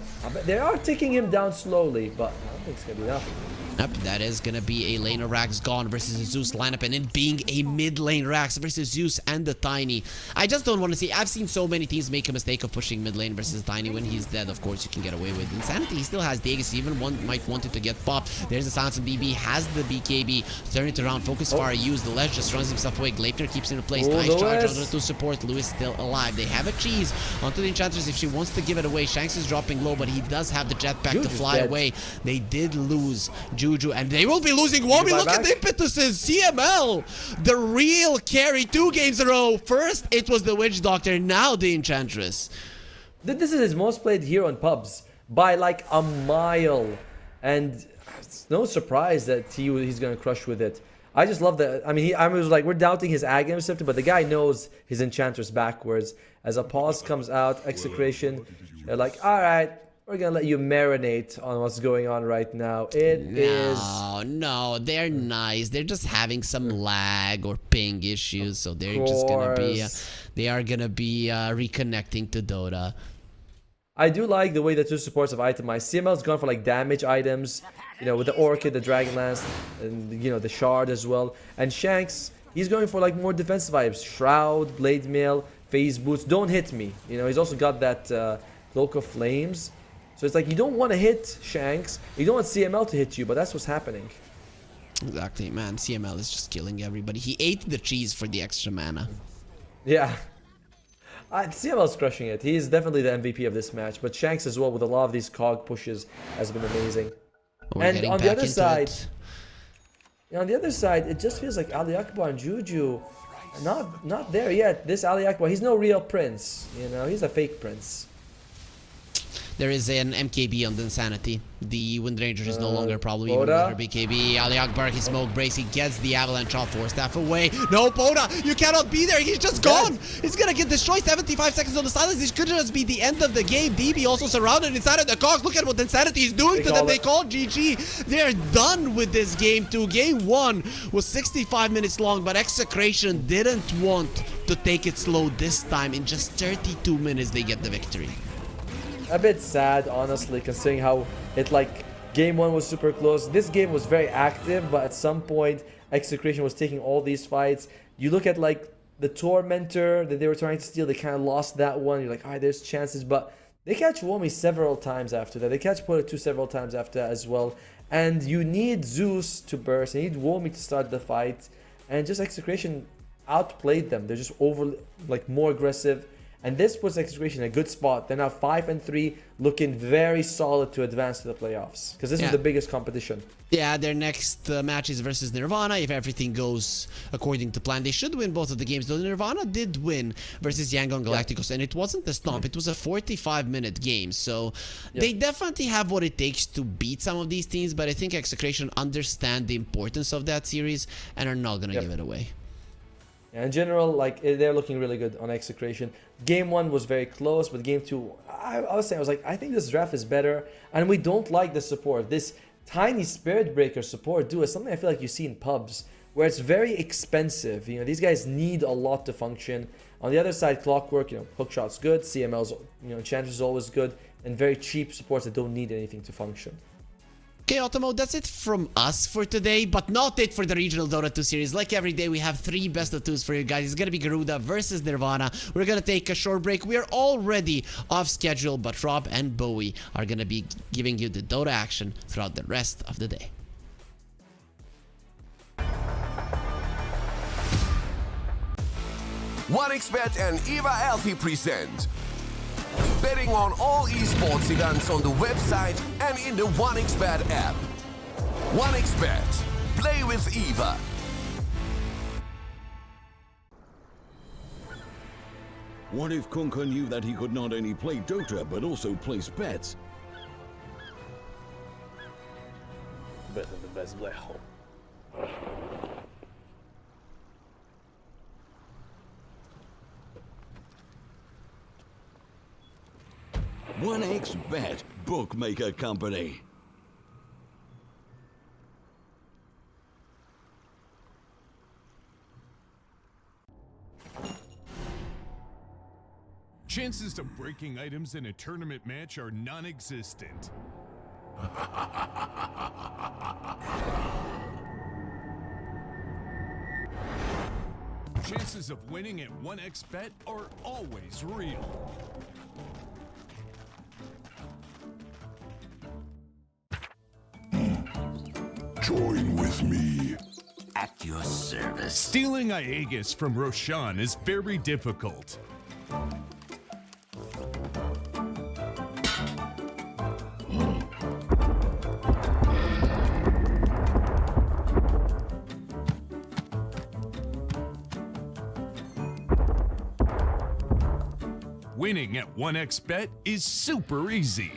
They are taking him down slowly, but I don't think it's going to be enough. Yep, that is gonna be a lane of Rax gone versus a Zeus lineup, and it being a mid lane Rax versus Zeus and the Tiny. I just don't want to see. I've seen so many teams make a mistake of pushing mid lane versus Tiny. When he's dead, of course, you can get away with Insanity. He still has Dagus. Even one might want it to get popped. There's the silence of BB, has the BKB, turn it around, focus fire, use the ledge, just runs himself away. Gleipnir keeps him in place. Nice charge under to support. Lewis still alive. They have a cheese onto the Enchantress if she wants to give it away. Shanks is dropping low, but he does have the jetpack to fly away. They did lose Juju, and they will be losing Wobby. Look at the impetuses. CML, the real carry 2 games in a row. First, it was the Witch Doctor, now the Enchantress. This is his most played hero in pubs by like a mile, and it's no surprise that he's gonna crush with it. I just love that. I mean, I was like, we're doubting his ag interceptor, but the guy knows his Enchantress backwards. As a pause comes out, Execration, they're like, all right, we're gonna let you marinate on what's going on right now. No, they're nice. They're just having some lag or ping issues, so they're just gonna be, they are gonna be reconnecting to Dota. I do like the way the two supports have itemized. CML's gone for like damage items, you know, with the Orchid, the Dragonlance, and you know, the Shard as well. And Shanks, he's going for like more defensive items. Shroud, Blade Mail, Phase Boots. Don't hit me. You know, he's also got that Cloak of Flames. So it's like you don't want to hit Shanks. You don't want CML to hit you, but that's what's happening. Exactly, man. CML is just killing everybody. He ate the cheese for the extra mana. Yeah. CML's crushing it. He is definitely the MVP of this match. But Shanks as well, with a lot of these cog pushes, has been amazing. And on the other side, it just feels like Ali Akbar and Juju not there yet. This Ali Akbar, he's no real prince. You know, he's a fake prince. There is an MKB on the Insanity. The Wind Ranger is no longer probably even better BKB. Ali Akbar, he smoke breaks. He gets the Avalanche off 4 staff away. No, Boda, you cannot be there. He's just gone. He's gonna get destroyed. 75 seconds on the silence. This could just be the end of the game. DB also surrounded inside of the cogs. Look at what Insanity is doing to them. They call GG. They're done with this game too. Game 1 was 65 minutes long, but Execration didn't want to take it slow this time. In just 32 minutes, they get the victory. A bit sad, honestly, considering how it, like, game 1 was super close. This game was very active, but at some point, Execration was taking all these fights. You look at, like, the Tormentor that they were trying to steal, they kind of lost that one. You're like, all right, there's chances, but they catch Womi several times after that. They catch Pota 2 several times after that as well. And you need Zeus to burst, you need Womi to start the fight, and just Execration outplayed them. They're just more aggressive. And this puts Execration in a good spot. They're now 5-3, looking very solid to advance to the playoffs. Because this is the biggest competition. Yeah, their next match is versus Nirvana. If everything goes according to plan, they should win both of the games. Though Nirvana did win versus Yangon Galacticos, and it wasn't a stomp. It was a 45-minute game. So they definitely have what it takes to beat some of these teams. But I think Execration understand the importance of that series and are not going to give it away. In general, like, they're looking really good on Execration. Game 1 was very close, but game 2, I was like, I think this draft is better, and we don't like the support. This tiny Spirit Breaker support, dude, is something I feel like you see in pubs, where it's very expensive. You know, these guys need a lot to function. On the other side, Clockwork, you know, Hookshot's good, CML's, you know, Enchantress is always good, and very cheap supports that don't need anything to function. Okay, Automo, that's it from us for today, but not it for the Regional Dota 2 series. Like every day, we have 3 best of 2s for you guys. It's going to be Garuda versus Nirvana. We're going to take a short break. We are already off schedule, but Rob and Bowie are going to be giving you the Dota action throughout the rest of the day. OneXBet and Eva Alfie present betting on all esports events on the website and in the OneXBet app. OneXBet. Play with Eva. What if Kunka knew that he could not only play Dota, but also place bets? Better the best play home. 1xBet Bookmaker Company. Chances of breaking items in a tournament match are non-existent. Chances of winning at 1xBet are always real. Join with me. At your service. Stealing Aegis from Roshan is very difficult. Winning at 1xBet is super easy.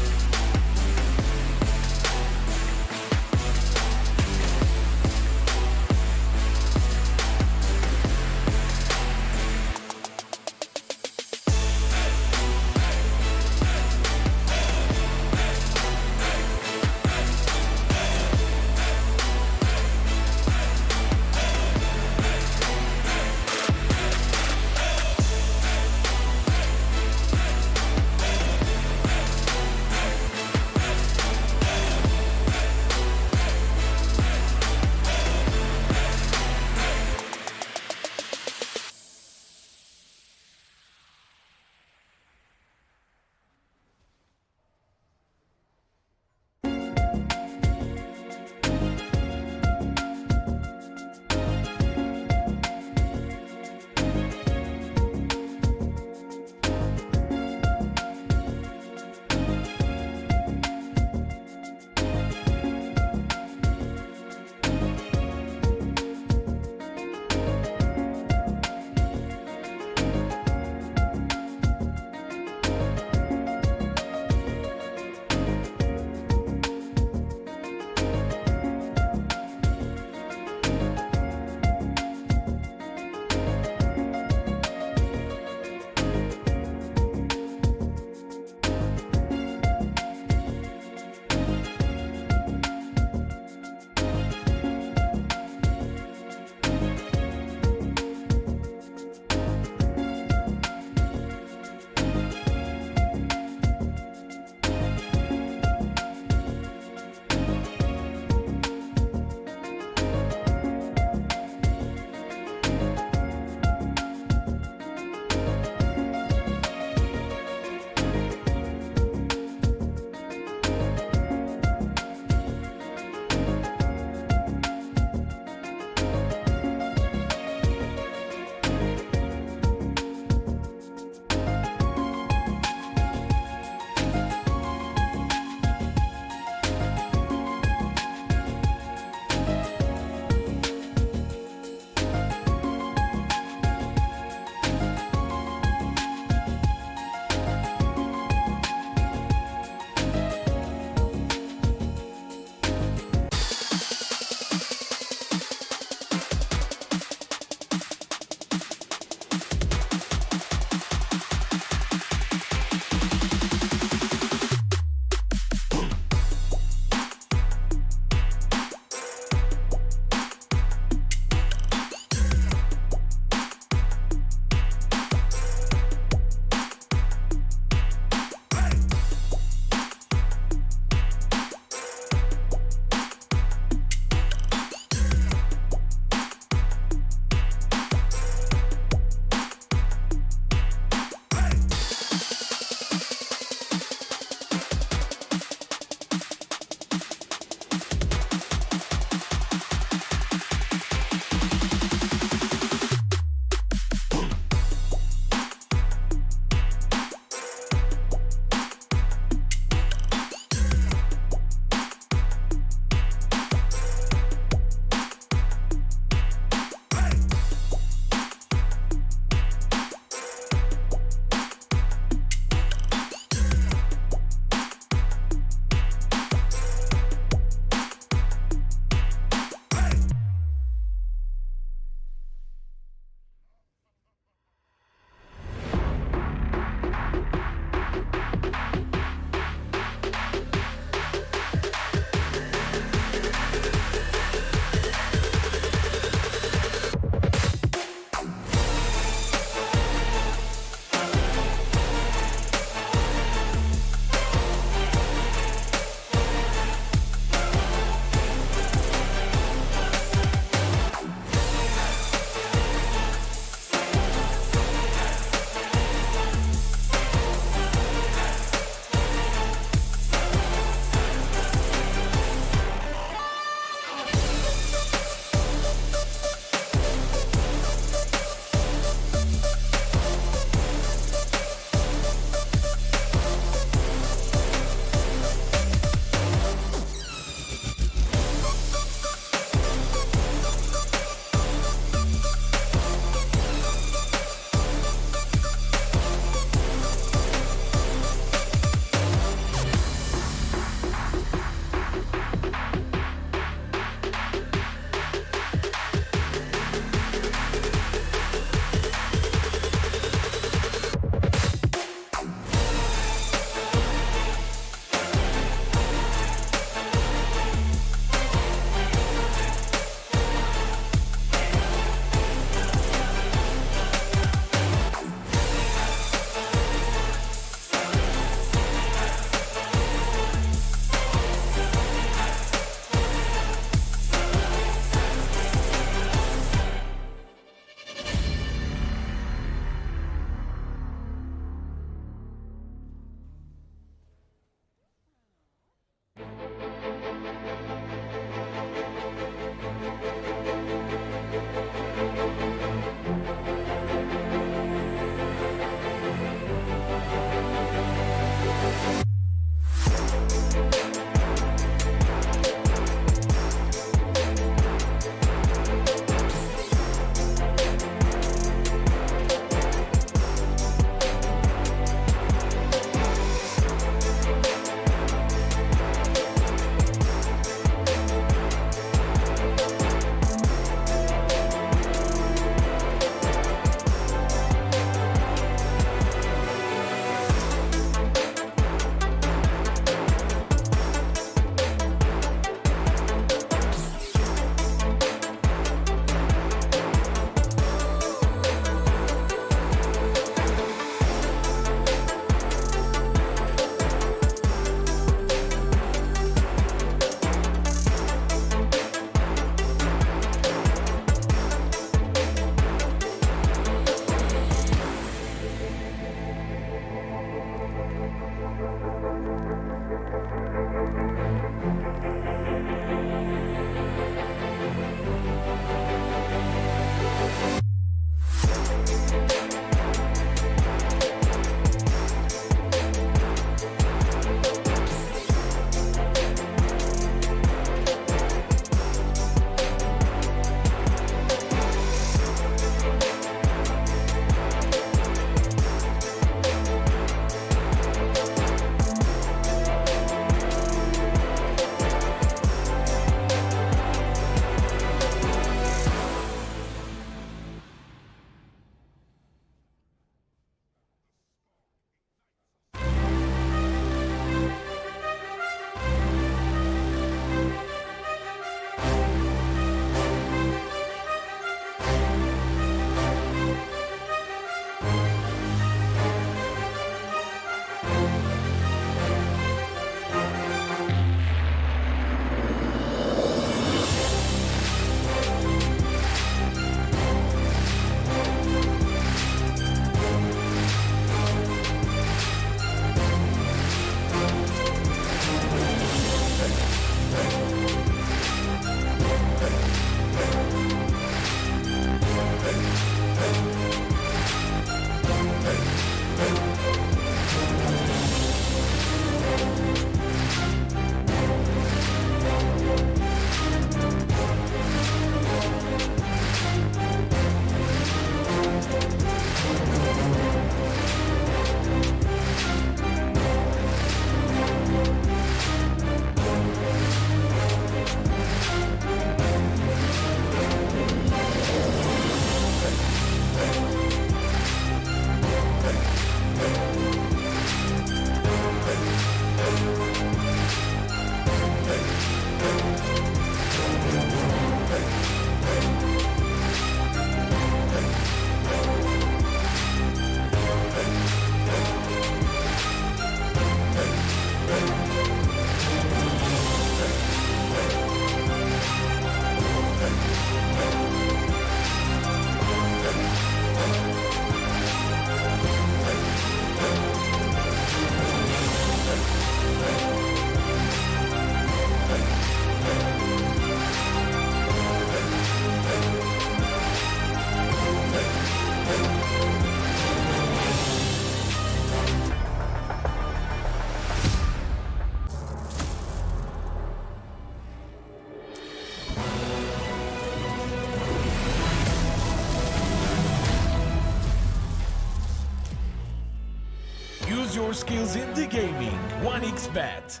Use your skills in the gaming. 1xBet.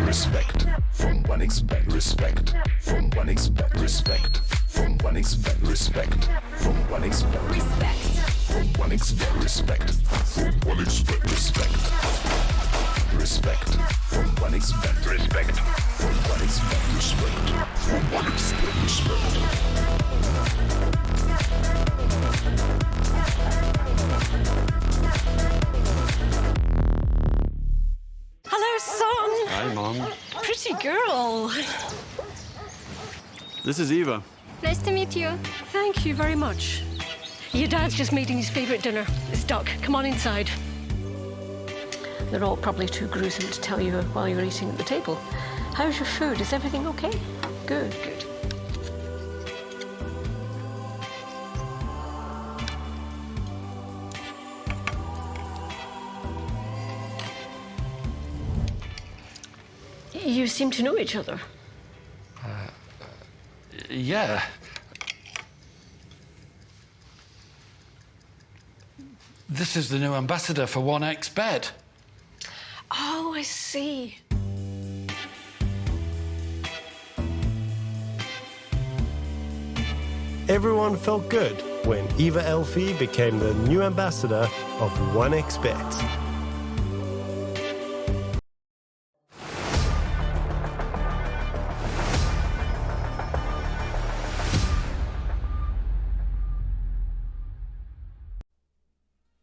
Respect from 1xBet. Respect from 1xBet. Respect from 1xBet. Respect from 1xBet. Respect from 1xBet. Respect from 1xBet. Respect. Respect from 1xBet. Respect from 1xBet. Respect from 1xBet. Respect. Hello, son. Hi, Mom. Pretty girl. This is Eva. Nice to meet you. Thank you very much. Your dad's just making his favourite dinner. It's duck. Come on inside. They're all probably too gruesome to tell you while you're eating at the table. How's your food? Is everything okay? Good, good. You seem to know each other. Yeah. This is the new ambassador for 1xBet. Oh, I see. Everyone felt good when Eva Elfie became the new ambassador of 1xBet.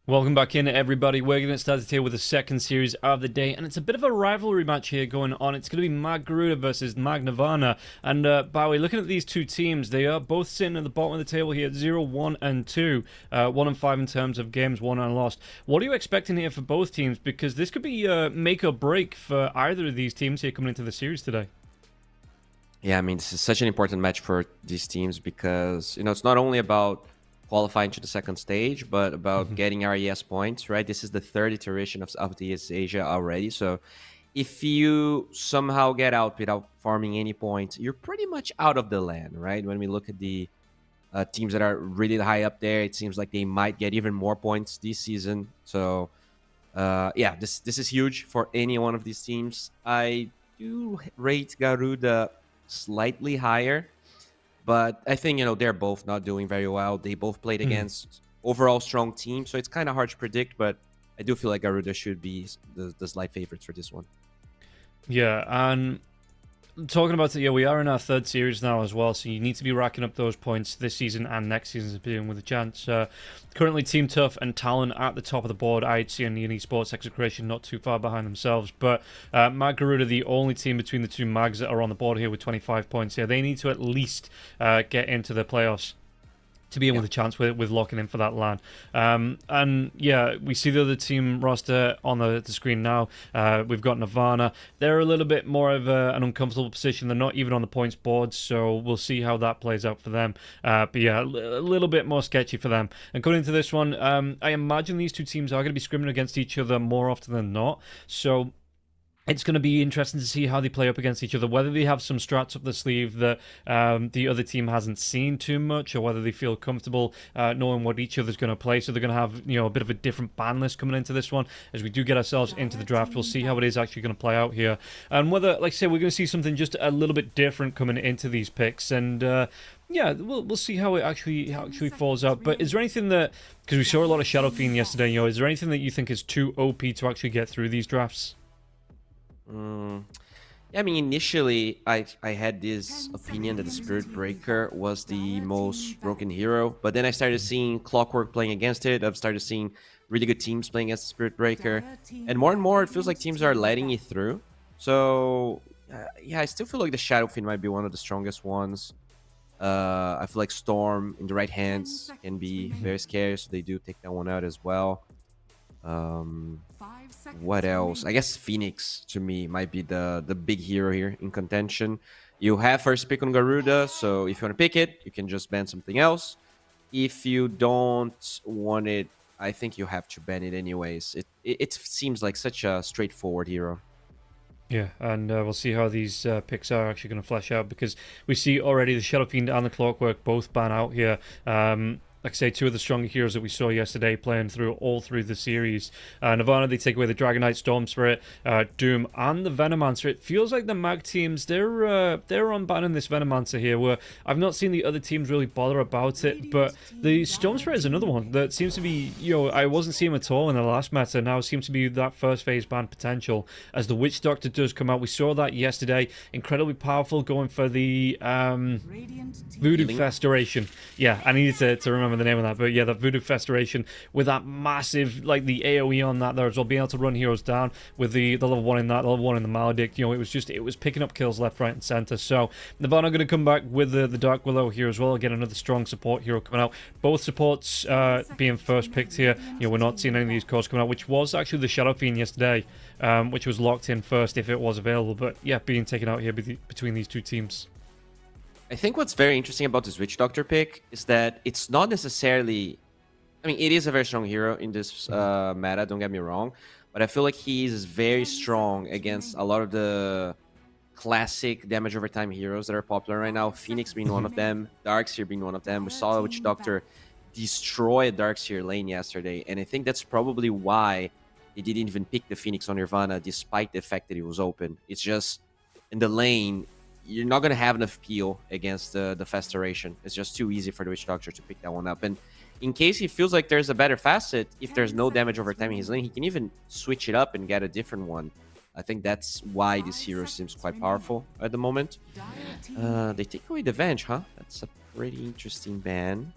Welcome back in, everybody. We're going to start here with the second series of the day, and it's a bit of a rivalry match here going on. It's going to be Mag Garuda versus Mag Nirvana. And Bowie, looking at these two teams, they are both sitting at the bottom of the table here, 0-1 and 2, 1 and 5 in terms of games won and lost. What are you expecting here for both teams? Because this could be make or break for either of these teams here coming into the series today. Yeah, I mean, this is such an important match for these teams because, you know, it's not only about qualifying to the second stage, but about getting RES points, right? This is the third iteration of Southeast Asia already. So if you somehow get out without farming any points, you're pretty much out of the land, right? When we look at the teams that are really high up there, it seems like they might get even more points this season. So yeah, this is huge for any one of these teams. I do rate Garuda slightly higher, but I think, you know, they're both not doing very well. They both played against overall strong teams, so it's kind of hard to predict, but I do feel like Garuda should be the slight favorites for this one. Yeah, and talking about it, yeah, we are in our third series now as well, so you need to be racking up those points this season and next season to be in with a chance. Currently, Team Tough and Talon at the top of the board. IHC and Neon Esports Execration not too far behind themselves, but Mag Garuda, the only team between the two Mags that are on the board here with 25 points here. They need to at least get into the playoffs to be in with a chance with locking in for that LAN. And yeah, we see the other team roster on the screen now. We've got Nirvana. They're a little bit more of an uncomfortable position. They're not even on the points board, so we'll see how that plays out for them. But yeah, a little bit more sketchy for them. And coming into this one, I imagine these two teams are going to be scrimming against each other more often than not. So it's going to be interesting to see how they play up against each other, whether they have some strats up the sleeve that the other team hasn't seen too much, or whether they feel comfortable knowing what each other's going to play. So they're going to have, you know, a bit of a different ban list coming into this one. As we do get ourselves into the draft, we'll see how it is actually going to play out here. And whether, like I say, we're going to see something just a little bit different coming into these picks. And yeah, we'll see how it actually falls out. But is there anything that, because we saw a lot of Shadow Fiend yesterday, you know, is there anything that you think is too OP to actually get through these drafts? Yeah, I mean, initially, I had this opinion that the Spirit Breaker was the most broken hero, but then I started seeing Clockwork playing against it. I've started seeing really good teams playing against the Spirit Breaker, and more it feels like teams are letting it through. So yeah, I still feel like the Shadow Fiend might be one of the strongest ones. I feel like Storm in the right hands can be very scary, so they do take that one out as well. What else? I guess Phoenix to me might be the big hero here in contention. You have first pick on Garuda, so if you want to pick it, you can just ban something else. If you don't want it, I think you have to ban it anyways. It seems like such a straightforward hero. Yeah, and we'll see how these picks are actually going to flesh out, because we see already the Shadow Fiend and the Clockwork both ban out here. like I say, two of the stronger heroes that we saw yesterday playing all through the series. Nirvana, they take away the Dragonite, Storm Spirit, Doom, and the Venomancer. It feels like the Mag teams, they're unbanning this Venomancer here, where I've not seen the other teams really bother about it, but the Storm Spirit is another one that seems to be, I wasn't seeing him at all in the last meta, now seems to be that first phase ban potential, as the Witch Doctor does come out. We saw that yesterday, incredibly powerful, going for the Voodoo Festeration. Yeah, I needed to remember the name of that, but yeah, the Voodoo Festeration with that massive, like the AoE on that there as well, being able to run heroes down with the level 1 in that, level 1 in the Maledict. It was picking up kills left, right, and center. So Nirvana going to come back with the Dark Willow here as well. Again, another strong support hero coming out. Both supports being first picked here. We're not seeing any of these cores coming out, which was actually the Shadow Fiend yesterday, which was locked in first if it was available. But yeah, being taken out here between these two teams. I think what's very interesting about this Witch Doctor pick is that it's not necessarily... I mean, it is a very strong hero in this meta, don't get me wrong, but I feel like he is very strong against a lot of the classic damage over time heroes that are popular right now. Phoenix being one of them, Darkseer being one of them. We saw Witch Doctor destroy a Darkseer lane yesterday, and I think that's probably why he didn't even pick the Phoenix on Nirvana, despite the fact that he was open. It's just, in the lane, you're not going to have enough peel against the Festeration. It's just too easy for the Witch Doctor to pick that one up. And in case he feels like there's a better facet, if there's no damage over time in his lane, he can even switch it up and get a different one. I think that's why this hero seems quite powerful at the moment. They take away the Venge, huh? That's a pretty interesting ban.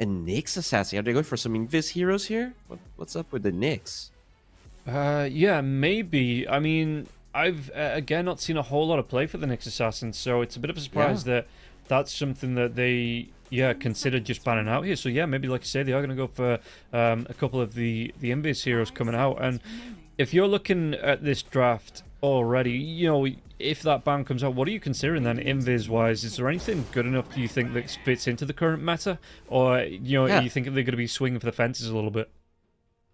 And Nyx Assassin. Are they going for some Invis heroes here? What's up with the Nyx? Yeah, maybe. I mean, I've, again, not seen a whole lot of play for the Nyx Assassin, so it's a bit of a surprise that that's something that they... considered just banning out here. So yeah, maybe like you say, they are going to go for a couple of the Invis heroes coming out. And if you're looking at this draft already, if that ban comes out, what are you considering then, Invis wise? Is there anything good enough, do you think, that fits into the current meta, or you think they're going to be swinging for the fences a little bit?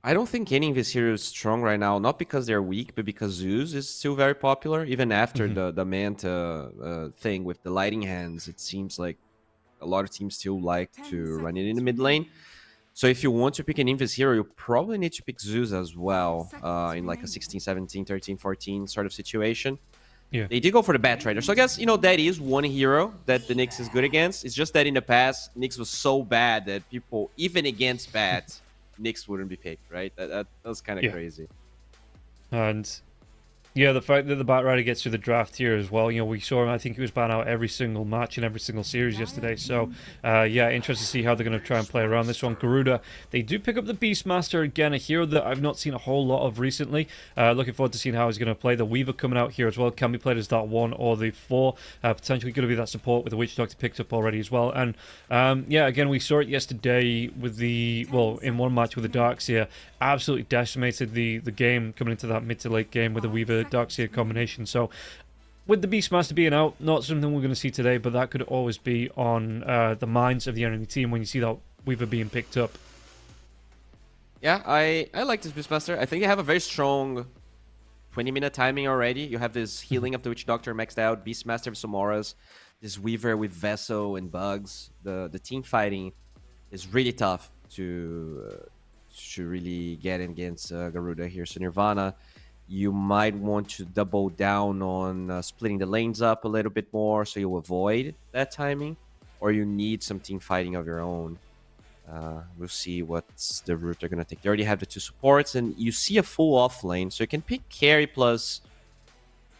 I don't think any Invis hero is strong right now, not because they're weak, but because Zeus is still very popular. Even after the Manta thing with the lighting hands, it seems like a lot of teams still like to run it in the mid lane. So if you want to pick an Invis hero, you probably need to pick Zeus as well, in like a 16, 17, 13, 14 sort of situation. Yeah. They did go for the Bat Rider. So I guess, that is one hero that the Nyx is good against. It's just that in the past, Nyx was so bad that people, even against Bat, Nyx wouldn't be picked, right? That was kind of crazy. And yeah, the fact that the Bat Rider gets through the draft here as well. We saw him, I think he was banned out every single match in every single series yesterday. So, yeah, interested to see how they're going to try and play around this one. Garuda, they do pick up the Beastmaster again, a hero that I've not seen a whole lot of recently. Looking forward to seeing how he's going to play. The Weaver coming out here as well. Can be played as that 1 or the 4. Potentially going to be that support with the Witch Doctor picked up already as well. And, yeah, again, we saw it yesterday with in one match with the Darkseer. Absolutely decimated the game coming into that mid to late game with the Weaver Darkseer combination. So with the Beastmaster being out, not something we're going to see today, but that could always be on the minds of the enemy team when you see that Weaver being picked up. Yeah, I like this Beastmaster. I think they have a very strong 20-minute timing already. You have this healing of the Witch Doctor maxed out, Beastmaster with some auras, this Weaver with Vessel and Bugs. The team fighting is really tough to really get against Garuda here. So Nirvana, you might want to double down on splitting the lanes up a little bit more so you avoid that timing, or you need some team fighting of your own. We'll see what's the route they're going to take. They already have the 2 supports, and you see a full off lane, so you can pick carry plus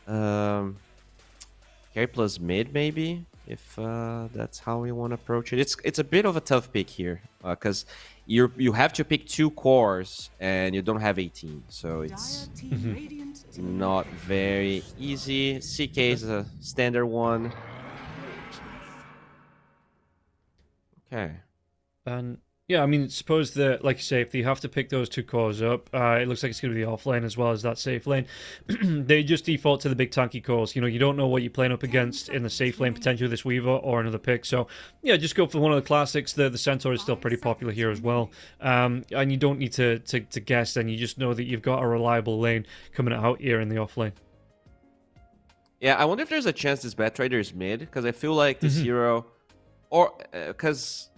mid maybe, if that's how you want to approach it. It's a bit of a tough pick here, because you have to pick 2 cores and you don't have 18, so it's not very easy. CK is a standard one. Okay. And yeah, I mean, suppose that, like you say, if they have to pick those 2 cores up, it looks like it's going to be the off lane as well as that safe lane. They just default to the big tanky cores. You don't know what you're playing up against in the safe lane, potentially this Weaver or another pick. So yeah, just go for one of the classics. The Centaur is still pretty popular here as well. And you don't need to guess, and you just know that you've got a reliable lane coming out here in the off lane. Yeah, I wonder if there's a chance this Bat Rider is mid, because I feel like this hero, or because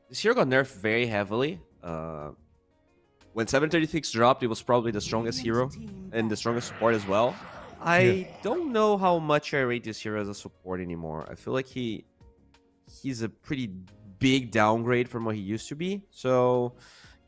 this hero got nerfed very heavily. When 736 dropped, it was probably the strongest hero and the strongest support as well. I don't know how much I rate this hero as a support anymore. I feel like he's a pretty big downgrade from what he used to be. So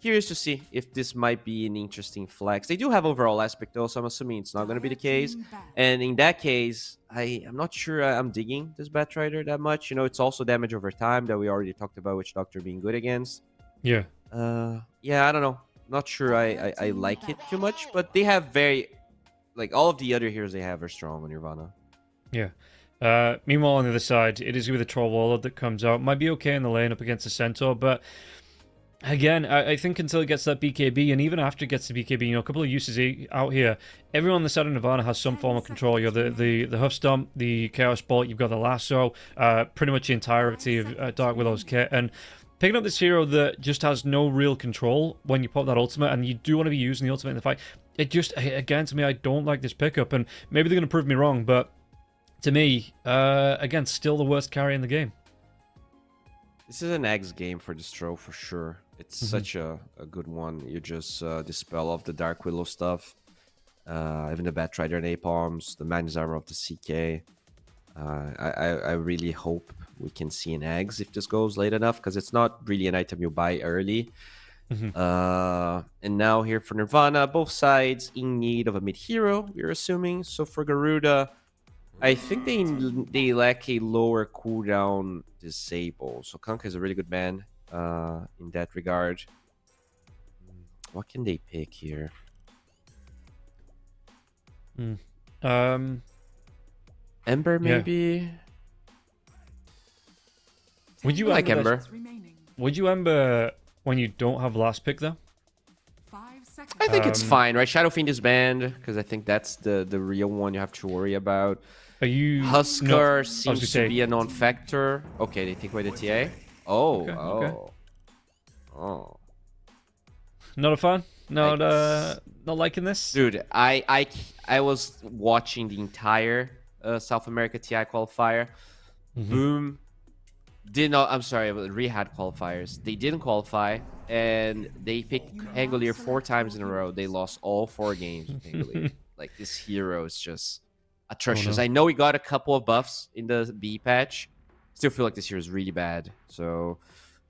curious to see if this might be an interesting flex. They do have overall aspect though, so I'm assuming it's not going to be the case. And in that case, I'm not sure I'm digging this Batrider that much. You know, it's also damage over time that we already talked about Witch Doctor being good against. Yeah. Yeah, I don't know. Not sure I like it too much, but they have like all of the other heroes they have are strong on Nirvana. Yeah. Meanwhile, on the other side, it is going to be the Troll Warlord that comes out. Might be okay in the lane up against the Centaur, but again, I think until it gets that BKB, and even after it gets the BKB, you know, a couple of uses out here, everyone on the side of Nirvana has some form of control. You have the Huff Stomp, the Chaos Bolt, you've got the Lasso, pretty much the entirety of Dark Willow's kit, and picking up this hero that just has no real control when you pop that ultimate, and you do want to be using the ultimate in the fight, it just, again, to me, I don't like this pickup, and maybe they're going to prove me wrong, but to me, again, still the worst carry in the game. This is an X game for Distro for sure. It's such a good one. You just dispel off the Dark Willow stuff, even the Batrider and Napalms, the Magnus Armor of the CK. I really hope we can see an eggs if this goes late enough, because it's not really an item you buy early. And now here for Nirvana, both sides in need of a mid hero, we're assuming. So for Garuda, I think they lack a lower cooldown disable. So Kanka is a really good man in that regard. What can they pick here? Ember, maybe? Would you like Ember? Would you Ember when you don't have last pick, though? I think it's fine, right? Shadow Fiend is banned, because I think that's the real one you have to worry about. Are you... Husker seems to be a non-factor. Okay, they take away the TA. Oh, oh. Not a fan? Not liking this? Dude, I was watching the entire South America TI qualifier. Boom. I'm sorry, Rehad qualifiers. They didn't qualify, and they picked Pangolier 4 times in a row. They lost all 4 games with Pangolier. Like, this hero is just atrocious. I know he got a couple of buffs in the B patch. Still feel like this hero is really bad. So,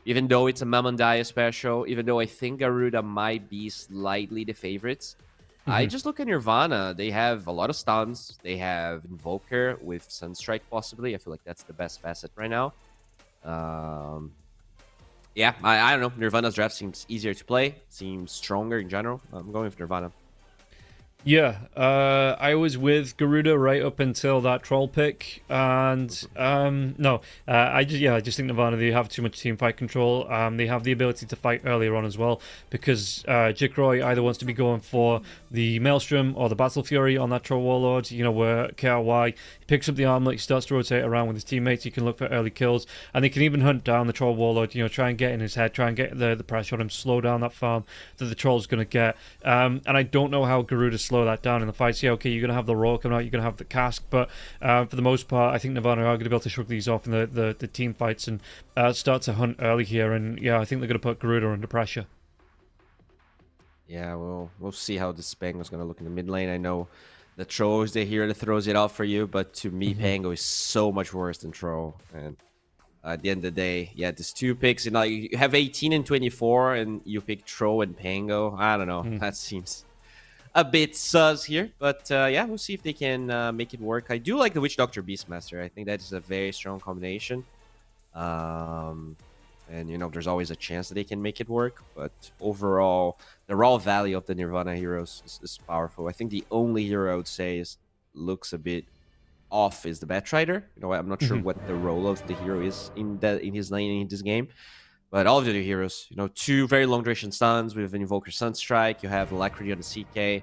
even though it's a Mamandaya special, even though I think Garuda might be slightly the favorites, I just look at Nirvana. They have a lot of stuns. They have Invoker with Sunstrike, possibly. I feel like that's the best facet right now. Yeah, I don't know. Nirvana's draft seems easier to play, seems stronger in general. I'm going with Nirvana. Yeah, I was with Garuda right up until that troll pick, and I just think Nirvana, they have too much team fight control. They have the ability to fight earlier on as well, because Jikroy either wants to be going for the Maelstrom or the Battle Fury on that troll warlord, you know, where KRY picks up the armlet, he starts to rotate around with his teammates, he can look for early kills, and they can even hunt down the troll warlord, you know, try and get in his head, try and get the pressure on him, slow down that farm that the troll's going to get. And I don't know how Garuda slow that down in the fights. Yeah, okay, you're going to have the Roar coming out, you're going to have the Cask, but for the most part, I think Nirvana are going to be able to shrug these off in the team fights and start to hunt early here, and yeah, I think they're going to put Garuda under pressure. Yeah, we'll see how this Pango is going to look in the mid lane. I know the Troll is the hero that throws it out for you, but to me, Pango is so much worse than Troll. And at the end of the day, yeah, there's 2 picks. And like, you have 18 and 24, and you pick Troll and Pango. I don't know. That seems a bit sus here. But yeah, we'll see if they can make it work. I do like the Witch Doctor Beastmaster. I think that is a very strong combination. And, you know, there's always a chance that they can make it work. But overall, the raw value of the Nirvana heroes is powerful. I think the only hero I would say looks a bit off is the Batrider. You know, I'm not sure what the role of the hero is in his lane in this game. But all of the other heroes, you know, 2 very long duration stuns with an Invoker Sunstrike. You have Alacrity on the CK.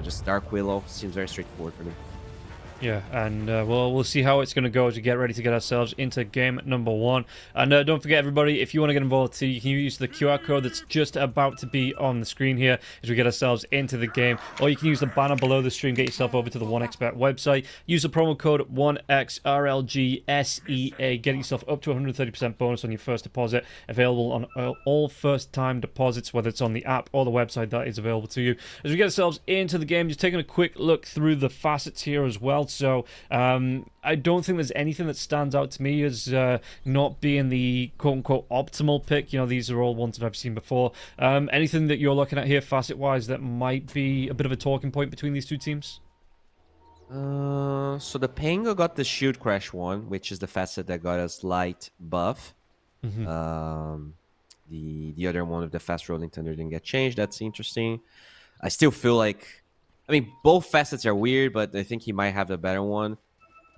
Just Dark Willow. Seems very straightforward for them. Yeah, and we'll see how it's going to go as we get ready to get ourselves into game number 1. And don't forget, everybody, if you want to get involved too, you can use the QR code that's just about to be on the screen here as we get ourselves into the game. Or you can use the banner below the stream, get yourself over to the 1xBet website. Use the promo code 1XRLGSEA, get yourself up to 130% bonus on your first deposit. Available on all first-time deposits, whether it's on the app or the website that is available to you. As we get ourselves into the game, just taking a quick look through the facets here as well. So I don't think there's anything that stands out to me as not being the quote-unquote optimal pick. You know, these are all ones that I've seen before. Anything that you're looking at here facet-wise that might be a bit of a talking point between these two teams? So the Pango got the Shield Crash one, which is the facet that got us light buff. The other one of the Fast Rolling Thunder didn't get changed. That's interesting. I still feel like, I mean, both facets are weird, but I think he might have the better one.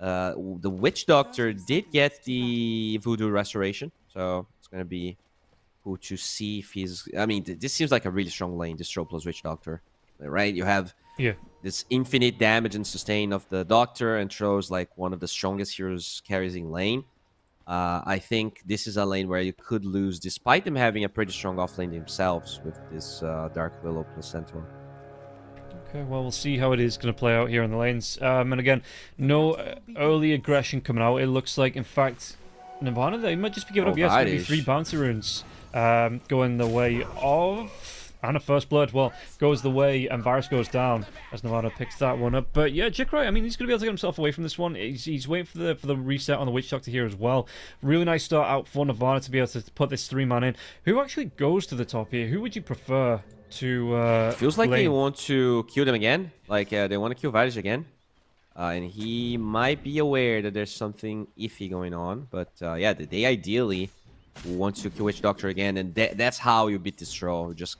The Witch Doctor did get the Voodoo Restoration, so it's going to be cool to see if he's... I mean, this seems like a really strong lane, Distro plus Witch Doctor, right? You have this infinite damage and sustain of the Doctor, and throws like one of the strongest heroes carries in lane. I think this is a lane where you could lose, despite them having a pretty strong offlane themselves with this Dark Willow plus Centaur. Okay, well, we'll see how it is going to play out here in the lanes. And again, no early aggression coming out. It looks like, in fact, Nirvana, they might just be giving up. Yes, going to be 3 bounty runes going the way of... And a First Blood, well, goes the way, and Varus goes down as Nirvana picks that one up. But yeah, Jikrai, I mean, he's going to be able to get himself away from this one. He's waiting for the reset on the Witch Doctor here as well. Really nice start out for Nirvana to be able to put this 3-man in. Who actually goes to the top here? Who would you prefer to feels like lane? they want to kill them again. Like, they want to kill Varus again. And he might be aware that there's something iffy going on. But yeah, they ideally want to kill Witch Doctor again, and that's how you beat this troll. Just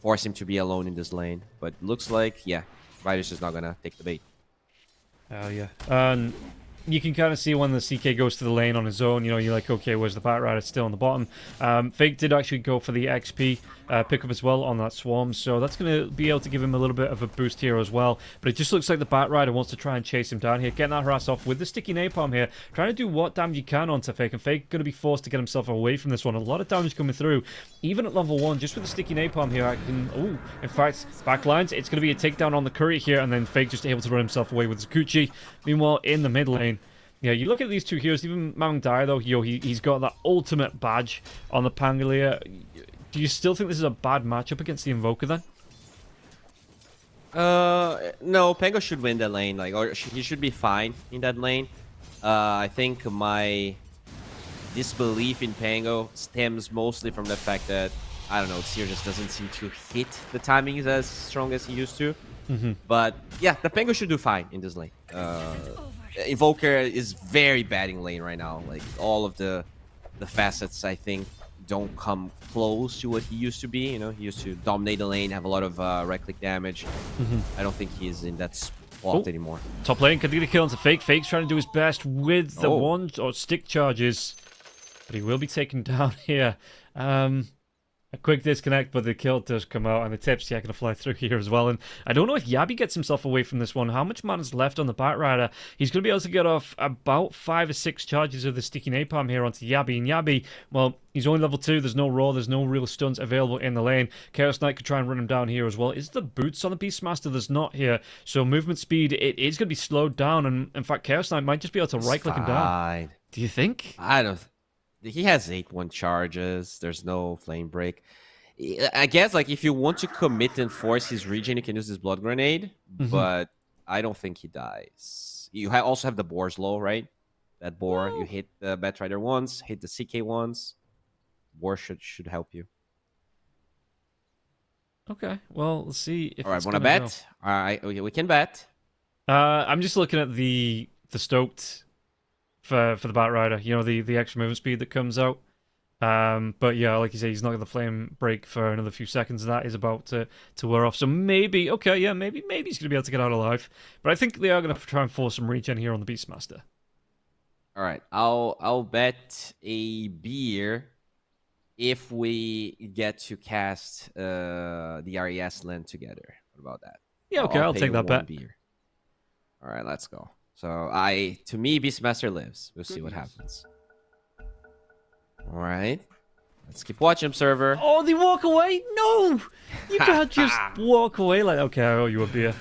force him to be alone in this lane. But looks like, yeah, Varus is not gonna take the bait. Oh yeah. You can kind of see when the CK goes to the lane on his own, you know, you're like, okay, where's the Batrider? It's still on the bottom. Fake did actually go for the XP pickup as well on that Swarm, so that's going to be able to give him a little bit of a boost here as well. But it just looks like the Batrider wants to try and chase him down here, getting that harass off with the Sticky Napalm here, trying to do what damage you can onto Fake, and Fake going to be forced to get himself away from this one. A lot of damage coming through, even at level 1, just with the Sticky Napalm here. I can, in fact, backlines, it's going to be a takedown on the Courier here, and then Fake just able to run himself away with Zakuchi. Meanwhile, in the mid lane, yeah, you look at these two heroes, even Mang Dai, though, he's got that ultimate badge on the Pangolier. Do you still think this is a bad matchup against the Invoker, then? No, Pango should win that lane, or he should be fine in that lane. I think my disbelief in Pango stems mostly from the fact that, I don't know, Seer just doesn't seem to hit the timings as strong as he used to. But, yeah, the Pango should do fine in this lane. Invoker is very bad in lane right now. Like, all of the facets, I think, don't come close to what he used to be. You know, he used to dominate the lane, have a lot of right-click damage. I don't think he's in that spot anymore. Top lane can get a kill onto Fake. Fake's trying to do his best with the wand or stick charges, but he will be taken down here. A quick disconnect, but the kill does come out, and the tips, yeah, going to fly through here as well. And I don't know if Yabi gets himself away from this one. How much mana's left on the Batrider? He's going to be able to get off about 5 or 6 charges of the Sticky Napalm here onto Yabi. And Yabi, well, he's only level 2. There's no raw. There's no real stuns available in the lane. Chaos Knight could try and run him down here as well. Is the boots on the Beastmaster? There's not here. So movement speed, it is going to be slowed down. And in fact, Chaos Knight might just be able to right-click him down. Do you think? I don't... He has 8-1 charges. There's no flame break. I guess, like, if you want to commit and force his regen, you can use this Blood Grenade, but I don't think he dies. You also have the Boar's Low, right? That Boar, you hit the Batrider once, hit the CK once. Boar should help you. Okay, well, let's see if all right, want to bet? All right, we can bet. I'm just looking at the stoked for the Batrider. You know, the extra movement speed that comes out. But yeah, like you say, he's not got the flame break for another few seconds. That is about to wear off. So maybe, okay, yeah, maybe he's going to be able to get out alive. But I think they are going to try and force some regen here on the Beastmaster. All right, I'll bet a beer if we get to cast the RES land together. What about that? Yeah, okay, I'll take that bet. Beer. All right, let's go. So to me, Beastmaster lives. We'll see what happens. All right. Let's keep watching, server. Oh, they walk away? No! You can't just walk away like, okay, I owe you a beer.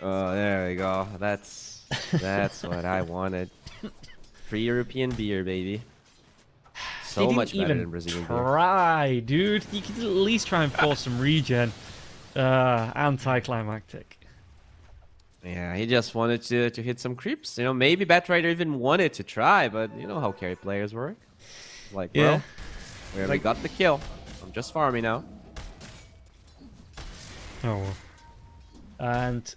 Oh, there we go. That's what I wanted. Free European beer, baby. So much better than Brazilian beer. Try, dude. You could at least try and force some regen. Anticlimactic. Yeah, he just wanted to hit some creeps. You know, maybe Batrider even wanted to try, but you know how carry players work. Like, well, we already got the kill. I'm just farming now. Oh, well. And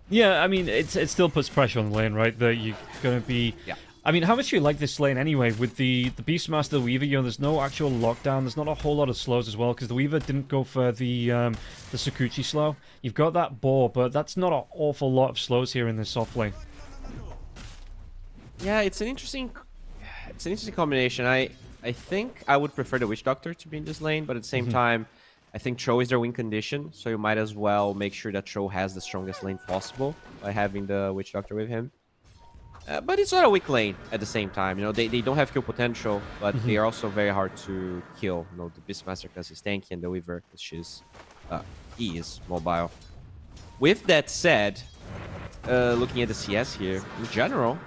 yeah, I mean, it still puts pressure on the lane, right? That you're going to be... Yeah. I mean, how much do you like this lane anyway? With the Beastmaster, the Weaver, you know, there's no actual lockdown. There's not a whole lot of slows as well, because the Weaver didn't go for the Sakuchi slow. You've got that boar, but that's not an awful lot of slows here in this soft lane. Yeah, it's an interesting combination. I think I would prefer the Witch Doctor to be in this lane, but at the same time, I think Tro is their win condition, so you might as well make sure that Tro has the strongest lane possible by having the Witch Doctor with him. But it's not a weak lane at the same time. You know, they don't have kill potential, but they are also very hard to kill. You know, the Beastmaster because he's tanky and the Weaver because he is mobile. With that said, looking at the CS here, in general,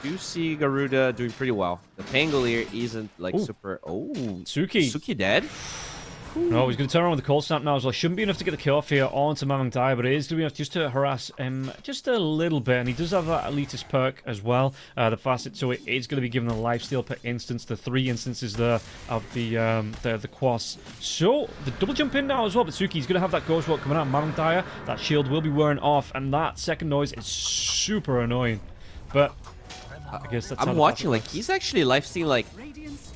you do see Garuda doing pretty well. The Pangolier isn't like super... Oh, Suki dead? No, he's going to turn around with the cold snap now as well. Shouldn't be enough to get the kill off here onto Mamang Dai, but it is going to be enough just to harass him just a little bit. And he does have that elitist perk as well, the facet, so it is going to be given a lifesteal per instance, the 3 instances there of the quas. So, the double jump in now as well, but Suki's going to have that ghost walk coming out. Mamang Dai, that shield will be wearing off, and that second noise is super annoying. But I guess that's I'm watching, like, he's actually lifestealing like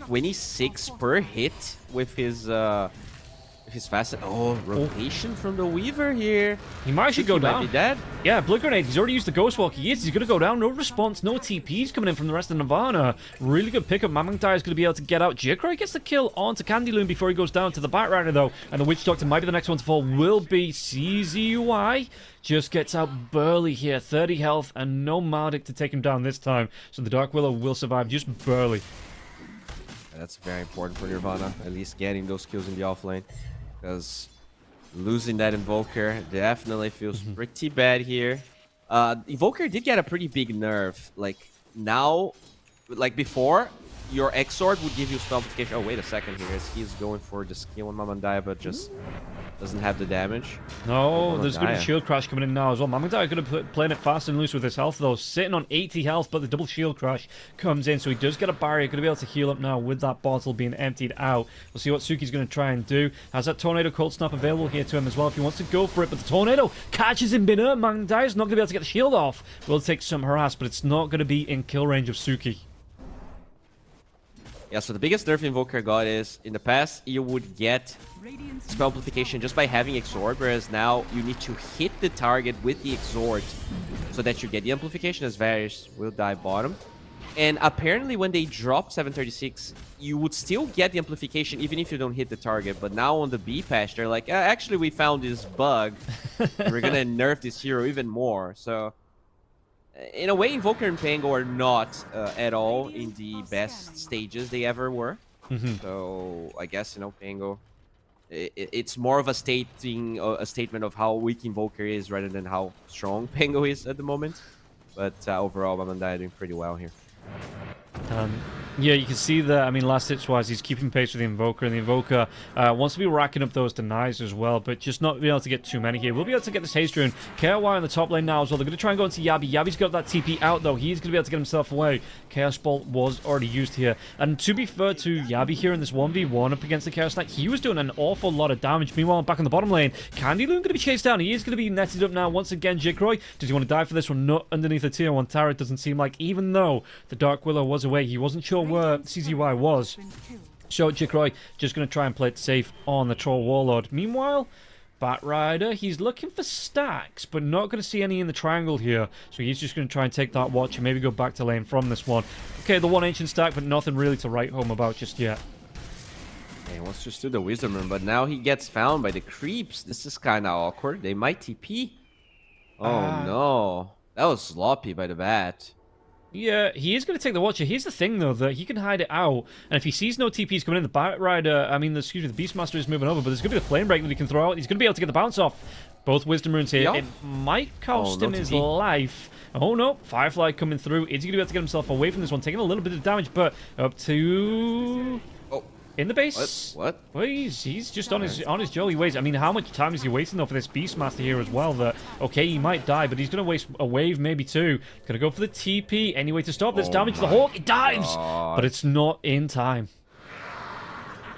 26 per hit with his facet. Oh, rotation from the Weaver here. He might actually go down. Might be dead. Yeah, Blood Grenade. He's already used the Ghost Walk. He's going to go down. No response, no TPs coming in from the rest of Nirvana. Really good pickup. Mamang Dai is going to be able to get out. Jikrai gets the kill onto Candy Loon before he goes down to the Batrider, though. And the Witch Doctor might be the next one to fall. Will be CZY. Just gets out Burly here. 30 health and no Maldic to take him down this time. So the Dark Willow will survive just barely. That's very important for Nirvana, at least getting those kills in the offlane. Because losing that Invoker definitely feels pretty bad here. Invoker did get a pretty big nerf. Like, now, like before, your X-Sword would give you spell amplification. Oh, wait a second here. He's going for the skill on Mamang Dai, but just doesn't have the damage. No, there's going to be shield crash coming in now as well. Mamang Dai going to play it fast and loose with his health, though. Sitting on 80 health, but the double shield crash comes in, so he does get a barrier. Going to be able to heal up now with that bottle being emptied out. We'll see what Suki's going to try and do. Has that Tornado Cold Snap available here to him as well if he wants to go for it, but the Tornado catches him binner. Mamang Dai is not going to be able to get the shield off. Will take some harass, but it's not going to be in kill range of Suki. Yeah, so the biggest nerf Invoker got is, in the past, you would get spell amplification just by having Exhort, whereas now you need to hit the target with the Exhort so that you get the amplification, as Varys will die bottom. And apparently when they dropped 736, you would still get the amplification even if you don't hit the target. But now on the B patch, they're like, actually we found this bug. We're gonna nerf this hero even more. So in a way, Invoker and Pango are not at all in the best stages they ever were. So I guess, you know, Pango, it's more of a statement of how weak Invoker is rather than how strong Pango is at the moment. But overall, Mamang Dai doing pretty well here. Yeah, you can see that, I mean, last hits-wise, he's keeping pace with the Invoker, and the Invoker wants to be racking up those denies as well, but just not being able to get too many here. We'll be able to get this haste rune. KRY on the top lane now as well. They're going to try and go into Yabi. Yabi's got that TP out, though. He's going to be able to get himself away. Chaos Bolt was already used here. And to be fair to Yabi here in this 1v1 up against the Chaos Knight, he was doing an awful lot of damage. Meanwhile, back in the bottom lane, Candy Loon going to be chased down. He is going to be netted up now once again. Jikroy, does he want to die for this one? Not underneath a tier 1 tower, it doesn't seem like. Even though the Dark Willow was away, he wasn't sure where CZY was. So Jikroy just going to try and play it safe on the Troll Warlord. Meanwhile, Batrider, he's looking for stacks, but not going to see any in the triangle here. So he's just going to try and take that watch and maybe go back to lane from this one. Okay, the one ancient stack, but nothing really to write home about just yet. Yeah, he wants to just do the Wisdom Rune, but now he gets found by the creeps. This is kind of awkward. They might TP. Oh, no. That was sloppy by the bat. Yeah, he is going to take the Watcher. Here's the thing, though, that he can hide it out. And if he sees no TPs coming in, the the Beastmaster is moving over, but there's going to be the Flame Break that he can throw out. He's going to be able to get the bounce off. Both Wisdom Runes here. It might cost him his life. Oh, no. Firefly coming through. Is he going to be able to get himself away from this one? Taking a little bit of damage, but up to... In the base. What? Well, he's just on his jolly ways. I mean, how much time is he wasting though for this Beastmaster here as well? That okay, he might die, but he's gonna waste a wave, maybe two. Gonna go for the TP anyway to stop this damage to the Hawk. It dives, but it's not in time.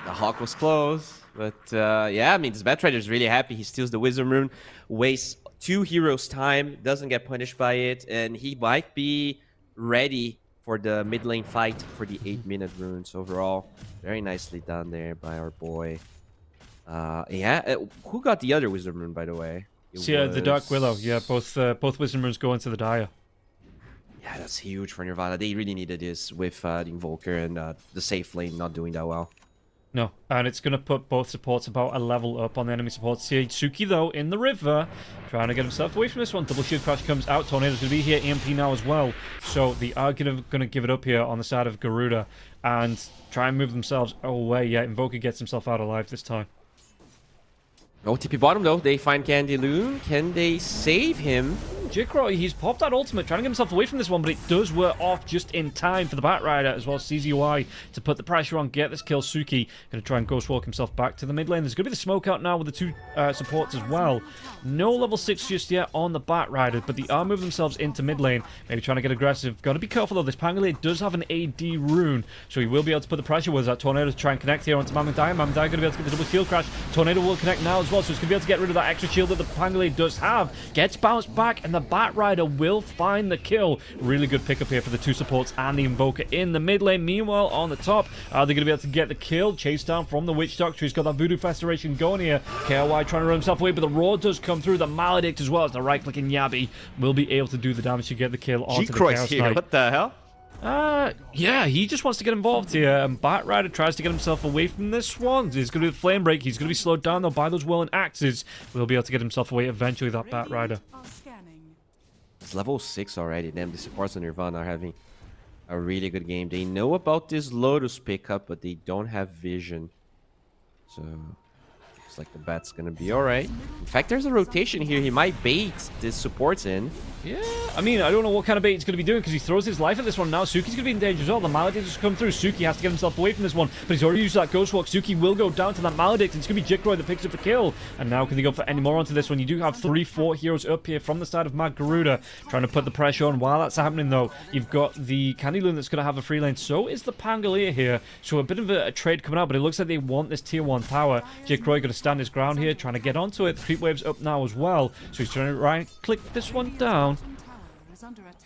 The Hawk was close, but yeah, I mean, this Bat Trader is really happy. He steals the Wisdom Rune, wastes 2 heroes' time, doesn't get punished by it, and he might be ready for the mid lane fight for the 8-minute runes overall. Very nicely done there by our boy. Yeah, who got the other Wisdom Rune, by the way? The Dark Willow. Yeah, both Wisdom Runes go into the Dire. Yeah, that's huge for Nirvana. They really needed this with the Invoker and the safe lane not doing that well. No, and it's going to put both supports about a level up on the enemy supports here. Tsuki, though, in the river, trying to get himself away from this one. Double Shield Crash comes out. Tornado's going to be here. EMP now as well. So they are going to give it up here on the side of Garuda and try and move themselves away. Yeah, Invoker gets himself out alive this time. No TP bottom, though. They find Candy Loon. Can they save him? Jikro, he's popped that ultimate, trying to get himself away from this one, but it does wear off just in time for the Batrider, as well as CZY to put the pressure on, get this kill. Suki going to try and ghost walk himself back to the mid lane. There's going to be the smoke out now with the 2 supports as well. No level 6 just yet on the Batrider, but they are moving themselves into mid lane, maybe trying to get aggressive. Got to be careful though, this Pangolier does have an AD rune, so he will be able to put the pressure with that Tornado to try and connect here onto Mamandai. Mamandai going to be able to get the double shield crash. Tornado will connect now as well, so it's going to be able to get rid of that extra shield that the Pangolier does have. Gets bounced back, and the Batrider will find the kill. Really good pickup here for the 2 supports and the Invoker in the mid lane. Meanwhile, on the top, are they going to be able to get the kill? Chase down from the Witch Doctor. He's got that Voodoo Festeration going here. KOI trying to run himself away, but the Roar does come through. The Maledict as well as the right-clicking Yabi will be able to do the damage to get the kill onto the Chaos Knight. What the hell? Yeah, he just wants to get involved here, and Batrider tries to get himself away from this one. He's going to do the Flame Break. He's going to be slowed down, though, by those Whirling Axes. Will be able to get himself away eventually, that Batrider. It's level 6 already. Damn, the supports on Nirvana are having a really good game. They know about this Lotus pickup, but they don't have vision. So, looks like the bat's gonna be alright. In fact, there's a rotation here. He might bait this supports in. Yeah, I mean, I don't know what kind of bait he's going to be doing because he throws his life at this one now. Suki's going to be in danger as well. The Maledict has come through. Suki has to get himself away from this one, but he's already used that Ghost Walk. Suki will go down to that Maledict, and it's going to be Jikroy that picks up the kill. And now can they go for any more onto this one? You do have 3-4 heroes up here from the side of Mag Garuda trying to put the pressure on. While that's happening, though, you've got the Candy Loon that's going to have a free lane. So is the Pangolier here. So a bit of a trade coming out, but it looks like they want this tier 1 tower. Jikroy going to stand his ground here, trying to get onto it. The creep wave's up now as well. So he's trying to right-click this one down.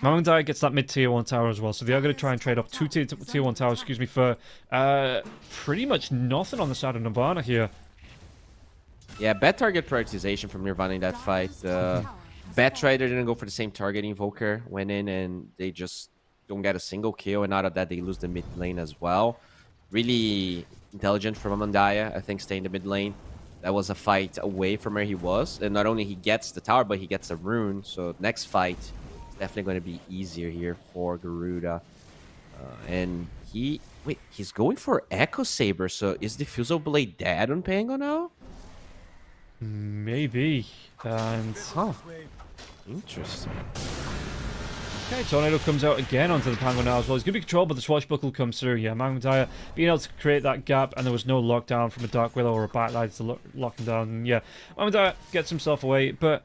Mamandai gets that mid-tier 1 tower as well, so they are going to try and trade off 2 tier 1 towers, for pretty much nothing on the side of Nirvana here. Yeah, bad target prioritization from Nirvana in that fight. Batrider didn't go for the same target. Invoker went in and they just don't get a single kill, and out of that they lose the mid lane as well. Really intelligent from Mamandai, I think, stay in the mid lane. That was a fight away from where he was, and not only he gets the tower, but he gets a rune, so next fight definitely going to be easier here for Garuda. And he's going for Echo Saber, so is the Fuso Blade dead on Pango now? Maybe. And interesting. Okay, Tornado comes out again onto the Pango now as well. He's going to be controlled, but the Swashbuckle comes through. Yeah, Mamandai being able to create that gap, and there was no lockdown from a Dark Willow or a Batrider to lock him down. And yeah, Mamandai gets himself away, but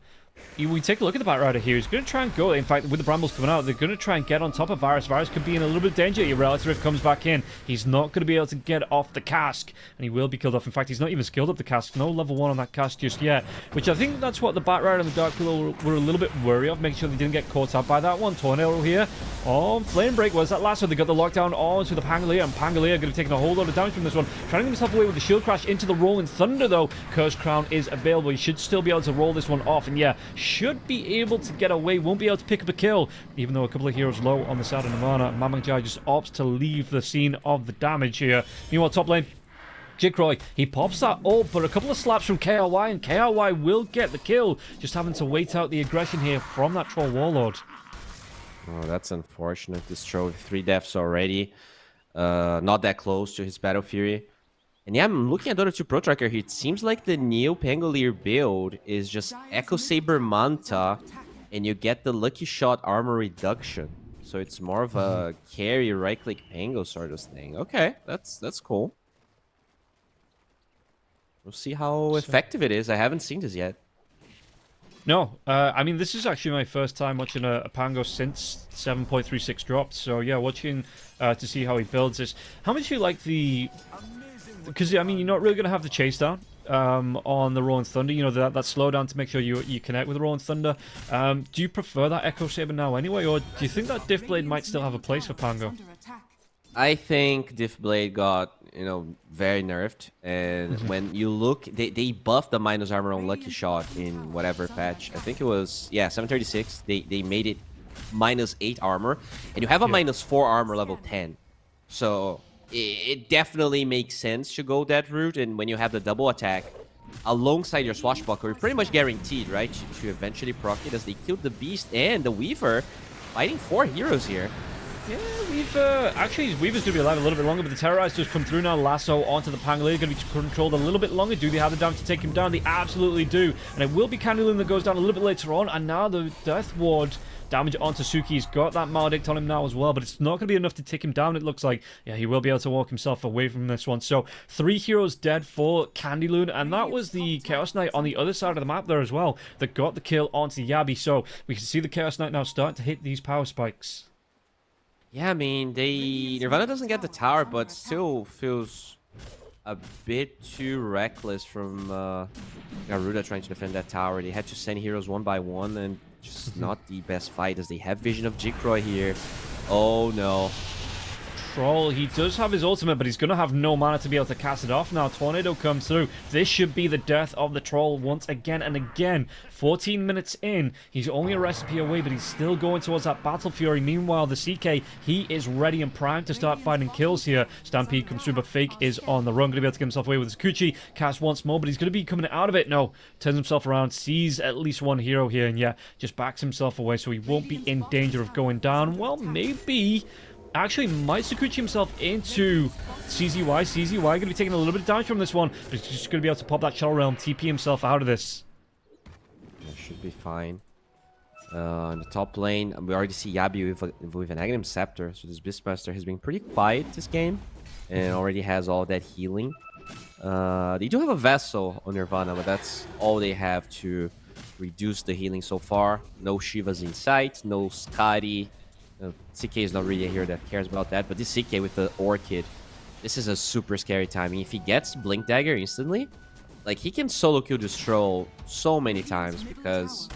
we take a look at the Batrider here. He's going to try and go. In fact, with the Brambles coming out, they're going to try and get on top of Varus. Varus could be in a little bit of danger. Your Relic Rift comes back in. He's not going to be able to get off the cask, and he will be killed off. In fact, he's not even skilled up the cask. No level 1 on that cask just yet, which I think that's what the Batrider and the Dark Willow were a little bit worried of, making sure they didn't get caught up by that one. Tornado here. Oh, Flame Break was that last one. They got the lockdown onto the Pangolier, and Pangolier going to be taking a whole lot of damage from this one. Trying to get himself away with the Shield Crash into the Rolling Thunder, though. Curse Crown is available. He should still be able to roll this one off, and yeah, should be able to get away. Won't be able to pick up a kill, even though a couple of heroes low on the side of Nirvana. Mamandai just opts to leave the scene of the damage here. Meanwhile, top lane, Jikroy, he pops that ult, but a couple of slaps from KRY, and KRY will get the kill. Just having to wait out the aggression here from that Troll Warlord. Oh, that's unfortunate. This Troll with 3 deaths already. Not that close to his Battle Fury. And yeah, I'm looking at Dota 2 Pro Tracker here. It seems like the Neo Pangolier build is just Echo Saber Manta, and you get the Lucky Shot armor reduction. So it's more of a carry right-click Pango sort of thing. Okay, that's cool. We'll see how effective it is. I haven't seen this yet. No, I mean, this is actually my first time watching a Pango since 7.36 dropped. So yeah, watching to see how he builds this. How much do you like the... Because, I mean, you're not really going to have the chase down on the Rolling Thunder. You know, that slowdown to make sure you connect with the Rolling Thunder. Do you prefer that Echo Saber now anyway? Or do you think that Diff Blade might still have a place for Pango? I think Diff Blade got, very nerfed. And when you look, they buffed the minus armor on Lucky Shot in whatever patch. I think it was, 736. They made it -8 armor. And you have a -4 armor level 10. So it definitely makes sense to go that route. And when you have the double attack alongside your Swashbuckler, you're pretty much guaranteed, right, to eventually proc it, as they killed the Beast and the Weaver, fighting 4 heroes here. Yeah, actually, Weaver's going to be alive a little bit longer, but the Terrorize does come through now. Lasso onto the Pangolier, going to be controlled a little bit longer. Do they have the damage to take him down? They absolutely do. And it will be Candylune that goes down a little bit later on. And now the Death Ward damage onto Suki. He's got that Maledict on him now as well, but it's not going to be enough to take him down, it looks like. Yeah, he will be able to walk himself away from this one. So 3 heroes dead for Candylune, and that was the Chaos Knight on the other side of the map there as well that got the kill onto Yabi. So we can see the Chaos Knight now starting to hit these power spikes. Yeah, I mean, Nirvana doesn't get the tower, but still feels a bit too reckless from Garuda trying to defend that tower. They had to send heroes one by one, and just not the best fight, as they have vision of Jikroy here. Oh no. Troll, he does have his ultimate, but he's going to have no mana to be able to cast it off now. Tornado comes through. This should be the death of the Troll once again and again. 14 minutes in, he's only a recipe away, but he's still going towards that Battle Fury. Meanwhile, the CK, he is ready and primed to start finding kills here. Stampede comes through, but Fake is on the run. Going to be able to get himself away with his Kuchi. Cast once more, but he's going to be coming out of it. No, turns himself around, sees at least one hero here, and yeah, just backs himself away, so he won't be in danger of going down. Well, maybe... Actually, might Sakuchi himself into CZY. CZY going to be taking a little bit of damage from this one, but he's just going to be able to pop that Shell Realm, TP himself out of this. That should be fine. In the top lane, we already see Yabi with an Aghanim Scepter, so this Beastmaster has been pretty quiet this game, and already has all that healing. They do have a Vessel on Nirvana, but that's all they have to reduce the healing so far. No Shivas in sight, no Scotty. CK is not really a hero that cares about that, but this CK with the Orchid, this is a super scary timing. If he gets Blink Dagger instantly, like, he can solo kill this Troll so many times, because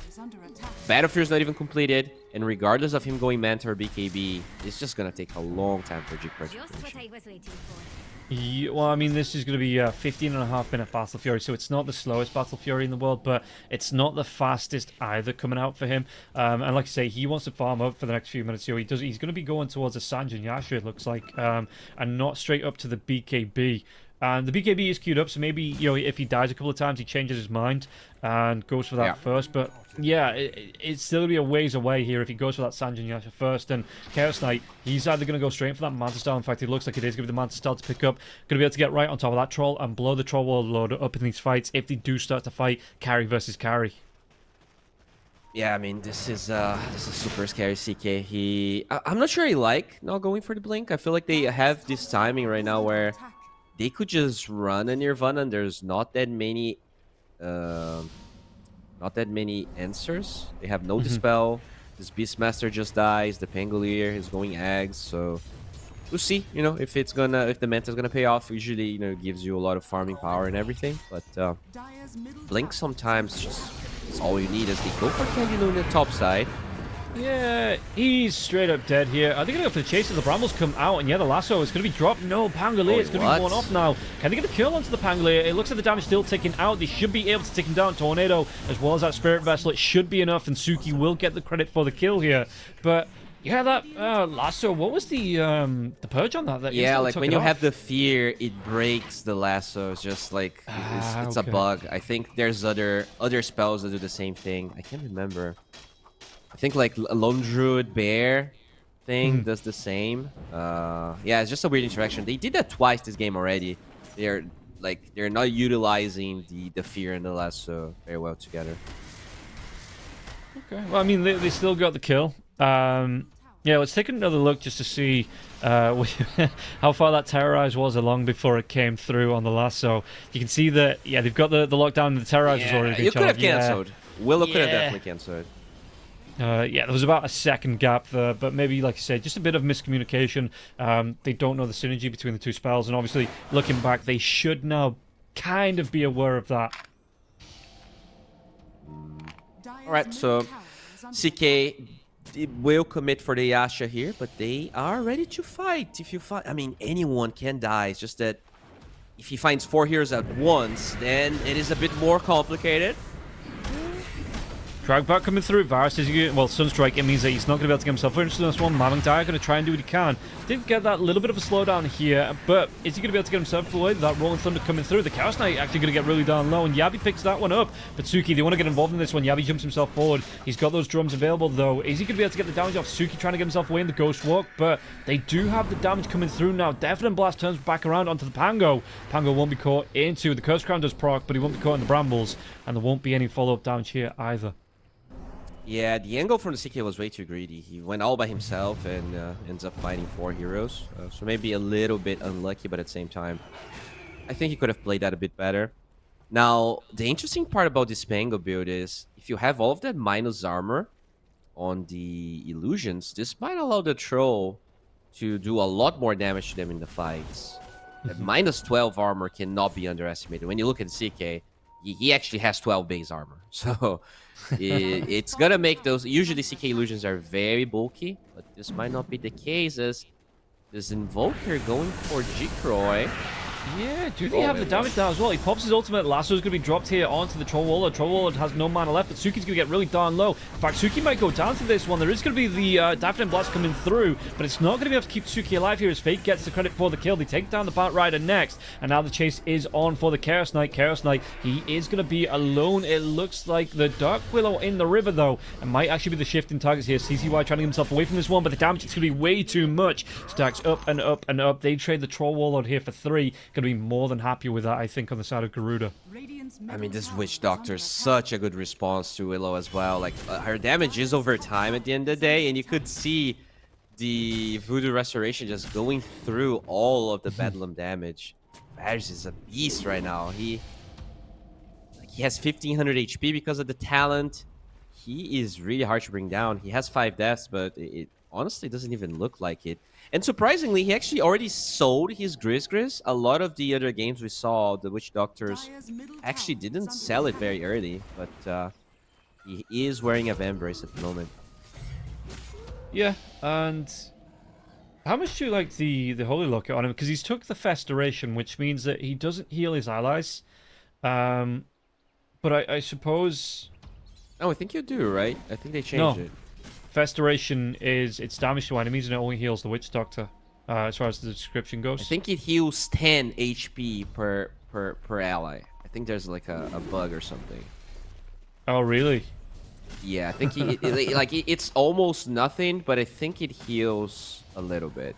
Battlefield is not even completed, and regardless of him going Manta or BKB, it's just gonna take a long time for Jikroy to finish. Yeah, well, I mean, this is going to be a 15.5-minute Battle Fury, so it's not the slowest Battle Fury in the world, but it's not the fastest either coming out for him. And like I say, he wants to farm up for the next few minutes. So he's going to be going towards a Sanjin Yasha, it looks like, and not straight up to the BKB. And the BKB is queued up, so maybe, if he dies a couple of times, he changes his mind and goes for that first. But yeah, it's still going to be a ways away here if he goes for that Sanjin Yasha first. And Chaos Knight, he's either going to go straight for that Manta Style. In fact, it looks like it is going to be the Manta Style to pick up. Going to be able to get right on top of that Troll and blow the Troll Warlord up in these fights if they do start to fight carry versus carry. Yeah, I mean, this is super scary CK. I'm not sure he not going for the Blink. I feel like they have this timing right now where they could just run a Nirvana, and there's not that many answers. They have no Dispel. This Beastmaster just dies. The Pangolier is going Ags, so we'll see. If the Manta's gonna pay off. Usually, it gives you a lot of farming power and everything. But Blink sometimes it's all you need, as they go for Candylune on the top side. Yeah, he's straight up dead here. Are they going to go for the chase as the Brambles come out? And yeah, the Lasso is going to be dropped. No, Pangolier is going to be blown off now. Can they get the kill onto the Pangolier? It looks like the damage still ticking out. They should be able to take him down. Tornado, as well as that Spirit Vessel. It should be enough, and Suki will get the credit for the kill here. But Yeah, that lasso. What was the purge on that? Yeah, instantly like took when it you off? have the fear, it breaks the lasso. It's just like it's a okay. bug. I think there's other spells that do the same thing. I can't remember. I think like a Lone Druid Bear thing does the same. Yeah, it's just a weird interaction. They did that twice this game already. They're not utilizing the fear and the lasso very well together. Okay. Well, I mean, they still got the kill. Yeah, let's take another look just to see how far that terrorize was along before it came through on the lasso. You can see that, yeah, they've got the lockdown and the terrorize has already been You could have charged. cancelled. Willow could have definitely cancelled. Yeah, there was about a second gap there, but maybe, like I said, just a bit of miscommunication. They don't know the synergy between the two spells, and obviously, looking back, they should now kind of be aware of that. Alright, so CK will commit for the Yasha here, but they are ready to fight. If you fight, I mean, anyone can die. It's just that if he finds 4 heroes at once, then it is a bit more complicated. Drag back coming through. Varus is well, Sunstrike. It means that he's not going to be able to get himself into this one. Mamangdai going to try and do what he can. Did get that little bit of a slowdown here, but is he going to be able to get himself away? That Rolling Thunder coming through. The Chaos Knight actually going to get really down low, and Yabi picks that one up. But Suki, they want to get involved in this one. Yabi jumps himself forward. He's got those drums available, though. Is he going to be able to get the damage off Suki trying to get himself away in the Ghost Walk? But they do have the damage coming through now. Deafening Blast turns back around onto the Pango. Pango won't be caught into the Curse Crown does proc, but he won't be caught in the Brambles, and there won't be any follow-up damage here either. Yeah, the angle from the CK was way too greedy. He went all by himself and ends up fighting 4 heroes. So maybe a little bit unlucky, but at the same time, I think he could have played that a bit better. Now, the interesting part about this Pango build is if you have all of that minus armor on the illusions, this might allow the troll to do a lot more damage to them in the fights. That minus 12 armor cannot be underestimated. When you look at CK, he actually has 12 base armor. So it's gonna make those. Usually CK illusions are very bulky, but this might not be the case as this Invoker going for Jikroy. Yeah, do they have the damage now as well? He pops his ultimate. Lasso's going to be dropped here onto the Troll Waller. Troll Waller has no mana left, but Suki's going to get really darn low. In fact, Suki might go down to this one. There is going to be the Daphne Blast coming through, but it's not going to be able to keep Suki alive here as Fate gets the credit for the kill. They take down the Bat Rider next, and now the chase is on for the Chaos Knight. Chaos Knight, he is going to be alone. It looks like the Dark Willow in the river, though, and might actually be the shifting targets here. CCY trying to get himself away from this one, but the damage is going to be way too much. Stacks up and up and up. They trade the Troll Warlord here for 3. Going to be more than happy with that, I think, on the side of Garuda. I mean, this Witch Doctor is such a good response to Willow as well. Like, her damage is over time at the end of the day, and you could see the Voodoo Restoration just going through all of the Bedlam damage. Varus is a beast right now. He has 1500 HP because of the talent. He is really hard to bring down. He has 5 deaths, but it honestly doesn't even look like it. And surprisingly, he actually already sold his Grizz. A lot of the other games we saw, the Witch Doctors actually didn't sell it very early, but he is wearing a Vambrace at the moment. Yeah, and how much do you like the Holy Locket on him? Because he's took the Festeration, which means that he doesn't heal his allies. But I suppose... Oh, I think you do, right? I think they changed it. Festeration is its damage to enemies, and it only heals the Witch Doctor, as far as the description goes. I think it heals 10 HP per ally. I think there's like a bug or something. Oh, really? Yeah, I think it's almost nothing, but I think it heals a little bit.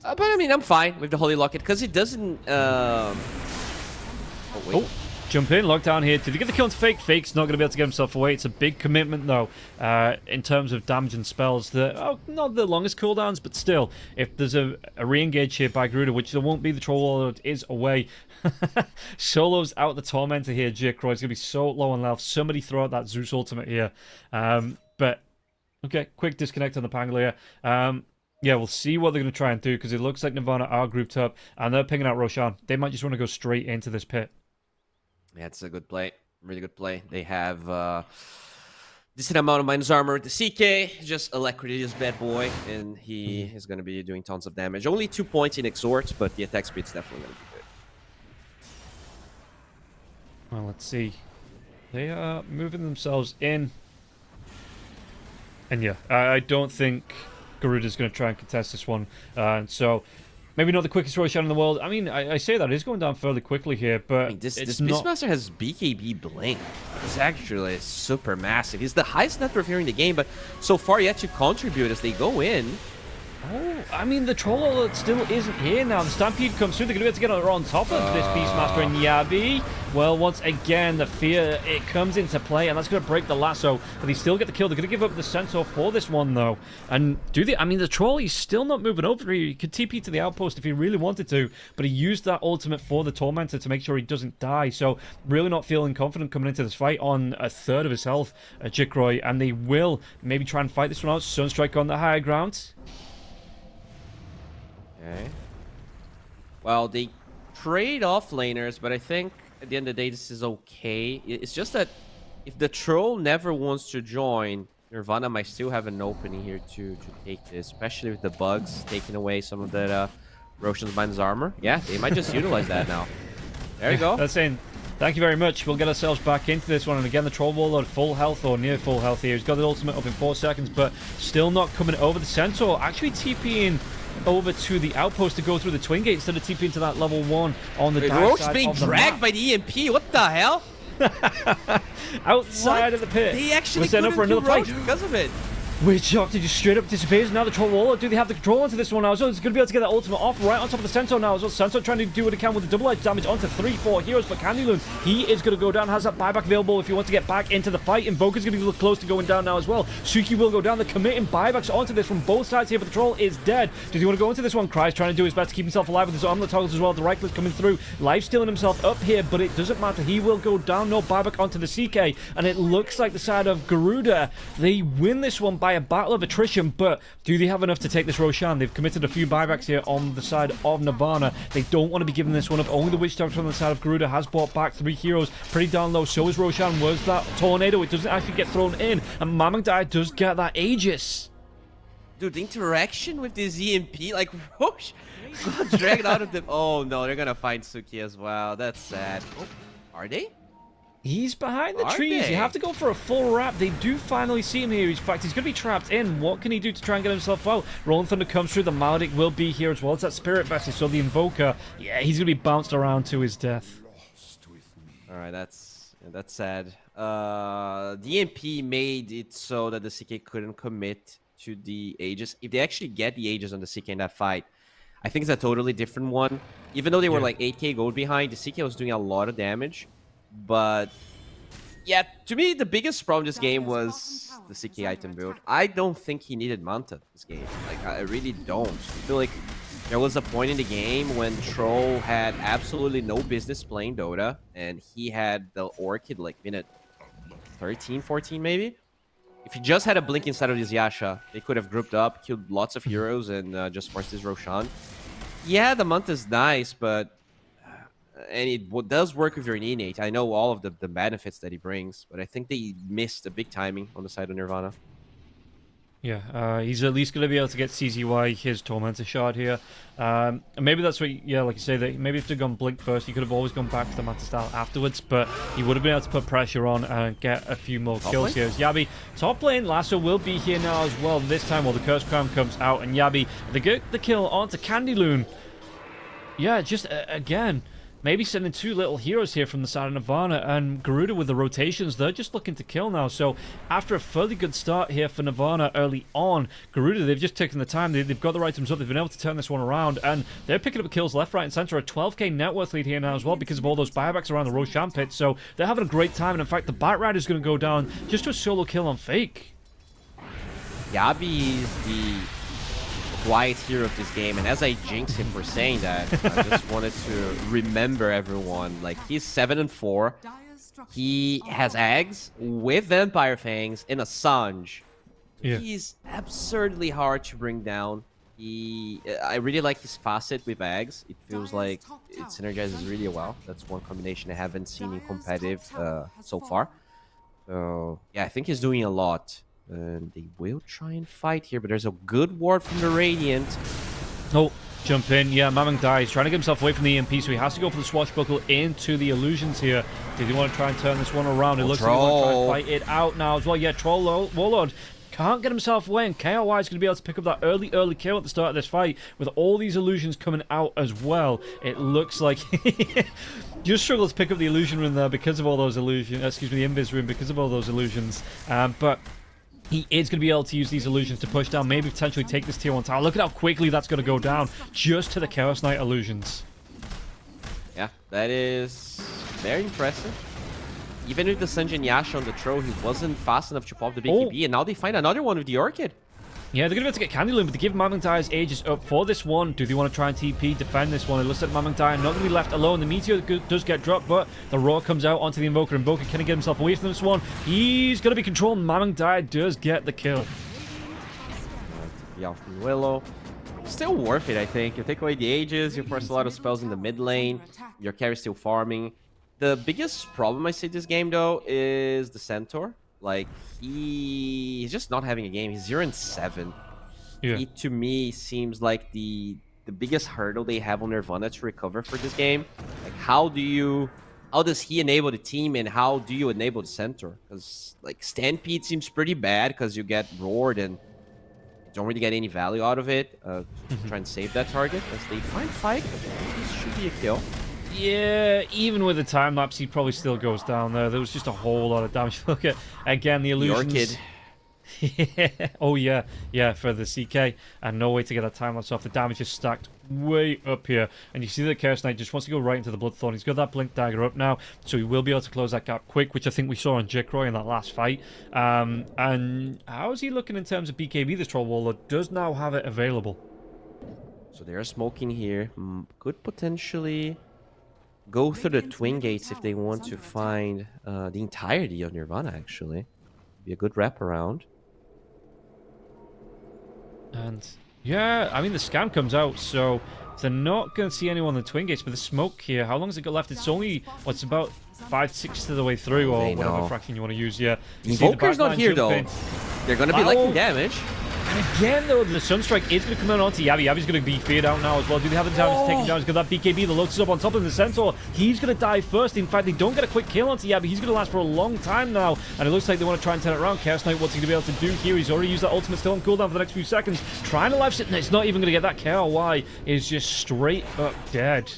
But I mean, I'm fine with the Holy Locket because it doesn't. Oh wait. Oh. Jump in, lockdown here. Did he get the kill into Fake? Fake's not going to be able to get himself away. It's a big commitment, though, in terms of damage and spells. Not the longest cooldowns, but still, if there's a re-engage here by Garuda, which there won't be, the Troll Warlord is away. Solo's out the Tormentor here, Jikroy. It's going to be so low on health. Somebody throw out that Zeus ultimate here. But, okay, quick disconnect on the Pangolier. Yeah, we'll see what they're going to try and do, because it looks like Nirvana are grouped up, and they're picking out Roshan. They might just want to go straight into this pit. Yeah, it's a good play. Really good play. They have decent amount of minus armor with the CK. Just Alacrity is bad boy, and he is going to be doing tons of damage. Only 2 points in Exhort, but the attack speed's definitely going to be good. Well, let's see. They are moving themselves in. And yeah, I don't think Garuda's going to try and contest this one. So maybe not the quickest Roshan in the world. I mean, I say that it's going down fairly quickly here, but I mean, this it's not... Beastmaster has BKB Blink. It's actually super massive. He's the highest net worth here in the game, but so far yet to contribute as they go in. Oh, I mean, the Troll Alert still isn't here now. The Stampede comes through. They're going to be able to get on top of this Beastmaster and Yabi. Well, once again, the fear, it comes into play, and that's going to break the lasso. But they still get the kill. They're going to give up the Centaur for this one, though. And I mean, the Troll, he's still not moving over here. He could TP to the outpost if he really wanted to, but he used that ultimate for the Tormentor to make sure he doesn't die. So, really not feeling confident coming into this fight on a third of his health, Jikroy. And they will maybe try and fight this one out. Sunstrike on the higher ground. Okay. Well, they trade off laners, but I think at the end of the day, this is okay. It's just that if the Troll never wants to join, Nirvana might still have an opening here to take this, especially with the bugs taking away some of that Roshan's Mind's armor. Yeah, they might just utilize that now. There you go. That's in. Thank you very much. We'll get ourselves back into this one. And again, the Troll Warlord full health or near full health here. He's got the ultimate up in 4 seconds, but still not coming over. The Centaur actually TPing over to the outpost to go through the Twin Gate instead of TPing to that level 1 on the dark Roach side being of the dragged map. by the EMP. What the hell? Outside of the pit. They actually We're setting up for another fight. Because of it. Witch Doctor just straight up disappears. Now the Troll Warlord, do they have the control onto this one now? So it's going to be able to get that ultimate off right on top of the Centaur now as well. Centaur trying to do what he can with the double-edged damage onto 3-4 heroes, but Candyloon, he is going to go down, has that buyback available if you want to get back into the fight. Invoker's going to be close to going down now as well. Suki will go down. They're committing buybacks onto this from both sides here, but the Troll is dead. Does he want to go into this one? Kry's trying to do his best to keep himself alive with his armlet toggles as well. The right click coming through. Life stealing himself up here, but it doesn't matter. He will go down. No buyback onto the CK, and it looks like the side of Garuda, they win this one by a battle of attrition. But do they have enough to take this Roshan? They've committed a few buybacks here on the side of Nirvana. They don't want to be giving this one up. Only the Witch Doctor on the side of Garuda has brought back 3 heroes. Pretty down low. So is Roshan. Was that tornado? It doesn't actually get thrown in. And Mamangdai does get that Aegis. Dude, the interaction with this EMP, like, Roche got dragged out of the... Oh, no, they're going to find Suki as well. That's sad. Oh, are they? He's behind the Are trees. they? You have to go for a full wrap. They do finally see him here. In fact, he's going to be trapped in. What can he do to try and get himself out? Rolling Thunder comes through. The Maledict will be here as well. It's that Spirit Vestige. So the Invoker, yeah, he's going to be bounced around to his death. All right, that's sad. The EMP made it so that the CK couldn't commit to the Aegis. If they actually get the Aegis on the CK in that fight, I think it's a totally different one. Even though they were like 8k gold behind, the CK was doing a lot of damage. But yeah, to me, the biggest problem this game was the CK item build. I don't think he needed Manta this game. Like, I really don't. I feel like there was a point in the game when Troll had absolutely no business playing Dota, and he had the Orchid like minute 13, 14 maybe. If he just had a blink inside of his Yasha, they could have grouped up, killed lots of heroes, and just forced his Roshan. Yeah, the Manta's nice, but... and it does work with your innate. I know all of the benefits that he brings, but I think they missed a big timing on the side of Nirvana. Yeah, he's at least going to be able to get CZY his Tormentor shard here. And maybe that's what, yeah, like you say, that maybe if they'd gone Blink first, he could have always gone back to the Manta style afterwards, but he would have been able to put pressure on and get a few more kills here. As Yabi, top lane, Lasso will be here now as well. This time, while the Curse Crown comes out, and Yabi, they get the kill onto Candyloon. Yeah, just, again... maybe sending 2 little heroes here from the side of Nirvana, and Garuda with the rotations, they're just looking to kill now. So after a fairly good start here for Nirvana early on, Garuda, they've just taken the time, they've got the items up, they've been able to turn this one around, and they're picking up kills left, right, and center. A 12k net worth lead here now as well because of all those buybacks around the Roshan pit. So they're having a great time, and in fact, the Bat Rider's going to go down just to a solo kill on Fake. Yabi is the quiet hero of this game, and as I jinx him for saying that, I just wanted to remember everyone, like, he's 7-4, he has Eggs with Vampire Fangs and a Sange. Yeah. He's absurdly hard to bring down. I really like his facet with Eggs. It feels like it synergizes really well. That's one combination I haven't seen in competitive so far. So yeah, I think he's doing a lot. And they will try and fight here, but there's a good ward from the Radiant. Oh, jump in. Yeah, Mamang dies. Trying to get himself away from the EMP, so he has to go for the swashbuckle into the illusions here. Did he want to try and turn this one around? It looks like he wants to try and fight it out now as well. Yeah, Troll Warlord can't get himself away, and KOI is going to be able to pick up that early kill at the start of this fight with all these illusions coming out as well. It looks like just struggled to pick up the illusion rune there because of all those illusions. Excuse me, the invis rune because of all those illusions. But he is going to be able to use these illusions to push down, maybe potentially take this tier 1 tower. Look at how quickly that's going to go down just to the Chaos Knight illusions. Yeah, that is very impressive. Even with the Sanjin Yasha on the throw, he wasn't fast enough to pop the BKB, and now they find another one with the Orchid. Yeah, they're going to be able to get Candy Loom, but they give Mamangdai's ages up for this one. Do they want to try and TP, defend this one? It looks like Mamangdai not going to be left alone. The Meteor does get dropped, but the Roar comes out onto the Invoker. Invoker can he get himself away from this one? He's going to be controlled. Mamangdai does get the kill. Yeah, from Willow. Still worth it, I think. You take away the ages, you force a lot of spells in the mid lane, your carry still farming. The biggest problem I see this game, though, is the Centaur. Like, he's just not having a game. He's 0-7. Yeah. He, to me, seems like the biggest hurdle they have on Nirvana to recover for this game. Like, how does he enable the team, and how do you enable the Centaur? Because, like, Stampede seems pretty bad because you get roared and you don't really get any value out of it. Try and save that target. As they find fight, this should be a kill. Yeah, even with the time lapse, he probably still goes down there. There was just a whole lot of damage. Look at, again, the illusions. Yeah. Oh, yeah. Yeah, for the CK. And no way to get that time lapse off. The damage is stacked way up here. And you see that Chaos Knight just wants to go right into the Bloodthorn. He's got that Blink Dagger up now, so he will be able to close that gap quick, which I think we saw on Jikroy in that last fight. And how is he looking in terms of BKB? This Trollwaller does now have it available. So they're smoking here. Could potentially go through the Twin Gates if they want to find the entirety of Nirvana, actually. Be a good wraparound. And yeah, I mean, the scan comes out, so they're not going to see anyone in the Twin Gates. But the smoke here, how long has it got left? It's only, what's about 5/6 of the way through, or whatever fraction you want to use. Yeah. Invoker's not here, though. They're going to be liking damage. And again, though, the Sunstrike is going to come out onto Yabi. Yabi's going to be feared out now as well. Do they have the damage to take him down? He's got that BKB. The Lotus is up on top of the Centaur. He's going to die first. In fact, they don't get a quick kill onto Yabi. He's going to last for a long time now. And it looks like they want to try and turn it around. Chaos Knight, what's he going to be able to do here? He's already used that ultimate, still on cooldown for the next few seconds. Trying to life sit. It's not even going to get that. KOI is just straight up dead.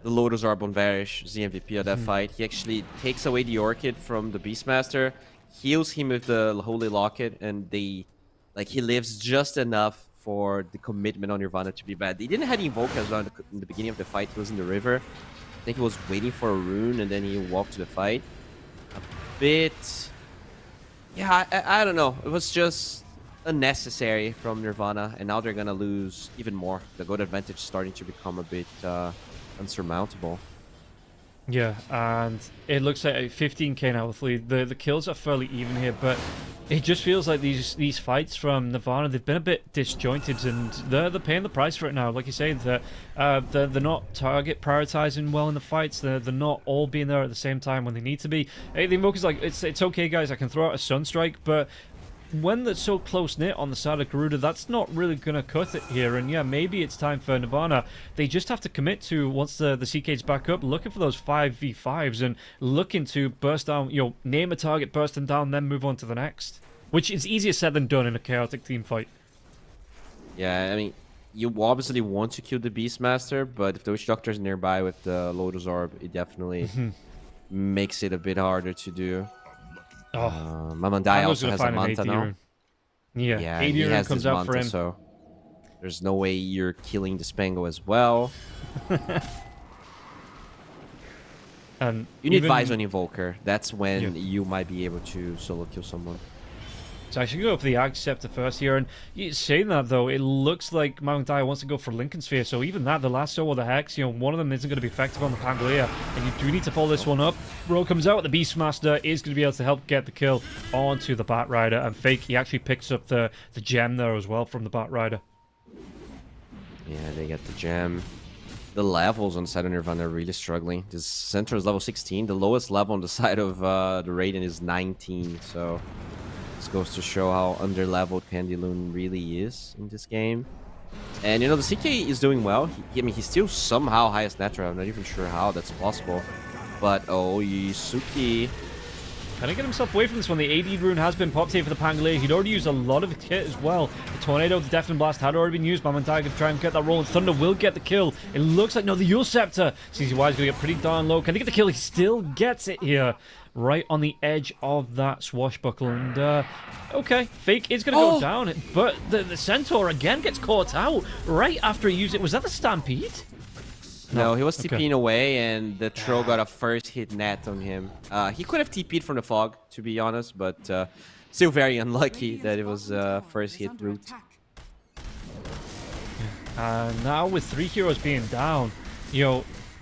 The Lotus Orb on Varish is the MVP of that fight. He actually takes away the Orchid from the Beastmaster, heals him with the Holy Locket, and they... Like, he lives just enough for the commitment on Nirvana to be bad. They didn't have Invoke as well in the beginning of the fight. He was in the river. I think he was waiting for a rune, and then he walked to the fight. A bit... Yeah, I don't know. It was just unnecessary from Nirvana, and now they're going to lose even more. The gold advantage is starting to become a bit unsurmountable. Yeah, and it looks like a 15k now with lead. The kills are fairly even here, but it just feels like these fights from Nirvana, they've been a bit disjointed, and they're paying the price for it now. Like you say, they're not target prioritizing well in the fights. They're not all being there at the same time when they need to be. The Invoker's like, it's okay, guys. I can throw out a Sunstrike, but when they're so close-knit on the side of Garuda, that's not really going to cut it here. And yeah, maybe it's time for Nirvana. They just have to commit to, once the CK's back up, looking for those 5v5s and looking to burst down, name a target, burst them down, then move on to the next. Which is easier said than done in a chaotic team fight. Yeah, I mean, you obviously want to kill the Beastmaster, but if the Witch Doctor's nearby with the Lotus Orb, it definitely makes it a bit harder to do. Mamandai also has a Manta now. Yeah, he has comes this out Manta, for him. so there's no way you're killing the Spango as well. And you need Vise on Invoker. That's when you might be able to solo kill someone. So I should go for the Ag Scepter first here, and saying that though, it looks like Mamandai wants to go for Lincoln Sphere, so even that, the Lasso or the Hex, one of them isn't going to be effective on the Pangolier, and you do need to follow this one up. Ro comes out, the Beastmaster is going to be able to help get the kill onto the Batrider, and Fake, he actually picks up the gem there as well from the Batrider. Yeah, they get the gem. The levels on the side of Nirvana are really struggling. This Centaur is level 16, the lowest level on the side of the Raiden is 19, so... This goes to show how underleveled Candy Loon really is in this game. And, the CK is doing well. He's still somehow highest natural. I'm not even sure how that's possible. But, oh, Yusuke Trying to get himself away from this one. The AD rune has been popped here for the Pangolier. He'd already used a lot of kit as well. The Tornado, the Deafening Blast had already been used by Mantiger to try and get that roll, and Thunder will get the kill. It looks like, no, the Yule Scepter. CCY is going to get pretty darn low. Can he get the kill? He still gets it here. Right on the edge of that swashbuckle. And, okay, Fake is going to go down. But the Centaur again gets caught out right after he used it. Was that the Stampede? No, he was TPing away, and the Troll got a first hit net on him. He could have TP'd from the fog, to be honest, but still very unlucky that it was first hit route. Now with 3 heroes being down,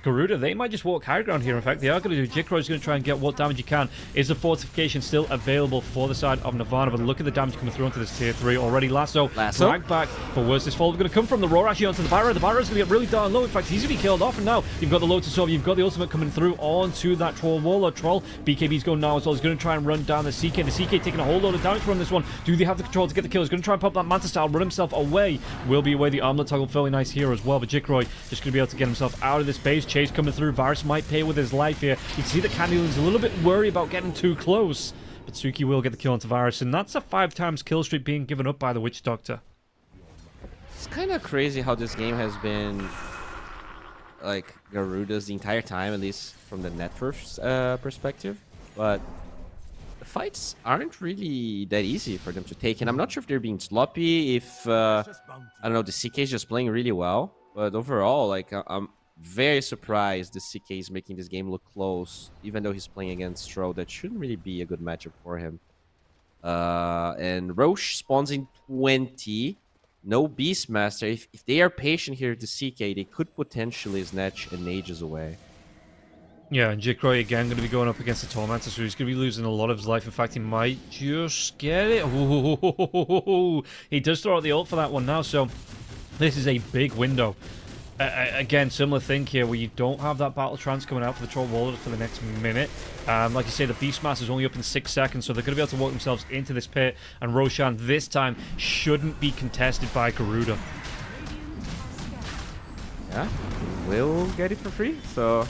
Garuda, they might just walk high ground here. In fact, they are going to do. Jikro is going to try and get what damage he can. Is the fortification still available for the side of Nirvana? But look at the damage coming through onto this tier 3 already. Lasso. Drag back. But where's this fall going to come from? The Roar actually onto the Barrow. The Barrow is going to get really darn low. In fact, he's going to be killed off. And now you've got the Lotus Orb. You've got the ultimate coming through onto that Troll Warlord. Troll. BKB's going now as well. He's going to try and run down the CK. The CK taking a whole load of damage from this one. Do they have the control to get the kill? He's going to try and pop that Manta style, run himself away. Will be away. The armlet toggle fairly nice here as well. But Jikroy just going to be able to get himself out of this base. Chase coming through. Varus might pay with his life here. You can see that Candyland's a little bit worried about getting too close. But Suki will get the kill onto Varus. And that's a 5 times kill streak being given up by the Witch Doctor. It's kind of crazy how this game has been like Garuda's the entire time, at least from the network's perspective. But the fights aren't really that easy for them to take. And I'm not sure if they're being sloppy, if, I don't know, the CK is just playing really well. But overall, like, I'm very surprised the CK is making this game look close, even though he's playing against Stro. That shouldn't really be a good matchup for him. And Roche spawns in 20. No Beastmaster. If they are patient here at the CK, they could potentially snatch an Aegis away. Yeah, and Jikroy again going to be going up against the Tormentor, so he's going to be losing a lot of his life. In fact, he might just get it. Ooh, he does throw out the ult for that one now, so this is a big window. Again, similar thing here where you don't have that battle trance coming out for the Troll Warlord for the next minute. Like you say, the Beastmaster is only up in 6 seconds, so they're going to be able to walk themselves into this pit. And Roshan this time shouldn't be contested by Garuda. Yeah, we'll get it for free. So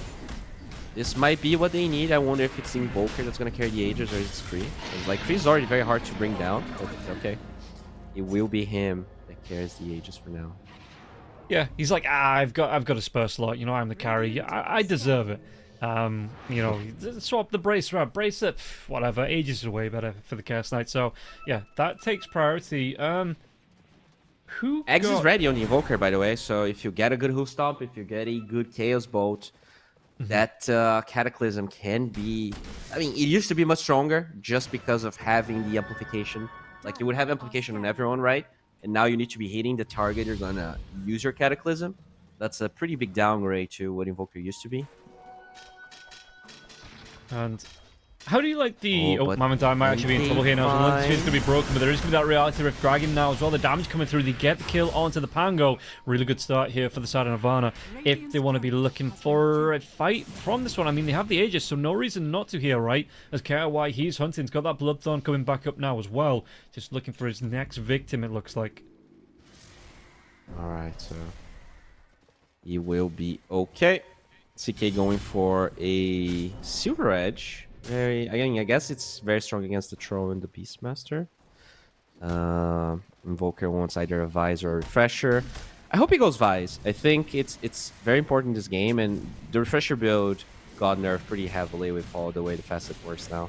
this might be what they need. I wonder if it's Invoker that's going to carry the Aegis or is it Kree. Like, Kree's already very hard to bring down, but it's okay. It will be him that carries the Aegis for now. Yeah, he's like, I've got a spur slot. I'm the carry. I deserve it. Swap the brace around. Brace it, whatever. Aegis is way better for the Chaos Knight. So yeah, that takes priority. Eggs is ready on the Invoker, by the way. So if you get a good Hoof Stomp, if you get a good Chaos Bolt, that Cataclysm can be. I mean, it used to be much stronger just because of having the amplification. Like, you would have amplification on everyone, right? And now you need to be hitting the target you're gonna use your Cataclysm. That's a pretty big downgrade to what Invoker used to be. And how do you like the... Oh, Mammoth might actually be in trouble here now. The London Sphere's going to be broken, but there is going to be that Reality Rift Dragon now as well. The damage coming through. They get the kill onto the Pango. Really good start here for the side of Nirvana. If they want to be looking for a fight from this one, I mean, they have the Aegis, so no reason not to here, right? As KRY, he's hunting. He's got that Bloodthorn coming back up now as well. Just looking for his next victim, it looks like. Alright, so he will be okay. CK going for a Silver Edge. I guess it's very strong against the Troll and the Beastmaster. Invoker wants either a Vise or a Refresher. I hope he goes Vise. I think it's very important in this game, and the Refresher build got nerfed pretty heavily with all the way the Facet works now.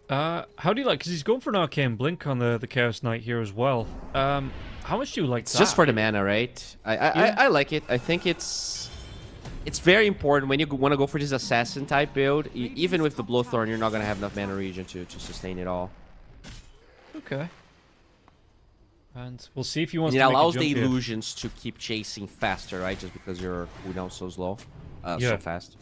How do you like? Because he's going for an Arcane Blink on the Chaos Knight here as well. How much do you like that? It's just for the mana, right? I like it. I think it's very important when you want to go for this assassin type build. Even with the Blowthorn, you're not going to have enough mana regen to sustain it all. Okay. And we'll see if he wants to it make allows a jump the here. illusions to keep chasing faster, right? Just because your cooldown so slow, so fast.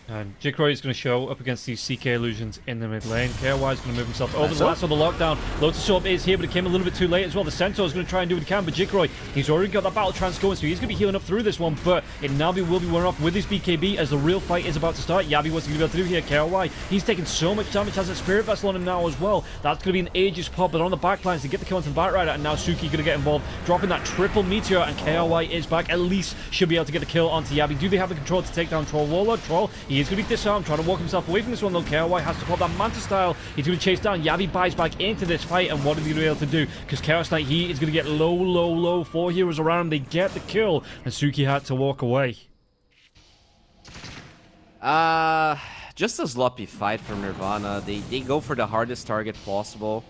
And Jikroy is going to show up against these CK illusions in the mid lane. KRY is going to move himself over the last of the lockdown. Lotus Orb is here, but it came a little bit too late as well. The Centaur is going to try and do what he can, but Jikroy, he's already got that battle trance going, so he's going to be healing up through this one, but it now will be wearing off with his BKB as the real fight is about to start. Yabi, what's he going to be able to do here? KRY, he's taking so much damage, has a Spirit Vessel on him now as well. That's going to be an Aegis pop, but on the backlines to get the kill onto the Batrider, and now Suki going to get involved, dropping that triple Meteor, and KRY is back. At least should be able to get the kill onto Yabi. Do they have the control to take down Troll Warlord? Troll, he He's going to be disarmed, trying to walk himself away from this one, though. KRY has to pop that Manta style. He's going to chase down. Yavi buys back into this fight, and what are they going to be able to do? Because Chaos Knight, he is going to get low. 4 heroes around him. They get the kill, and Suki had to walk away. Just a sloppy fight from Nirvana. They go for the hardest target possible.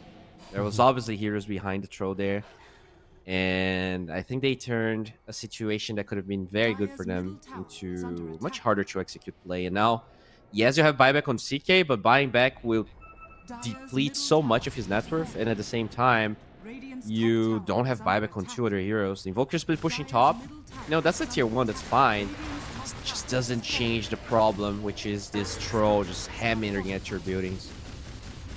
There was obviously heroes behind the throw there. And I think they turned a situation that could have been very good for them into much harder to execute play. And now, yes, you have buyback on CK, but buying back will deplete so much of his net worth. And at the same time, you don't have buyback on 2 other heroes. The Invoker's been pushing top. No, that's a tier 1, that's fine. It just doesn't change the problem, which is this troll just hammering at your buildings.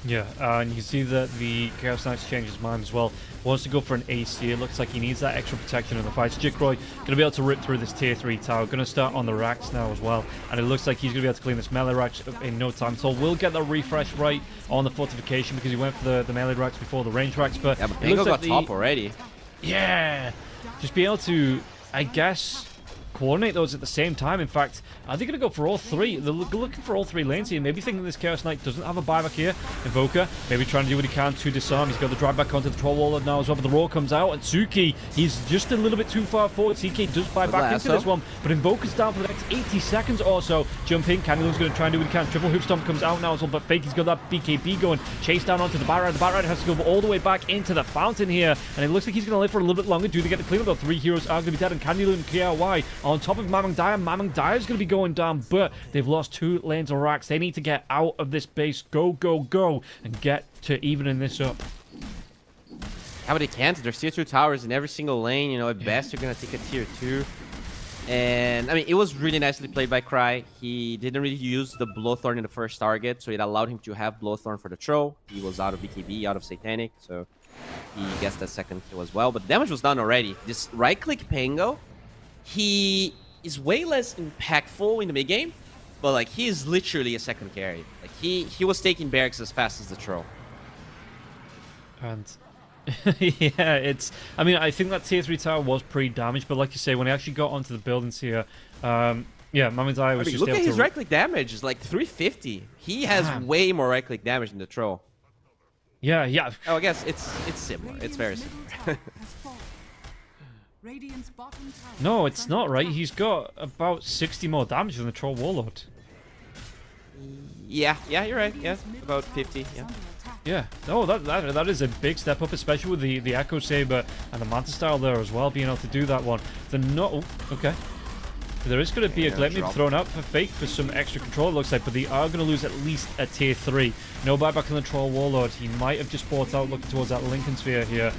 Yeah, and you can see that the Chaos Knight's changed his mind as well. Wants to go for an AC. It looks like he needs that extra protection in the fight. Jikroy going to be able to rip through this tier 3 tower. Going to start on the racks now as well. And it looks like he's going to be able to clean this melee racks in no time. So we'll get the refresh right on the fortification because he went for the melee racks before the range racks. But yeah, but Bingo got top already. Yeah, just be able to, I guess, coordinate those at the same time. In fact, are they going to go for all 3? They're looking for all 3 lanes here. Maybe thinking this Chaos Knight doesn't have a buyback here. Invoker, maybe trying to do what he can to disarm. He's got the drive back onto the troll wall now as well. But the roar comes out, and Tsuki, he's just a little bit too far forward. CK does buy back into this one, but Invoker's down for the next 80 seconds or so. Jump in, Candyloon's going to try and do what he can. Triple Hoop Stomp comes out now as well, but Fakey's got that BKB going. Chase down onto the Batrider. The Batrider has to go all the way back into the fountain here, and it looks like he's going to live for a little bit longer. Do they get the cleanup? Though 3 heroes are going to be dead, and Candyloon and KRY on top of Mamang Dyer. Mamang Dyer is going to be going down, but they've lost 2 lanes of racks. They need to get out of this base. Go, and get to evening this up. How about they can't? There's tier 2 towers in every single lane. You know, at best, you're going to take a tier 2. And, I mean, it was really nicely played by Cry. He didn't really use the Blowthorn in the first target, so it allowed him to have Blowthorn for the throw. He was out of BKB, out of Satanic, so he gets that second kill as well. But the damage was done already. This right-click Pango, he is way less impactful in the mid game, but like he is literally a second carry. Like he was taking barracks as fast as the troll. And yeah, it's. I mean, I think that tier 3 tower was pretty damaged, but like you say, when he actually got onto the buildings here, yeah, Mamandai was just look able at to. His right click damage. It's like 350. He has way more right click damage than the troll. Yeah. Oh, I guess it's similar. It's very similar. No, it's not, right? He's got about 60 more damage than the Troll Warlord. Yeah, you're right. Yeah, about 50, yeah. Yeah, no, that is a big step up, especially with the Echo Saber and the Manta style there as well, being able to do that one. Okay. There is going to be a Glimmer thrown out for Fake for some extra control, it looks like, but they are going to lose at least a tier 3. No buyback on the Troll Warlord. He might have just bought out looking towards that Lincoln Sphere here,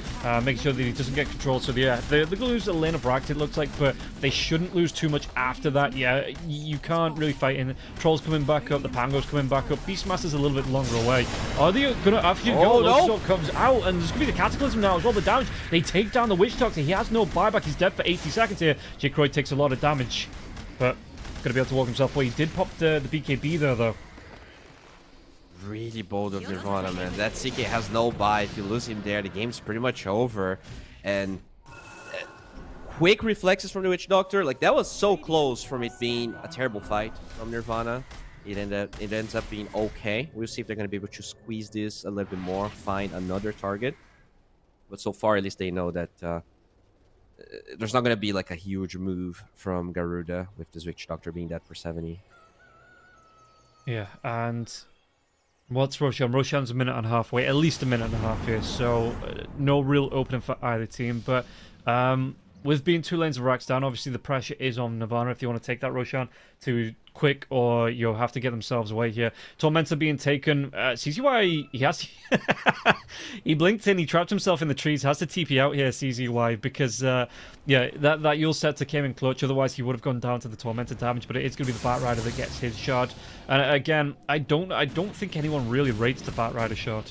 making sure that he doesn't get control. So, yeah, they're going to lose a lane of Bracket, it looks like, but they shouldn't lose too much after that. Yeah, you can't really fight in. Troll's coming back up, the Pango's coming back up. Beastmaster's a little bit longer away. Are they going to, after you go, no. Comes out, and there's going to be the Cataclysm now as well. The damage, they take down the Witch Doctor. He has no buyback. He's dead for 80 seconds here. Jikroy takes a lot of damage, but going to be able to walk himself away. He did pop the BKB there, though. Really bold of Nirvana, man. That CK has no buy. If you lose him there, the game's pretty much over. And quick reflexes from the Witch Doctor. Like, that was so close from it being a terrible fight from Nirvana. It ends up being okay. We'll see if they're going to be able to squeeze this a little bit more, find another target. But so far, at least they know that there's not going to be like a huge move from Garuda with this Witch Doctor being dead for 70. Yeah, and what's Roshan? Roshan's a minute and a half away, at least a minute and a half here, so no real opening for either team. But with being 2 lanes of racks down, obviously the pressure is on Nirvana if they want to take that Roshan to quick, or you'll have to get themselves away here. Tormentor being taken. CZY, he has to he blinked in, he trapped himself in the trees, has to TP out here, CZY, because yeah, that Yule Scepter came in clutch, otherwise he would have gone down to the Tormentor damage, but it is going to be the Batrider that gets his shard. And again, I don't think anyone really rates the Batrider shard.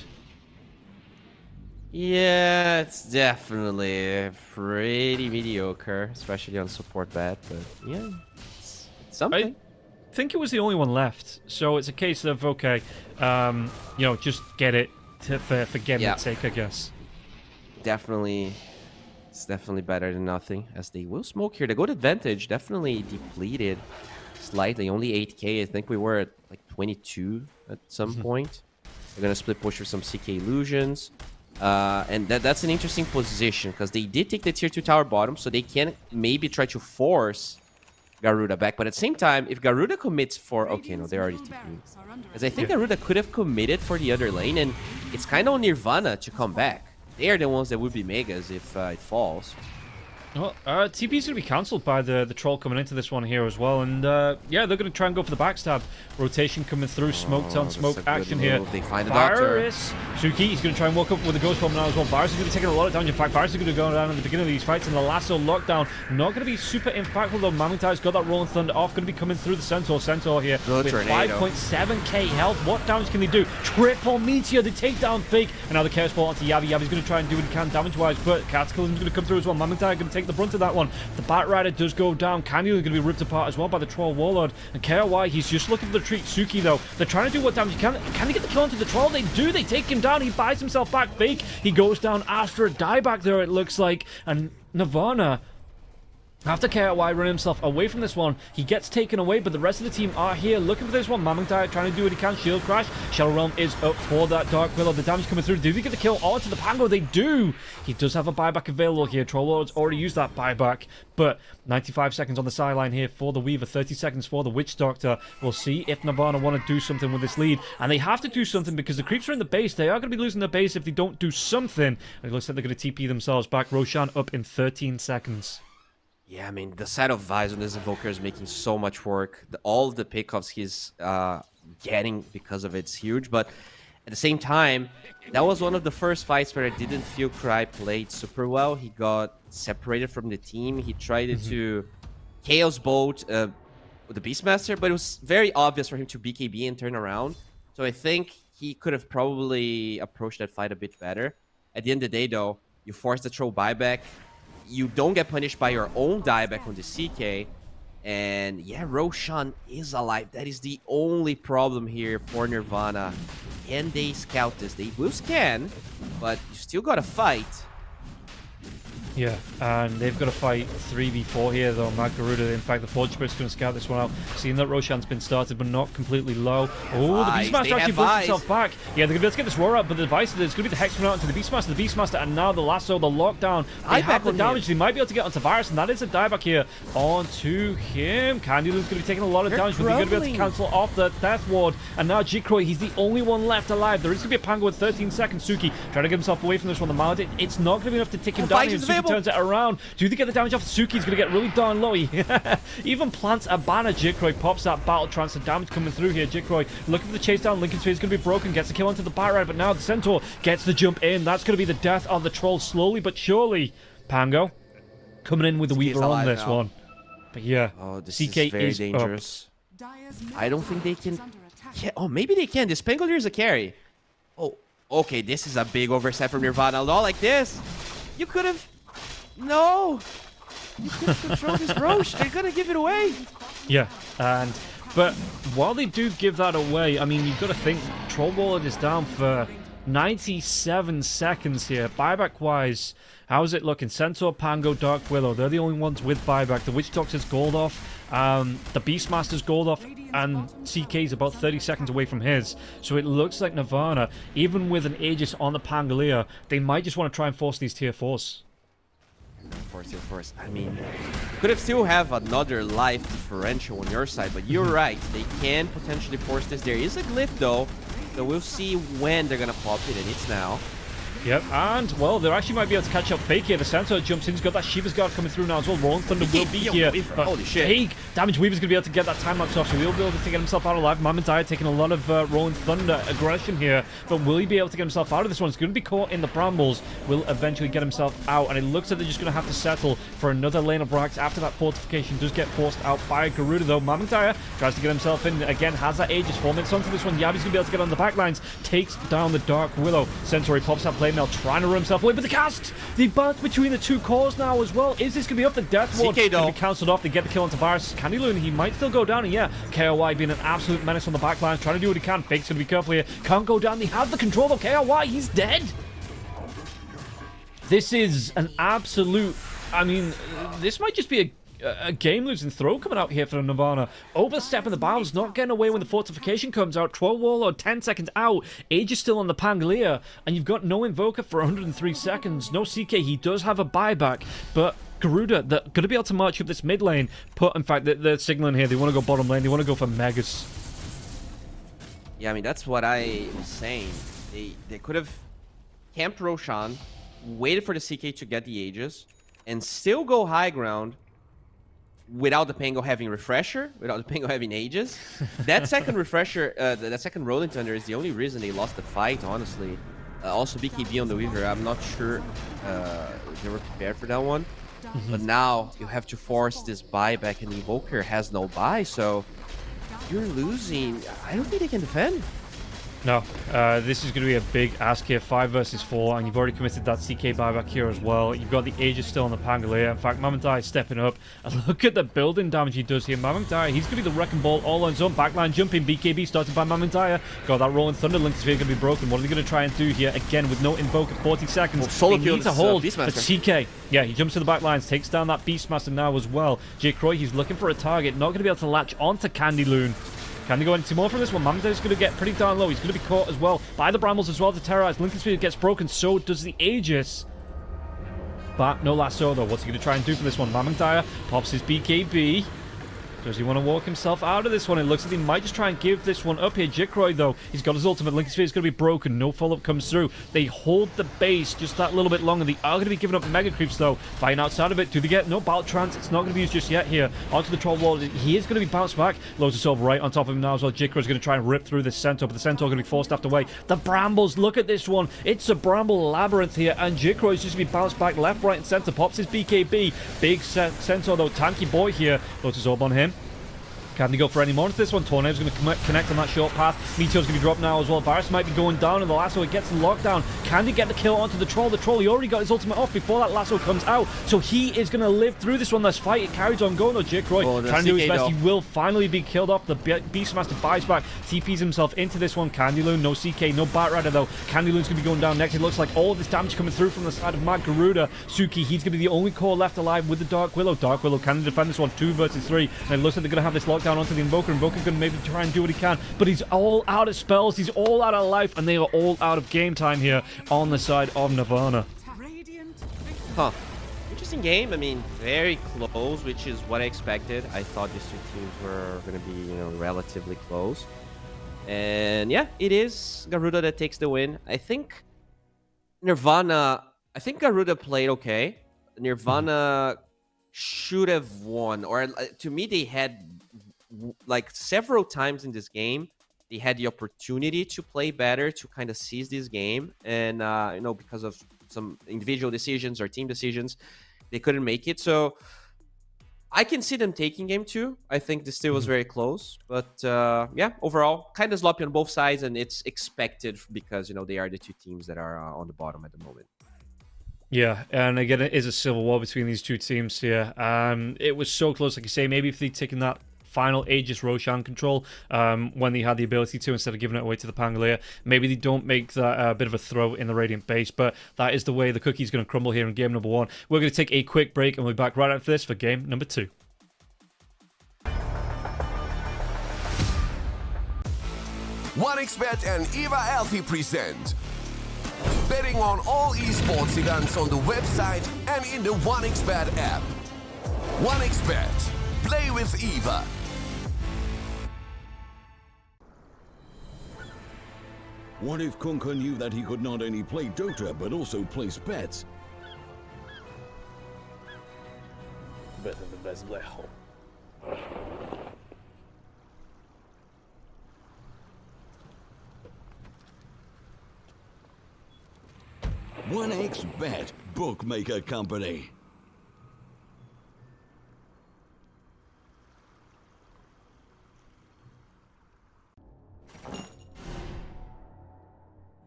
Yeah, it's definitely pretty mediocre, especially on support bat, but yeah, it's something. I think it was the only one left, so it's a case of, okay, you know, just get it for getting its sake, I guess. Definitely, it's definitely better than nothing, as they will smoke here. The gold advantage definitely depleted. slightly, only 8k. I think we were at like 22 at some point. They're gonna split push for some CK illusions. And that's an interesting position because they did take the tier 2 tower bottom, so they can maybe try to force Garuda back. But at the same time, if Garuda commits for... Okay, no, they're already TPing. Because I think Garuda could have committed for the other lane, and it's kind of on Nirvana to come back. They are the ones that would be megas if it falls. Well, TP's going to be cancelled by the troll coming into this one here as well. And yeah, they're going to try and go for the backstab. Rotation coming through, smoked on smoke action here. They find the doctor. Suki, he's going to try and walk up with a ghost bomb now as well. Varus is going to be taking a lot of damage. In fact, Varus is going to go down at the beginning of these fights. And the lasso lockdown, not going to be super impactful though. Mamutai's got that Rolling Thunder off, going to be coming through the Centaur. Centaur here with 5.7k health. What damage can they do? Triple Meteor, they take down Fake. And now the Chaos Ball onto Yavi. Yavi's going to try and do what he can damage-wise, but Cataclysm's going to come through as well. Mamutai going to take the brunt of that one. The Bat Rider does go down. Candy is going to be ripped apart as well by the Troll Warlord. And KRY, he's just looking for the treat. Suki, though, they're trying to do what damage can. Can they get the kill onto the Troll? They do. They take him down. He buys himself back. Fake. He goes down after a dieback there, it looks like. And Nirvana, after KRY running himself away from this one, he gets taken away, but the rest of the team are here looking for this one. Mamutai trying to do what he can. Shield crash. Shadow Realm is up for that Dark Willow. The damage coming through. Do they get the kill onto the Pango? They do. He does have a buyback available here. Troll Lord's already used that buyback, but 95 seconds on the sideline here for the Weaver, 30 seconds for the Witch Doctor. We'll see if Nirvana want to do something with this lead, and they have to do something because the creeps are in the base. They are going to be losing their base if they don't do something. It looks like they're going to TP themselves back. Roshan up in 13 seconds. Yeah, I mean, the side of Vice on this Invoker is making so much work. All of the pickoffs he's getting because of it's huge. But at the same time, that was one of the first fights where I didn't feel Cry played super well. He got separated from the team. He tried to Chaos Bolt with the Beastmaster, but it was very obvious for him to BKB and turn around. So I think he could have probably approached that fight a bit better. At the end of the day, though, you force the Troll buyback. You don't get punished by your own dieback on the CK. And yeah, Roshan is alive. That is the only problem here for Nirvana. Can they scout this? They will scan, but you still gotta fight. Yeah, and they've got to fight 3v4 here, though. Garuda, in fact, the Forge Spirit's going to scout this one out. Seeing that Roshan's been started, but not completely low. Oh, the Beastmaster actually brings himself back. Yeah, they're going to be able to get this roar up, but the device, there's going to be the Hex coming out into the Beastmaster, and now the lasso, the lockdown. They have the damage. They might be able to get onto Virus, and that is a dieback here onto him. Candyloon's going to be taking a lot of damage, but they're going to be able to cancel off the Death Ward. And now Jikroy, he's the only one left alive. There is going to be a Pango with 13 seconds. Suki trying to get himself away from this one. The Mallet, it's not going to be enough to tick him down. Suki turns it around. Do they get the damage off? Suki's going to get really darn low. He even plants a banner. Jikroy pops that battle trance. The damage coming through here. Jikroy looking for the chase down. Lincoln Sphere is going to be broken. Gets the kill onto the Bat-Rider, but now the Centaur gets the jump in. That's going to be the death of the Troll slowly but surely. Pango coming in with the Weaver on this one. But yeah, this CK is very is dangerous. I don't think they can... Yeah, oh, maybe they can. This Pangolier is a carry. Oh, okay, this is a big oversight from Nirvana. Not like this. You could have... No! You could have controlled this Roche. They're gonna give it away. Yeah, but while they do give that away, I mean, you've got to think Troll Warlord is down for 97 seconds here. Buyback-wise, how's it looking? Centaur, Pango, Dark Willow, they're the only ones with buyback. The Witch Doctor's gold off, the Beastmaster's gold off, and CK's about 30 seconds away from his. So it looks like Nirvana, even with an Aegis on the Pangolier, they might just want to try and force these tier 4s. Of course. I mean, could have still have another life differential on your side, but you're right. They can potentially force this. There is a glyph, though, so we'll see when they're going to pop it, and it's now. Yep, and, well, they actually might be able to catch up Fake here. The Centaur jumps in. He's got that Shiva's Guard coming through now as well. Rolling Thunder will be here. Holy shit. Fake damage. Weaver's going to be able to get that time lapse off, so he'll be able to get himself out alive. Mamutai taking a lot of Rolling Thunder aggression here, but will he be able to get himself out of this one? He's going to be caught in the brambles. Will eventually get himself out, and it looks like they're just going to have to settle for another lane of racks after that fortification does get forced out by Garuda, though. Mamutai tries to get himself in. Again, has that Aegis 4 minutes onto this one. Yavi's going to be able to get on the back lines. Takes down the Dark Willow. Centauri pops that play mail, trying to run himself away, but the cast! The bounce between the two cores now as well. Is this going to be up? The Death Ward going to be cancelled off. They get the kill onto Virus. Candyloon, he might still go down, and yeah, KRY being an absolute menace on the back lines, trying to do what he can. Fake's going to be careful here. Can't go down. They have the control of KRY. He's dead. This is an absolute... I mean, this might just be a game-losing throw coming out here for Nirvana. Overstepping the bounds, not getting away when the fortification comes out. 12 warlord, 10 seconds out. Age is still on the Pangolier, and you've got no Invoker for 103 seconds. No CK, he does have a buyback, but Garuda, they're going to be able to march up this mid lane. In fact, they're signaling here. They want to go bottom lane. They want to go for Megas. Yeah, I mean, that's what I was saying. They could have camped Roshan, waited for the CK to get the Aegis, and still go high ground without the Pango having Refresher, without the Pango having Aegis. That second Refresher, that second Rolling Thunder is the only reason they lost the fight, honestly. Also, BKB on the Weaver, I'm not sure they were prepared for that one. But now you have to force this buyback, and Invoker has no buy, so you're losing. I don't think they can defend. No, this is going to be a big ask here, 5 versus 4, and you've already committed that CK buyback here as well. You've got the Aegis still on the Pangolier. In fact, Mammothai is stepping up. And look at the building damage he does here. Mammothai, he's going to be the wrecking ball all on his own. Backline jumping, BKB started by Mammothai. Got that rolling Thunder Link sphere going to be broken. What are they going to try and do here? Again, with no Invoker, 40 seconds. They need to hold, but CK, yeah, he jumps to the backlines, takes down that Beastmaster now as well. J. Croy, he's looking for a target, not going to be able to latch onto Candy Loon. Can they go into more from this one? Mammothai's going to get pretty darn low. He's going to be caught as well by the Brambles as well to terrorize. Lincoln Spear gets broken, so does the Aegis. But no lasso though. What's he going to try and do for this one? Mammothai pops his BKB. Does he want to walk himself out of this one? It looks like he might just try and give this one up here. Jikroy, though, he's got his ultimate. Lincoln Sphere is going to be broken. No follow-up comes through. They hold the base just that little bit longer. They are going to be giving up Mega Creeps, though. Fighting outside of it. Do they get no Battle Trance? It's not going to be used just yet here. Onto the Troll Wall. He is going to be bounced back. Loads himself right on top of him now as well. Jikroy is going to try and rip through this Centaur, but the Centaur going to be forced after away. The Brambles, look at this one. It's a Bramble Labyrinth here, and Jikroy is just going to be bounced back left, right, and center. Pops his BKB. Big Centaur, though. Tanky boy here. Loads his orb on him. Can they go for any more into this one? Tornado's going to connect on that short path. Meteor's going to be dropped now as well. Varus might be going down, and the lasso, it gets the lockdown. Can they get the kill onto the Troll? The Troll, he already got his ultimate off before that lasso comes out, so he is going to live through this one. This fight, it carries on going, though. Jikroy trying to do his best. He will finally be killed off. The Beastmaster buys back, TPs himself into this one. Candy Loon, no CK, no Bat Rider, though. Candy Loon's going to be going down next. It looks like all of this damage coming through from the side of Mad Garuda. Suki, he's going to be the only core left alive with the Dark Willow. Dark Willow can defend this one, 2 versus 3, and it looks like they're going to have this lockdown onto the Invoker. Invoker's going to maybe try and do what he can, but he's all out of spells, he's all out of life, and they are all out of game time here on the side of Nirvana. Huh. Interesting game. I mean, very close, which is what I expected. I thought these two teams were going to be, relatively close. And yeah, it is Garuda that takes the win. I think Garuda played okay. Nirvana should have won, or to me, they had like several times in this game, they had the opportunity to play better, to kind of seize this game, and because of some individual decisions or team decisions, they couldn't make it. So I can see them taking game 2. I think this still was very close, but yeah, overall kind of sloppy on both sides, and it's expected because they are the two teams that are on the bottom at the moment. Yeah, and again, it is a civil war between these two teams here. It was so close, like you say. Maybe if they'd taken that final Aegis Roshan control when they had the ability to, instead of giving it away to the Pangolier, maybe they don't make that bit of a throw in the Radiant base, but that is the way the cookie's going to crumble here in game number 1. We're going to take a quick break, and we'll be back right after this for game number 2. OneXBet and Eva Alfie present betting on all esports events on the website and in the OneXBet app. OneXBet. Play with Eva. What if Kunka knew that he could not only play Dota, but also place bets? Better the best black hole. OneXBet, bookmaker company.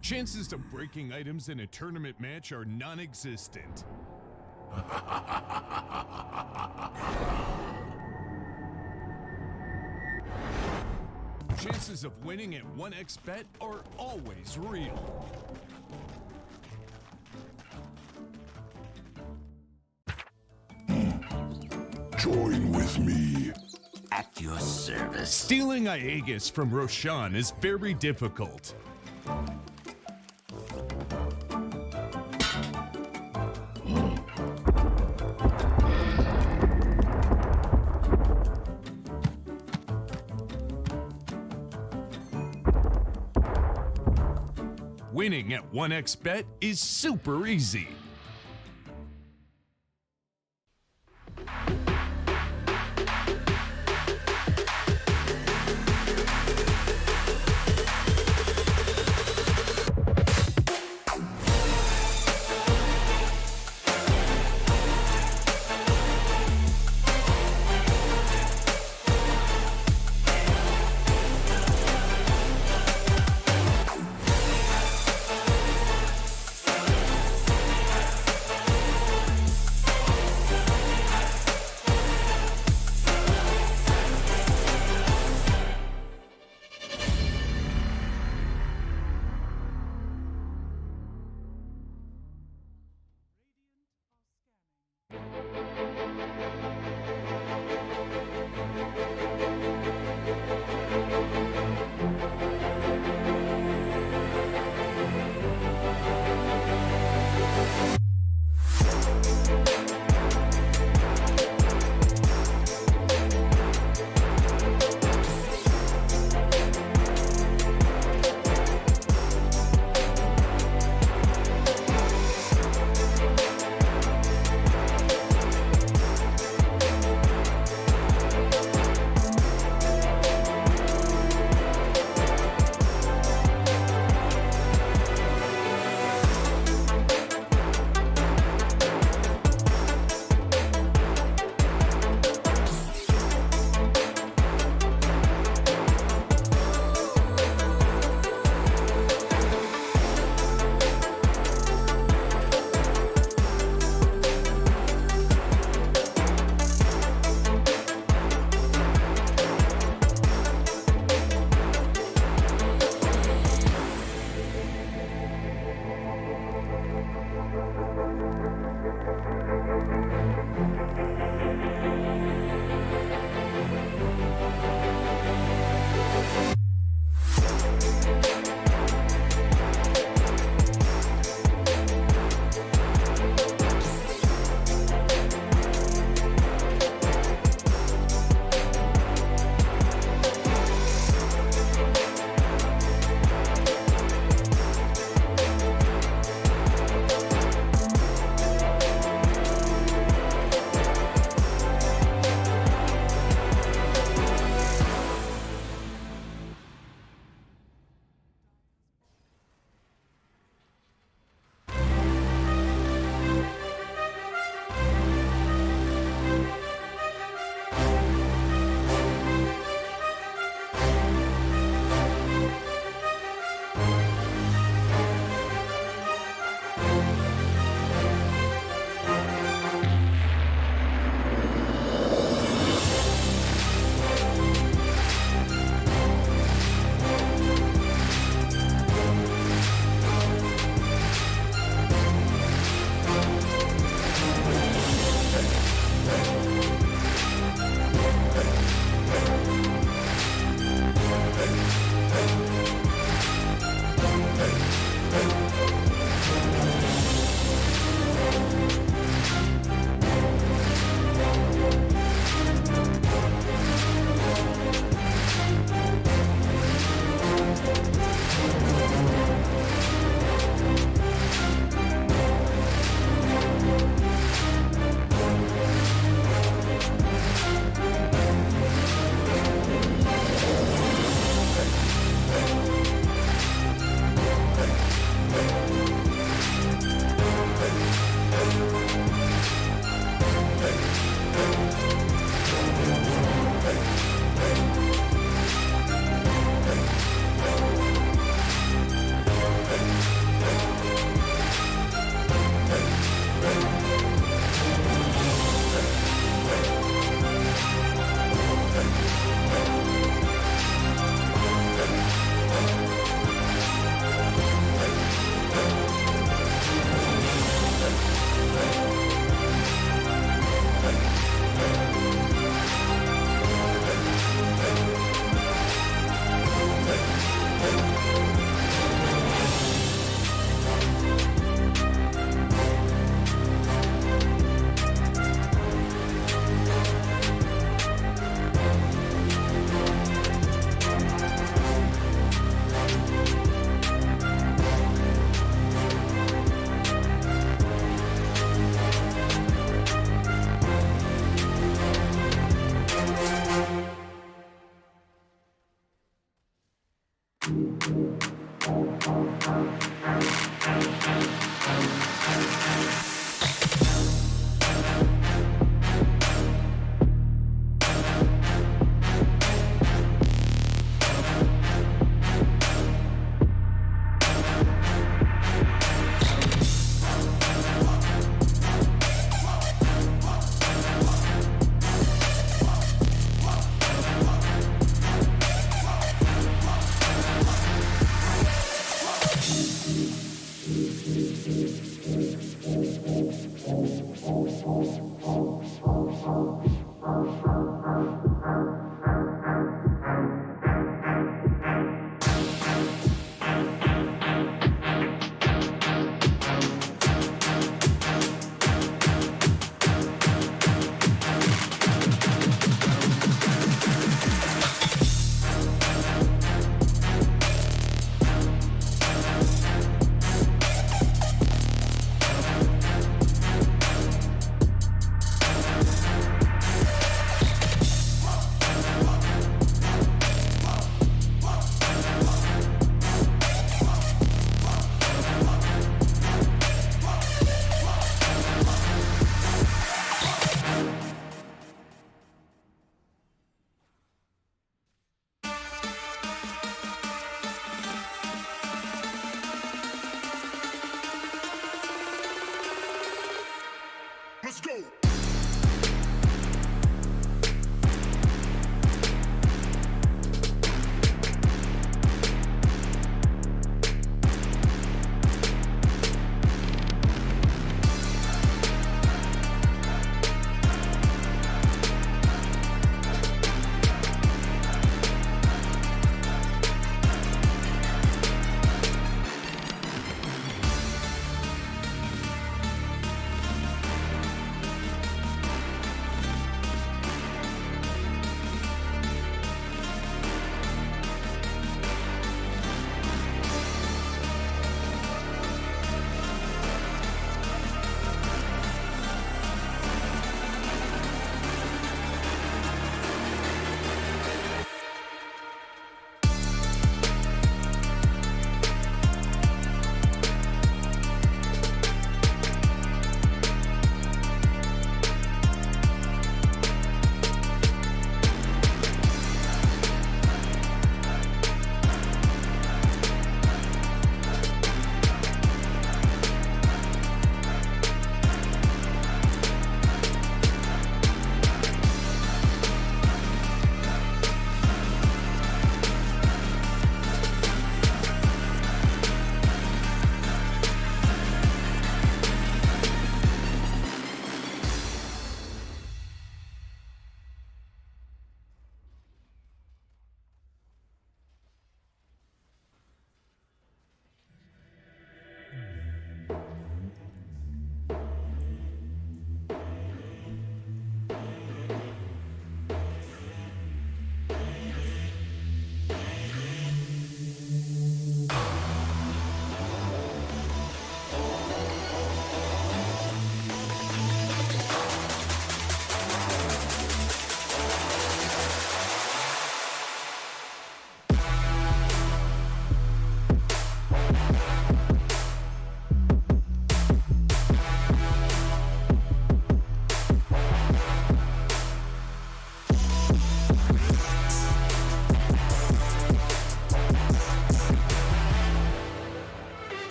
Chances of breaking items in a tournament match are non-existent. Chances of winning at 1xBet are always real. Join with me. At your service. Stealing Aegis from Roshan is very difficult. Winning at 1xBet is super easy.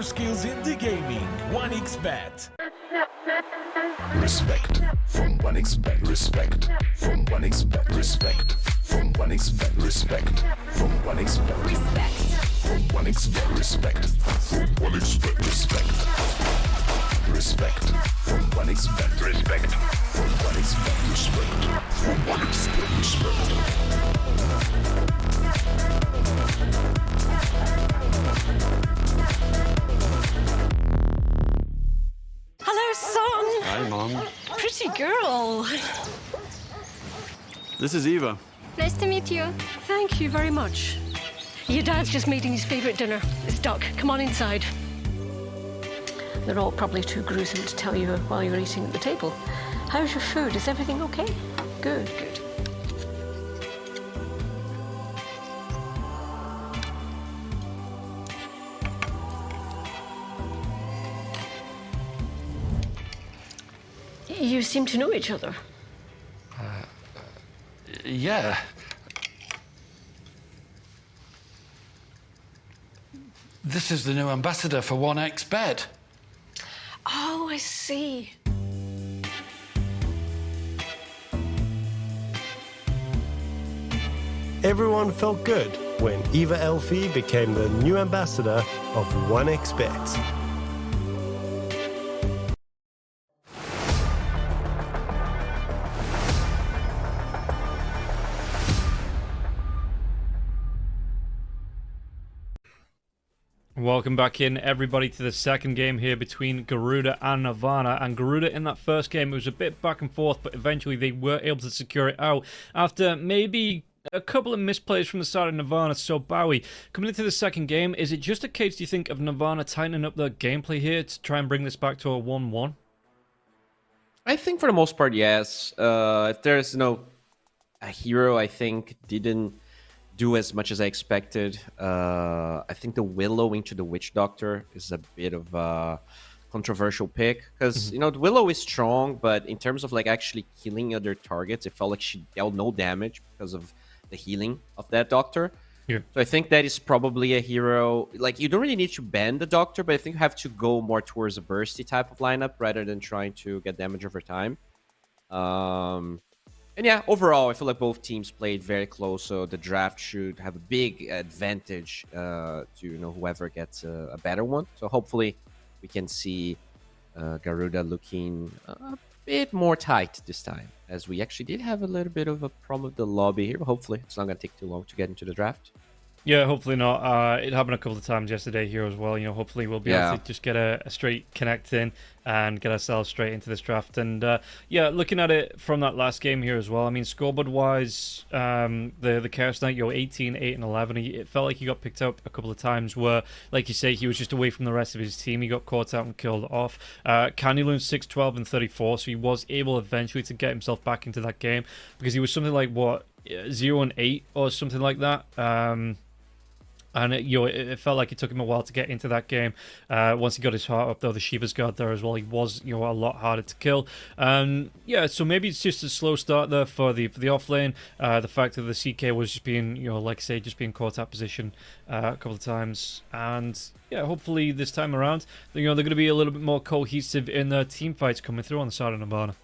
skills in the gaming. 1xBet. Respect from 1xBet. Respect from 1xBet. Respect from 1xBet. Respect from 1xBet. Respect from 1xBet. Respect from 1xBet. Respect. Respect from 1xBet. Respect from 1xBet. Respect from 1xBet. Respect. Hello, son. Hi, Mom. Pretty girl. This is Eva. Nice to meet you. Thank you very much. Your dad's just making his favourite dinner. It's duck. Come on inside. They're all probably too gruesome to tell you while you're eating at the table. How's your food? Is everything okay? Good, good. You seem to know each other. Yeah. This is the new ambassador for 1xBet. Oh, I see. Everyone felt good when Eva Elfie became the new ambassador of 1xBet. Welcome back in, everybody, to the second game here between Garuda and Nirvana. And Garuda, in that first game, it was a bit back and forth, but eventually they were able to secure it out after maybe a couple of misplays from the side of Nirvana. So Bowie, coming into the second game, is it just a case, do you think, of Nirvana tightening up their gameplay here to try and bring this back to a 1-1? I think for the most part, yes. If there's a hero, I think didn't do as much as I expected. I think the Willow into the Witch Doctor is a bit of a controversial pick because the Willow is strong, but in terms of like actually killing other targets, it felt like she dealt no damage because of the healing of that Doctor. Yeah. So I think that is probably a hero. Like, you don't really need to ban the Doctor, but I think you have to go more towards a bursty type of lineup rather than trying to get damage over time. And yeah, overall, I feel like both teams played very close, so the draft should have a big advantage to whoever gets a better one. So hopefully we can see Garuda looking a bit more tight this time, as we actually did have a little bit of a problem with the lobby here, but hopefully it's not going to take too long to get into the draft. Yeah, hopefully not. It happened a couple of times yesterday here as well. Hopefully we'll be able to just get a straight connect in and get ourselves straight into this draft. And yeah, looking at it from that last game here as well, I mean, scoreboard-wise, the Chaos Knight, 18, 8, and 11, it felt like he got picked up a couple of times where, like you say, he was just away from the rest of his team. He got caught out and killed off. Candyloon 6, 12, and 34, so he was able eventually to get himself back into that game because he was something like, 0 and 8 or something like that. And it felt like it took him a while to get into that game. Once he got his heart up, though, the Shiva's Guard there as well, he was a lot harder to kill. Yeah, so maybe it's just a slow start there for the off lane. The fact that the CK was just being, like I say, just being caught out position a couple of times. And yeah, hopefully this time around, they're going to be a little bit more cohesive in their team fights coming through on the side of Nirvana.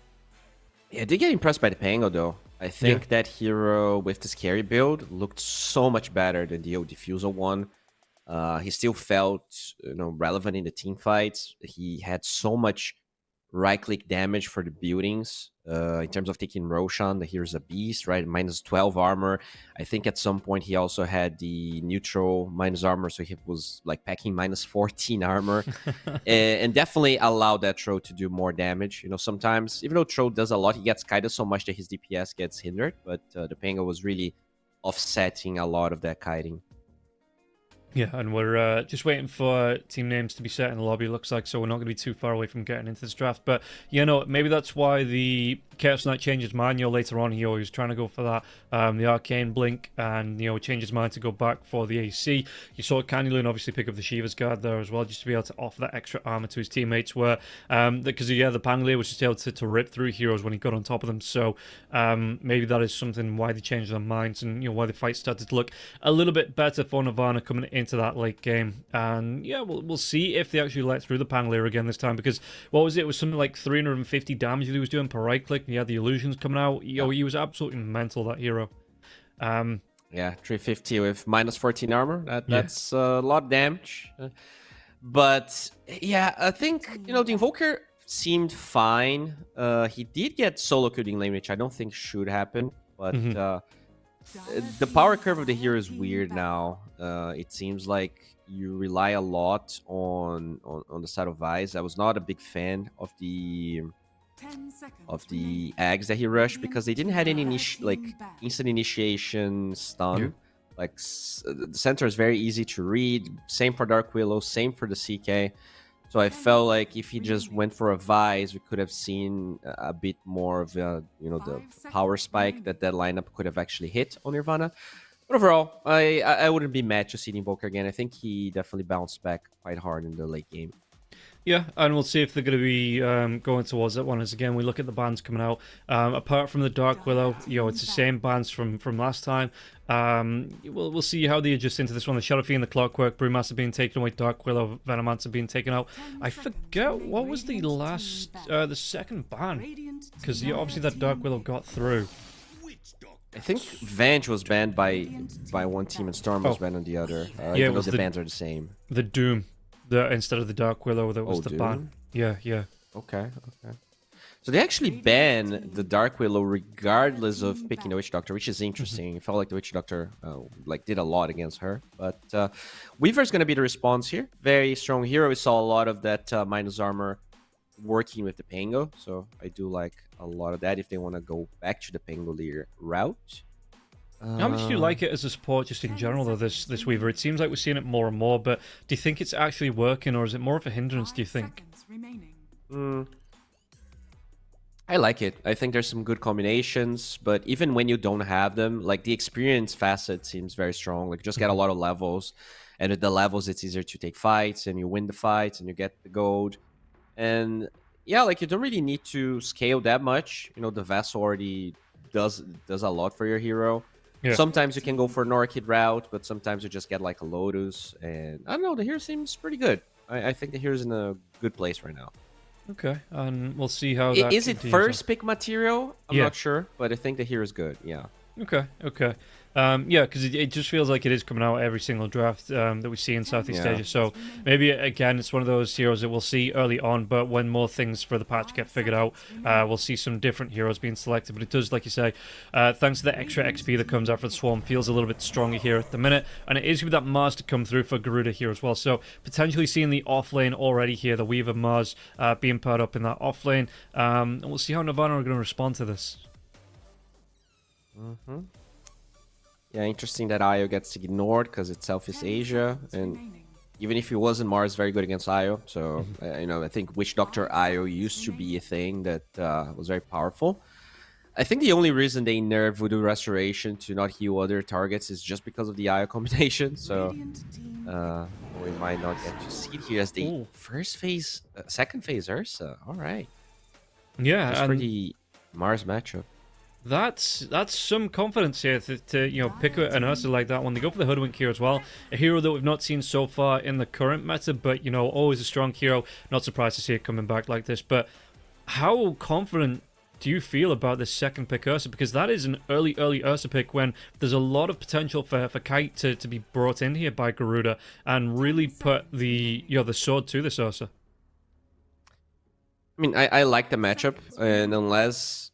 Yeah, I did get impressed by the Pango, though. I think that hero with the scary build looked so much better than the old Diffusal one. He still felt relevant in the team fights. He had so much right-click damage for the buildings. In terms of taking Roshan, the hero's a beast, right? Minus 12 armor. I think at some point he also had the neutral minus armor, so he was like packing minus 14 armor. And definitely allowed that Troll to do more damage. Sometimes, even though Troll does a lot, he gets kited so much that his DPS gets hindered, but the Pango was really offsetting a lot of that kiting. Yeah, and we're just waiting for team names to be set in the lobby, looks like, so we're not going to be too far away from getting into this draft. But, maybe that's why the Chaos Knight changed his mind, later on he was trying to go for that, the Arcane Blink, and, change his mind to go back for the AC. You saw Cannulin obviously pick up the Shiva's Guard there as well, just to be able to offer that extra armor to his teammates, where, because, the Pangolier was just able to rip through heroes when he got on top of them, so maybe that is something why they changed their minds, and, why the fight started to look a little bit better for Nirvana coming into that late game. And, yeah, we'll see if they actually let through the Pangolier again this time, because, what was it? It was something like 350 damage that he was doing per right click, and he had the illusions coming out. He was absolutely mental, that hero. Yeah, 350 with minus 14 armor. That's a lot of damage. But, yeah, I think, the Invoker seemed fine. He did get solo killing lane, which I don't think should happen. But the power curve of the hero is weird now. It seems like you rely a lot on the side of Vice. I was not a big fan of the eggs that he rushed, because they didn't have any instant initiation stun. Like, the center is very easy to read. Same for Dark Willow, same for the CK. So I felt like if he just went for a Vice, we could have seen a bit more of the power spike that lineup could have actually hit on Nirvana. But overall, I wouldn't be mad to see Invoker again. I think he definitely bounced back quite hard in the late game. Yeah, and we'll see if they're going to be going towards that one. As again, we look at the bans coming out. Apart from the Dark Willow, it's the same bans from last time. We'll see how they adjust into this one. The Shadow Fiend, the Clockwork, Brewmaster being taken away, Dark Willow, Venomancer being taken out. I forget what was the the second ban, because obviously that Dark Willow got through. I think Venge was banned by one team and Storm was banned on the other. Even though the bans are the same. The Doom. Instead of the Dark Willow, that was the ban. Yeah. Okay. So they actually ban the Dark Willow regardless of picking the Witch Doctor, which is interesting. It felt like the Witch Doctor did a lot against her. But Weaver's going to be the response here. Very strong hero. We saw a lot of that minus armor working with the Pango. So I do like a lot of that if they want to go back to the Pangolier route. How much do you like it as a support just in general, though, this Weaver? It seems like we're seeing it more and more, but do you think it's actually working, or is it more of a hindrance, do you think? I like it. I think there's some good combinations, but even when you don't have them, the experience facet seems very strong. Just get a lot of levels, and with the levels, it's easier to take fights, and you win the fights, and you get the gold. And, yeah, you don't really need to scale that much. The Vessel already does a lot for your hero. Yeah. Sometimes you can go for an Orchid route, but sometimes you just get a Lotus. And I don't know, the hero seems pretty good. I think the hero's in a good place right now. Okay, and we'll see how that Is it first pick material? I'm not sure, but I think the hero's good, yeah. Okay. Yeah, because it just feels like it is coming out every single draft that we see in Southeast Asia. So maybe, again, it's one of those heroes that we'll see early on, but when more things for the patch get figured out, we'll see some different heroes being selected. But it does, like you say, thanks to the extra XP that comes out for the Swarm, feels a little bit stronger here at the minute. And it is with that Mars to come through for Garuda here as well. So potentially seeing the off lane already here, the Weaver Mars being paired up in that off lane. And we'll see how Nirvana are going to respond to this. Yeah, interesting that Io gets ignored because it's Southeast Asia, and even if he wasn't, Mars very good against Io. So I think Witch Doctor Io used to be a thing that was very powerful. I think the only reason they nerfed Voodoo Restoration to not heal other targets is just because of the Io combination. So we might not get to see it here as the second phase Ursa. All right. Yeah, that's pretty Mars matchup. That's some confidence here to pick an Ursa like that one. They go for the Hoodwink here as well. A hero that we've not seen so far in the current meta, but always a strong hero. Not surprised to see it coming back like this. But how confident do you feel about this second pick Ursa? Because that is an early Ursa pick when there's a lot of potential for Kite to be brought in here by Garuda and really put the sword to this Ursa. I mean, I like the matchup, and unless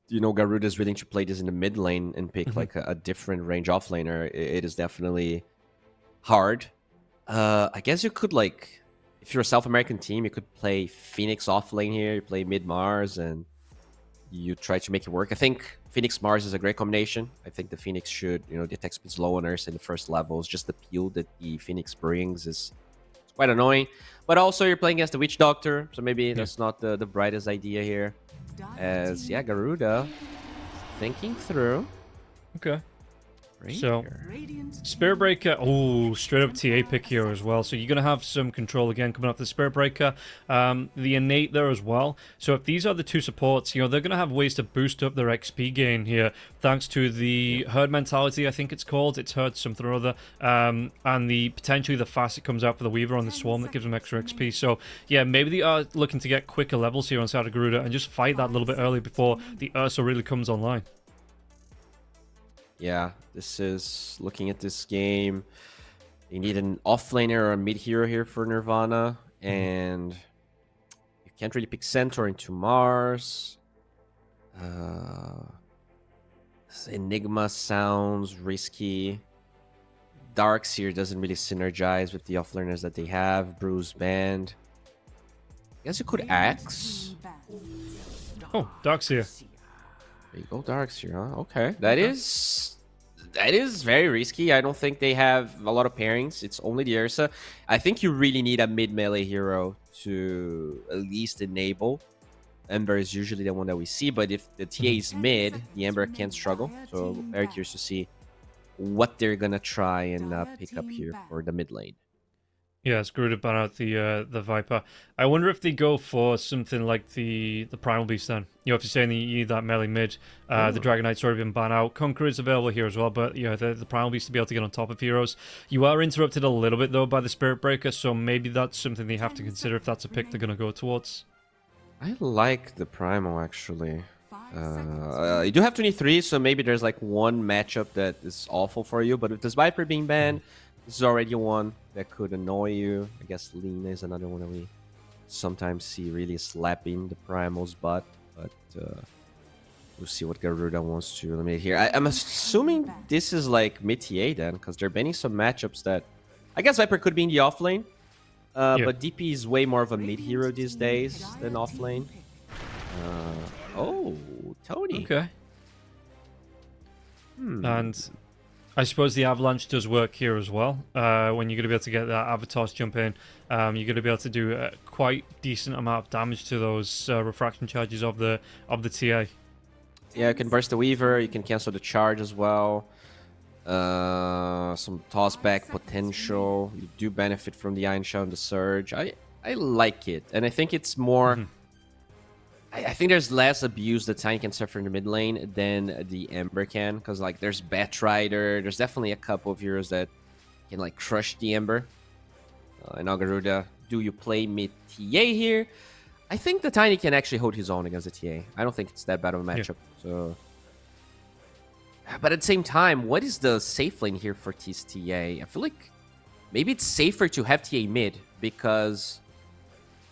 Garuda is willing to play this in the mid lane and pick a different range offlaner, it is definitely hard. I guess you could if you're a South American team, you could play Phoenix offlane here, you play mid Mars, and you try to make it work. I think Phoenix Mars is a great combination. I think the Phoenix should, the attack speed's low on Ursa in the first levels. Just the peel that the Phoenix brings is quite annoying. But also you're playing against the Witch Doctor, so maybe that's not the brightest idea here. As, yeah, Garuda thinking through. Okay. Right So, here. Spirit Breaker, oh, straight up TA pick here as well. So you're going to have some control again coming up the Spirit Breaker. The Innate there as well. So if these are the two supports, they're going to have ways to boost up their XP gain here, thanks to the herd mentality, I think it's called. It's herd something or other. And potentially the fast it comes out for the Weaver on the Swarm that gives them extra XP. So yeah, maybe they are looking to get quicker levels here on side of Garuda and just fight that a little bit early before the Ursa really comes online. Yeah, this is looking at this game. You need an offlaner or a mid hero here for Nirvana, and you can't really pick Centaur into Mars. Enigma sounds risky. Darkseer doesn't really synergize with the offlaners that they have. Bruise Band. I guess you could Axe. Oh, Darkseer. There you go, Darkseer, huh? Okay. That is very risky. I don't think they have a lot of pairings. It's only the Ursa. I think you really need a mid-melee hero to at least enable. Ember is usually the one that we see, but if the TA is mid, the Ember can't struggle. So very curious to see what they're gonna try and pick up here for the mid lane. Yeah, it's Garuda ban out the Viper. I wonder if they go for something like the Primal Beast then. If you're saying that you need that melee mid, the Dragon Knight's already been banned out. Conqueror is available here as well, but the Primal Beast to be able to get on top of heroes. You are interrupted a little bit though by the Spirit Breaker, so maybe that's something they have to consider if that's a pick they're going to go towards. I like the Primal actually. You do have 23, so maybe there's like one matchup that is awful for you, but with this Viper being banned, this is already one that could annoy you. I guess Lina is another one that we sometimes see really slapping the Primal's butt, but we'll see what Garuda wants to eliminate here. I'm assuming this is like mid-TA then, because they're banning some matchups that... I guess Viper could be in the offlane, but DP is way more of a mid-hero these days than offlane. Oh, Tony. Okay. And I suppose the Avalanche does work here as well. When you're going to be able to get that Avatar's jump in, you're going to be able to do a quite decent amount of damage to those refraction charges of the TA. Yeah, you can burst the Weaver, you can cancel the charge as well. Some tossback potential. You do benefit from the Iron Shell and the Surge. I like it, and I think it's more... I think there's less abuse that Tiny can suffer in the mid lane than the Ember can, because like there's Batrider, there's definitely a couple of heroes that can like crush the Ember. And now Garuda, do you play mid TA here? I think the Tiny can actually hold his own against the TA. I don't think it's that bad of a matchup. So, but at the same time, what is the safe lane here for this TA? I feel like maybe it's safer to have TA mid, because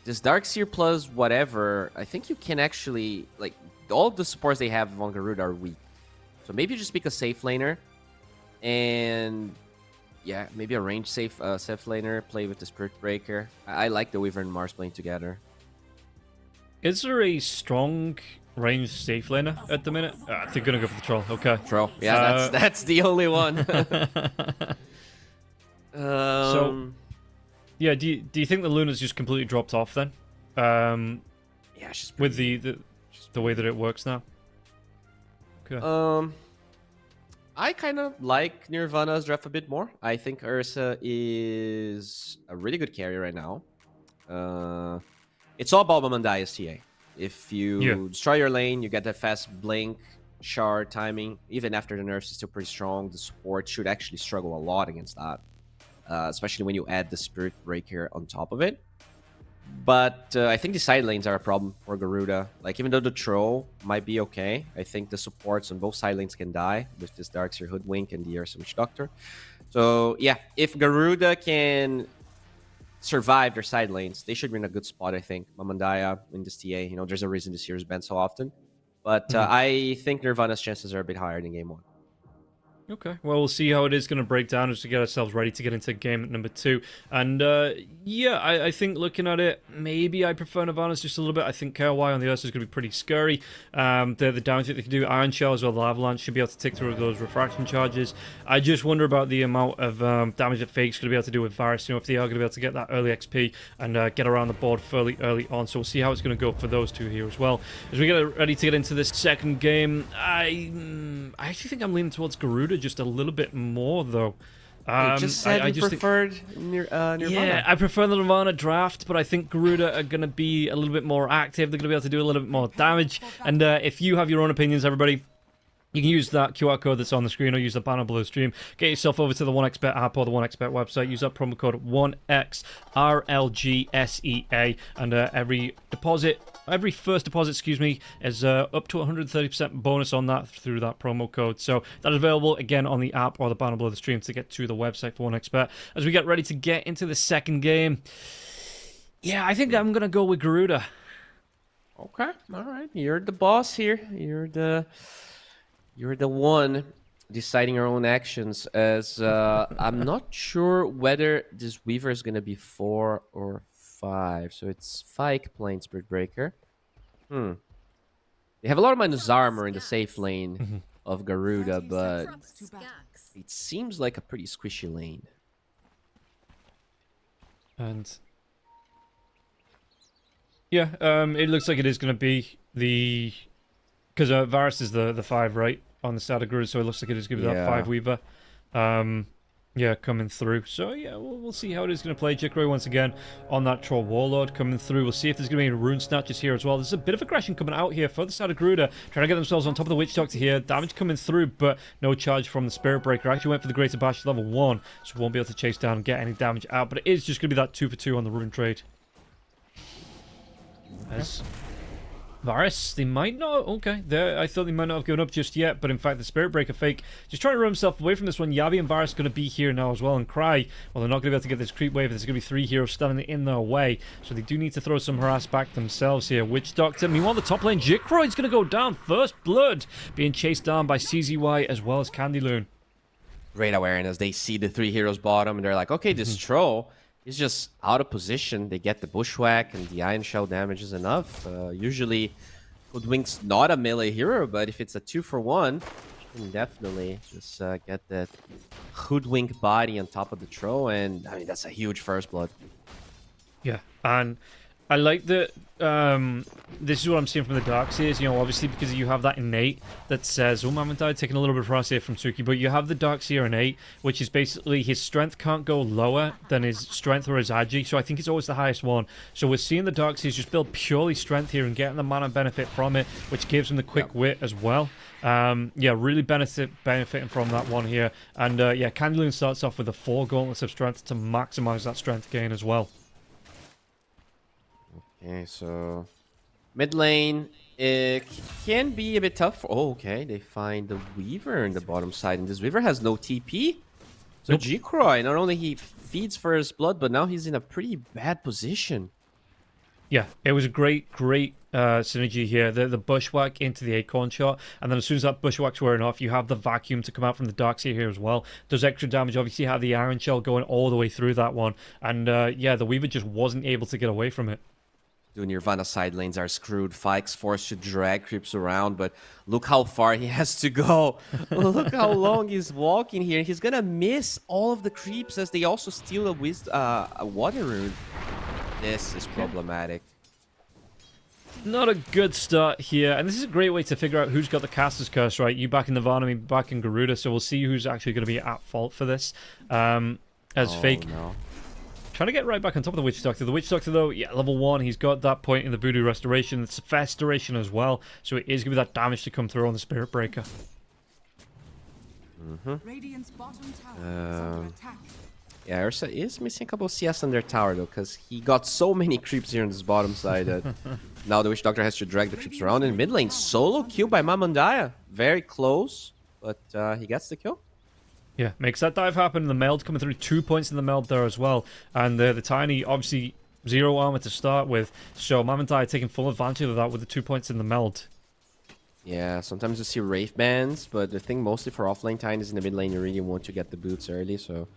this Darkseer plus whatever, I think you can actually, like, all of the supports they have on Garuda are weak. So maybe just pick a safe laner, and yeah, maybe a range safe laner, play with the Spirit Breaker. I like the Weaver and Mars playing together. Is there a strong range safe laner at the minute? They're going to go for the Troll, okay. Troll, yeah, that's the only one. So... yeah, do you think the Luna's just completely dropped off then? Yeah, she's with the way that it works now. Okay. I kind of like Nirvana's draft a bit more. I think Ursa is a really good carry right now. It's all about Mamandaya's TA. If you destroy your lane, you get that fast blink, shard timing. Even after the nerfs is still pretty strong, the support should actually struggle a lot against that. Especially when you add the Spirit Breaker on top of it. But I think the side lanes are a problem for Garuda. Like, even though the Troll might be okay, I think the supports on both side lanes can die with this Darkseer Hoodwink and the Ursa Witch Doctor. So, yeah, if Garuda can survive their side lanes, they should be in a good spot, I think. Mamandaya in this TA, there's a reason this hero's banned so often. But I think Nirvana's chances are a bit higher than game one. Okay, well, we'll see how it is going to break down as we get ourselves ready to get into game number 2. And, yeah, I think looking at it, maybe I prefer Nirvana's just a little bit. I think KOY on the Ursa is going to be pretty scary. The damage that they can do, Iron Shell as well, the Avalanche should be able to tick through those refraction charges. I just wonder about the amount of damage that Fake's going to be able to do with Varus, you know, if they are going to be able to get that early XP and get around the board fairly early on. So we'll see how it's going to go for those two here as well. As we get ready to get into this second game, I actually think I'm leaning towards Garuda just a little bit more, though. You just said you preferred Nirvana. Yeah, I prefer the Nirvana draft, but I think Garuda are going to be a little bit more active. They're going to be able to do a little bit more damage. And if you have your own opinions, everybody, you can use that QR code that's on the screen or use the banner below the stream. Get yourself over to the 1xBet app or the 1xBet website. Use that promo code 1XRLGSEA, and every first deposit, is up to 130% bonus on that through that promo code. So that is available again on the app or the banner below the stream to get to the website for 1xBet. As we get ready to get into the second game, yeah, I think I'm gonna go with Garuda. Okay, all right. You're the boss here. You're the one deciding your own actions, as I'm not sure whether this Weaver is going to be 4 or 5. So it's Fike playing Spirit Breaker. They have a lot of minus armor in the safe lane of Garuda, but it seems like a pretty squishy lane. And yeah, it looks like it is going to be the... Because Varus is the 5, right, on the side of Garuda, so it looks like it is going to be that 5 Weaver. Yeah, coming through. So, yeah, we'll see how it is going to play. Jikroy once again on that Troll Warlord coming through. We'll see if there's going to be any Rune Snatchers here as well. There's a bit of aggression coming out here for the side of Garuda, trying to get themselves on top of the Witch Doctor here. Damage coming through, but no charge from the Spirit Breaker. Actually went for the Greater Bash level 1, so won't be able to chase down and get any damage out. But it is just going to be that 2 for 2 on the Rune trade. As Varus, they might not... Okay, I thought they might not have given up just yet, but in fact, the Spirit Breaker Fake just trying to run himself away from this one. Yavi and Varus going to be here now as well, and Cry, well, they're not going to be able to get this creep wave. There's going to be 3 heroes standing in their way, so they do need to throw some harass back themselves here. Witch Doctor, meanwhile, the top lane, Jikroid's going to go down. First Blood being chased down by CZY as well as Candyloon. Great awareness. They see the 3 heroes bottom, and they're like, okay, this troll is just out of position. They get the Bushwhack, and the Iron Shell damage is enough. Usually, Hoodwink's not a melee hero, but if it's a 2 for 1, you can definitely just get that Hoodwink body on top of the troll, and I mean, that's a huge first blood. Yeah, and I like that this is what I'm seeing from the Darkseers, you know, obviously because you have that innate that says, oh, Mammothai taking a little bit of harass here from Suki, but you have the Darkseer innate, which is basically his strength can't go lower than his strength or his agi, so I think it's always the highest one. So we're seeing the Darkseers just build purely strength here and getting the mana benefit from it, which gives him the quick wit as well. Yeah, really benefiting from that one here. And yeah, Candyloon starts off with the 4 gauntlets of strength to maximize that strength gain as well. Okay, so mid lane, it can be a bit tough. Oh, okay, they find the Weaver in the bottom side, and this Weaver has no TP. So Jikroy, not only he feeds first blood, but now he's in a pretty bad position. Yeah, it was a great synergy here. The Bushwhack into the Acorn shot, and then as soon as that Bushwhack's wearing off, you have the Vacuum to come out from the Darkseer here as well. Does extra damage. Obviously, you have the Iron Shell going all the way through that one, and yeah, the Weaver just wasn't able to get away from it. The Nirvana side lanes are screwed. Fike's forced to drag creeps around, but look how far he has to go. Look how long he's walking here. He's gonna miss all of the creeps as they also steal a water rune. This is problematic. Not a good start here, and this is a great way to figure out who's got the Caster's Curse, right? You back in Nirvana, me back in Garuda, so we'll see who's actually going to be at fault for this. As Fake... No. Trying to get right back on top of the Witch Doctor. The Witch Doctor, though, yeah, level 1. He's got that point in the Voodoo Restoration. It's Festeration as well. So it is going to be that damage to come through on the Spirit Breaker. Yeah, Ursa is missing a couple of CS on their tower, though, because he got so many creeps here on this bottom side that now the Witch Doctor has to drag the creeps around. In mid lane, solo kill by Mamandaya. Very close, but he gets the kill. Yeah, makes that dive happen. The meld coming through, 2 points in the meld there as well. And the Tiny, obviously, 0 armor to start with. So Mammothai taking full advantage of that with the 2 points in the meld. Yeah, sometimes you see Wraith bans, but the thing mostly for offlane time is in the mid lane you really want to get the boots early, so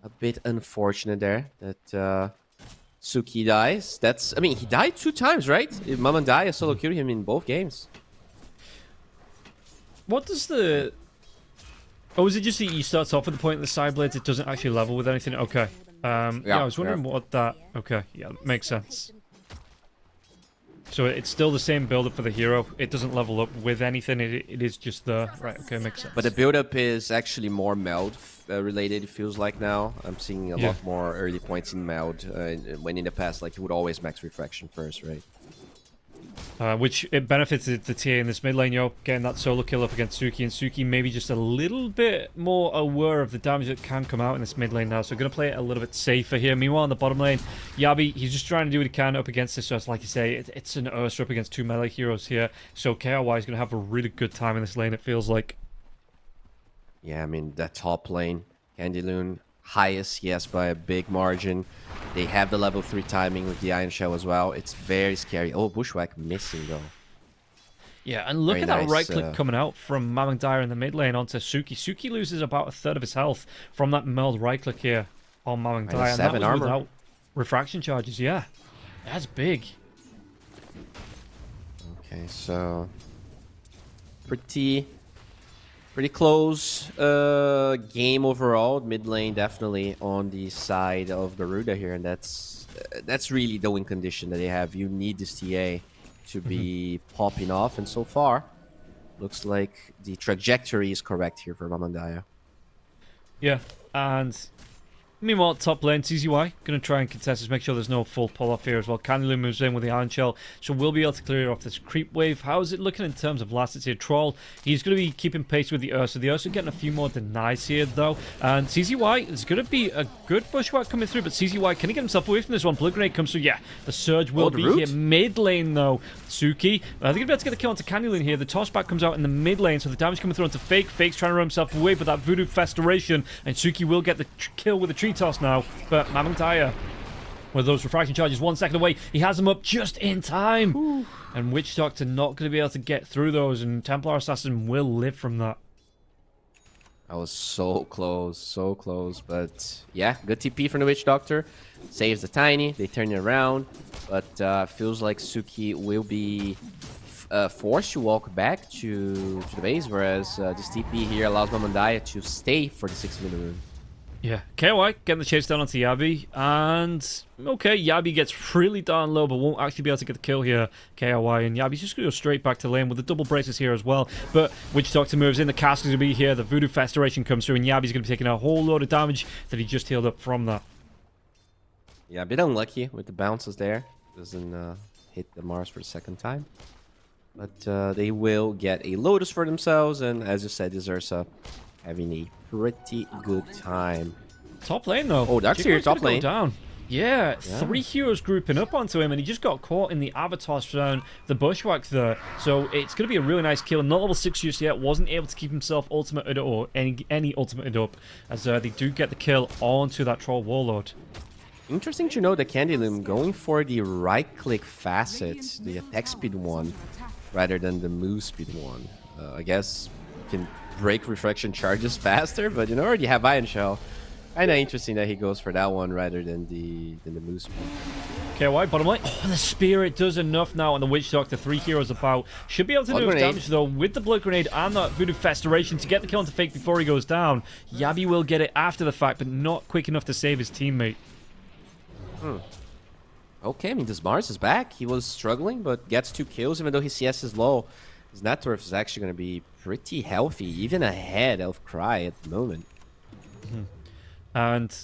a bit unfortunate there that Suki dies. I mean, he died 2 times, right? Mamandaya solo killed him in both games. What does the... Oh, is it just that you start off with the point of the side blades, it doesn't actually level with anything? Okay. Yeah, I was wondering what that... Okay, yeah, that makes sense. So it's still the same build-up for the hero. It doesn't level up with anything. It is just the... Right, okay, makes sense. But the build-up is actually more meld related, it feels like now. I'm seeing a lot more early points in meld, when in the past, like, you would always max refraction first, right? Which it benefits the TA in this mid lane, getting that solo kill up against Suki, and Suki maybe just a little bit more aware of the damage that can come out in this mid lane now, so going to play it a little bit safer here. Meanwhile, in the bottom lane, Yabi, he's just trying to do what he can up against this, so it's like you say, it's an Ursa up against 2 melee heroes here, so KRY is going to have a really good time in this lane, it feels like. Yeah, I mean, that top lane, Candyloon, highest, yes, by a big margin. They have the level 3 timing with the Iron Shell as well. It's very scary. Oh, Bushwhack missing, though. Yeah, and look at that right click coming out from Mamang Dyer in the mid lane onto Suki. Suki loses about 1/3 of his health from that meld right click here on Mamang Dyer. And that was armor. without refraction charges, yeah. That's big. Okay, so... Pretty close game overall. Mid lane definitely on the side of Garuda here, and that's really the win condition that they have. You need this TA to be popping off, and so far, looks like the trajectory is correct here for Mamandaya. Yeah, and meanwhile, top lane, CZY going to try and contest this, make sure there's no full pull-off here as well. Candyloon moves in with the Iron Shell, so we'll be able to clear off this creep wave. How is it looking in terms of last hits here? Troll, he's going to be keeping pace with the Ursa. The Ursa getting a few more denies here, though. And CZY is going to be a good bushwhack coming through, but CZY, can he get himself away from this one? Blood Grenade comes through. Yeah, the Surge will be here. Mid lane, though. Suki, they're going to be able to get the kill onto Candyloon here. The toss back comes out in the mid lane, so the damage coming through onto Fake. Fake's trying to run himself away, but that Voodoo Festeration, and Suki will get the kill with the tree toss now. But Mamang Dyer, with those refraction charges 1 second away, he has them up just in time. Ooh. And Witch Doctor not going to be able to get through those, and Templar Assassin will live from that. That was so close, but yeah, good TP from the Witch Doctor. Saves the Tiny, they turn it around, but feels like Suki will be forced to walk back to the base, whereas this TP here allows Mamandaya to stay for the 6-minute rune. Yeah, KY getting the chase down onto Yabi, and okay, Yabi gets really darn low, but won't actually be able to get the kill here, KY, and Yabi's just going to go straight back to lane with the double braces here as well, but Witch Doctor moves in, the cast is going to be here, the Voodoo Festeration comes through, and Yabi's going to be taking a whole load of damage that he just healed up from that. Yeah, a bit unlucky with the bounces there, doesn't hit the Mars for the second time, but they will get a Lotus for themselves, and as you said, this Ursa having a pretty good time. Top lane though. Oh, that's here, top lane. Down. Yeah, 3 heroes grouping up onto him, and he just got caught in the Avatar zone, the bushwhack there. So it's going to be a really nice kill. Not level 6 just yet, wasn't able to keep himself ultimated or any ultimated up, as they do get the kill onto that Troll Warlord. Interesting to know that Candyloon going for the right-click facet, the attack speed one, rather than the move speed one. I guess you can break refraction charges faster, but you already have Iron Shell. Kinda interesting that he goes for that one rather than the move speed. KY, bottom lane. Oh, the Spirit does enough now on the Witch Doctor. 3 heroes about. Should be able to do damage, though, with the Blood Grenade and that Voodoo Festeration to get the kill onto Fake before he goes down. Yabi will get it after the fact, but not quick enough to save his teammate. Okay, I mean, this Mars is back. He was struggling, but gets 2 kills, even though his CS is low. His net worth is actually going to be pretty healthy, even ahead of Cry at the moment. And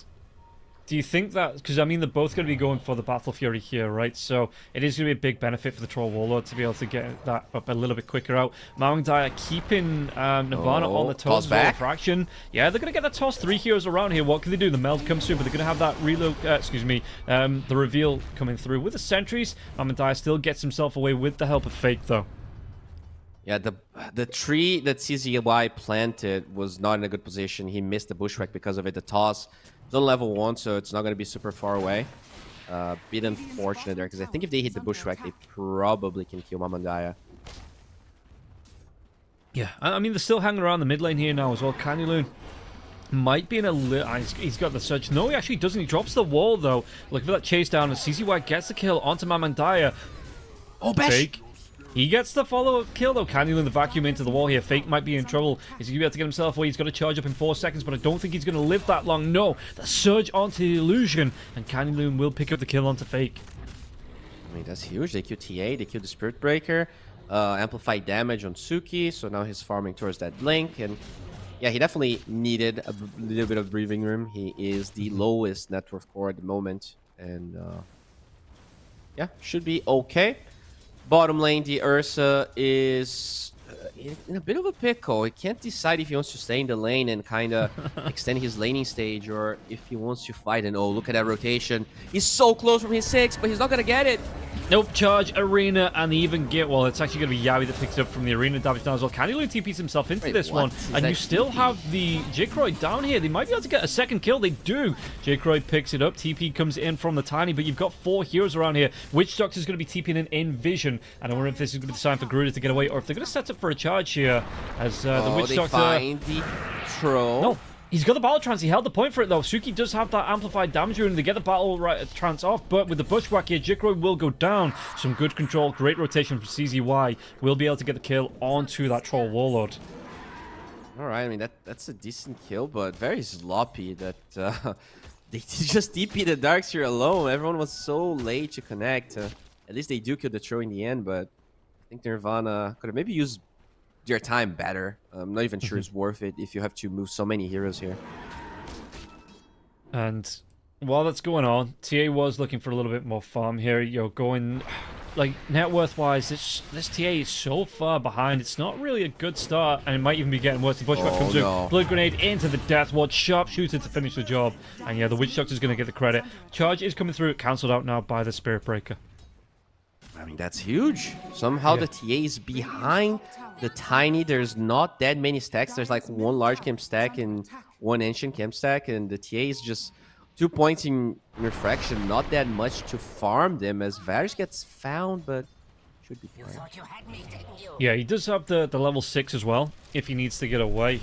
do you think that, because I mean they're both going to be going for the Battle Fury here, right? So it is going to be a big benefit for the Troll Warlord to be able to get that up a little bit quicker out. Mamang Dyer keeping Nirvana on the toss back. Fraction. Yeah, they're going to get that toss. 3 heroes around here. What can they do? The meld comes through, but they're going to have that reload. The reveal coming through with the sentries. Mamang Dyer still gets himself away with the help of Fake, though. Yeah, the tree that CZY planted was not in a good position. He missed the bushwhack because of it. The toss is on level 1, so it's not going to be super far away. Bit unfortunate there, because I think if they hit the bushwhack, they probably can kill Mamandaya. Yeah, I mean, they're still hanging around the mid lane here now as well. Canyloon might be in a little... He's got the surge. No, he actually doesn't. He drops the wall, though. Looking for that chase down, and CZY gets the kill onto Mamandaya. Oh, Bash! Fake. He gets the follow-up kill, though. Canyloon the vacuum into the wall here. Fake might be in trouble. Is he going to be able to get himself away? He's got to charge up in 4 seconds, but I don't think he's going to live that long. No, the surge onto the illusion, and Canyloon will pick up the kill onto Fake. I mean, that's huge. They kill TA, they kill the Spirit Breaker, amplified damage on Suki, so now he's farming towards that Blink, and yeah, he definitely needed a little bit of breathing room. He is the lowest net worth core at the moment, and yeah, should be okay. Bottom lane, the Ursa is in a bit of a pickle. He can't decide if he wants to stay in the lane and kind of extend his laning stage, or if he wants to fight. And oh, look at that rotation. He's so close from his 6, but he's not going to get it. Nope, charge, arena, and even get... Well, it's actually going to be Yawi that picks it up from the arena damage now as well. Canyloon TPs himself into this one. And you still have the Jikroy down here. They might be able to get a second kill. They do. Jikroy picks it up. TP comes in from the Tiny, but you've got 4 heroes around here. Witch Doctor's going to be TPing in Vision. I don't know if this is going to be the time for Garuda to get away, or if they're going to set up for a charge here. As the Witch Doctor... find the troll. No. He's got the battle trance. He held the point for it, though. Suki does have that amplified damage rune. They get the battle trance off, but with the bushwhack here, Jikroy will go down. Some good control. Great rotation from CZY. Will be able to get the kill onto that troll warlord. All right, I mean, that's a decent kill, but very sloppy that they just TP the Darkseer alone. Everyone was so late to connect. At least they do kill the troll in the end, but I think Nirvana could have maybe used your time better. I'm not even sure it's worth it if you have to move so many heroes here. And while that's going on, TA was looking for a little bit more farm here. You're going, like, net worth wise, this TA is so far behind. It's not really a good start, and it might even be getting worse. The Bushwhack comes through, Blood Grenade into the Death Ward, Sharpshooter to finish the job. And yeah, the Witch Doctor's going to get the credit. Charge is coming through, cancelled out now by the Spirit Breaker. I mean, that's huge. Somehow the TA is behind the Tiny. There's not that many stacks. There's like 1 large camp stack and 1 ancient camp stack, and the TA is just 2 points in refraction. Not that much to farm them as Varus gets found, but should be fine. Yeah, he does have the level 6 as well. If he needs to get away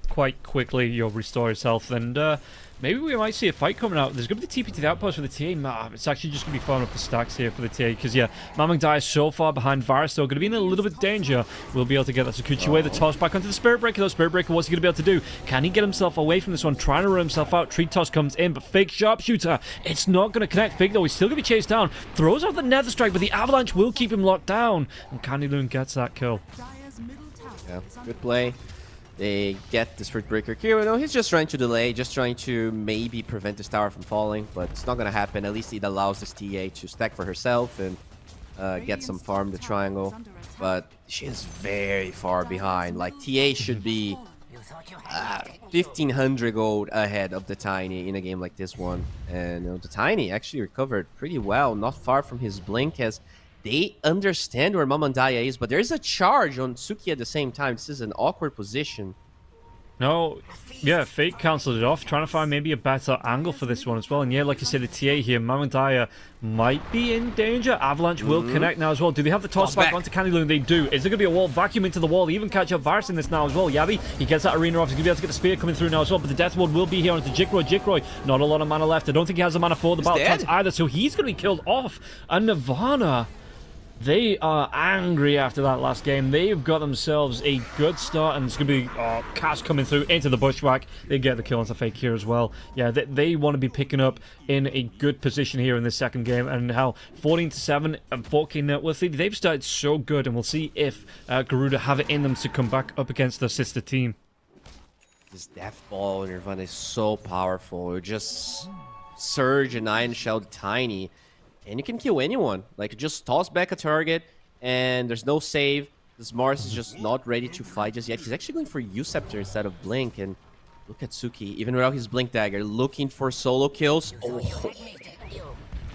quite quickly, you'll restore his health, and maybe we might see a fight coming out. There's going to be TP to the outpost for the TA. It's actually just going to be farming up the stacks here for the TA, because yeah, Mamangdai is so far behind. Varus though, going to be in a little bit of danger. We'll be able to get that Sakuchi away. The toss back onto the Spirit Breaker though. Spirit Breaker, what's he going to be able to do? Can he get himself away from this one? Trying to run himself out. Tree Toss comes in, but Fake Sharpshooter, it's not going to connect. Fake though, he's still going to be chased down. Throws out the Nether Strike, but the Avalanche will keep him locked down. And Canyloon gets that kill. Yeah, good play. They get the Spirit Breaker here. No, he's just trying to delay, just trying to maybe prevent this tower from falling, but it's not going to happen. At least it allows this TA to stack for herself and get some farm the triangle. But she is very far behind. Like, TA should be 1,500 gold ahead of the Tiny in a game like this one. And you know, the Tiny actually recovered pretty well, not far from his blink, as they understand where Mamandaya is, but there's a charge on Suki at the same time. This is an awkward position. No, yeah, Fake cancelled it off, trying to find maybe a better angle for this one as well. And yeah, like you said, the TA here, Mamandaya might be in danger. Avalanche will connect now as well. Do they have the toss back onto Canyloon? They do. Is there going to be a wall vacuum into the wall? They even catch up Varus in this now as well. Yabi, he gets that arena off. He's going to be able to get the spear coming through now as well. But the Death Ward will be here onto Jikroy. Jikroy, not a lot of mana left. I don't think he has the mana for the battle trance either, so he's going to be killed off. And Nirvana, they are angry after that last game. They've got themselves a good start, and it's going to be Cass coming through into the Bushwhack. They get the kill onto Fake here as well. Yeah, they want to be picking up in a good position here in this second game, and how 14-7 and 4K net worth. They've started so good, and we'll see if Garuda have it in them to come back up against their sister team. This Death Ball in Nirvana is so powerful. You just Surge and Iron Shell Tiny, and you can kill anyone. Like, just toss back a target, and there's no save. This Mars is just not ready to fight just yet. He's actually going for U-Scepter instead of Blink, and look at Suki, even without his Blink Dagger, looking for solo kills. Oh.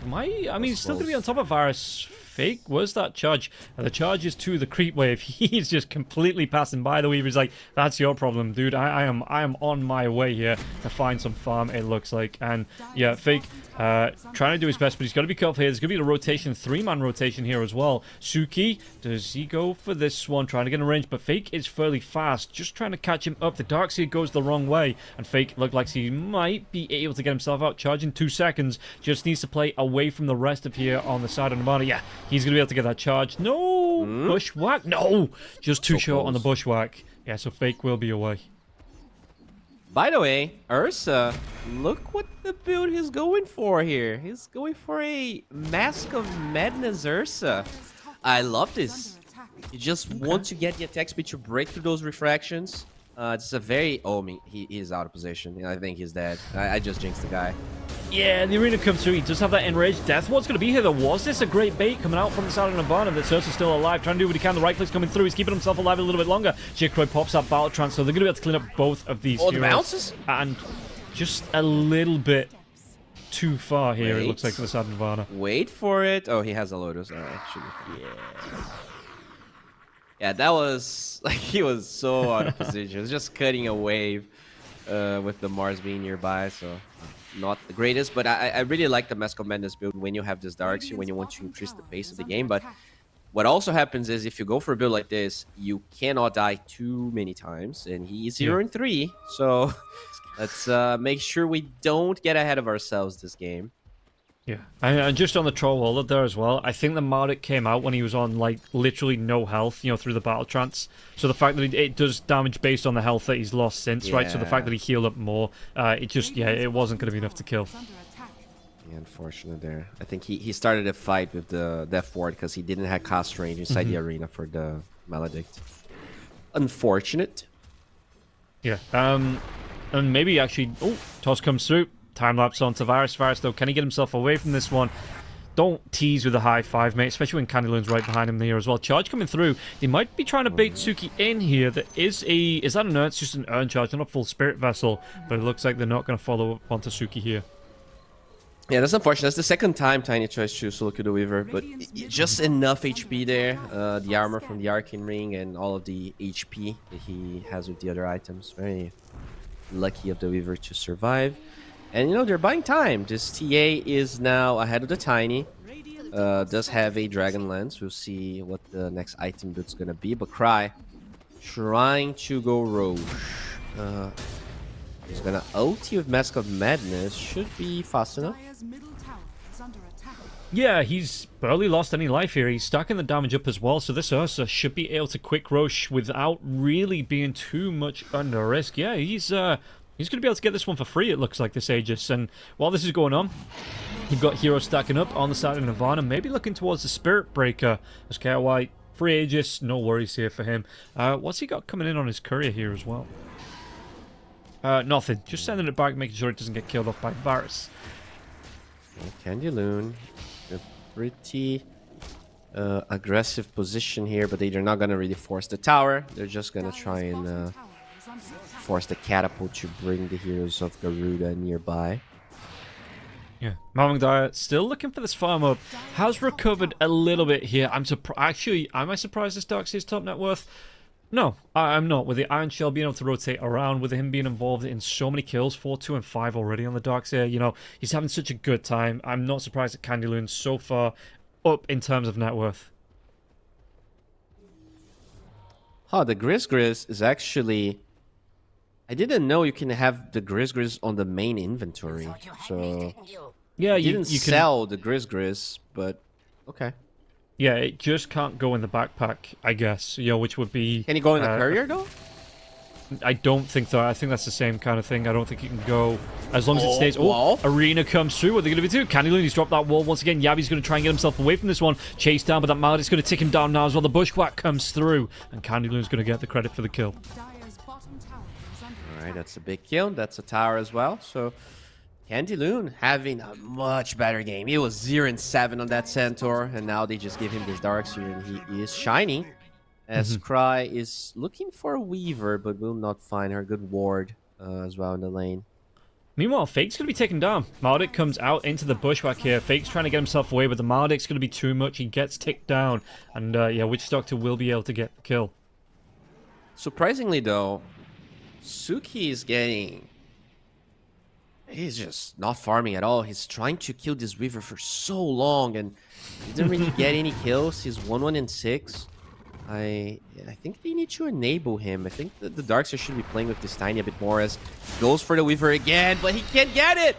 I mean, he's still going to be on top of Varus Fake, where's that charge? And the charge is to the creep wave. He's just completely passing by the Weaver. He's like, that's your problem, dude. I am on my way here to find some farm, it looks like. And yeah, Fake trying to do his best, but he's got to be careful here. There's going to be a rotation, 3-man rotation here as well. Suki, does he go for this one? Trying to get in range, but Fake is fairly fast. Just trying to catch him up. The Darkseer goes the wrong way, and Fake looked like he might be able to get himself out. Charge in 2 seconds. Just needs to play away from the rest of here on the side of Nirvana. Yeah, he's going to be able to get that charge. No! Bushwhack? No! Just too short on the bushwhack. Yeah, so Fake will be away. By the way, Ursa, look what the build he's going for here. He's going for a Mask of Madness Ursa. I love this. You just want to get the attack speed to break through those refractions. It's a very... Oh, I mean, he is out of position. I think he's dead. I just jinxed the guy. Yeah, the arena comes through. He does have that enraged death. What's going to be here, though? Was this a great bait coming out from the side of Nirvana? That Ursa's still alive, trying to do what he can. The right click's coming through. He's keeping himself alive a little bit longer. Jacroy pops up Battle Trance, so they're going to be able to clean up both of these heroes. The bounces? And just a little bit too far here, it looks like, for the side of Nirvana. Wait for it. Oh, he has a Lotus. Actually, yeah. Yeah, that was... Like, he was so out of position. He was just cutting a wave with the Mars being nearby, so... Not the greatest, but I really like the Mask of Madness build when you have this Darkseer, when you want to increase the pace of the game. But what also happens is if you go for a build like this, you cannot die too many times, and he's 0-3. So let's make sure we don't get ahead of ourselves this game. Yeah, and just on the troll wallet there as well, I think the Marduk came out when he was on, like, literally no health, you know, through the battle trance. So the fact that it does damage based on the health that he's lost since, right? So the fact that he healed up more, it just, it wasn't going to be enough to kill. Yeah, unfortunate there. I think he started a fight with the Death Ward because he didn't have cast range inside the arena for the Maledict. Unfortunate. Yeah, and maybe actually... Oh, toss comes through. Time lapse onto Varus. Varus, though, can he get himself away from this one? Don't tease with a high 5, mate, especially when Candyloon's right behind him here as well. Charge coming through. They might be trying to bait Suki in here. There is a... Is that an urn? It's just an urn charge, not a full spirit vessel. But it looks like they're not going to follow up onto Suki here. Yeah, that's unfortunate. That's the second time Tiny tries to solo kill the Weaver, but just enough HP there. The armor from the Arcane Ring and all of the HP that he has with the other items. Very lucky of the Weaver to survive. And, you know, they're buying time. This TA is now ahead of the Tiny. Does have a Dragon Lance. We'll see what the next item build's going to be. But Cry trying to go Roche. He's going to ulti with Mask of Madness. Should be fast enough. Yeah, he's barely lost any life here. He's stacking the damage up as well. So this Ursa should be able to quick Roche without really being too much under risk. Yeah, he's going to be able to get this one for free, it looks like, this Aegis. And while this is going on, you've got heroes stacking up on the side of Nirvana, maybe looking towards the Spirit Breaker. As KY, free Aegis, no worries here for him. What's he got coming in on his courier here as well? Nothing. Just sending it back, making sure it doesn't get killed off by Varus. Candyloon, a pretty aggressive position here, but they're not going to really force the tower. They're just going to try and... force the catapult to bring the heroes of Garuda nearby. Yeah, Malmangdaya still looking for this farm up. Has recovered a little bit here. I'm surprised. Actually, am I surprised this Darkseer's top net worth? No, I'm not. With the Iron Shell being able to rotate around, with him being involved in so many kills, 4, 2, and 5 already on the Darkseer, you know, he's having such a good time. I'm not surprised that Candyloon's so far up in terms of net worth. Huh, the Grizz is actually... I didn't know you can have the Grizz on the main inventory, so... Yeah, you didn't sell the Grizz, but okay. Yeah, it just can't go in the backpack, I guess, you know, which would be... Can you go in the courier, though? I don't think so. I think that's the same kind of thing. I don't think you can go... As long as it stays... Oh, Arena comes through. What are they going to do? Candyloon, he's dropped that wall once again. Yabi's going to try and get himself away from this one. Chase down, but that Maledict's going to tick him down now as well. The Bushwhack comes through, and Candyloon's going to get the credit for the kill. Alright, that's a big kill. That's a tower as well. So, Candyloon having a much better game. He was 0-7 on that Centaur, and now they just give him this Darkseer, and he is shining. As Cry is looking for a Weaver, but will not find her. Good ward as well in the lane. Meanwhile, Fake's going to be taken down. Maldek comes out into the bushwhack here. Fake's trying to get himself away, but the Maldek's going to be too much. He gets ticked down. And yeah, Witch Doctor will be able to get the kill. Surprisingly, though, Suki is getting... He's just not farming at all. He's trying to kill this Weaver for so long, and he didn't really get any kills. He's 1-1-6. I think they need to enable him. I think the Darkseer should be playing with this Tiny a bit more, as he goes for the Weaver again, but he can't get it!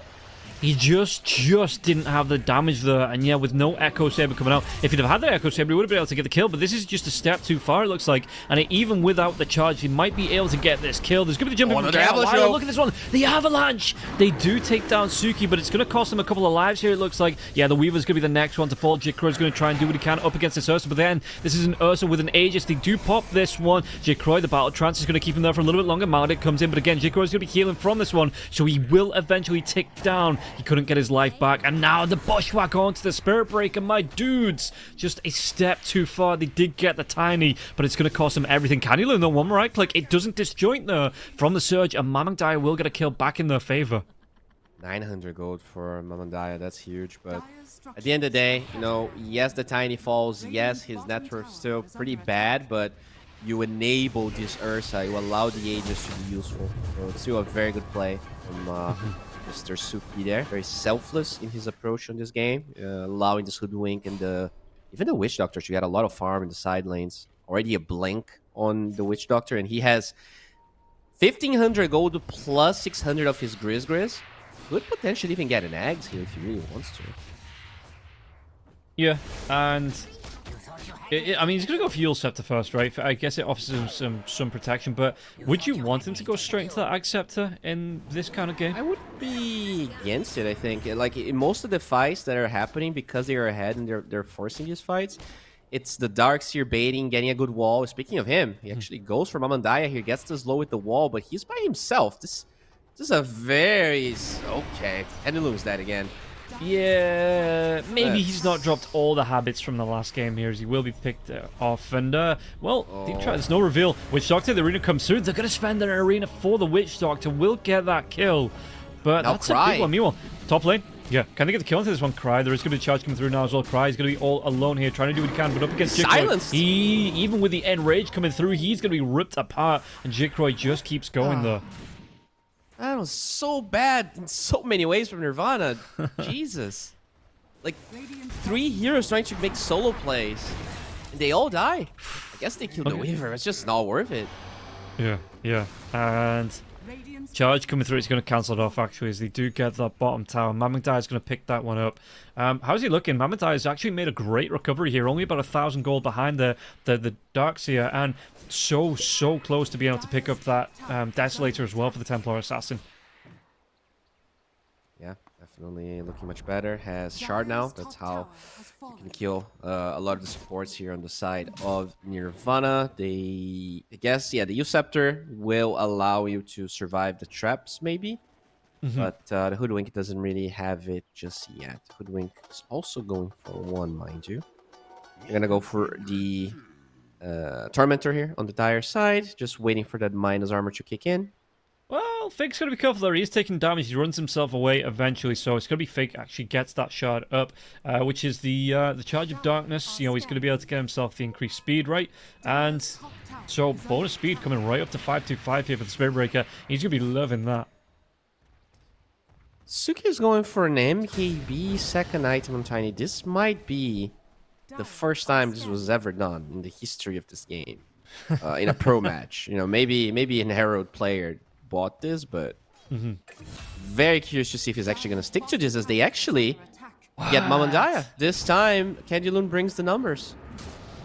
He just didn't have the damage there, and yeah, with no Echo Saber coming out, if he'd have had the Echo Saber, he would have been able to get the kill, but this is just a step too far, it looks like, and even without the charge, he might be able to get this kill. There's going to be the jumping from avalanche. Look at this one, the Avalanche! They do take down Suki, but it's going to cost him a couple of lives here, it looks like. Yeah, the Weaver's going to be the next one to fall. Jikroi's going to try and do what he can up against this Ursa, but then, this is an Ursa with an Aegis. They do pop this one. Jikroi, the Battle Trance, is going to keep him there for a little bit longer. Maldek comes in, but again, Jikroi is going to be healing from this one, so he will eventually tick down. He couldn't get his life back, and now the bushwhack onto the Spirit Breaker. My dudes, just a step too far. They did get the Tiny, but it's going to cost them everything. Cannulum, though, one right click, it doesn't disjoint there from the Surge, and Mamangdaya will get a kill back in their favor. 900 gold for Mamandaya, that's huge, but at the end of the day, you know, yes, the Tiny falls, yes, his network's still pretty bad, but you enable this Ursa, you allow the Aegis to be useful, so it's still a very good play from Mr. Suki there. Very selfless in his approach on this game, allowing this Hoodwink and even the Witch Doctor to get a lot of farm in the side lanes. Already a blink on the Witch Doctor, and he has 1,500 gold plus 600 of his Grizz. Could potentially even get an Ags here if he really wants to. Yeah, and I mean, he's going to go for Yule Scepter first, right? I guess it offers him some protection, but would you want him to go straight into that Ag Scepter in this kind of game? I would be against it, I think. Like, in most of the fights that are happening, because they are ahead and they're forcing these fights, it's the Darkseer baiting, getting a good wall. Speaking of him, he actually goes for Mamandaya here, gets this low with the wall, but he's by himself. This is a very... Okay, and he loses that again. Yeah, maybe he's not dropped all the habits from the last game here, as he will be picked off. And, well, they try. There's no reveal. Witch Doctor, the arena comes through. They're going to spend an arena for the Witch Doctor. Will get that kill. But now that's Cry. a big one. Meanwhile, top lane. Yeah, can they get the kill into this one? Cry. There is going to be a charge coming through now as well. Cry is going to be all alone here, trying to do what he can, but up against Jikroi. Silenced. Even with the Enrage coming through, he's going to be ripped apart, and Jikroi just keeps going there. That was so bad in so many ways from Nirvana. Jesus. Like, 3 heroes trying to make solo plays, and they all die. I guess they killed the Weaver. It's just not worth it. Yeah. And charge coming through, it's going to cancel it off, actually, as they do get that bottom tower. Mamangdaya is going to pick that one up. How's he looking? Mamangdaya has actually made a great recovery here, only about 1,000 gold behind the Darkseer, and so close to being able to pick up that Desolator as well for the Templar Assassin. Yeah, definitely looking much better. Has Shard now. That's how you can kill a lot of the supports here on the side of Nirvana. I guess, yeah, the U-Scepter will allow you to survive the traps, maybe. But the Hoodwink doesn't really have it just yet. Hoodwink is also going for one, mind you. You're going to go for the Tormentor here on the dire side. Just waiting for that minus armor to kick in. Well, Fake's going to be careful there. He is taking damage. He runs himself away eventually, so it's going to be Fake actually gets that shard up, which is the Charge of Darkness. You know, he's going to be able to get himself the increased speed, right? And so bonus speed coming right up to 525 here for the Spirit Breaker. He's going to be loving that. Suki is going for an MKB second item on Tiny. This might be the first time this was ever done in the history of this game. In a pro match. You know, maybe an Herald player bought this, but very curious to see if he's actually going to stick to this, as they actually get Mamandaya. This time, Candulum brings the numbers.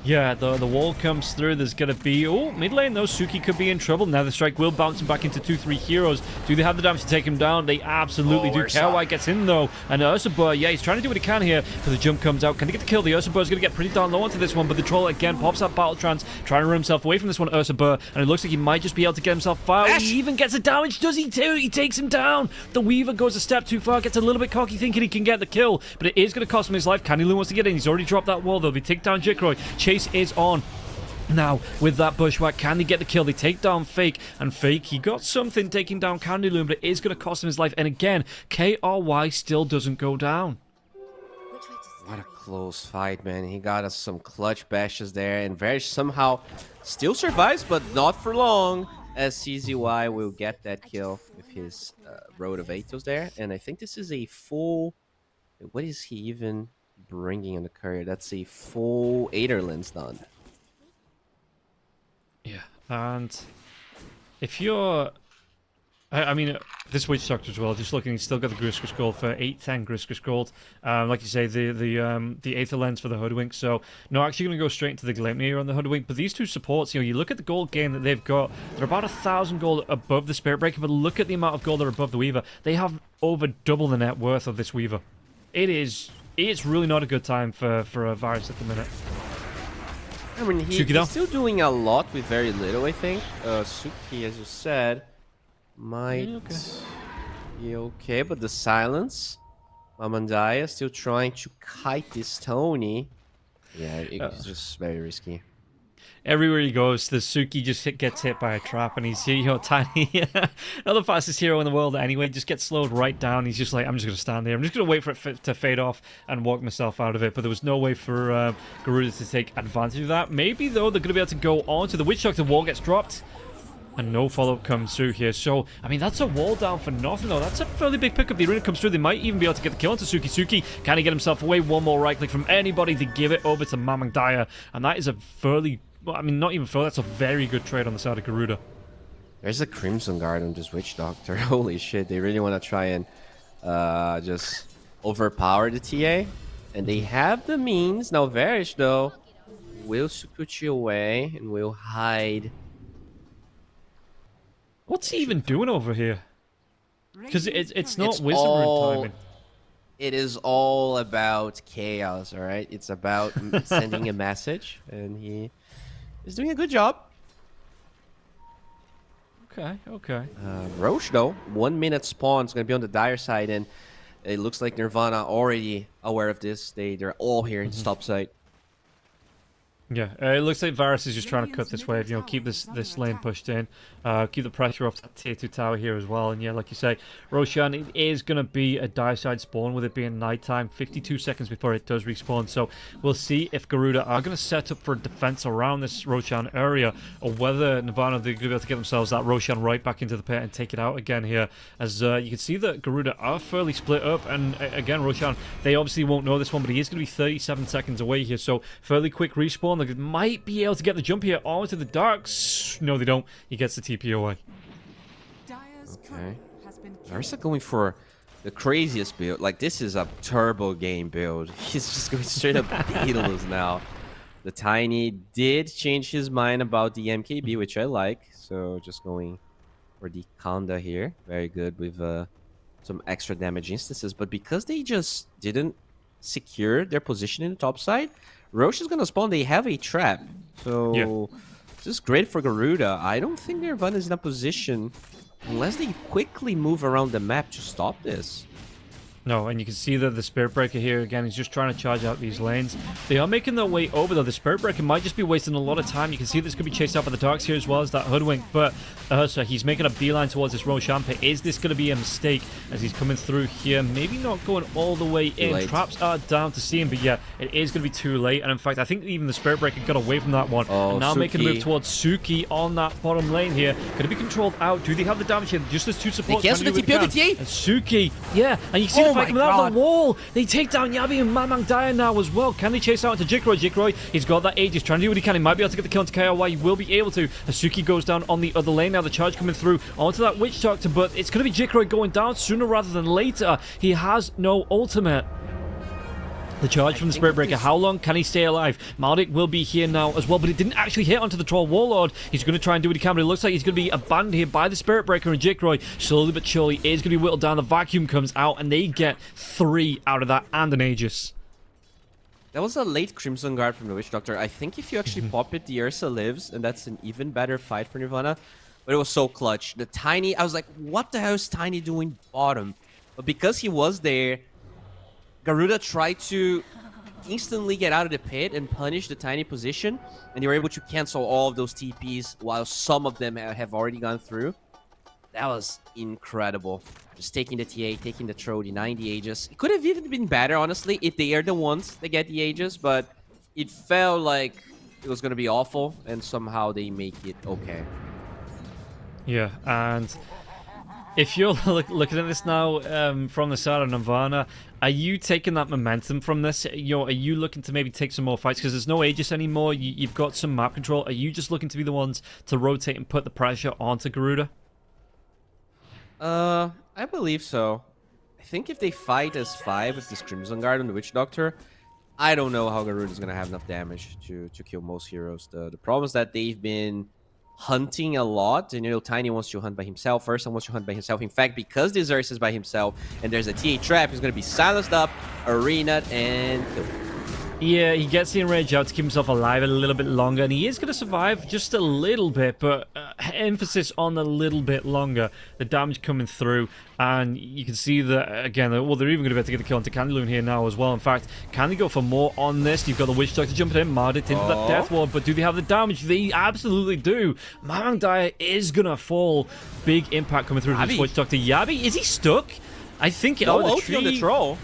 Yeah, the wall comes through. There's going to be... Oh, mid lane, though. Suki could be in trouble. Now the strike will bounce him back into 2-3 heroes. Do they have the damage to take him down? They absolutely do. Kaowai gets in, though. And Ursabur, yeah, he's trying to do what he can here. But the jump comes out. Can they get the kill? The Ursabur is going to get pretty darn low onto this one. But the Troll, again, pops that Battle Trance, trying to run himself away from this one, Ursabur. And it looks like he might just be able to get himself fired. He even gets the damage. Does he too? He takes him down. The Weaver goes a step too far. Gets a little bit cocky, thinking he can get the kill. But it is going to cost him his life. Cannulum wants to get in. He's already dropped that wall, though. They take down Jikroi. Chase is on. Now, with that Bushwhack, can they get the kill? They take down Fake, and Fake, he got something taking down Candy Loom, but it is going to cost him his life. And again, KRY still doesn't go down. What a close fight, man. He got us some clutch bashes there, and Varish somehow still survives, but not for long, as CZY will get that kill with his Road of Atos there. And I think this is a full... What is he even bringing on the courier? That's a full Aderlands done. Yeah, and if you're... I mean, this Witch Doctor as well, just looking, he's still got the Griskus Gold for 810 Griskus Gold. Like you say, the Aether Lens for the Hoodwink, so no, actually going to go straight into the Gleipnir on the Hoodwink. But these two supports, you know, you look at the gold gain that they've got, they're about 1,000 gold above the Spirit Breaker, but look at the amount of gold they're above the Weaver. They have over double the net worth of this Weaver. It's really not a good time for a Varus at the minute. I mean, he's still doing a lot with very little, I think. Suki, as you said, might be okay, but the silence. Mamandaya still trying to kite this Tony. Yeah, it's just very risky. Everywhere he goes, the Suki just gets hit by a trap, and he's, you know, tiny. Not the fastest hero in the world anyway, just gets slowed right down. He's just like, I'm just going to stand there. I'm just going to wait for it to fade off and walk myself out of it. But there was no way for Garuda to take advantage of that. Maybe, though, they're going to be able to go on to the Witch Doctor. Wall gets dropped, and no follow-up comes through here. So, I mean, that's a wall down for nothing, though. That's a fairly big pickup. The arena comes through. They might even be able to get the kill into Suki. Suki, can he get himself away? One more right-click from anybody to give it over to Mamang Daya. And that is a fairly... Well, I mean, not even fair. That's a very good trade on the side of Garuda. There's a Crimson Guard on this Witch Doctor. Holy shit. They really want to try and just overpower the TA. And they have the means. Now, Varish, though, will Sukuchi away and will hide. What's he even doing over here? Because it's not Wizard Rune timing. It is all about chaos, all right? It's about sending a message, and he is doing a good job. Okay. Roche, though, 1 minute spawn is going to be on the dire side, and it looks like Nirvana already aware of this. They're all here in stop site. Yeah, it looks like Varus is just trying to cut this wave, you know, keep this lane pushed in, keep the pressure off that tier 2 tower here as well. And yeah, like you say, Roshan, it is going to be a dire side spawn with it being nighttime, 52 seconds before it does respawn. So we'll see if Garuda are going to set up for defense around this Roshan area, or whether Nirvana, they're going to be able to get themselves that Roshan right back into the pit and take it out again here. As you can see that Garuda are fairly split up, and again, Roshan, they obviously won't know this one, but he is going to be 37 seconds away here, so fairly quick respawn. They might be able to get the jump here onto the darks. No, they don't. He gets the TP away. Okay. Arisa going for the craziest build. Like, this is a turbo game build. He's just going straight up Beatles now. The Tiny did change his mind about the MKB, which I like. So just going for the Kanda here. Very good with some extra damage instances. But because they just didn't secure their position in the top side, Roche is going to spawn. They have a trap. So this is great for Garuda. I don't think Nirvana is in a position, unless they quickly move around the map, to stop this. No, and you can see that the Spirit Breaker here, again, he's just trying to charge out these lanes. They are making their way over, though. The Spirit Breaker might just be wasting a lot of time. You can see this could be chased out by the Darks here, as well as that Hoodwink. But so he's making a beeline towards this Roshan pit. Is this going to be a mistake as he's coming through here? Maybe not going all the way in. Traps are down to see him, but yeah, it is going to be too late. And in fact, I think even the Spirit Breaker got away from that one. And now making a move towards Suki on that bottom lane here. Going to be controlled out. Do they have the damage here? Just as two supports. They cancel the TP of the TA. And Suki, yeah, and you can see the fight coming out of the wall. They take down Yabi and Mamang Daya now as well. Can they chase out into Jikroy? Jikroy, he's got that age. He's trying to do what he can. He might be able to get the kill into KRY. He will be able to. Asuki goes down on the other lane. Now the charge coming through onto that Witch Doctor, but it's going to be Jikroy going down sooner rather than later. He has no ultimate. The charge from the Spirit Breaker. How long can he stay alive? Maldic will be here now as well, but it didn't actually hit onto the Troll Warlord. He's going to try and do what he can, but it looks like he's going to be abandoned here by the Spirit Breaker, and Jikroy, slowly but surely, is going to be whittled down. The vacuum comes out, and they get 3 out of that and an Aegis. That was a late Crimson Guard from the Witch Doctor. I think if you actually pop it, the Ursa lives, and that's an even better fight for Nirvana. But it was so clutch. The Tiny, I was like, what the hell is Tiny doing bottom? But because he was there, Garuda tried to instantly get out of the pit and punish the tiny position, and they were able to cancel all of those TPs while some of them have already gone through. That was incredible. Just taking the TA, taking the throw, denying the Aegis. It could have even been better, honestly, if they are the ones that get the Aegis, but it felt like it was going to be awful, and somehow they make it okay. Yeah, and if you're looking at this now from the side of Nirvana, are you taking that momentum from this? Are you looking to maybe take some more fights? Because there's no Aegis anymore. You've got some map control. Are you just looking to be the ones to rotate and put the pressure onto Garuda? I believe so. I think if they fight as 5 with this Crimson Guard and the Witch Doctor, I don't know how Garuda is going to have enough damage to kill most heroes. The problem is that they've been hunting a lot, and Tiny wants to hunt by himself. Ursa wants to hunt by himself. In fact, because this Ursa is by himself and there's a TA trap, he's going to be silenced up, arena, and killed. Yeah, he gets the enrage out to keep himself alive a little bit longer, and he is going to survive just a little bit, but emphasis on a little bit longer. The damage coming through, and you can see that, again, well, they're even going to be able to get the kill onto Candyloon here now as well. In fact, can they go for more on this? You've got the Witch Doctor jumping in, Mardit into that Death Ward, but do they have the damage? They absolutely do. Mamang Daya is going to fall. Big impact coming through this Witch Doctor. Yabi, is he stuck? I think... No ulti on the troll.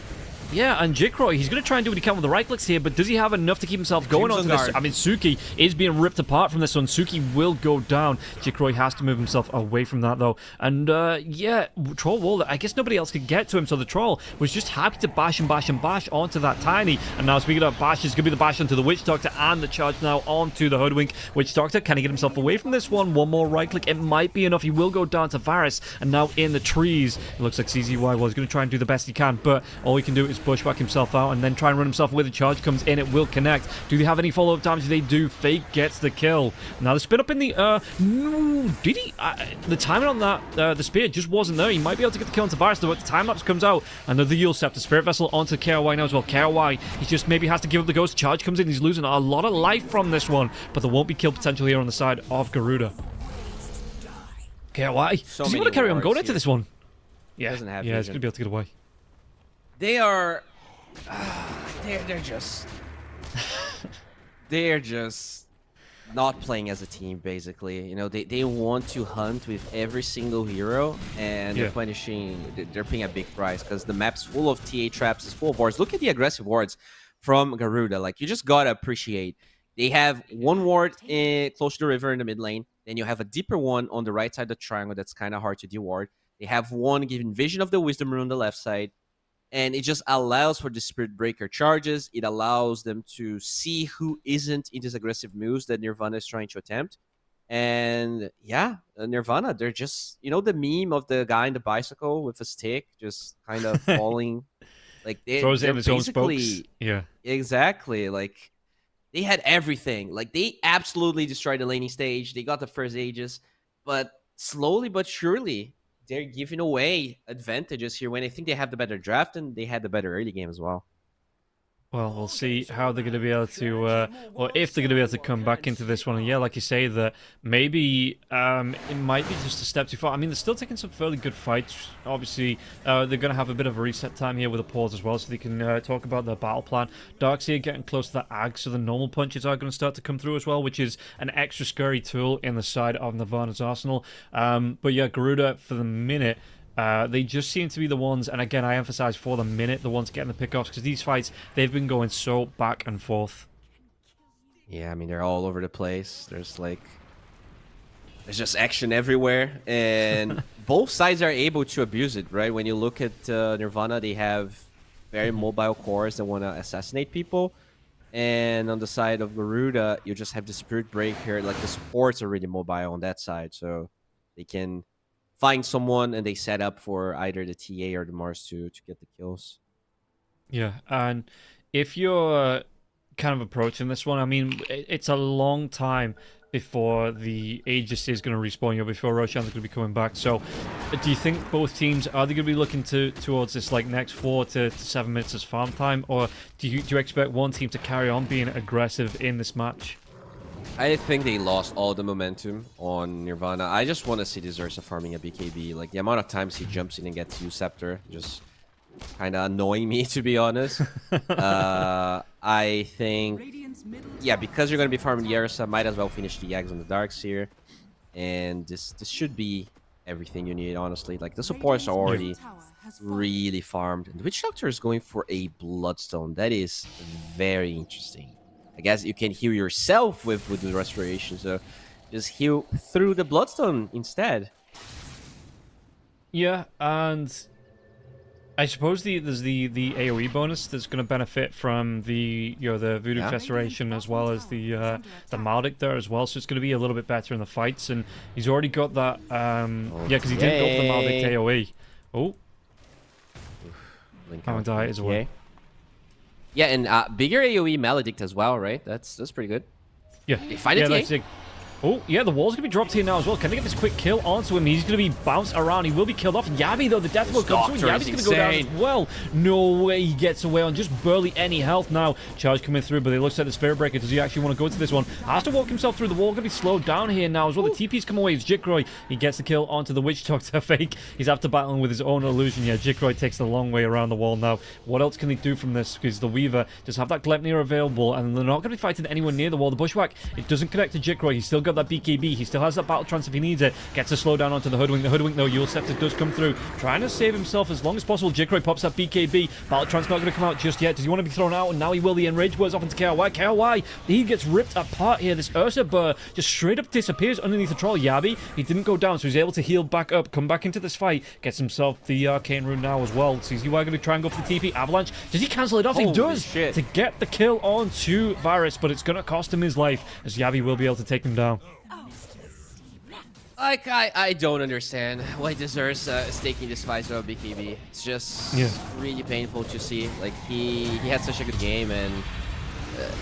Yeah, and Jikro, he's going to try and do what he can with the right clicks here, but does he have enough to keep himself going onto this? I mean, Suki is being ripped apart from this one. Suki will go down. Jikro has to move himself away from that, though. And, yeah, Troll Wall, I guess nobody else could get to him, so the Troll was just happy to bash and bash and bash onto that Tiny. And now, speaking of bash, it's going to be the bash onto the Witch Doctor and the charge now onto the Hoodwink. Witch Doctor, can he get himself away from this one? One more right click. It might be enough. He will go down to Varus, and now in the trees. It looks like CZY was going to try and do the best he can, but all he can do is bushwhack himself out and then try and run himself where the charge comes in. It will connect. Do they have any follow-up damage? They do. Fake gets the kill. Now the spin up in the no, did he? The timing on that the spear just wasn't there. He might be able to get the kill onto Varus, though. But the time lapse comes out. Another Yule Scepter Spirit Vessel onto KRY now as well. KRY, he just maybe has to give up the ghost. Charge comes in. He's losing a lot of life from this one, but there won't be kill potential here on the side of Garuda. KRY, does he want to carry on going into this one? Yeah, doesn't have he's gonna be able to get away. They are they're just they're just not playing as a team, basically. They want to hunt with every single hero, and they're paying a big price because the map's full of TA traps, it's full of wards. Look at the aggressive wards from Garuda. Like, you just gotta appreciate, they have one ward close to the river in the mid lane, then you have a deeper one on the right side of the triangle that's kind of hard to de-ward. They have one giving vision of the Wisdom Rune on the left side, and it just allows for the Spirit Breaker charges. It allows them to see who isn't in these aggressive moves that Nirvana is trying to attempt. And yeah, Nirvana, they're just, the meme of the guy in the bicycle with a stick just kind of falling. Like, throws it in his own spokes. Yeah. Exactly. Like, they had everything. Like, they absolutely destroyed the laning stage. They got the first Aegis. But slowly but surely, they're giving away advantages here when I think they have the better draft and they had the better early game as well. Well, we'll see how they're going to be able to, or if they're going to be able to come back into this one. And yeah, like you say, that maybe it might be just a step too far. I mean, they're still taking some fairly good fights. Obviously, they're going to have a bit of a reset time here with a pause as well, so they can talk about their battle plan. Darkseer getting close to the Ag, so the normal punches are going to start to come through as well, which is an extra scary tool in the side of Nirvana's arsenal. But yeah, Garuda, for the minute, they just seem to be the ones, and again, I emphasize for the minute, the ones getting the pickoffs, because these fights, they've been going so back and forth. Yeah, I mean, they're all over the place. There's just action everywhere, and both sides are able to abuse it, right? When you look at Nirvana, they have very mobile cores that want to assassinate people, and on the side of Garuda, you just have the Spirit Breaker. Like, the supports are really mobile on that side, so they can find someone and they set up for either the TA or the Mars to get the kills. Yeah, and if you're kind of approaching this one, I mean, it's a long time before the Aegis is going to respawn you, before Roshan's going to be coming back. So, do you think both teams, are they going to be looking towards this like next 4 to 7 minutes as farm time, or do you expect one team to carry on being aggressive in this match? I think they lost all the momentum on Nirvana. I just want to see this Ursa farming a BKB. Like, the amount of times he jumps in and gets Yule Scepter, just kind of annoying me, to be honest. I think, yeah, because you're going to be farming the Ursa, might as well finish the Eggs on the Darks here. And this should be everything you need, honestly. Like, the supports are already really farmed. And the Witch Doctor is going for a Bloodstone. That is very interesting. I guess you can heal yourself with the Restoration, so just heal through the Bloodstone instead. Yeah, and I suppose there's the AoE bonus that's going to benefit from the the Voodoo Restoration as well as the Maldic there as well. So it's going to be a little bit better in the fights, and he's already got that. Because he did go for the Maldic AoE. Oh, Haven't died as well. Yeah, and bigger AoE Maledict as well, right? That's pretty good. Yeah, they find it. Oh, yeah, the wall's going to be dropped here now as well. Can they get this quick kill onto him? He's going to be bounced around. He will be killed off. Yabi, though, the death will come through. Yabi's going to go down as well. No way he gets away on just barely any health now. Charge coming through, but it looks like the Spirit Breaker. Does he actually want to go to this one? Has to walk himself through the wall. Going to be slowed down here now as well. The TP's come away. It's Jikroy. He gets the kill onto the Witch Doctor fake. He's after battling with his own illusion. Yeah, Jikroy takes the long way around the wall now. What else can he do from this? Because the Weaver just have that Gleipnir available, and they're not going to be fighting anyone near the wall. The Bushwhack, it doesn't connect to Jikroy. He's still got that BKB. He still has that battle trance if he needs it. Gets a slow down onto the Hoodwink. The Hoodwink, though, Yule Scepter does come through. Trying to save himself as long as possible. Jikroy pops that BKB. Battle trance not going to come out just yet. Does he want to be thrown out? And now he will. The Enrage wears off into KRY. KRY, he gets ripped apart here. This Ursa Burr just straight up disappears underneath the troll. Yabi, he didn't go down, so he's able to heal back up, come back into this fight. Gets himself the Arcane Rune now as well. So he's going to try and go for the TP. Avalanche, does he cancel it off? He does to get the kill onto Varus, but it's going to cost him his life, as Yabi will be able to take him down. Like, I don't understand why Deserts is taking this fight over BKB. It's just really painful to see. Like, he had such a good game, and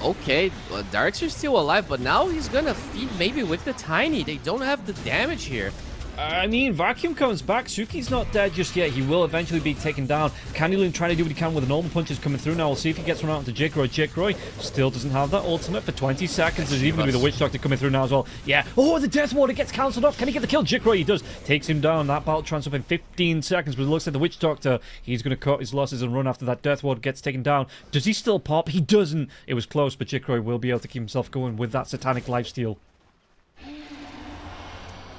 okay, Darks are still alive, but now he's gonna feed maybe with the Tiny. They don't have the damage here. I mean, Vacuum comes back. Suki's not dead just yet. He will eventually be taken down. Candyloon trying to do what he can with the normal punches coming through now. We'll see if he gets one out into Jikroy. Jikroy still doesn't have that ultimate for 20 seconds. There's even going to be the Witch Doctor coming through now as well. Yeah. Oh, the Death Water gets cancelled off. Can he get the kill? Jikroy, he does. Takes him down. That battle trance up in 15 seconds, but it looks like the Witch Doctor, he's going to cut his losses and run after that Death Water gets taken down. Does he still pop? He doesn't. It was close, but Jikroy will be able to keep himself going with that Satanic Lifesteal.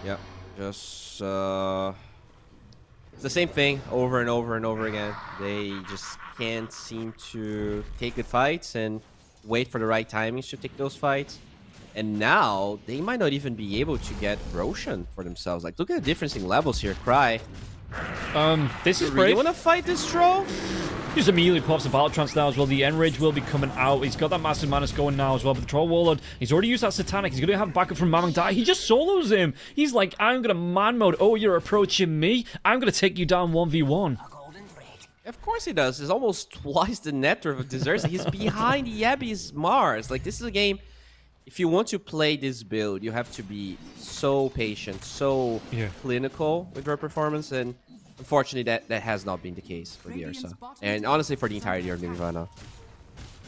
Yep. Just it's the same thing over and over and over again. They just can't seem to take good fights and wait for the right timings to take those fights. And now they might not even be able to get Roshan for themselves. Like, look at the difference in levels here. Cry. This is brave. brave. You want to fight this troll? Just immediately pops the battle trance now as well. The Enrage will be coming out. He's got that Massive Manus going now as well. But the Troll Warlord, he's already used that Satanic. He's going to have backup from Mamang Dai. He just solos him. He's like, I'm going to man mode. Oh, you're approaching me? I'm going to take you down 1v1. Of course he does. It's almost twice the net worth of Deserts. He's behind Yabi's Mars. Like, this is a game. If you want to play this build, you have to be so patient, so clinical with your performance, and unfortunately that has not been the case for the Ursa. And honestly, for the entirety of Nirvana.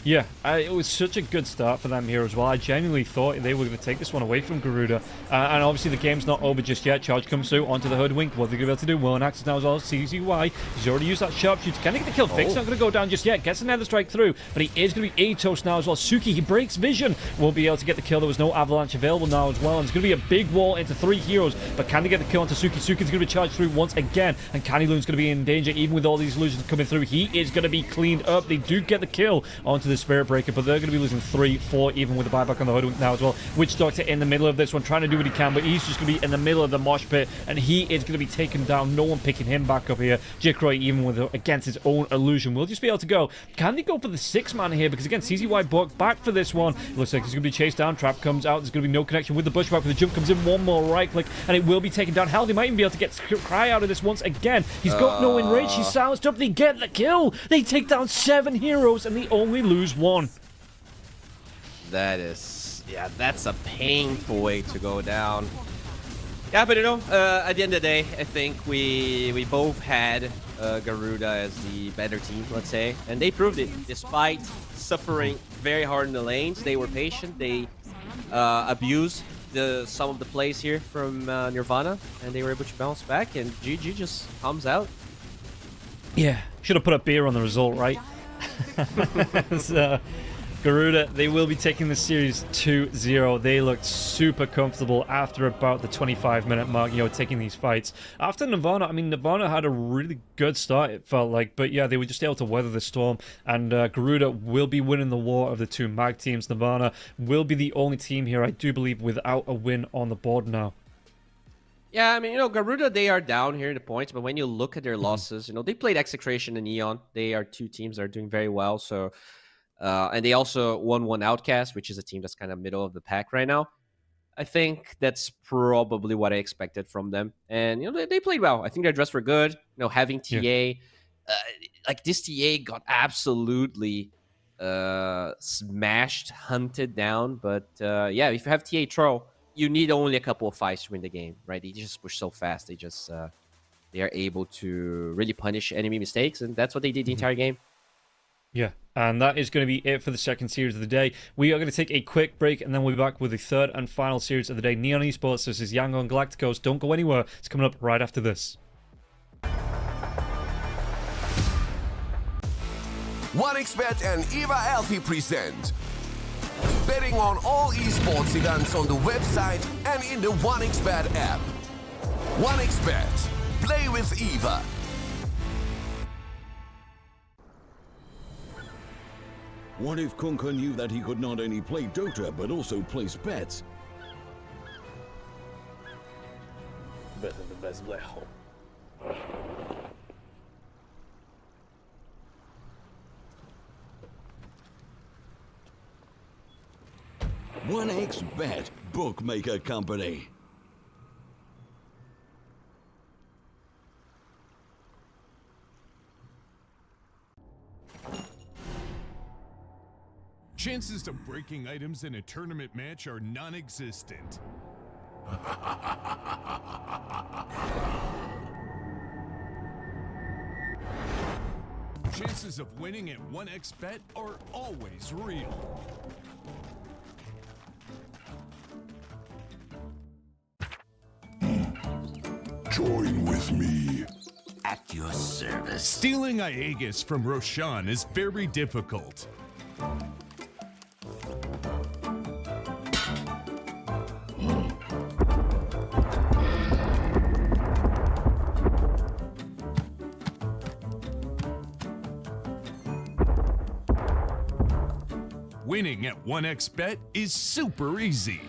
Yeah, it was such a good start for them here as well. I genuinely thought they were going to take this one away from Garuda. And obviously the game's not over just yet. Charge comes through onto the Hoodwink. What are they going to be able to do? Well, Axis now as well. CZY. He's already used that sharpshooter. Can he get the kill? Fix not going to go down just yet. Gets another strike through. But he is going to be Atos now as well. Suki, he breaks vision. Won't be able to get the kill. There was no Avalanche available now as well. And it's going to be a big wall into 3 heroes. But can they get the kill onto Suki? Suki's going to be charged through once again. And Candyloon's going to be in danger. Even with all these illusions coming through, he is going to be cleaned up. They do get the kill onto the Spirit Breaker. But they're going to be losing 3-4 even with the buyback on the Hoodwink now as well. Witch Doctor in the middle of this one, trying to do what he can, but he's just going to be in the middle of the mosh pit, and he is going to be taken down. No one picking him back up here. Jikroy, even with against his own illusion, will just be able to go. Can they go for the 6-man here? Because again, CZY buck back for this one. It looks like he's going to be chased down. Trap comes out. There's going to be no connection with the Bushwhack, but the jump comes in. One more right click, and it will be taken down. Hell, they might even be able to get Cry out of this once again. He's got no enrage. He's silenced up. They get the kill. They take down 7 heroes, and they only lose 1. That is, yeah, that's a painful way to go down. Yeah, but you know, at the end of the day, I think we both had Garuda as the better team, let's say, and they proved it. Despite suffering very hard in the lanes, they were patient. They abused some of the plays here from Nirvana, and they were able to bounce back. And GG just comes out. Yeah, should have put a beer on the result, right? So, Garuda, they will be taking the series 2-0. They looked super comfortable after about the 25-minute mark, taking these fights. After Nirvana, I mean, Nirvana had a really good start, it felt like, but yeah, they were just able to weather the storm, and Garuda will be winning the war of the two mag teams. Nirvana will be the only team here, I do believe, without a win on the board now. Yeah, I mean, Garuda, they are down here in the points, but when you look at their losses, they played Execration and Neon. They are two teams that are doing very well, so... and they also won one Outcast, which is a team that's kind of middle of the pack right now. I think that's probably what I expected from them. And, they played well. I think their dress were good. Having TA, like this TA got absolutely smashed, hunted down. But, yeah, if you have TA Troll, you need only a couple of fights to win the game, right? They just push so fast. They just, they are able to really punish enemy mistakes. And that's what they did the entire game. Yeah, and that is going to be it for the second series of the day. We are going to take a quick break, and then we'll be back with the third and final series of the day. Neon Esports versus Yangon Galacticos. Don't go anywhere. It's coming up right after this. 1xBet and Eva Alfie present betting on all esports events on the website and in the 1xBet app. 1xBet. Play with Eva. What if Kunka knew that he could not only play Dota, but also place bets? Better the best black hole. 1xBet, bookmaker company. Chances of breaking items in a tournament match are non-existent. Chances of winning at 1xBet are always real. Join with me. At your service. Stealing Aegis from Roshan is very difficult. Winning at 1xBet is super easy.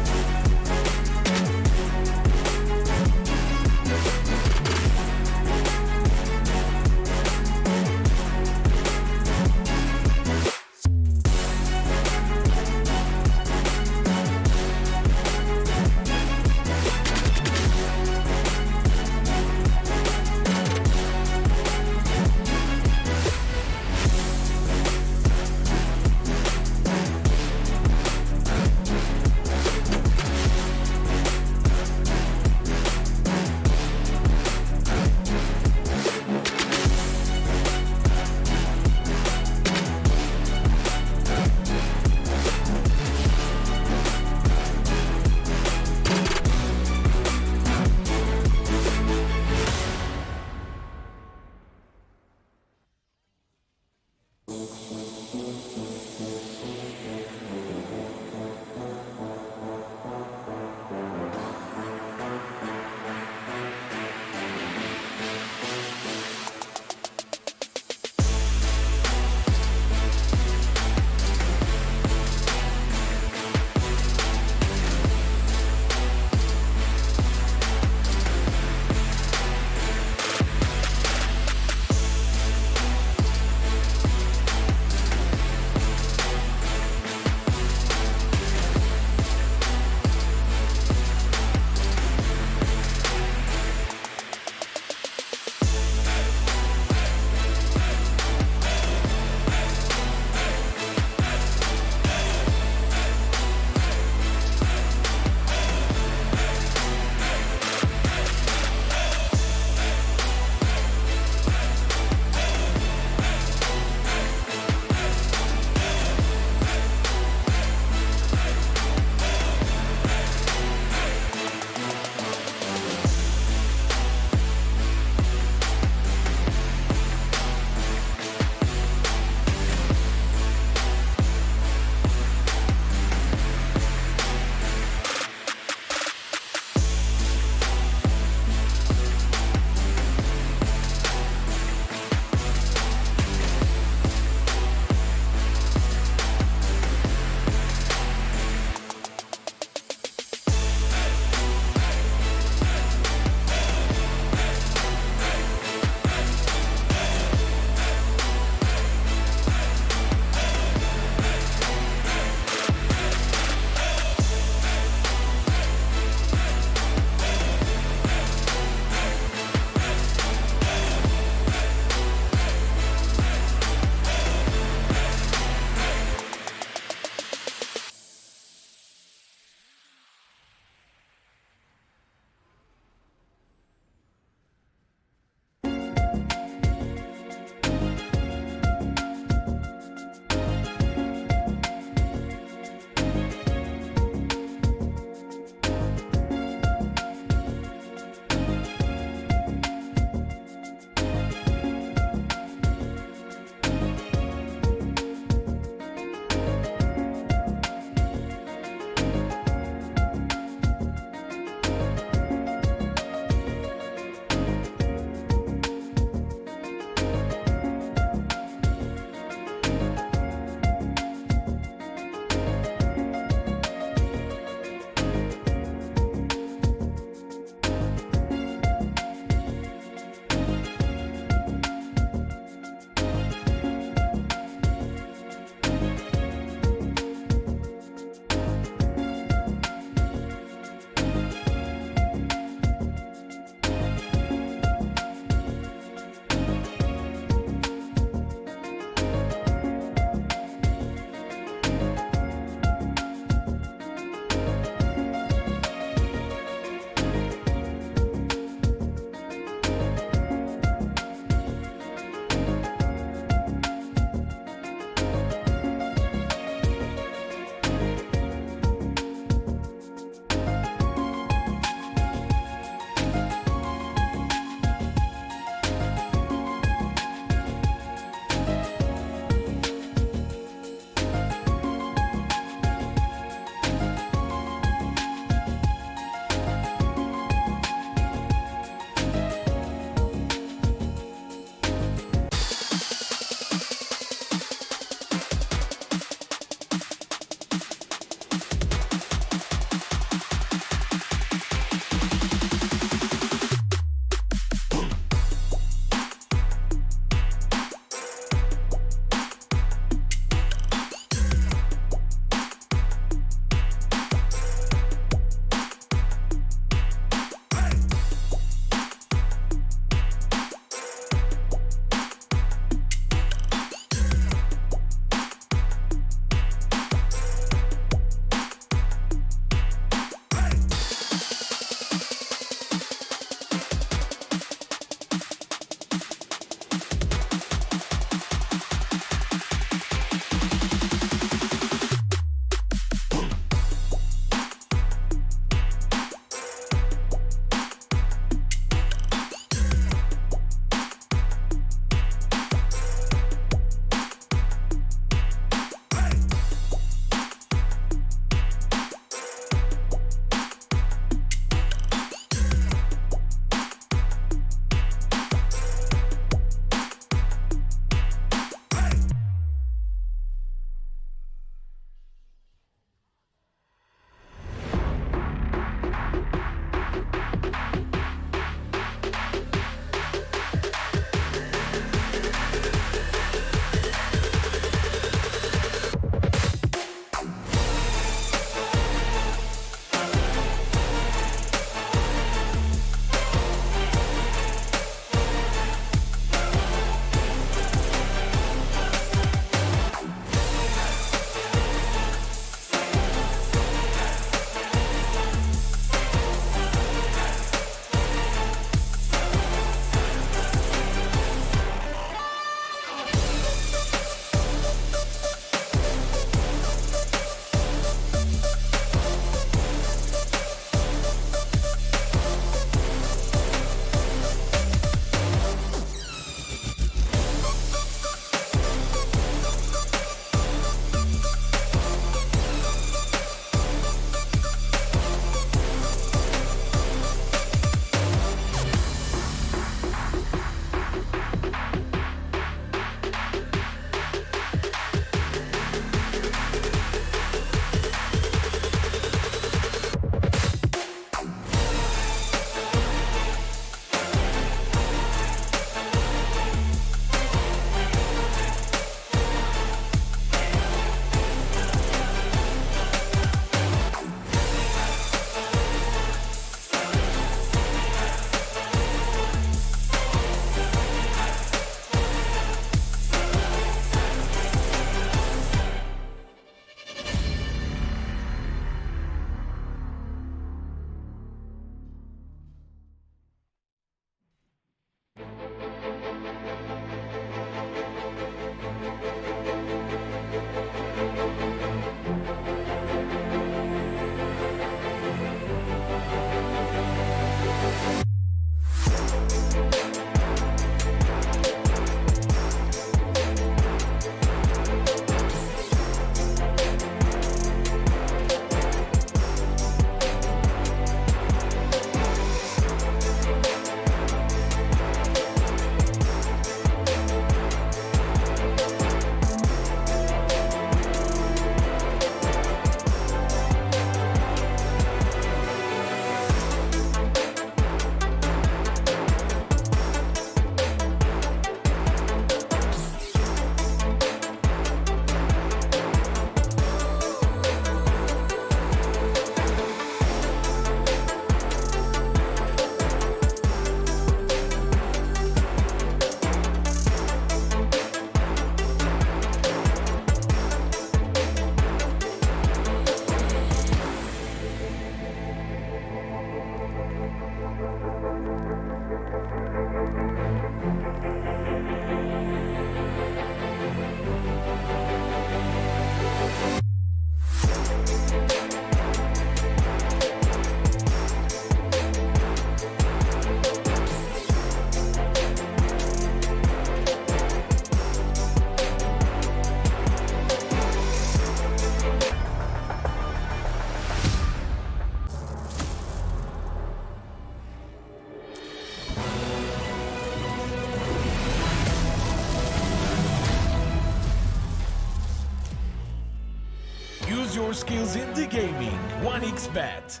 Use your skills in the gaming. 1xBet.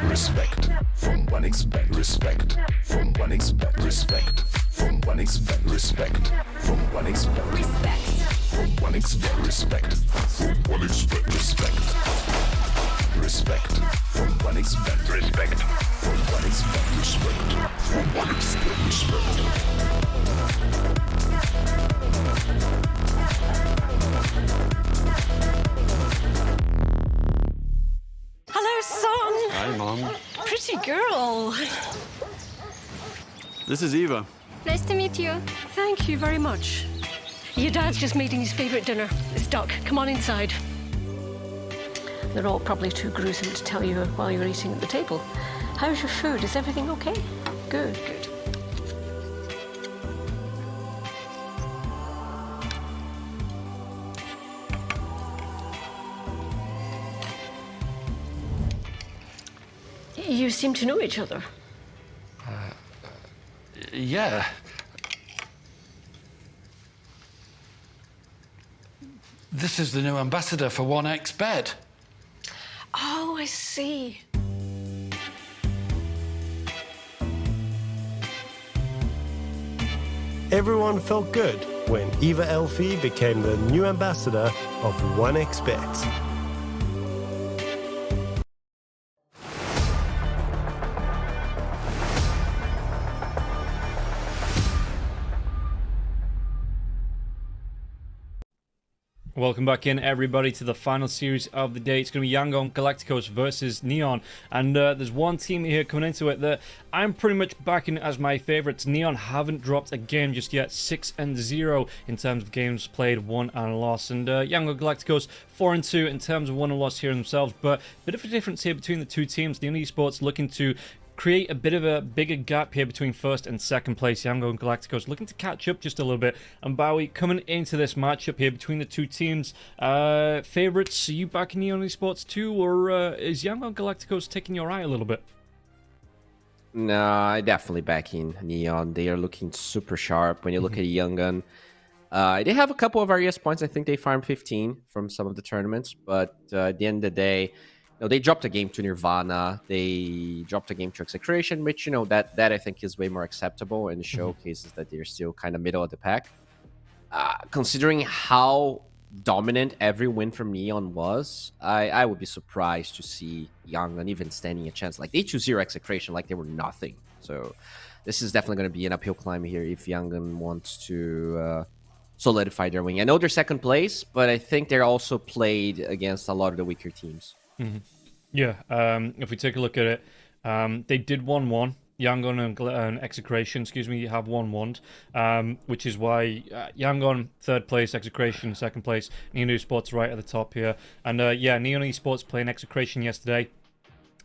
Respect from 1xBet. Respect from 1xBet. Respect from 1xBet. Respect from 1xBet. Respect from 1xBet. Respect from 1xBet. Respect. Respect from 1xBet. Respect from 1xBet. Respect from 1xBet. Respect. Hello, son. Hi, Mom. Pretty girl. This is Eva. Nice to meet you. Thank you very much. Your dad's just making his favorite dinner. It's duck. Come on inside. They're all probably too gruesome to tell you while you're eating at the table. How's your food? Is everything okay? Good, good. You seem to know each other. Yeah. This is the new ambassador for 1xBet. Oh, I see. Everyone felt good when Eva Elfie became the new ambassador of 1xBet. Welcome back in, everybody, to the final series of the day. It's going to be Yangon Galacticos versus Neon, and there's one team here coming into it that I'm pretty much backing as my favourites. Neon haven't dropped a game just yet, 6-0 in terms of games played, won and lost, and Yangon Galacticos 4-2 in terms of won and lost here themselves. But a bit of a difference here between the two teams. Neon Esports looking to create a bit of a bigger gap here between first and second place. Yangon Galacticos looking to catch up just a little bit. And Bowie, coming into this matchup here between the two teams, favourites, are you backing Neon Esports too, or is Yangon Galacticos taking your eye a little bit? No, I definitely backing Neon. They are looking super sharp. When you look at Yangon, they have a couple of RES points. I think they farmed 15 from some of the tournaments, but at the end of the day, they dropped a game to Nirvana. They dropped a game to Execration, which, that I think is way more acceptable and showcases that they're still kind of middle of the pack. Considering how dominant every win from Neon was, I would be surprised to see Yangon even standing a chance. Like, they 2-0 Execration like they were nothing. So this is definitely going to be an uphill climb here if Yangon wants to solidify their win. I know they're second place, but I think they're also played against a lot of the weaker teams. Yeah, if we take a look at it, they did 1-1. Yangon and Execration, have 1-1, which is why Yangon third place, Execration second place, Neon Esports right at the top here. And Neon Esports playing Execration yesterday.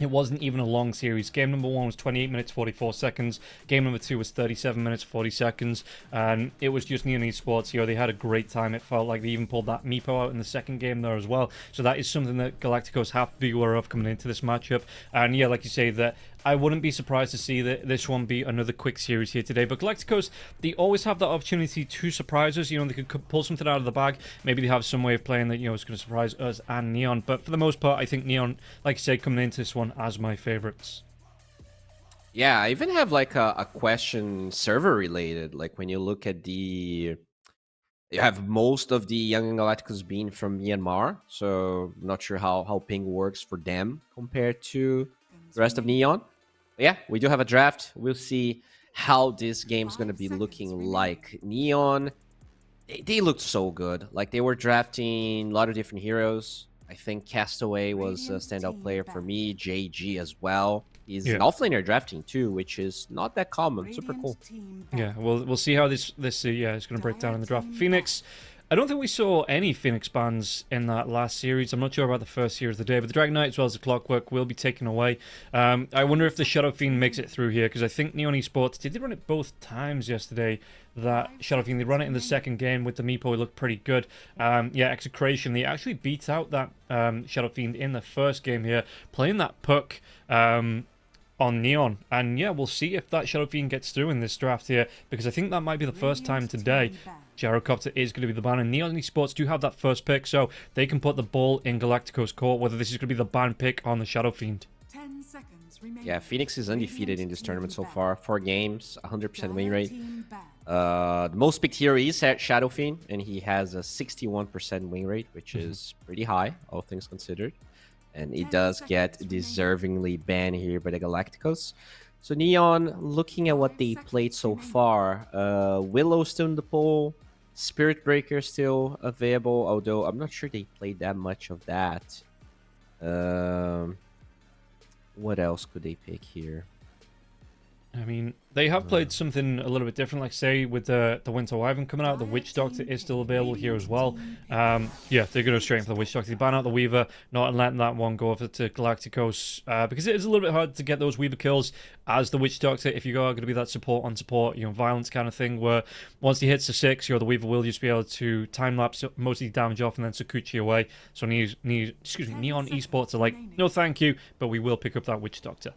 It wasn't even a long series. Game number 1 was 28 minutes 44 seconds. Game number 2 was 37 minutes 40 seconds. And it was just Neon Esports. They had a great time. It felt like they even pulled that Meepo out in the second game there as well. So that is something that Galacticos have to be aware of coming into this matchup. And yeah, like you say, that I wouldn't be surprised to see that this one be another quick series here today. But Galacticos, they always have that opportunity to surprise us. They could pull something out of the bag. Maybe they have some way of playing that, is going to surprise us and Neon. But for the most part, I think Neon, like you said, coming into this one as my favorites. Yeah, I even have like a question server related. Like when you look at you have most of the Young Galacticos being from Myanmar. So I'm not sure how ping works for them compared to the rest of Neon. But yeah, we do have a draft. We'll see how this game's going to be looking like. Neon, they looked so good. Like, they were drafting a lot of different heroes. I think Castaway was a standout player for me. JG as well. He's an offlaner drafting too, which is not that common. Super cool. Yeah, we'll see how this is going to break down in the draft. Phoenix, I don't think we saw any Phoenix bans in that last series. I'm not sure about the first series of the day, but the Dragon Knight as well as the Clockwork will be taken away. I wonder if the Shadow Fiend makes it through here, because I think Neon Esports, they did run it both times yesterday, that Shadow Fiend. They run it in the second game with the Meepo. It looked pretty good. Execration, they actually beat out that Shadow Fiend in the first game here, playing that puck on Neon. And yeah, we'll see if that Shadow Fiend gets through in this draft here, because I think that might be the first time today Gyrocopter is going to be the ban, and Neon Esports do have that first pick, so they can put the ball in Galactico's court, whether this is going to be the ban pick on the Shadow Fiend. Yeah, Phoenix is undefeated in this tournament so far. 4 games, 100% win rate. The most picked hero is Shadow Fiend, and he has a 61% win rate, which is pretty high, all things considered. And he does get deservingly banned here by the Galacticos. So Neon, looking at what they played so far, Willow still in the pool, Spirit Breaker still available, although I'm not sure they played that much of that. What else could they pick here? I mean, they have played something a little bit different, like say with the Winter Wyvern coming out, the Witch Doctor is still available here as well. Yeah, they're going to straight for the Witch Doctor. They ban out the Weaver, not letting that one go over to Galacticos, because it is a little bit hard to get those Weaver kills as the Witch Doctor if you are going to be that support on support, violence kind of thing, where once he hits the 6, the Weaver will just be able to time-lapse most of the damage off and then Sakuchi away. So Neon Esports are like, no thank you, but we will pick up that Witch Doctor.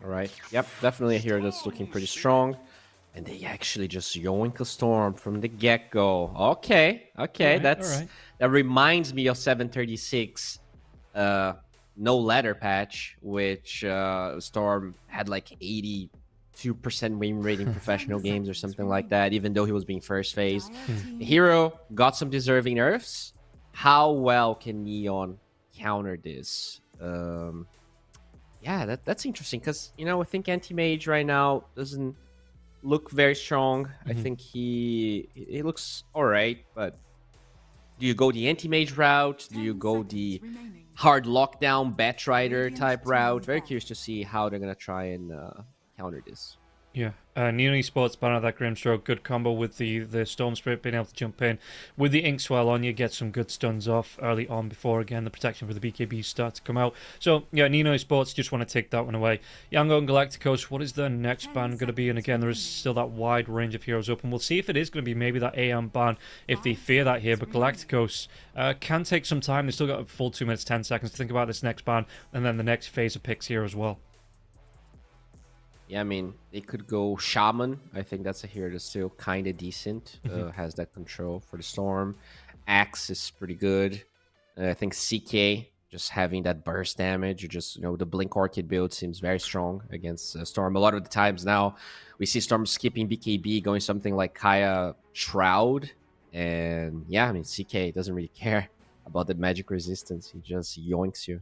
Alright, yep, definitely a hero that's looking pretty strong. And they actually just yoink a Storm from the get-go. Okay, that reminds me of 736 no ladder patch, which Storm had like 82% win rate in professional games or something like that, even though he was being first phase. The hero got some deserving nerfs. How well can Neon counter this? Yeah, that's interesting because, I think Anti-Mage right now doesn't look very strong. I think he looks all right, but do you go the Anti-Mage route? Do you go the hard lockdown Batrider type route? Very curious to see how they're going to try and counter this. Yeah, Neon Esports ban out that Grimstroke, good combo with the Storm Spirit being able to jump in. With the Inkswell on, you get some good stuns off early on before, again, the protection for the BKBs start to come out. So, yeah, Neon Esports just want to take that one away. Yango and Galacticos, what is their next ban going to be? And again, there is still that wide range of heroes open. We'll see if it is going to be maybe that AM ban, if they fear that here. But Galacticos can take some time. They've still got a full 2 minutes, 10 seconds to think about this next ban, and then the next phase of picks here as well. Yeah, I mean, they could go Shaman. I think that's a hero that's still kind of decent. Has that control for the Storm. Axe is pretty good. I think CK, just having that burst damage, the Blink Orchid build seems very strong against Storm. A lot of the times now, we see Storm skipping BKB, going something like Kaya Shroud. And yeah, I mean, CK doesn't really care about the magic resistance. He just yoinks you.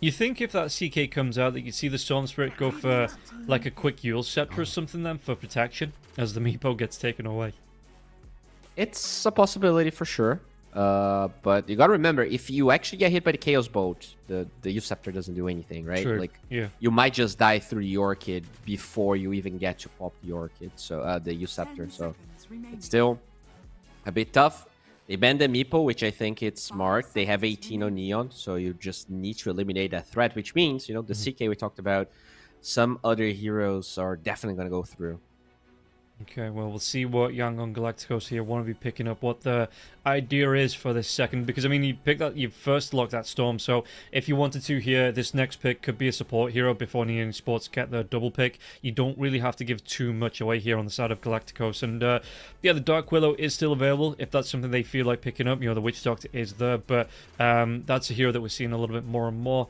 You think if that CK comes out that you'd see the Storm Spirit go for like a quick Eul Scepter or something then for protection as the Meepo gets taken away? It's a possibility for sure. But you gotta remember, if you actually get hit by the Chaos Bolt, the Eul Scepter doesn't do anything, right? True. Like, yeah. You might just die through the Orchid before you even get to pop the Orchid, so the Eul Scepter. So it's still a bit tough. They banned the Meepo, which I think it's smart. They have 18 on Neon, so you just need to eliminate that threat, which means, the CK we talked about, some other heroes are definitely going to go through. Okay, well, we'll see what Yangon Galacticos here want to be picking up, what the idea is for this second, because, I mean, you first locked that Storm, so if you wanted to here, this next pick could be a support hero before Neon Sports get the double pick. You don't really have to give too much away here on the side of Galacticos, and yeah, the Dark Willow is still available if that's something they feel like picking up. The Witch Doctor is there, but that's a hero that we're seeing a little bit more and more.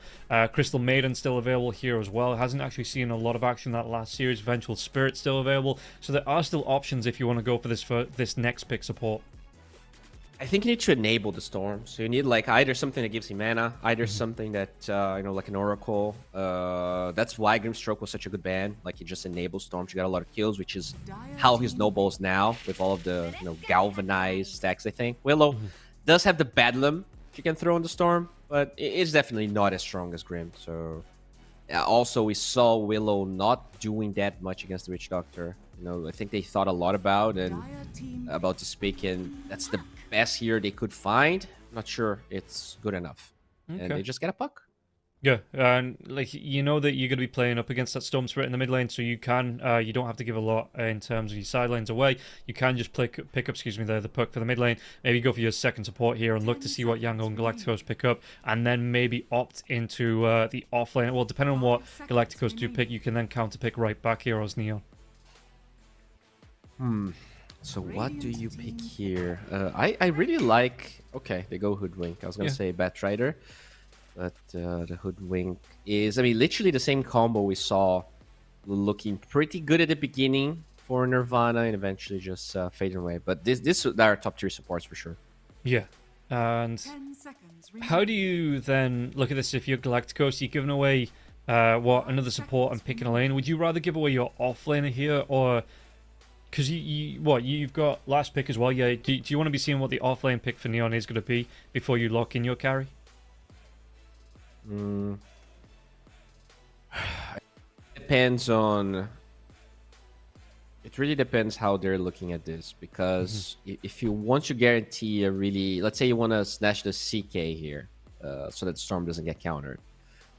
Crystal Maiden still available here as well. Hasn't actually seen a lot of action that last series. Vengeful Spirit still available, so there are still options if you want to go for this next pick support. I think you need to enable the Storm. So you need like either something that gives him mana, either something that like an Oracle. That's why Grimstroke was such a good ban. Like, he just enables Storm to get a lot of kills, which is how he snowballs now with all of the galvanized stacks. I think Willow does have the Bedlam you can throw on the Storm, but it's definitely not as strong as Grim. So also we saw Willow not doing that much against the Witch Doctor. I think they thought a lot about this pick, and that's the best here they could find. I'm not sure it's good enough. Okay. And they just get a puck. Yeah, and like that you're going to be playing up against that Storm Spirit in the mid lane, so you can you don't have to give a lot in terms of your side lanes away. You can just pick up the puck for the mid lane. Maybe go for your second support here and look to see what Yango and Galacticos pick up, and then maybe opt into the off lane. Well, depending on what Galacticos do pick, you can then counter pick right back here as Neon. So what do you pick here? I really like... Okay, they go Hoodwink. I was going to say Batrider. But the Hoodwink is... I mean, literally the same combo we saw looking pretty good at the beginning for Nirvana and eventually just fading away. But this are top tier supports for sure. Yeah. And how do you then look at this if you're Galacticos? You're giving away another support and picking a lane. Would you rather give away your off laner here, or because you've got last pick as well? Yeah. Do you want to be seeing what the off lane pick for Neon is going to be before you lock in your carry? Depends on... It really depends how they're looking at this, because if you want to guarantee a really... Let's say you want to snatch the CK here, so that Storm doesn't get countered.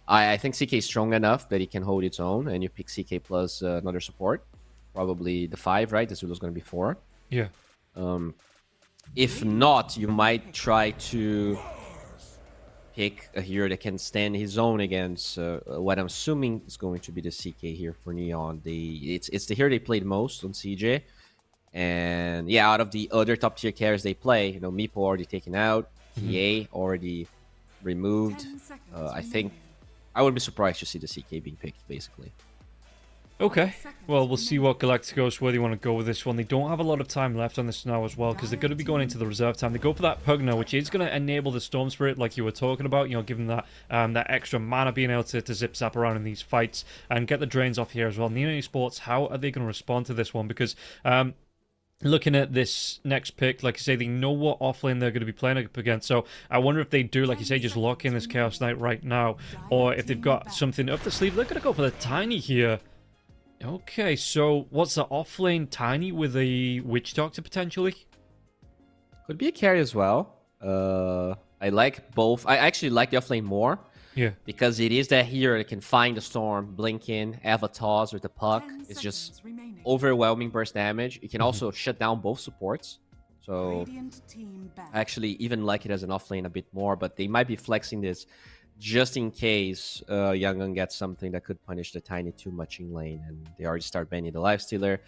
I think CK is strong enough that it can hold its own, and you pick CK plus another support. Probably the 5, right? The Zulu's going to be 4. Yeah. If not, you might try to pick a hero that can stand his own against what I'm assuming is going to be the CK here for Neon. It's the hero they played most on CJ. And yeah, out of the other top tier carries they play, you know, Meepo already taken out, PA already removed. I think I would be surprised to see the CK being picked, basically. Okay, well, we'll see what Galacticos, where they want to go with this one. They don't have a lot of time left on this now as well, because they're going to be going into the reserve time. They go for that Pugna, which is going to enable the Storm Spirit, like you were talking about, you know, giving that that extra mana, being able to zip-zap around in these fights, and get the drains off here as well. Neon Esports, how are they going to respond to this one? Because... looking at this next pick, like you say, they know what offlane they're going to be playing up against. So I wonder if they do, like you say, just lock in this Chaos Knight right now, or if they've got something up the sleeve. They're going to go for the Tiny here. Okay, so what's the offlane Tiny with a Witch Doctor potentially? Could be a carry as well. I like both. I actually like the offlane more. Yeah. Because it is that hero that can find the Storm, blink in, Avatars with the puck. It's just overwhelming burst damage. It can also shut down both supports. So I actually even like it as an offlane a bit more, but they might be flexing this just in case Younggun gets something that could punish the Tiny too much in lane, and they already start banning the Lifestealer.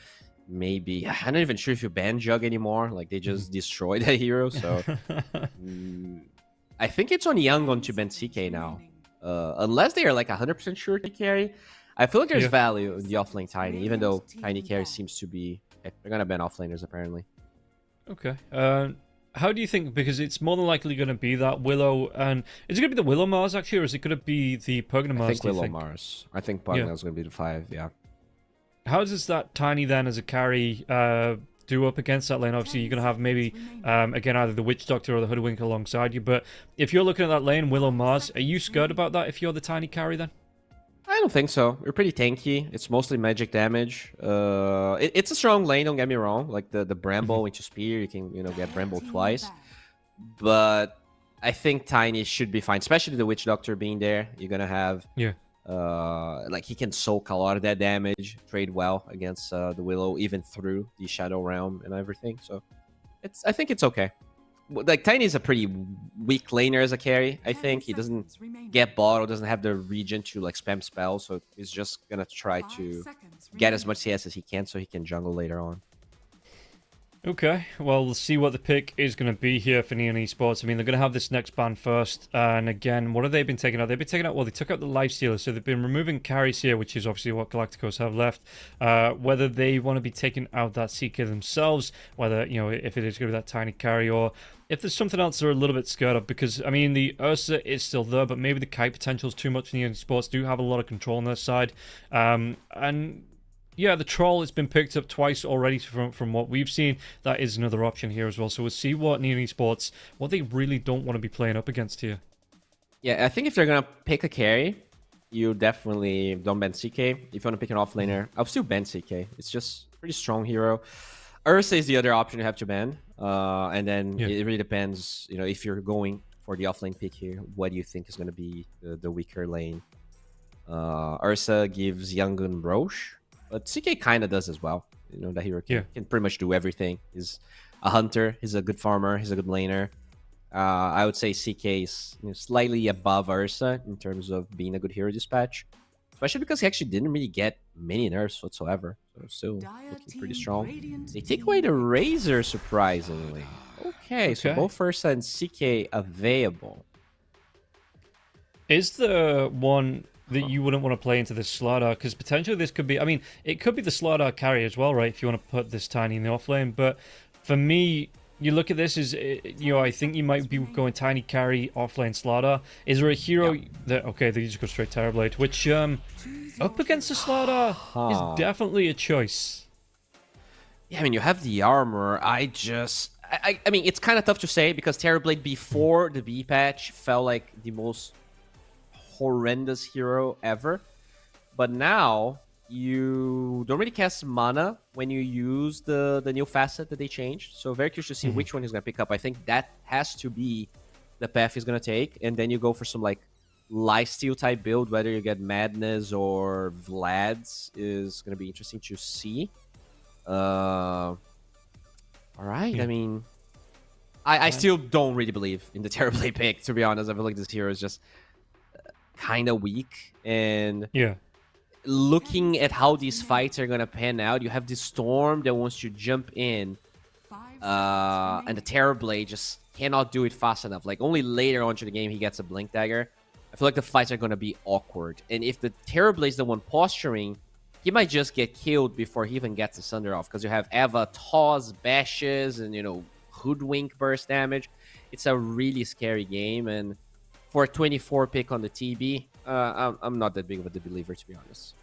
Maybe, I'm not even sure if you ban Jug anymore. Like, they just destroyed that hero, so... I think it's on Younggun to ban CK now. Unless they are like 100% sure to carry. I feel like there's value in the offlane Tiny, even though Tiny carry seems to be... They're going to ban offlaners, apparently. Okay. How do you think, because it's more than likely going to be that Willow, and is it going to be the Willow Mars actually, or is it going to be the Pugna Mars? I think Willow Mars. I think Pugna is going to be the 5, yeah. How does that Tiny then as a carry do up against that lane? Obviously, you're going to have maybe, again, either the Witch Doctor or the Hoodwink alongside you, but if you're looking at that lane, Willow Mars, are you scared about that if you're the Tiny carry then? I don't think so. We're pretty tanky. It's mostly magic damage. It's a strong lane, don't get me wrong. Like the Bramble into Spear, you can, get Bramble twice. But I think Tiny should be fine, especially the Witch Doctor being there. You're going to have... like he can soak a lot of that damage, trade well against the Willow, even through the Shadow Realm and everything. So I think it's okay. Like, Tiny is a pretty weak laner as a carry. I think he doesn't get bottle, doesn't have the regen to like spam spells, so he's just gonna try to get as much CS as he can so he can jungle later on. Okay, well, we'll see what the pick is going to be here for Neon Esports. I mean, they're going to have this next ban first, and again, what have they been taking out? They've been taking out, well, they took out the Lifestealer, so they've been removing carries here, which is obviously what Galacticos have left. Whether they want to be taking out that CK themselves, whether, if it is going to be that Tiny carry, or if there's something else they're a little bit scared of, because, I mean, the Ursa is still there, but maybe the kite potential is too much. Neon Esports do have a lot of control on their side, and... yeah, the Troll has been picked up twice already from what we've seen. That is another option here as well. So we'll see what Neon Esports, what they really don't want to be playing up against here. Yeah, I think if they're going to pick a carry, you definitely don't ban CK. If you want to pick an offlaner, I'll still ban CK. It's just a pretty strong hero. Ursa is the other option you have to ban. And then it really depends, if you're going for the offlane pick here, what do you think is going to be the weaker lane? Ursa gives Younggun Roche. But CK kind of does as well. That hero can pretty much do everything. He's a hunter. He's a good farmer. He's a good laner. I would say CK is slightly above Ursa in terms of being a good hero dispatch. Especially because he actually didn't really get many nerfs whatsoever. So still looking pretty strong. They take away the Razor, surprisingly. Okay, so both Ursa and CK available. Is the one that you wouldn't want to play into this Slardar? Because potentially this could be... I mean, it could be the Slardar carry as well, right? If you want to put this Tiny in the offlane. But for me, you look at this as... You know, I think you might be going Tiny carry, offlane Slardar. Is there a hero that... Okay, they just go straight Terrorblade. Which, up against the Slardar is definitely a choice. Yeah, I mean, you have the armor. I mean, it's kind of tough to say because Terrorblade before the B patch felt like the most horrendous hero ever. But now, you don't really cast mana when you use the new facet that they changed. So very curious to see which one he's going to pick up. I think that has to be the path he's going to take. And then you go for some, like, lifesteal type build. Whether you get Madness or Vlad's is going to be interesting to see. All right. I mean, I still don't really believe in the Terrorblade pick, to be honest. I feel like this hero is just kind of weak. And looking at how these fights are going to pan out, you have this Storm that wants to jump in. And the Terrorblade just cannot do it fast enough. Like, only later on to the game, he gets a Blink Dagger. I feel like the fights are going to be awkward. And if the Terrorblade is the one posturing, he might just get killed before he even gets the Sunder off. Because you have Eva toss, bashes, and, you know, Hoodwink burst damage. It's a really scary game. And for a 24 pick on the TB, I'm not that big of a believer, to be honest.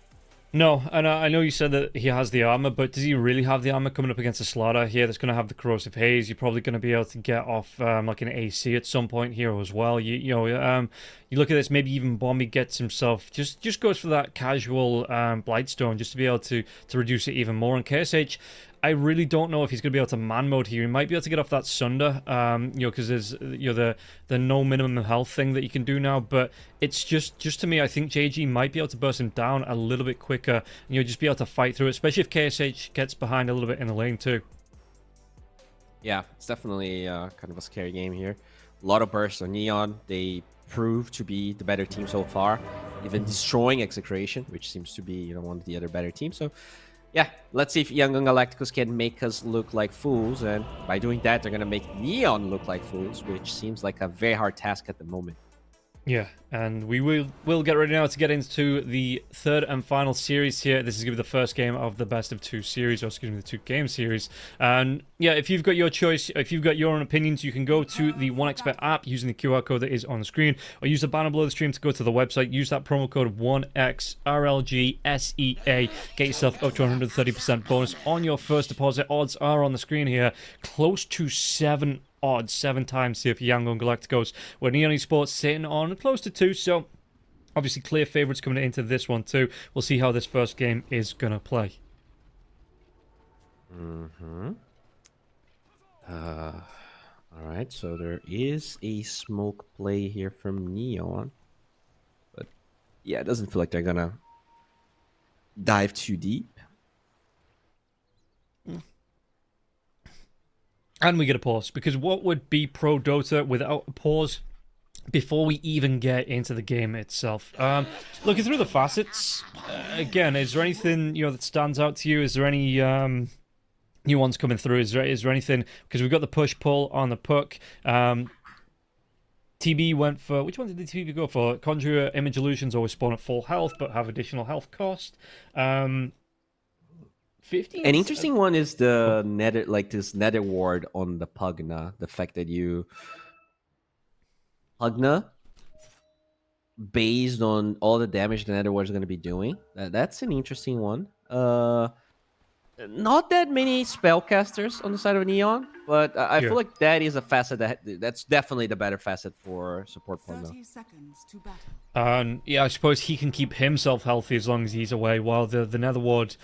No, and I know you said that he has the armor, but does he really have the armor coming up against a Slardar here that's going to have the Corrosive Haze? You're probably going to be able to get off like an AC at some point here as well. You look at this, maybe even Bombi gets himself, just goes for that casual Blightstone just to be able to reduce it even more. And KSH, I really don't know if he's going to be able to man mode here. He might be able to get off that Sunder, because there's the no minimum health thing that you can do now. But it's just to me, I think JG might be able to burst him down a little bit quicker. And just be able to fight through it, especially if KSH gets behind a little bit in the lane too. Yeah, it's definitely kind of a scary game here. A lot of bursts on Neon. They prove to be the better team so far, even destroying Execration, which seems to be one of the other better teams. So yeah, let's see if Young Galacticos can make us look like fools, and by doing that, they're gonna make Neon look like fools, which seems like a very hard task at the moment. Yeah, and we will get ready now to get into the third and final series here. This is going to be the first game of the best of two series, or excuse me, the two-game series. And yeah, if you've got your choice, if you've got your own opinions, you can go to the 1xBet app using the QR code that is on the screen, or use the banner below the stream to go to the website. Use that promo code 1XRLGSEA. Get yourself up to 130% bonus on your first deposit. Odds are on the screen here, close to 7 odds, 7 times here for Yangon Galacticos, where Neon Esports sitting on close to 2, so obviously clear favourites coming into this one too. We'll see how this first game is going to play. Alright, so there is a smoke play here from Neon, but yeah, it doesn't feel like they're gonna dive too deep. And we get a pause, because what would be pro Dota without a pause before we even get into the game itself? Looking through the facets, again, is there anything that stands out to you? Is there any new ones coming through? Is there anything, because we've got the push-pull on the puck. TB went for, which one did the TB go for? Conjure Image Illusions always spawn at full health, but have additional health cost. 15? An interesting one is the nether, like this nether ward on the Pugna. The fact that you Pugna, based on all the damage the nether ward is going to be doing. That's an interesting one. Not that many spellcasters on the side of Neon, but I feel like that is a facet that's definitely the better facet for support Pugna. Yeah, I suppose he can keep himself healthy as long as he's away, while the nether ward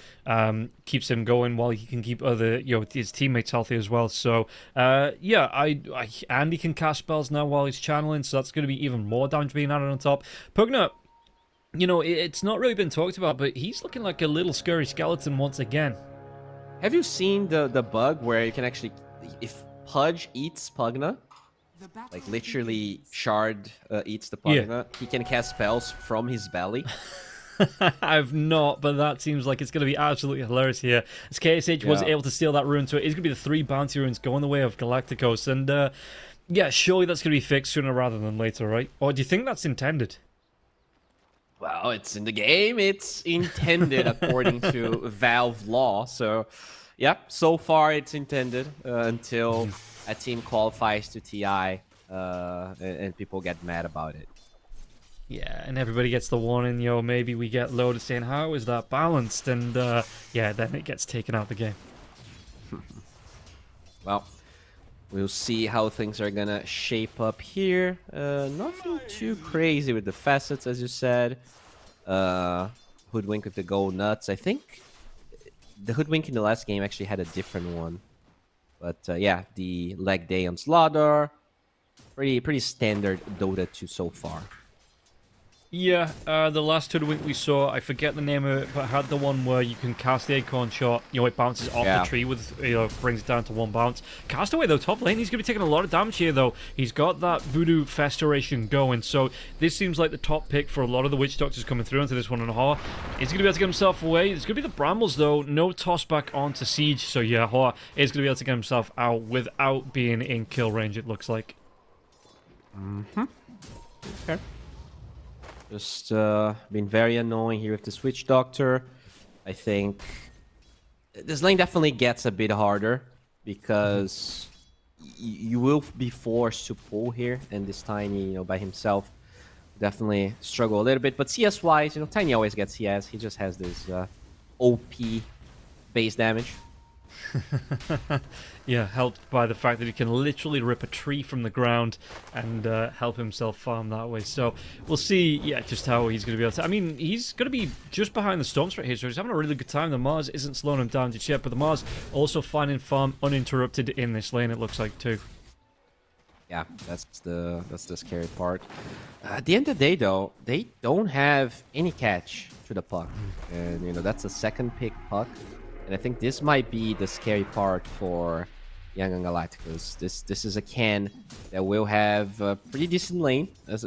keeps him going, while he can keep other his teammates healthy as well. So yeah, Andy can cast spells now while he's channeling, so that's going to be even more damage being added on top. Pugna, it's not really been talked about, but he's looking like a little scurry skeleton once again. Have you seen the bug where you can actually, if Pudge eats Pugna, like literally Shard eats the Pugna, he can cast spells from his belly? I've not, but that seems like it's going to be absolutely hilarious here. As KSH was able to steal that rune, so it is going to be the 3 bounty runes going the way of Galacticos. And yeah, surely that's going to be fixed sooner rather than later, right? Or do you think that's intended? Well, it's in the game. It's intended according to Valve law. So, yeah, so far it's intended until a team qualifies to TI and people get mad about it. Yeah, and everybody gets the warning, yo, maybe we get loaded saying, how is that balanced? And yeah, then it gets taken out of the game. Well, we'll see how things are gonna shape up here. Nothing too crazy with the facets, as you said. Hoodwink with the go nuts. I think the Hoodwink in the last game actually had a different one. But yeah, the leg day on Slaughter. Pretty standard Dota 2 so far. Yeah, the last Hoodwink we saw, I forget the name of it, but had the one where you can cast the Acorn Shot, you know, it bounces off the tree with, you know, brings it down to 1 bounce. Castaway, though, top lane, he's going to be taking a lot of damage here, though. He's got that Voodoo Festeration going, so this seems like the top pick for a lot of the Witch Doctors coming through into this one. And Hoa is going to be able to get himself away. It's going to be the Brambles, though. No toss back onto Siege, so yeah, Hoa is going to be able to get himself out without being in kill range, it looks like. Okay. Just been very annoying here with the Switch Doctor. I think this lane definitely gets a bit harder because you will be forced to pull here, and this Tiny, you know, by himself definitely struggle a little bit. But CS wise, you know, Tiny always gets CS. He just has this OP base damage. Yeah, helped by the fact that he can literally rip a tree from the ground and help himself farm that way. So we'll see, yeah, just how he's going to be able to... I mean, he's going to be just behind the Storm right here, so he's having a really good time. The Mars isn't slowing him down just yet, but the Mars also finding farm uninterrupted in this lane, it looks like, too. Yeah, that's the scary part. At the end of the day, though, they don't have any catch to the puck. And, you know, that's a second pick puck. And I think this might be the scary part for Young and Galacticos. This is a can that will have a pretty decent lane. At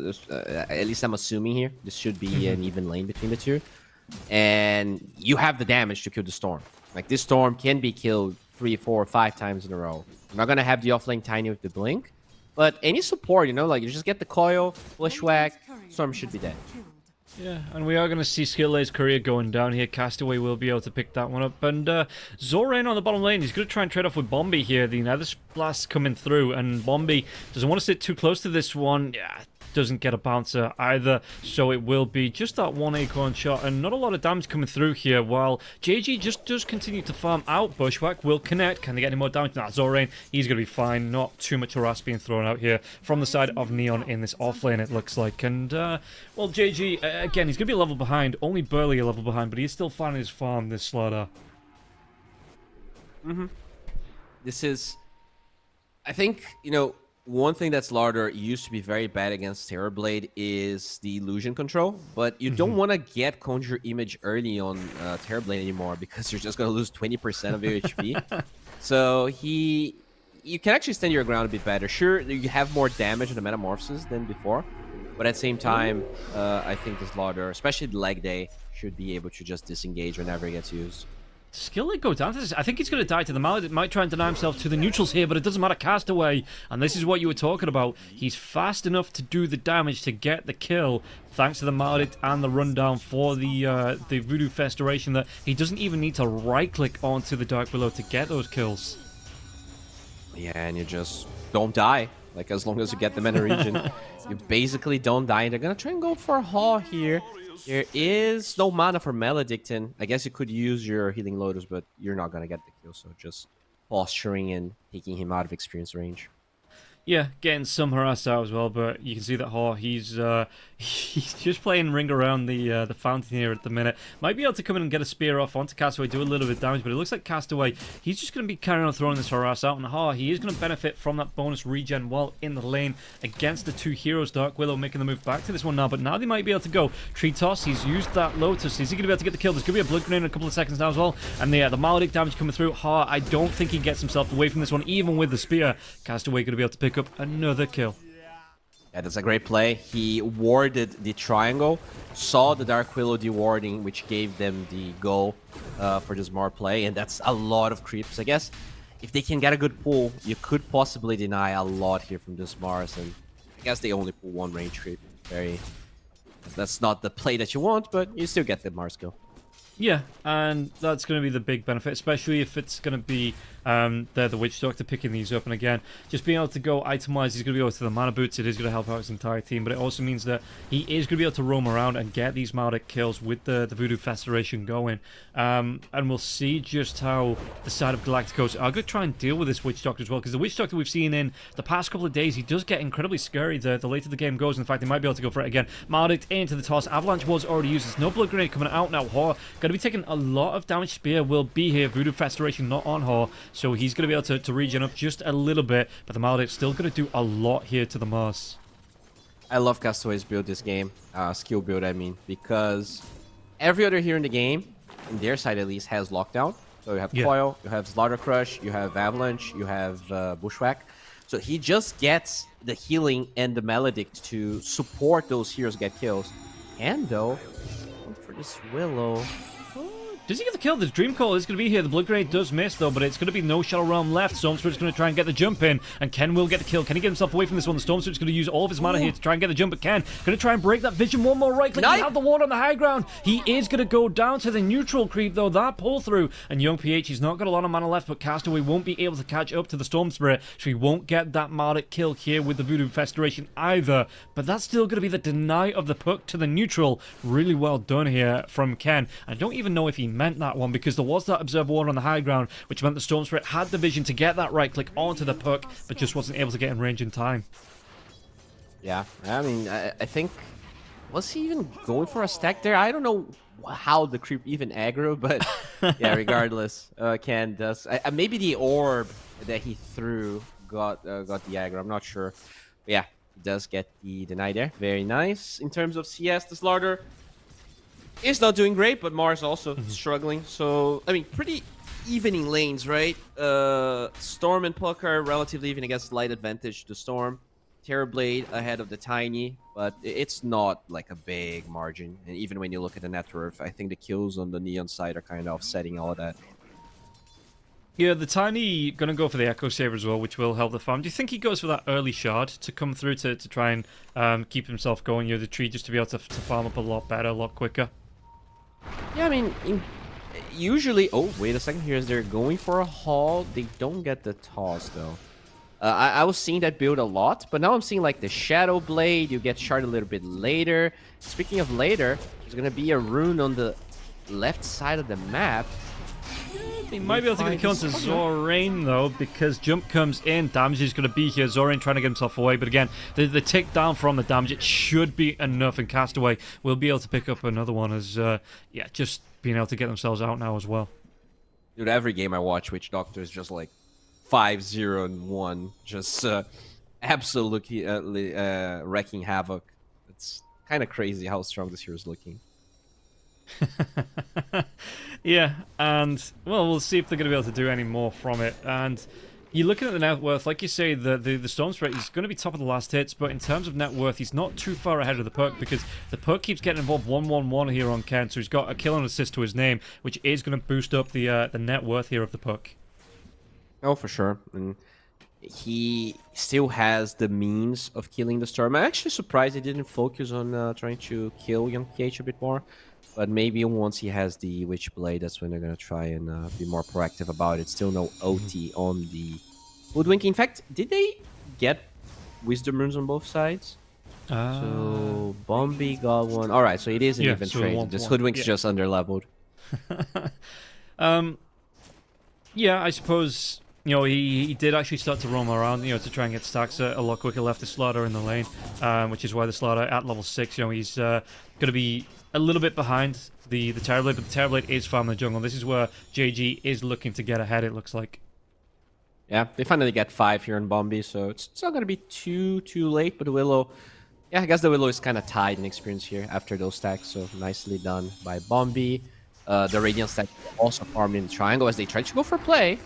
least I'm assuming here. This should be an even lane between the two. And you have the damage to kill the Storm. Like, this Storm can be killed 3, 4, 5 times in a row. I'm not going to have the offlane Tiny with the Blink. But any support, you know, like, you just get the coil, bushwhack, Storm should be dead. Yeah, and we are going to see Skillay's career going down here. Castaway will be able to pick that one up. And Zorain on the bottom lane, he's going to try and trade off with Bombi here. The Nether Blast coming through, and Bombi doesn't want to sit too close to this one. Yeah, doesn't get a bouncer either, so it will be just that 1 Acorn Shot, and not a lot of damage coming through here, while JG just does continue to farm out. Bushwhack will connect. Can they get any more damage? Nah, Zorain, he's going to be fine. Not too much harass being thrown out here from the side of Neon in this offlane, it looks like. And, well, JG, again, he's going to be a level behind, only barely a level behind, but he's still finding his farm, this Slaughter. This is, I think, you know, one thing that Slaughter used to be very bad against Terrorblade is the illusion control, but you don't want to get Conjure Image early on Terrorblade anymore because you're just going to lose 20% of your HP. So you can actually stand your ground a bit better. Sure, you have more damage in the Metamorphosis than before, but at the same time, I think the Slaughter, especially the leg day, should be able to just disengage whenever it gets used. Skillet go down to this. I think he's going to die to the Mallet. It might try and deny himself to the neutrals here, but it doesn't matter. Castaway, and this is what you were talking about. He's fast enough to do the damage to get the kill, thanks to the Mallet and the rundown for the Voodoo Festeration, that he doesn't even need to right-click onto the Dark Below to get those kills. Yeah, and you just don't die. Like, as long as you get them in a region, you basically don't die. They're going to try and go for a Haw here. There is no mana for Maledictin. I guess you could use your Healing Lotus, but you're not going to get the kill, so just posturing and taking him out of experience range. Yeah, getting some harass out as well, but you can see that Haw, he's just playing ring around the fountain here at the minute. Might be able to come in and get a spear off onto Castaway, do a little bit of damage, but it looks like Castaway, he's just going to be carrying on throwing this harass out, and Haw, he is going to benefit from that bonus regen while in the lane against the two heroes. Dark Willow making the move back to this one now, but now they might be able to go. Tree Toss, he's used that Lotus. Is he going to be able to get the kill? There's going to be a Blood Grenade in a couple of seconds now as well, and the Maledict damage coming through. Haw, I don't think he gets himself away from this one, even with the spear. Castaway going to be able to pick up another kill. Yeah, that's a great play. He warded the triangle, saw the Dark Willow dewarding, which gave them the go for the smart play, and that's a lot of creeps. I guess if they can get a good pull, you could possibly deny a lot here from this Mars, and I guess they only pull one range creep. That's not the play that you want, but you still get the Mars kill. Yeah, and that's going to be the big benefit, especially if it's going to be the Witch Doctor picking these up. And again, just being able to go itemize, he's going to be able to the mana boots. It is going to help out his entire team, but it also means that he is going to be able to roam around and get these Mautic kills with the Voodoo Festeration going. And we'll see just how the side of Galacticos are going to try and deal with this Witch Doctor as well, because the Witch Doctor we've seen in the past couple of days, he does get incredibly scary the later the game goes. In fact, they might be able to go for it again. Mautic into the toss. Avalanche was already used. There's no Blood Grenade coming out now. Hor going to be taking a lot of damage. Spear will be here. Voodoo Festeration not on Hor, so he's going to be able to regen up just a little bit, but the Mautic's still going to do a lot here to the Mars. I love Castaway's build this game, skill build I mean, because every other hero in the game, in their side at least, has lockdown. So you have Coil, you have Slaughter Crush, you have Avalanche, you have Bushwhack. So he just gets the healing and the Maledict to support those heroes get kills. And though, for this Willow... Does he get the kill? The Dream Call is going to be here. The Blood Grenade does miss, though, but it's going to be no Shadow Realm left. Storm Spirit's going to try and get the jump in, and Ken will get the kill. Can he get himself away from this one? The Storm Spirit's going to use all of his mana here to try and get the jump, but Ken going to try and break that vision. One more right click. He have the ward on the high ground. He is going to go down to the neutral creep, though. That pull through, and Young PH, he's not got a lot of mana left, but Castaway won't be able to catch up to the Storm Spirit, so he won't get that Mautic kill here with the Voodoo Festeration either. But that's still going to be the deny of the puck to the neutral. Really well done here from Ken. I don't even know if he meant that one, because there was that Observer Ward on the high ground, which meant the Storm Spirit had the vision to get that right click onto the puck, but just wasn't able to get in range in time. Yeah, I mean, I think... Was he even going for a stack there? I don't know how the creep even aggro, but yeah, regardless, Ken does... maybe the orb that he threw got the aggro, I'm not sure. But yeah, he does get the deny there. Very nice. In terms of CS, the Slaughter is not doing great, but Mars also struggling. So, I mean, pretty evening lanes, right? Storm and Puck are relatively even against slight advantage to Storm. Terrorblade ahead of the Tiny, but it's not like a big margin. And even when you look at the net worth, I think the kills on the Neon side are kind of offsetting all of that. Yeah, the Tiny going to go for the Echo Saber as well, which will help the farm. Do you think he goes for that early shard to come through to try and keep himself going near the tree, just to be able to farm up a lot better, a lot quicker? Yeah, I mean, usually... Oh, wait a second here. As they're going for a haul, they don't get the toss, though. I was seeing that build a lot, but now I'm seeing, like, the Shadow Blade. You get shard a little bit later. Speaking of later, there's going to be a rune on the left side of the map. He might be able to get the kill onto Zorain, though, because jump comes in. Damage is going to be here. Zorain trying to get himself away, but again, the tick down from the damage, it should be enough, and Castaway will be able to pick up another one as, yeah, just being able to get themselves out now as well. Dude, every game I watch, Witch Doctor is just like 5-0-1, just absolutely wrecking havoc. It's kind of crazy how strong this hero is looking. Yeah, and well, we'll see if they're going to be able to do any more from it. And you're looking at the net worth, like you say, the Storm Spirit is going to be top of the last hits, but in terms of net worth, he's not too far ahead of the Puck, because the Puck keeps getting involved 1-1-1 here on Ken, so he's got a kill and assist to his name, which is going to boost up the net worth here of the Puck. Oh, for sure. And he still has the means of killing the Storm. I'm actually surprised he didn't focus on trying to kill Young PH a bit more. But maybe once he has the Witch Blade, that's when they're going to try and be more proactive about it. Still no OT on the Hoodwink. In fact, did they get Wisdom Runes on both sides? So Bombi got one. Alright, so it is an even trade. This Hoodwink's just under-leveled. Yeah, I suppose... You know, he did actually start to roam around, you know, to try and get stacks a lot quicker. Left the Slaughter in the lane, which is why the Slaughter at level 6, you know, he's going to be a little bit behind the Terrorblade, but the Terrorblade is farming the jungle. This is where JG is looking to get ahead, it looks like. Yeah, they finally get 5 here in Bombi, so it's not going to be too late, but the Willow... Yeah, I guess the Willow is kind of tied in experience here after those stacks, so nicely done by Bombi. The Radiant stack also farmed in the triangle as they try to go for play.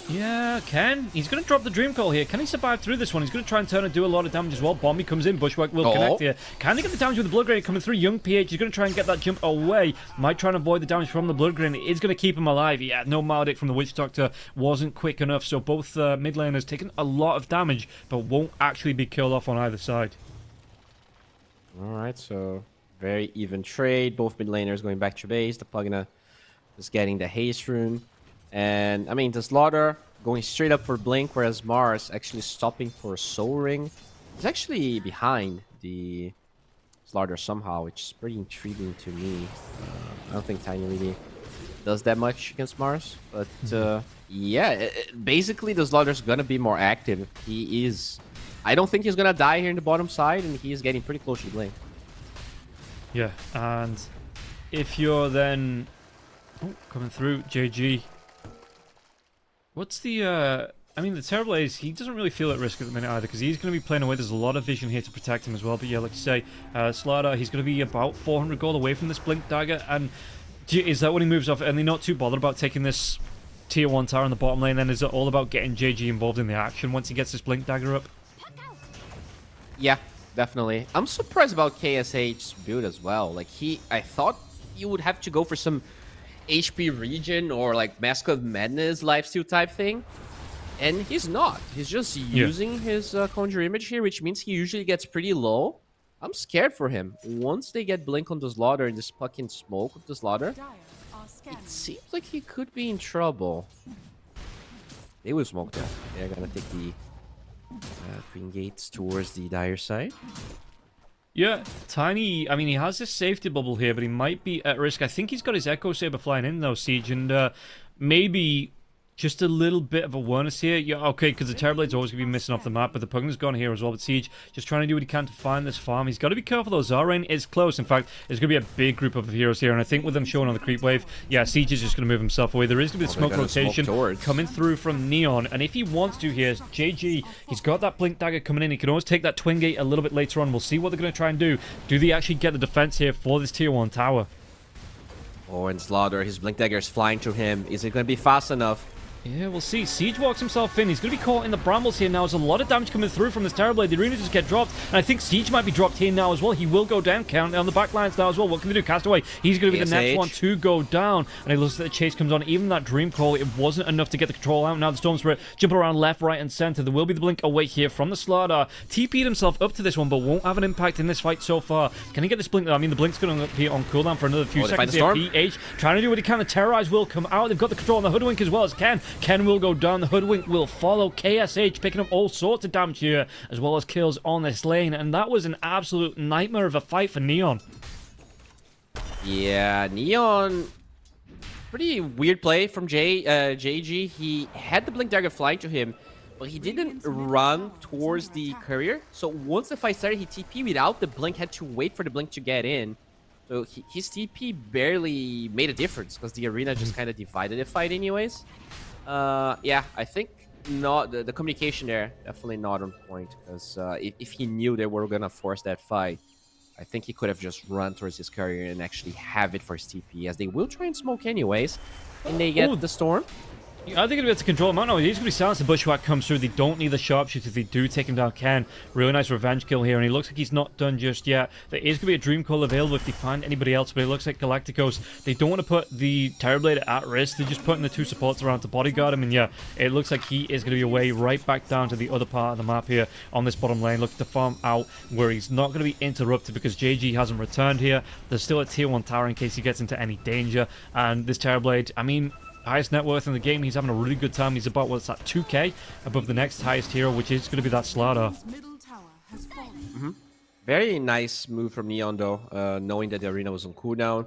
Yeah, Ken. He's going to drop the Dream Call here. Can he survive through this one? He's going to try and turn and do a lot of damage as well. Bombi comes in. Bushwhack will connect here. Can they get the damage with the Blood Grenade coming through? Young PH is going to try and get that jump away. Might try and avoid the damage from the Blood Grenade. It is going to keep him alive. Yeah, no Maledict from the Witch Doctor wasn't quick enough. So both mid laners taken a lot of damage, but won't actually be killed off on either side. Alright, so very even trade. Both mid laners going back to base. The Pugna is getting the haste rune. And, I mean, the Slaughter going straight up for Blink, whereas Mars actually stopping for Soul Ring. He's actually behind the Slaughter somehow, which is pretty intriguing to me. I don't think Tiny really does that much against Mars. But, yeah, basically the Slaughter's gonna be more active. He is... I don't think he's gonna die here in the bottom side, and he is getting pretty close to Blink. Yeah, and if you're then... Oh, coming through, JG... What's the, I mean, the Terrorblade, he doesn't really feel at risk at the minute either, because he's going to be playing away. There's a lot of vision here to protect him as well. But yeah, like you say, Slaughter, he's going to be about 400 gold away from this Blink Dagger. And is that when he moves off? And they're not too bothered about taking this Tier 1 tower in the bottom lane, then? Is it all about getting JG involved in the action once he gets this Blink Dagger up? Yeah, definitely. I'm surprised about KSH's build as well. Like, I thought you would have to go for some HP regen or like Mask of Madness lifesteal type thing, and he's not. He's just using his Conjure Image here, which means he usually gets pretty low. I'm scared for him. Once they get Blink on the Slaughter and this fucking smoke with the Slaughter, it seems like he could be in trouble. They will smoke that. They're gonna take the Queen Gates towards the Dire side. Yeah, Tiny, I mean, he has this safety bubble here, but he might be at risk. I think he's got his Echo Saber flying in, though, Siege, and maybe just a little bit of awareness here. Yeah, okay, because the Terrorblade's always going to be missing off the map, but the Pugna's gone here as well. But Siege just trying to do what he can to find this farm. He's got to be careful, though. Zarain is close. In fact, there's going to be a big group of heroes here, and I think with them showing on the creep wave, yeah, Siege is just going to move himself away. There is going to be a smoke rotation coming through from Neon, and if he wants to here, JG, he's got that Blink Dagger coming in. He can always take that Twin Gate a little bit later on. We'll see what they're going to try and do. Do they actually get the defense here for this Tier 1 tower? Oh, and Slaughter, his Blink Dagger is flying to him. Is it going to be fast enough? Yeah, we'll see. Siege walks himself in. He's going to be caught in the brambles here now. There's a lot of damage coming through from this Terrorblade. The arena just get dropped. And I think Siege might be dropped here now as well. He will go down. Count on the back lines now as well. What can they do? Castaway. He's going to be the next one to go down. And it looks like the chase comes on. Even that Dream Call, it wasn't enough to get the control out. Now the Storm Spirit jumping around left, right, and center. There will be the Blink away here from the Slaughter. TP'd himself up to this one, but won't have an impact in this fight so far. Can he get this Blink? I mean, the Blink's going to be on cooldown for another few seconds here. PH trying to do what he can. The Terrorize will come out. They've got the control on the Hoodwink as well as Ken. Ken will go down. The Hoodwink will follow. KSH picking up all sorts of damage here, as well as kills on this lane, and that was an absolute nightmare of a fight for Neon. Yeah, Neon, pretty weird play from JG. He had the Blink Dagger flying to him, but he didn't run towards the courier. So once the fight started, he TP without the Blink, had to wait for the Blink to get in. So his TP barely made a difference, because the arena just kind of divided the fight anyways. Yeah, I think not the communication there, definitely not on point, because if he knew they were gonna force that fight, I think he could have just run towards his courier and actually have it for his TP, as they will try and smoke anyways, and they get the Storm. Are they going to be able to control him? Oh no, he's going to be silenced. The Bushwhack comes through. They don't need the sharpshooter. They do take him down. Ken, really nice revenge kill here, and he looks like he's not done just yet. There is going to be a Dream Call available if they find anybody else, but it looks like Galacticos, they don't want to put the Terrorblade at risk. They're just putting the two supports around to bodyguard him, and yeah, it looks like he is going to be away right back down to the other part of the map here on this bottom lane, looking to farm out where he's not going to be interrupted because JG hasn't returned here. There's still a Tier 1 tower in case he gets into any danger, and this Terrorblade, I mean, highest net worth in the game. He's having a really good time. He's about, what's that, 2k above the next highest hero, which is going to be that Slaughter. Very nice move from Neon, though, knowing that the arena was on cooldown.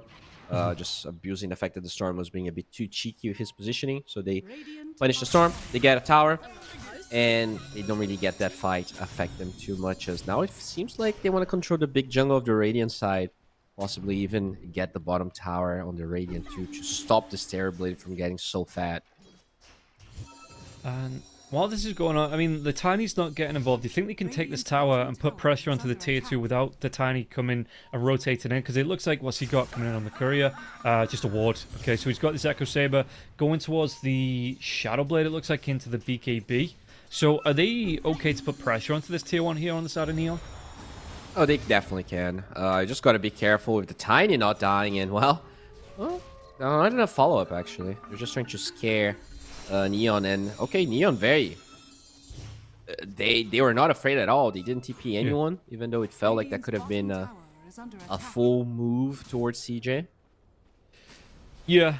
Just abusing the fact that the Storm was being a bit too cheeky with his positioning. So they punish the Storm, they get a tower, and they don't really get that fight affect them too much, as now it seems like they want to control the big jungle of the Radiant side. Possibly even get the bottom tower on the Radiant too, to stop this Terrorblade from getting so fat. And while this is going on, I mean, the Tiny's not getting involved. Do you think they can take this tower and put pressure onto the tier 2 without the Tiny coming and rotating in? Because it looks like what's he got coming in on the courier? Just a ward. Okay, so he's got this Echo Saber going towards the Shadow Blade, it looks like, into the BKB. So are they okay to put pressure onto this tier 1 here on the side of Neon? Oh, they definitely can. You just got to be careful with the Tiny not dying, and well, not enough follow-up, actually. They're just trying to scare Neon, and okay, Neon very... They were not afraid at all. They didn't TP anyone, even though it felt like that could have been a full move towards CJ. Yeah,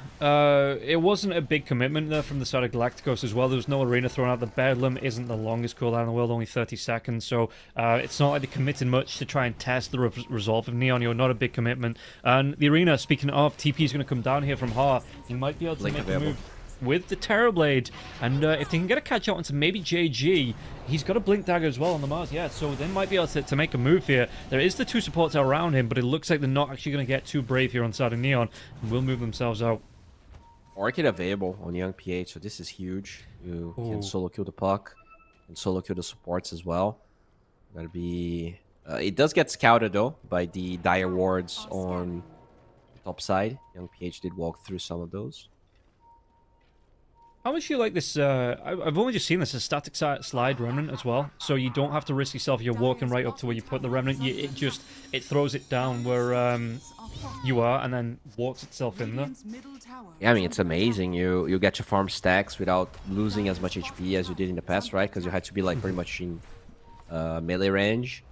it wasn't a big commitment there from the side of Galacticos as well. There was no arena thrown out. The Bedlam isn't the longest cooldown in the world, only 30 seconds. So it's not like they committed much to try and test the resolve of Neon. You're not a big commitment. And the arena, speaking of, TP is going to come down here from Ha. He might be able to make a move with the Terrorblade. And if they can get a catch out onto maybe JG, he's got a Blink Dagger as well on the Mars. Yeah, so they might be able to make a move here. There is the 2 supports around him, but it looks like they're not actually going to get too brave here on the side of Neon and will move themselves out. Orchid available on Young PH, so this is huge. You can solo kill the puck and solo kill the supports as well. That'll be... it does get scouted, though, by the Dire Wards on the top side. Young PH did walk through some of those. How much do you like this? I've only just seen this as static slide remnant as well, so you don't have to risk yourself. You're walking right up to where you put the remnant. It throws it down where you are, and then walks itself in there. Yeah, I mean, it's amazing. You get to farm stacks without losing as much HP as you did in the past, right? Because you had to be like pretty much in melee range.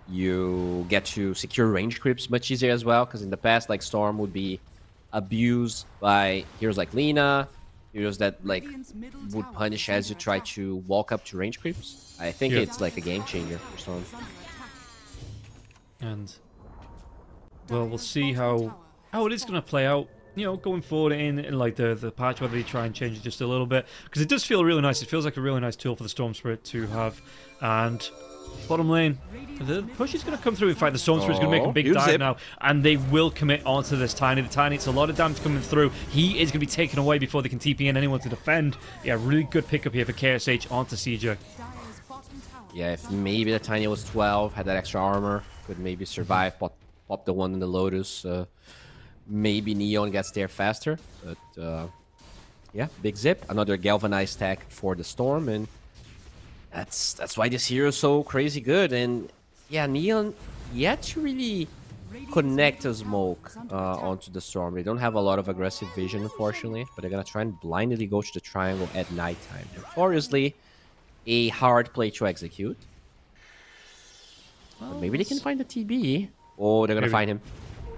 You get to secure range creeps much easier as well, because in the past, like Storm would be abused by heroes like Lina. Heroes that like would punish as you try to walk up to range creeps. I think it's like a game changer for Storm. And well, we'll see how it is going to play out. You know, going forward in like the patch, whether they try and change it just a little bit, because it does feel really nice. It feels like a really nice tool for the Storm Spirit to have. And bottom lane, the push is going to come through. In fact, the Storm Spirit is going to make a big dive now, and they will commit onto this Tiny. The Tiny, it's a lot of damage coming through. He is going to be taken away before they can TP in anyone to defend. Yeah, really good pickup here for KSH onto CJ. Yeah, if maybe the Tiny was 12, had that extra armor, could maybe survive, pop the one in the Lotus. Maybe Neon gets there faster, but yeah, big zip. Another galvanized tech for the Storm, and that's why this hero is so crazy good. And yeah, Neon yet to really connect a smoke onto the Storm. They don't have a lot of aggressive vision, unfortunately, but they're gonna try and blindly go to the triangle at nighttime. Notoriously a hard play to execute. But maybe they can find the TB. Oh, they're gonna find him.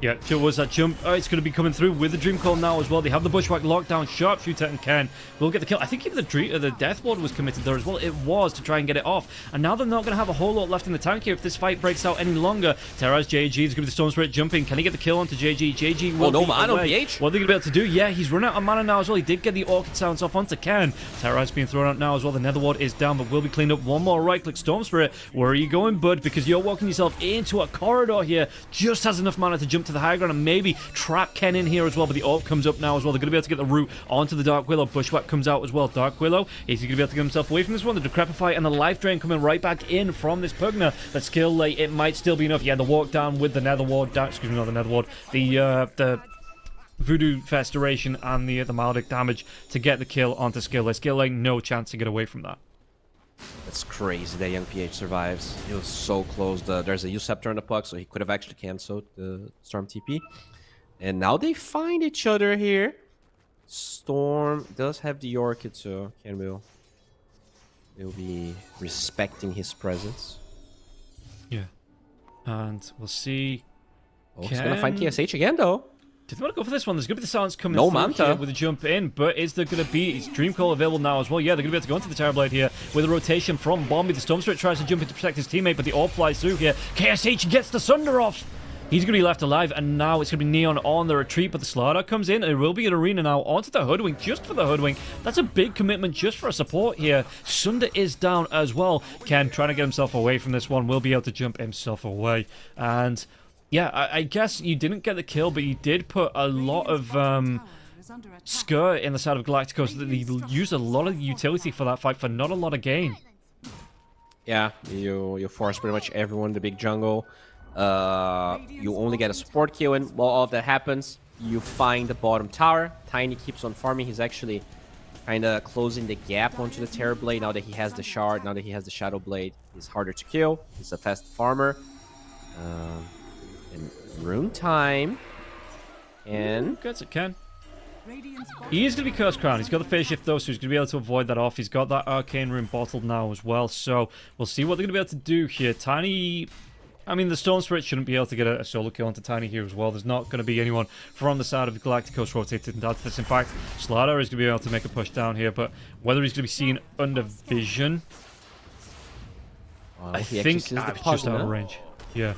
Yeah, there was that jump. Oh, it's going to be coming through with the Dream Call now as well. They have the Bushwhack locked down. Sharpshooter and Ken will get the kill. I think even the Death Ward was committed there as well. It was to try and get it off. And now they're not going to have a whole lot left in the tank here if this fight breaks out any longer. Terraz, JG, is going to be the Storm Spirit jumping. Can he get the kill onto JG? JG will no mana on PH. What are they going to be able to do? Yeah, he's run out of mana now as well. He did get the Orchid Sounds off onto Ken. Terraz being thrown out now as well. The Nether Ward is down, but will be cleaned up. One more right-click Storm Spirit. Where are you going, bud? Because you're walking yourself into a corridor here. Just has enough mana to jump to the high ground and maybe trap Ken in here as well, but the AWP comes up now as well. They're going to be able to get the root onto the Dark Willow. Bushwhack comes out as well. Dark Willow, is he going to be able to get himself away from this one? The Decrepify and the Life Drain coming right back in from this Pugna. That skill, like, it might still be enough. Yeah, the walk down with the Nether Ward. Excuse me, not the Nether Ward. The Voodoo Festeration and the Maledict damage to get the kill onto Skill. Skill, like, no chance to get away from that. That's crazy that Young PH survives. He was so close. There's a U-Scepter on the puck, so he could have actually cancelled the Storm TP. And now they find each other here. Storm does have the Orchid, so Ken will be respecting his presence. Yeah. And we'll see. Oh, he's going to find KSH again, though. Do they want to go for this one? There's going to be the silence coming no through Manta here with a jump in, but is there going to be Dream Call available now as well? Yeah, they're going to be able to go into the Terrorblade here with a rotation from Bombi. The Storm Spirit tries to jump in to protect his teammate, but the AWP flies through here. KSH gets the Sunder off. He's going to be left alive, and now it's going to be Neon on the retreat, but the Slaughter comes in, and it will be an arena now onto the Hoodwink, just for the Hoodwink. That's a big commitment just for a support here. Sunder is down as well. Ken, trying to get himself away from this one, will be able to jump himself away. And yeah, I guess you didn't get the kill, but you did put a lot of Skirt in the side of Galacticos. They used a lot of utility for that fight for not a lot of gain. Yeah, you force pretty much everyone in the big jungle. You only get a support kill, and while all of that happens, you find the bottom tower. Tiny keeps on farming. He's actually kind of closing the gap onto the Terror Blade now that he has the shard, now that he has the Shadow Blade. He's harder to kill. He's a fast farmer. And rune time. And gets it, Ken. He is going to be Curse Crown. He's got the phase shift though, so he's going to be able to avoid that off. He's got that Arcane Rune bottled now as well, so we'll see what they're going to be able to do here. Tiny... I mean, the Storm Spirit shouldn't be able to get a solo kill onto Tiny here as well. There's not going to be anyone from the side of Galacticos rotated into this. In fact, Slardar is going to be able to make a push down here, but whether he's going to be seen under vision... Well, I think it's just out of range. Yeah.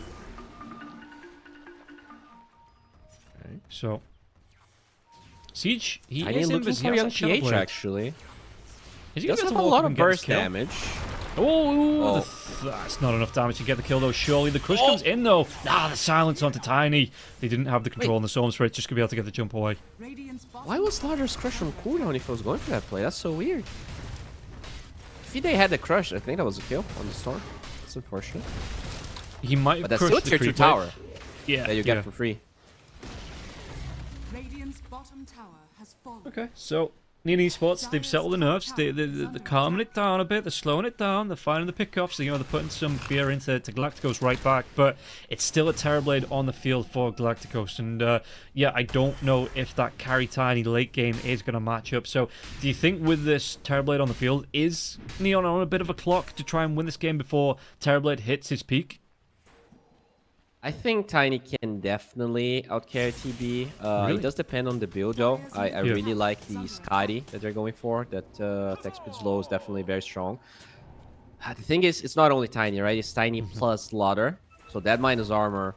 Okay. So... Siege, he Tiny is looking for young PH, actually. He does have a lot of burst damage. Oh, that's not enough damage to get the kill, though. Surely the crush comes in, though. The silence onto Tiny. They didn't have the control on the Storm Spirit. Just going to be able to get the jump away. Why was Slardar's crush on cooldown if he was going for that play? That's so weird. If they had the crush, I think that was a kill on the Storm. That's unfortunate. He might have but that's still a tier 2 tower. Yeah, that you get for free. Okay, so Neon Esports, they've settled the nerves. They're calming it down a bit. They're slowing it down. They're finding the pickoffs. They're putting some fear into Galacticos right back. But it's still a Terrorblade on the field for Galacticos. And yeah, I don't know if that carry Tiny late game is going to match up. So do you think with this Terrorblade on the field, is Neon on a bit of a clock to try and win this game before Terrorblade hits his peak? I think Tiny can definitely outcarry TB. Really? It does depend on the build, though. I really like the Scotty that they're going for. That attack speed slow is definitely very strong. The thing is, it's not only Tiny, right? It's Tiny plus Slaughter. So that minus armor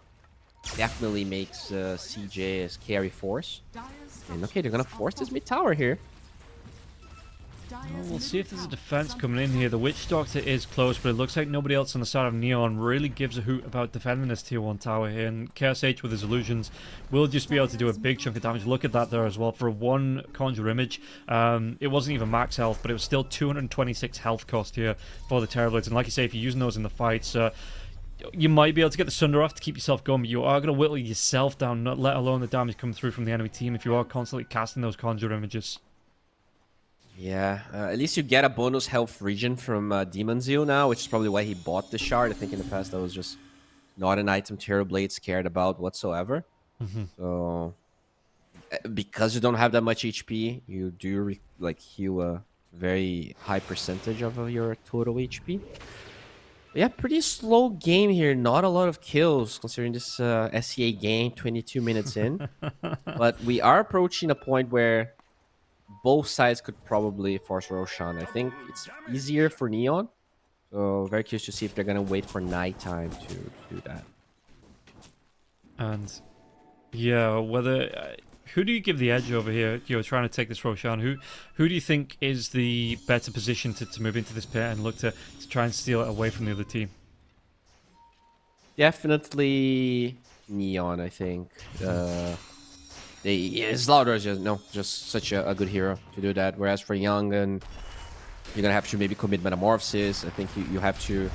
definitely makes CJ as carry force. And okay, they're going to force this mid tower here. Well, we'll see if there's a defense coming in here. The Witch Doctor is close, but it looks like nobody else on the side of Neon really gives a hoot about defending this tier 1 tower here. And Chaos H with his illusions will just be able to do a big chunk of damage. Look at that there as well. For one Conjure Image, it wasn't even max health, but it was still 226 health cost here for the Terrorblades. And like you say, if you're using those in the fights, you might be able to get the Sunder off to keep yourself going, but you are going to whittle yourself down, not let alone the damage coming through from the enemy team if you are constantly casting those Conjure Images. Yeah, at least you get a bonus health regen from Demon Zeal now, which is probably why he bought the shard. I think in the past that was just not an item Terrorblade cared about whatsoever. So, because you don't have that much HP, you do heal a very high percentage of your total HP. But yeah, pretty slow game here. Not a lot of kills considering this SEA game, 22 minutes in. But we are approaching a point where both sides could probably force Roshan. I think it's easier for Neon. So very curious to see if they're going to wait for nighttime to do that. And yeah, whether... who do you give the edge over here? You're trying to take this Roshan. Who do you think is the better position to move into this pit and look to try and steal it away from the other team? Definitely Neon, I think. Slaughter is just such a good hero to do that. Whereas for Young, and you're gonna have to maybe commit Metamorphosis. I think you have to.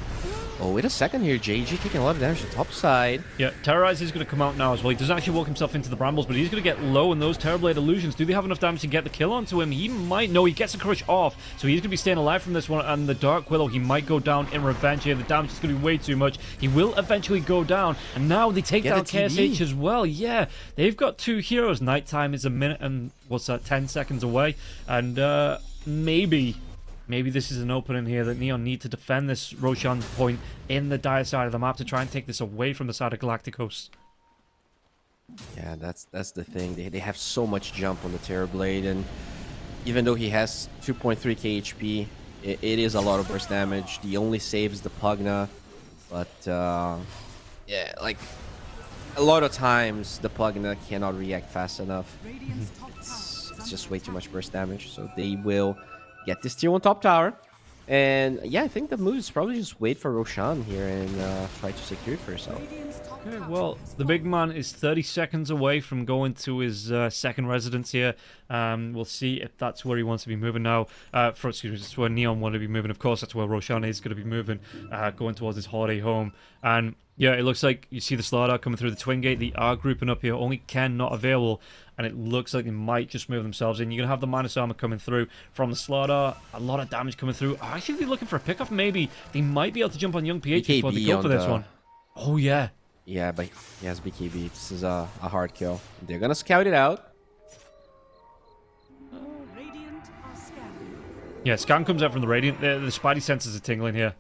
Oh, wait a second here. JG taking a lot of damage to the top side. Yeah, Terrorize is going to come out now as well. He doesn't actually walk himself into the brambles, but he's going to get low in those Terrorblade illusions. Do they have enough damage to get the kill onto him? He might. No, he gets a crush off, so he's going to be staying alive from this one. And the Dark Willow, he might go down in revenge here. The damage is going to be way too much. He will eventually go down, and now they take down KSH as well. Yeah, they've got two heroes. Nighttime is a minute and what's that, 10 seconds away, and Maybe this is an opening here that Neon need to defend this Roshan point in the dire side of the map to try and take this away from the side of Galacticos. Yeah, that's the thing. They have so much jump on the Terrorblade, and even though he has 2.3k HP, it is a lot of burst damage. The only save is the Pugna, but yeah, like a lot of times the Pugna cannot react fast enough. It's just way too much burst damage, so they will get this tier 1 top tower. And yeah, I think the move is probably just wait for Roshan here and try to secure it for herself. Okay, well, the big man is 30 seconds away from going to his second residence here. We'll see if that's where he wants to be moving now. Excuse me, that's where Neon want to be moving. Of course, that's where Roshan is going to be moving, going towards his holiday home. And yeah, it looks like you see the Slardar coming through the Twin Gate. They are grouping up here. Only Ken not available. And it looks like they might just move themselves in. You're going to have the minus armor coming through from the Slardar. A lot of damage coming through. Actually, they're looking for a pickoff, maybe. They might be able to jump on Young PH before they go for this one. Oh, yeah. Yeah, but he has BKB. This is a hard kill. They're going to scout it out. Yeah, scan comes out from the Radiant. The Spidey senses are tingling here.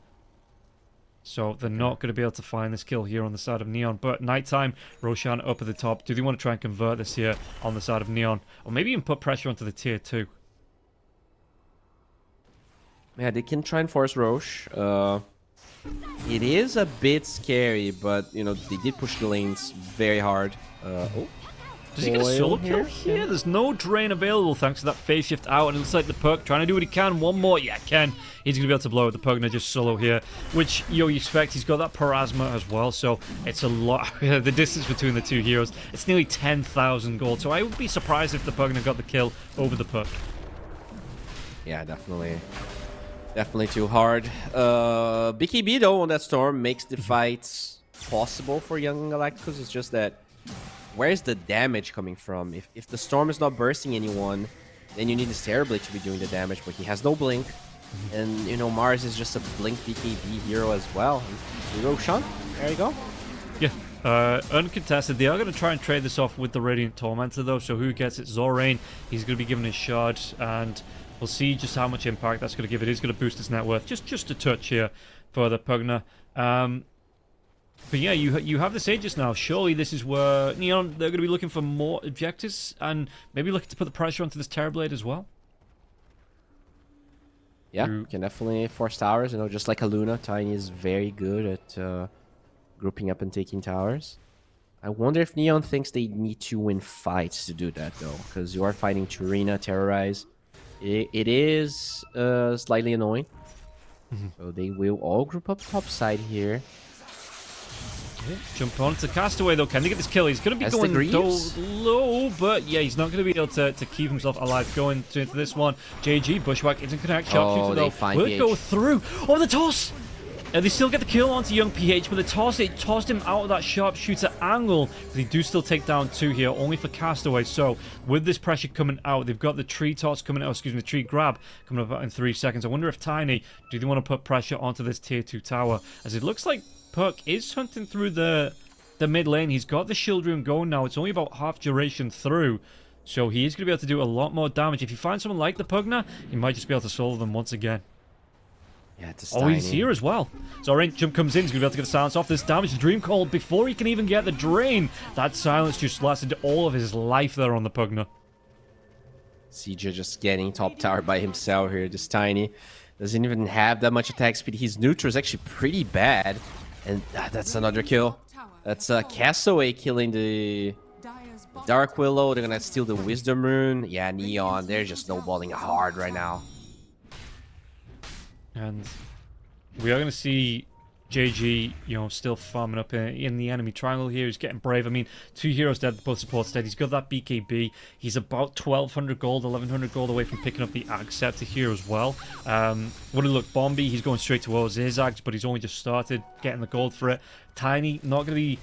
So they're not going to be able to find this kill here on the side of Neon. But nighttime, Roshan up at the top. Do they want to try and convert this here on the side of Neon? Or maybe even put pressure onto the tier 2? Yeah, they can try and force Roche. It is a bit scary, but, you know, they did push the lanes very hard. Does he get a solo kill here? There's no drain available thanks to that phase shift out, and it looks like the Perk trying to do what he can. One more, yeah, Ken. He's going to be able to blow it. The Pugna just solo here, which you expect. He's got that Parasma as well, so it's a lot. The distance between the two heroes, it's nearly 10,000 gold, so I would be surprised if the Pugna got the kill over the Perk. Yeah, definitely. Definitely too hard. BKB, though, on that Storm makes the fights possible for Young Galacticos. It's just that where's the damage coming from? If the Storm is not bursting anyone, then you need the Stairblade to be doing the damage, but he has no Blink. And, you know, Mars is just a Blink BKB hero as well. Roshan, there you go. Yeah, uncontested. They are going to try and trade this off with the Radiant Tormentor, though, so who gets it? Zorain. He's going to be given his shard, and we'll see just how much impact that's going to give. It is going to boost his net worth just a touch here for the Pugna. But yeah, you have the Aegis now. Surely this is where Neon, they're going to be looking for more objectives and maybe looking to put the pressure onto this Terrorblade as well. Yeah, you can definitely force towers. You know, just like a Luna, Tiny is very good at grouping up and taking towers. I wonder if Neon thinks they need to win fights to do that, though, because you are fighting Turina, Terrorize. It is slightly annoying. So they will all group up topside here. Jump on to Castaway, though. Can they get this kill? He's going to be going low, but yeah, he's not going to be able to keep himself alive going into this one. JG, Bushwhack isn't connect. Sharpshooter, though. Will it go through? Oh, the toss! They still get the kill onto Young PH, but the toss, it tossed him out of that sharpshooter angle. They do still take down 2 here, only for Castaway. So, with this pressure coming out, they've got the tree toss coming out, the tree grab coming up in 3 seconds. I wonder if Tiny, do they want to put pressure onto this tier 2 tower? As it looks like Puck is hunting through the mid lane. He's got the shield room going now. It's only about half duration through. So he is going to be able to do a lot more damage. If you find someone like the Pugna, he might just be able to solo them once again. Yeah, it's he's here as well. So Orange Jump comes in. He's going to be able to get the silence off this damage. The Dream Call before he can even get the drain. That silence just lasted all of his life there on the Pugna. CJ just getting top tower by himself here. Just Tiny. Doesn't even have that much attack speed. His neutral is actually pretty bad. And that's another kill. That's Castaway killing the Dark Willow. They're going to steal the Wisdom Rune. Yeah, Neon. They're just snowballing hard right now. And we are going to see JG, you know, still farming up in the enemy triangle here. He's getting brave. I mean, 2 heroes dead, both supports dead. He's got that BKB. He's about 1,200 gold, 1,100 gold away from picking up the Ag Scepter here as well. What look, Bombi, he's going straight towards his Ags, but he's only just started getting the gold for it. Tiny, not going to be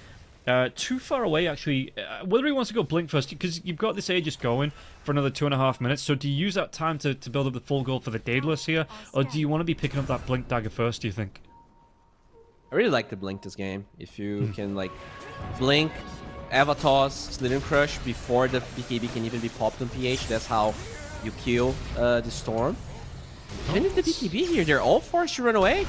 too far away, actually. Whether he wants to go Blink first, because you've got this Aegis going for another 2.5 minutes, so do you use that time to build up the full gold for the Daedalus here, or do you want to be picking up that Blink Dagger first, do you think? I really like to Blink this game. If you can, like, Blink, Avatos, Slither Crush before the BKB can even be popped on PH, that's how you kill the Storm. Even if the BKB here, they're all forced to run away.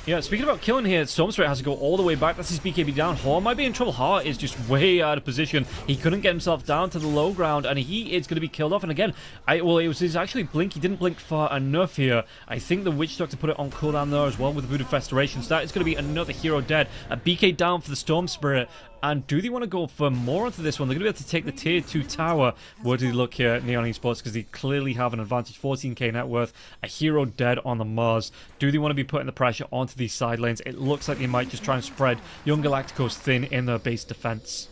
Yeah, speaking about killing here, Stormspirit has to go all the way back. That's his BKB down. Hor might be in trouble. Hor is just way out of position. He couldn't get himself down to the low ground, and he is going to be killed off. And again, it was his actually Blink. He didn't blink far enough here. I think the Witch Doctor put it on cooldown there as well with the Voodoo Festerations. That is going to be another hero dead. A BK down for the Stormspirit. And do they want to go for more onto this one? They're going to be able to take the tier 2 tower. Where do they look here at Neon Esports? Because they clearly have an advantage. 14k net worth, a hero dead on the Mars. Do they want to be putting the pressure onto these side lanes? It looks like they might just try and spread Young Galacticos thin in their base defense.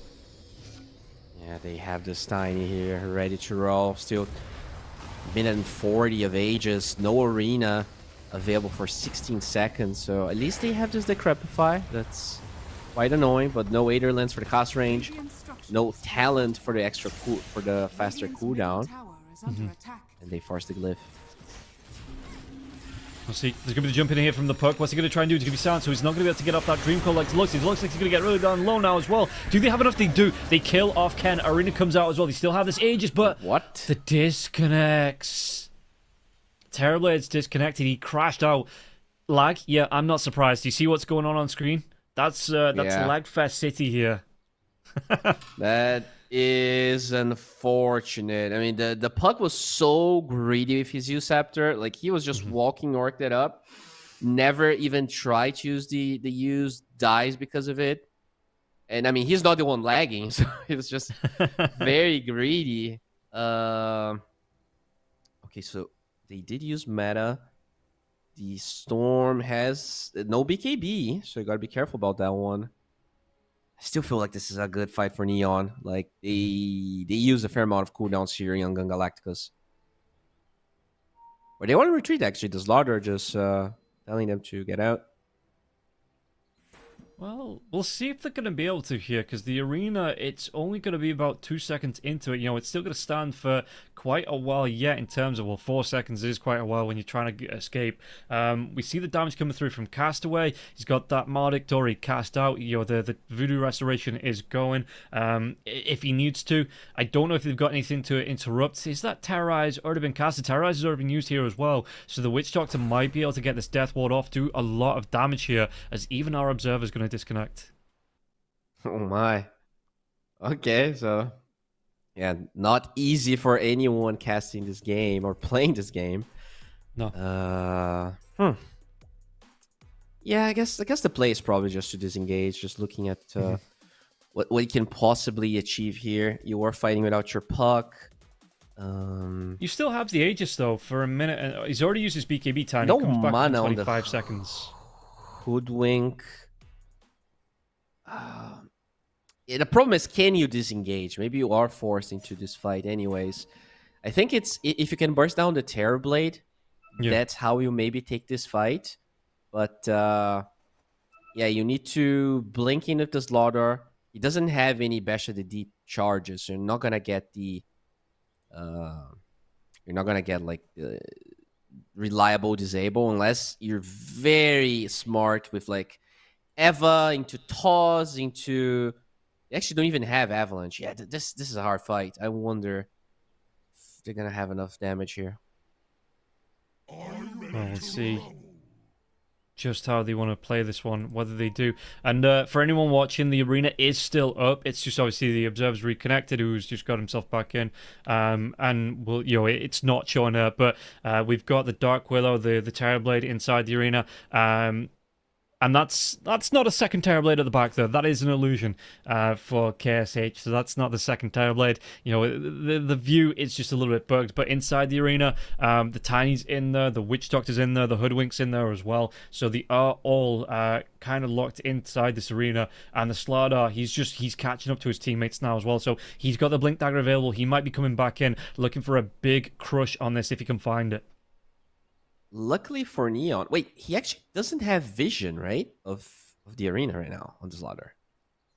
Yeah, they have this Tiny here ready to roll. Still minute and 40 of Aegis. No arena available for 16 seconds. So at least they have this Decrepify. That's quite annoying, but no Aether Lens for the cost range. No talent for the extra for the faster cooldown. And they force the glyph. We'll see. There's going to be the jump in here from the Puck. What's he going to try and do? He's going to be sound, so he's not going to be able to get off that Dream Coil like it looks. It looks like he's going to get really down low now as well. Do they have enough? They do. They kill off Ken. Arena comes out as well. They still have this Aegis, but... What? The disconnects. Terrorblade's disconnected. He crashed out. Lag? Yeah, I'm not surprised. Do you see what's going on screen? That's Lagfest City here. That is unfortunate. I mean, the Puck was so greedy with his Use-Scepter. Like, he was just walking Orc that up. Never even tried to use the use. Dies because of it. And, I mean, he's not the one lagging. So, he was just very greedy. Okay, so they did use meta. The Storm has no BKB. So, you gotta be careful about that one. I still feel like this is a good fight for Neon. Like, they use a fair amount of cooldowns here, Young Galacticos. Or they want to retreat, actually. The Slaughter just telling them to get out. Well, we'll see if they're going to be able to here, because the arena, it's only going to be about 2 seconds into it. You know, it's still going to stand for quite a while yet in terms of, well, 4 seconds is quite a while when you're trying to escape. We see the damage coming through from Castaway. He's got that Mardic already cast out. You know, the Voodoo Restoration is going. If he needs to. I don't know if they've got anything to interrupt. Is that Terrorize already been casted? Terrorize has already been used here as well. So the Witch Doctor might be able to get this Death Ward off, do a lot of damage here, as even our Observer's going to disconnect. Oh my. Okay, so yeah, not easy for anyone casting this game or playing this game. No. Yeah, I guess the play is probably just to disengage, just looking at what you can possibly achieve here. You are fighting without your Puck. You still have the Aegis though for a minute, and he's already used his BKB time. No He comes back mana in on 25 seconds. Hoodwink. Yeah, the problem is, can you disengage? Maybe you are forced into this fight anyways. I think it's if you can burst down the Terrorblade, that's how you maybe take this fight. But yeah, you need to blink in with the Slaughter. He doesn't have any Bash at the Deep charges, so you're not gonna get the like reliable disable unless you're very smart with like Eva into Toss into. They actually don't even have Avalanche. Yeah, this is a hard fight. I wonder if they're gonna have enough damage here. Well, we'll see just how they want to play this one, whether they do. And for anyone watching, the arena is still up. It's just obviously the Observer's reconnected, who's just got himself back in. And well, you know, it's not showing up, but we've got the Dark Willow, the Terrorblade inside the arena. And that's not a second Terrorblade at the back, though. That is an illusion for KSH, so that's not the second Terrorblade. You know, the view is just a little bit bugged, but inside the arena, the Tiny's in there, the Witch Doctor's in there, the Hoodwink's in there as well. So they are all kind of locked inside this arena, and the Slardar, he's catching up to his teammates now as well. So he's got the Blink Dagger available. He might be coming back in, looking for a big crush on this if he can find it. Luckily for Neon, wait, he actually doesn't have vision, right, of the arena right now on this ladder.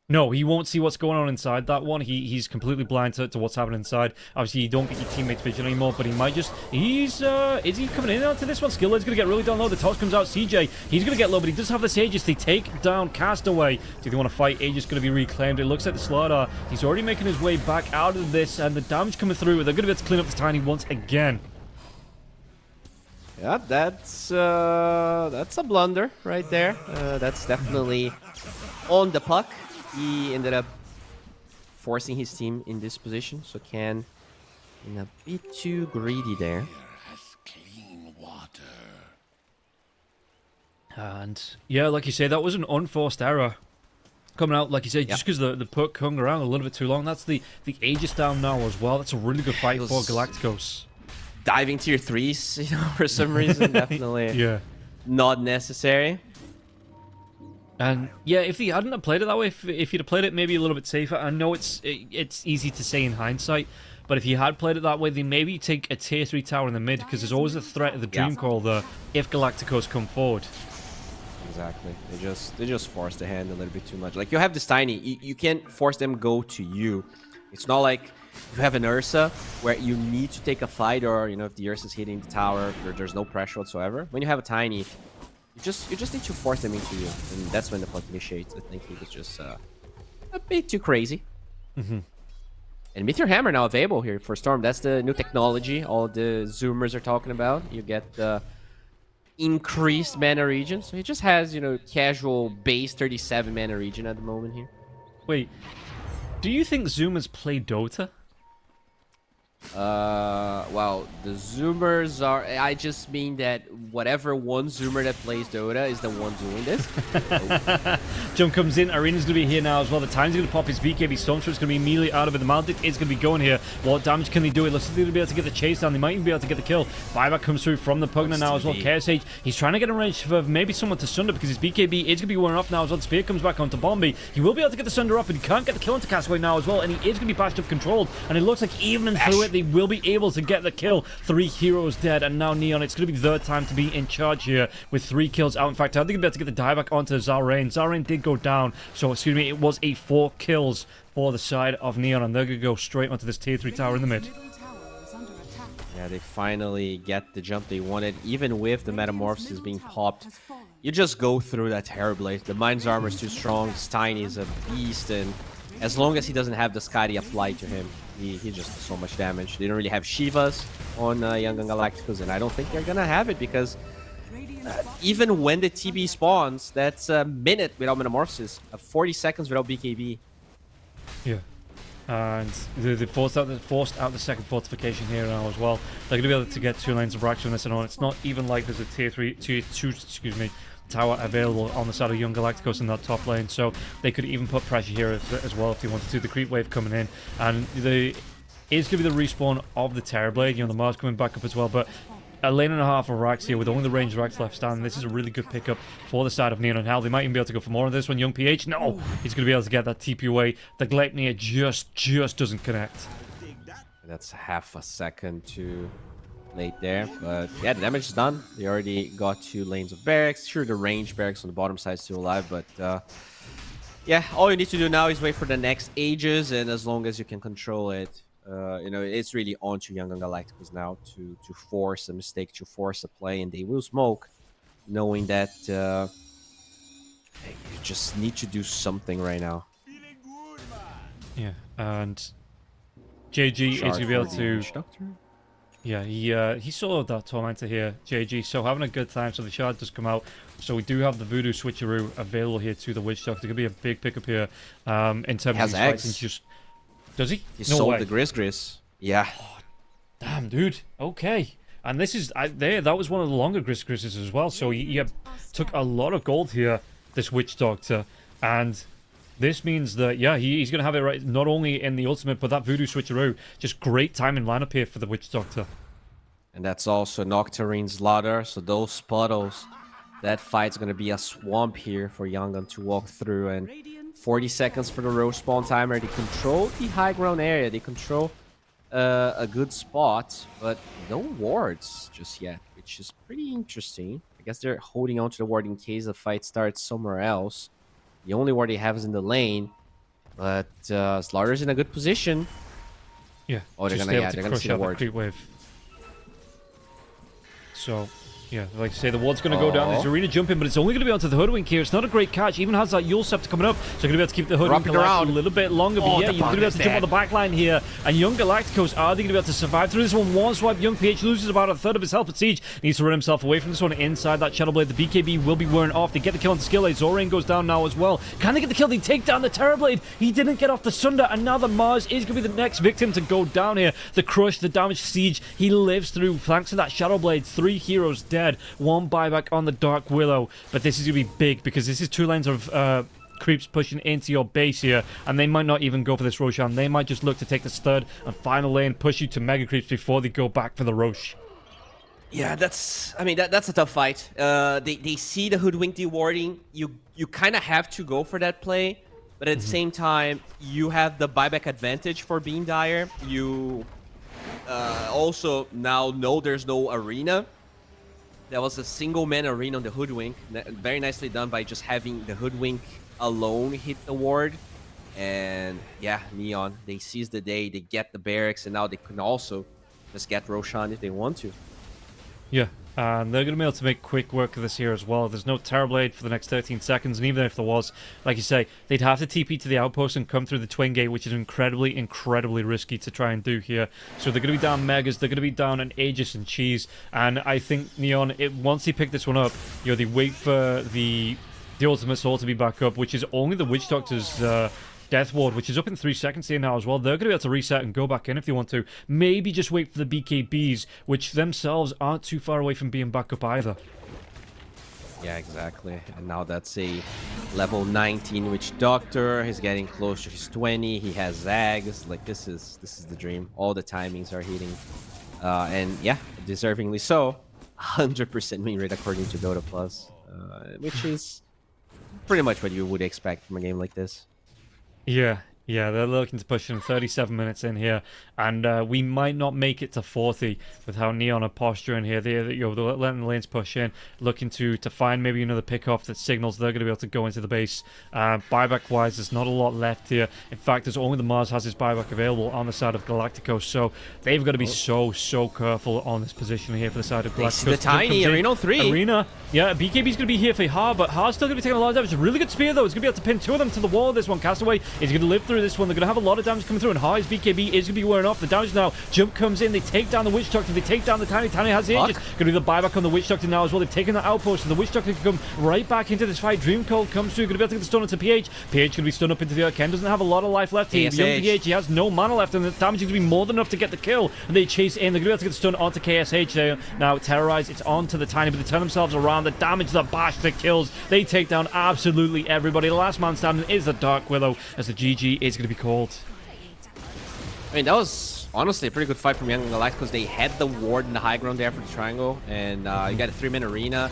No, he won't see what's going on inside that one. He's completely blind to what's happening inside. Obviously, you don't get your teammates' vision anymore, but he might just... is he coming in onto this one? Skilled's going to get really down low. The toss comes out. CJ, he's going to get low, but he does have this Aegis. They take down Castaway. Do they want to fight? Aegis going to be reclaimed. It looks like the Slardar. He's already making his way back out of this, and the damage coming through. They're going to be able to clean up this Tiny once again. Yeah, that's a blunder right there. That's definitely on the Puck. He ended up forcing his team in this position, so Can a bit too greedy there. And yeah, like you say, that was an unforced error coming out, like you said, just because the puck hung around a little bit too long. That's the Aegis down now as well. That's a really good fight for Galacticos. Diving tier 3s, you know, for some reason, definitely not necessary. And yeah, if he hadn't have played it that way, if he'd have played it maybe a little bit safer, I know it's easy to say in hindsight, but if he had played it that way, then maybe take a tier 3 tower in the mid, because there's always a threat of the Dream Call there if Galacticos come forward. Exactly. They just force the hand a little bit too much. Like, you have this Tiny, you can't force them go to you. It's not like you have an Ursa where you need to take a fight, or, you know, if the Ursa's hitting the tower, there's no pressure whatsoever. When you have a Tiny, you just need to force them into you, and that's when the puck initiates. I think he was just a bit too crazy. And Meteor Hammer now available here for Storm. That's the new technology all the Zoomers are talking about. You get the increased mana region. So he just has, you know, casual base 37 mana region at the moment here. Wait, do you think Zoomers play Dota? Well, the Zoomers are... I just mean that whatever one Zoomer that plays Dota is the one doing this. Jump comes in. Arena's going to be here now as well. The time's going to pop his BKB Storm, so it's going to be immediately out of it. The Maledict is going to be going here. What damage can they do? It looks like they're going to be able to get the chase down. They might even be able to get the kill. Buyback comes through from the Pugna now as well. KSH, he's trying to get a range for maybe someone to Sunder, because his BKB is going to be wearing off now as well. The Spear comes back onto Bombi. He will be able to get the Sunder up, but he can't get the kill into Castaway now as well, and he is going to be patched up controlled. And it looks like even through it, they will be able to get the kill. 3 heroes dead, and now Neon, it's going to be their time to be in charge here with 3 kills out. In fact, I think they're going to be able to get the dieback onto Zarain. Zarain did go down, so excuse me, it was a 4 kills for the side of Neon, and they're going to go straight onto this tier 3 tower in the mid. Yeah, they finally get the jump they wanted, even with the Metamorphosis being popped. You just go through that Terrorblade. The Mind's armor is too strong, Steiny is a beast, and as long as he doesn't have the Skadi applied to him, he just does so much damage. They don't really have Shivas on Young Gun Galacticos, and I don't think they're gonna have it, because even when the TB spawns, that's a minute without Metamorphosis, 40 seconds without BKB. Yeah. And they forced out the second fortification here now as well. They're going to be able to get 2 lanes of Rax on this, and on. It's not even like there's a tier 2, tower available on the side of Young Galacticos in that top lane, so they could even put pressure here as well if they wanted to. The creep wave coming in, and is going to be the respawn of the Terrorblade. You know, the Mars coming back up as well, but a lane and a half of Rax here with only the ranged Rax left standing. This is a really good pickup for the side of Neon and Hal. They might even be able to go for more on this one. Young PH, no! He's going to be able to get that TP away. The Gleipnir just doesn't connect. That's half a second too late there, but yeah, the damage is done. They already got 2 lanes of barracks. Sure, the range barracks on the bottom side is still alive, but yeah, all you need to do now is wait for the next Aegis, and as long as you can control it, you know, it's really on to Young Galacticos now to force a mistake, to force a play, and they will smoke, knowing that you just need to do something right now. Yeah, and JG is going to be able to... Yeah, he soloed that Tormentor here, JG, so having a good time. So the shard does come out. So we do have the Voodoo Switcheroo available here to the Witch Doctor. Going to be a big pickup here in terms of his fights. Just... Does he? He sold the Grizz. Yeah. Oh, damn, dude. Okay. And this is... that was one of the longer Grizzes as well. So he took a lot of gold here, this Witch Doctor. And... this means that, yeah, he's going to have it right, not only in the ultimate, but that Voodoo Switcheroo. Just great time in lineup here for the Witch Doctor. And that's also Nocturine's Ladder, so those puddles, that fight's going to be a swamp here for Younggun to walk through. And 40 seconds for the row spawn timer. They control the high ground area. They control a good spot, but no wards just yet, which is pretty interesting. I guess they're holding on to the ward in case the fight starts somewhere else. The only ward they have is in the lane, but Slaughter's in a good position. Yeah. Oh, they're gonna see the ward. Creep wave. So, yeah, like I say, the ward's going to go down. There's Arena jumping, but it's only going to be onto the Hoodwink here. It's not a great catch. Even has that Yule Scepter coming up, so going to be able to keep the Hoodwink alive a little bit longer. But yeah, you're going to be able to jump on the back line here. And Young Galacticos, are they going to be able to survive through this one? One swipe, Young PH loses about a third of his health at Siege. Needs to run himself away from this one inside that Shadow Blade. The BKB will be wearing off. They get the kill on the skill. Zorain goes down now as well. Can they get the kill? They take down the Terrorblade. He didn't get off the Sunder, and now the Mars is going to be the next victim to go down here. The Crush, the damage Siege, he lives through thanks to that Shadow Blade. 3 heroes dead. 1 buyback on the Dark Willow, but this is going to be big because this is 2 lanes of creeps pushing into your base here, and they might not even go for this Roshan. They might just look to take the stud and final lane, push you to mega creeps before they go back for the Rosh. Yeah, that's a tough fight. They see the Hoodwink dewarding. You kind of have to go for that play, but at the same time, you have the buyback advantage for being dire. You also now know there's no arena. That was a single-man arena on the Hoodwink. Very nicely done by just having the Hoodwink alone hit the ward. And yeah, Neon, they seize the day, they get the barracks, and now they can also just get Roshan if they want to. Yeah, and they're going to be able to make quick work of this here as well. There's no Terrible Aid for the next 13 seconds, and even if there was, like you say, they'd have to TP to the outpost and come through the Twin Gate, which is incredibly, incredibly risky to try and do here. So they're going to be down Megas, they're going to be down an Aegis and Cheese, and I think Neon, once they pick this one up, they wait for the Ultimate Soul to be back up, which is only the Witch Doctor's Death Ward, which is up in 3 seconds here now as well. They're going to be able to reset and go back in if they want to. Maybe just wait for the BKBs, which themselves aren't too far away from being back up either. Yeah, exactly. And now that's a level 19 Witch Doctor. He's getting close to his 20. He has Zags. Like, this is the dream. All the timings are hitting. And yeah, deservingly so. 100% win rate according to Dota Plus, which is pretty much what you would expect from a game like this. Yeah, they're looking to push in 37 minutes in here, and we might not make it to 40 with how Neon are posturing here. They're letting the lanes push in, looking to find maybe another pick-off that signals they're going to be able to go into the base. Buyback-wise, there's not a lot left here. In fact, there's only the Mars has his buyback available on the side of Galacticos, so they've got to be so careful on this position here for the side of Galacticos. The tiny Arena 3. Arena, yeah, BKB's going to be here for Ha, but Ha's still going to be taking a lot of damage. A really good spear, though. He's going to be able to pin 2 of them to the wall. This one, Castaway, is going to live through this one. They're going to have a lot of damage coming through, and Ha's BKB is going to be wearing off. The damage now. Jump comes in. They take down the Witch Doctor. They take down the Tiny. Tiny has the Aegis. Going to do the buyback on the Witch Doctor now as well. They've taken the outpost, so the Witch Doctor can come right back into this fight. Dream Cold comes through. Going to be able to get the stun onto PH. PH going to be stunned up into the Ken. Doesn't have a lot of life left. Young PH, he has no mana left, and the damage is going to be more than enough to get the kill. And they chase in. They're going to be able to get the stun onto KSH there. Now, Terrorize. It's onto the Tiny, but they turn themselves around. The damage, the bash, the kills. They take down absolutely everybody. The last man standing is the Dark Willow, as the GG is going to be called. I mean, that was honestly a pretty good fight from Young Galacticos because they had the ward in the high ground there for the triangle, and you got a 3-man arena.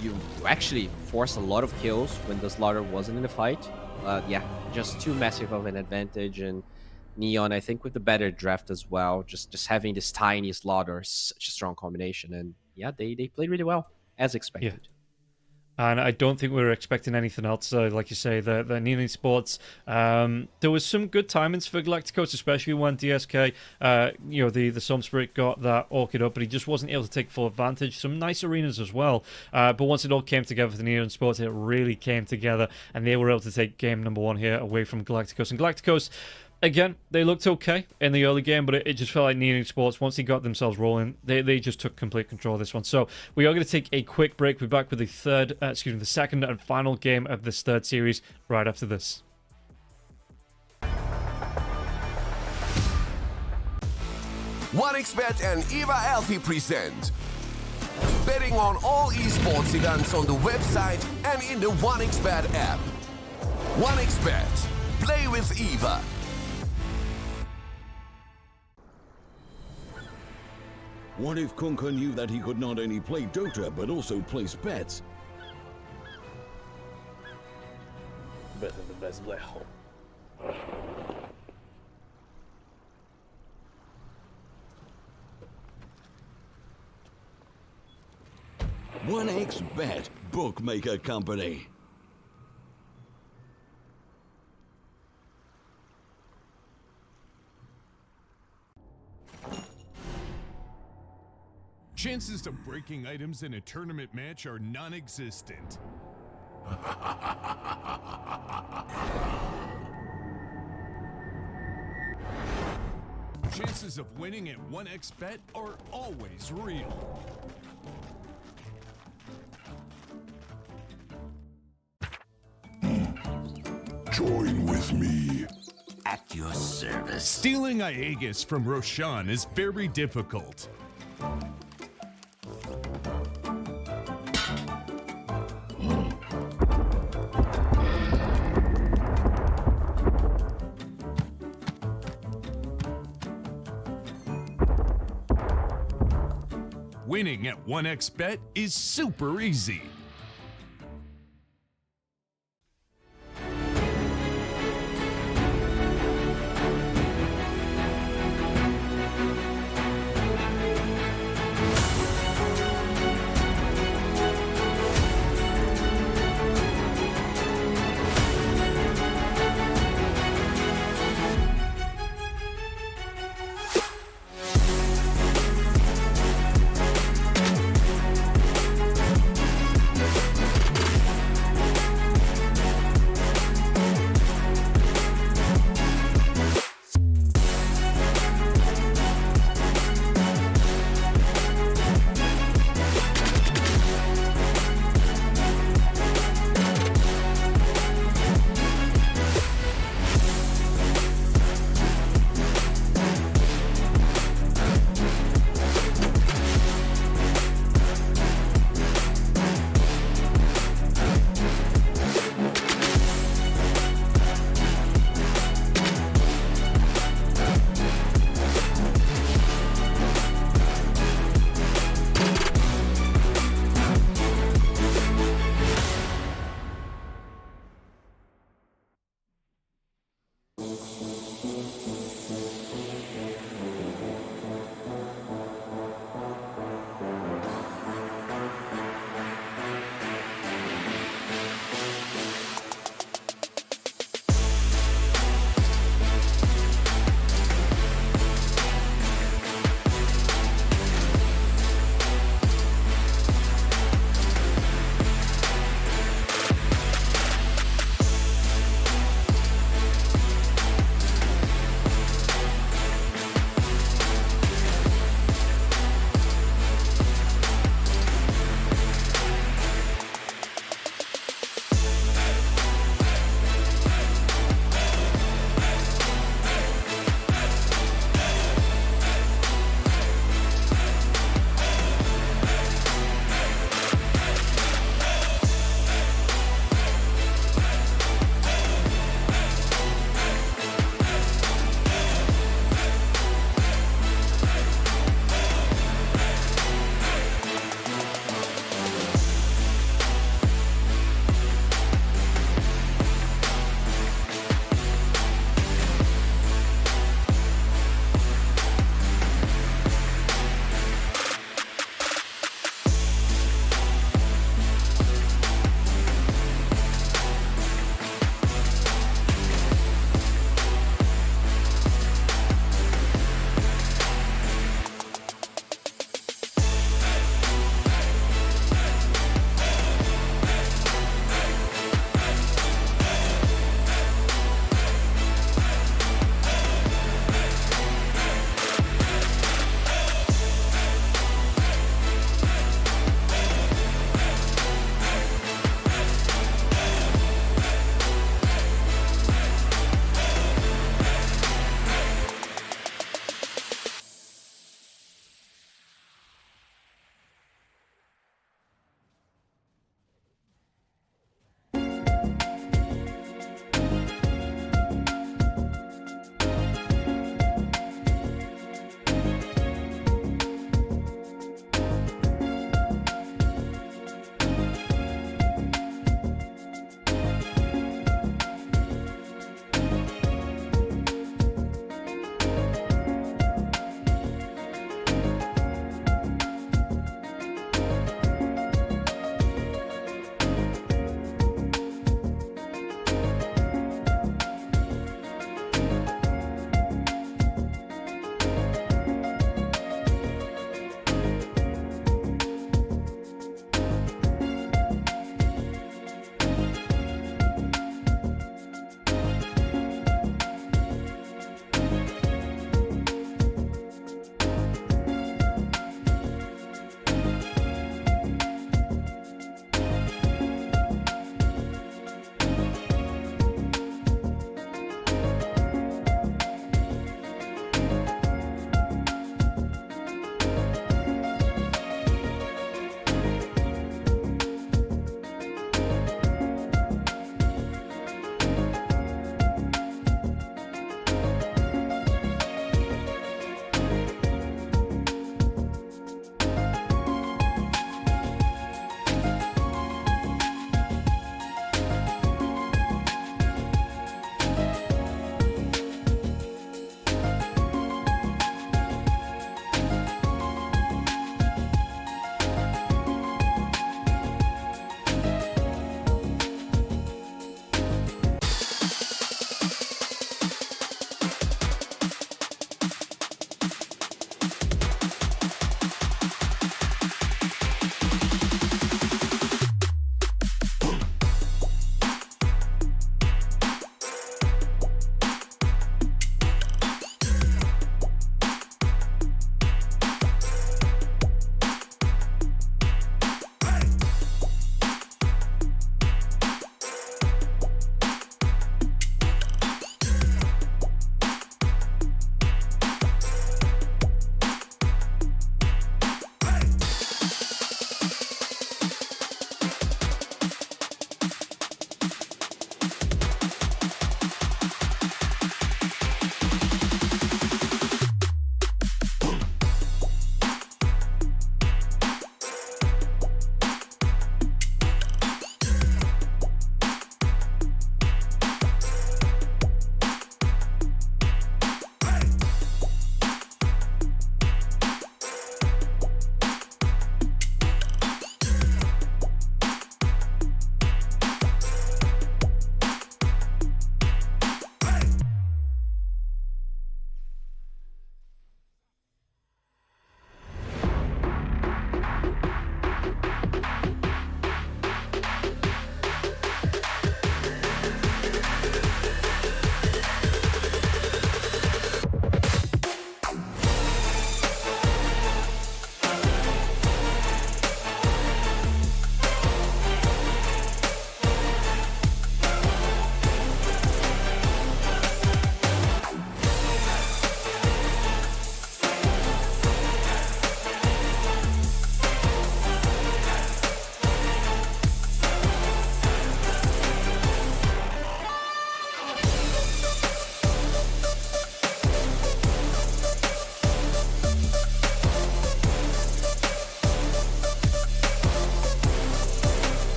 You actually forced a lot of kills when the Slaughter wasn't in the fight. Yeah, just too massive of an advantage, and Neon, I think, with the better draft as well. Just having this tiny Slaughter, such a strong combination, and yeah, they played really well, as expected. Yeah. And I don't think we were expecting anything else. Like you say, the Neon Sports, there was some good timings for Galacticos, especially when DSK, the Storm Spirit got that Orchid up, but he just wasn't able to take full advantage. Some nice arenas as well. But once it all came together for the Neon Sports, it really came together, and they were able to take game number 1 here away from Galacticos. And Galacticos, again, they looked okay in the early game, but it just felt like Neon Sports, once they got themselves rolling, they just took complete control of this one. So we are going to take a quick break. We'll be back with the second and final game of this third series right after this. OneXBet and Eva Alfie present betting on all esports events on the website and in the OneXBet app. OneXBet. Play with Eva. What if Kunka knew that he could not only play Dota, but also place bets? Better the best black hole. OneXBet, bookmaker company. Chances of breaking items in a tournament match are non-existent. Chances of winning at 1xBet are always real. Join with me. At your service. Stealing Aegis from Roshan is very difficult. Winning at 1xBet is super easy.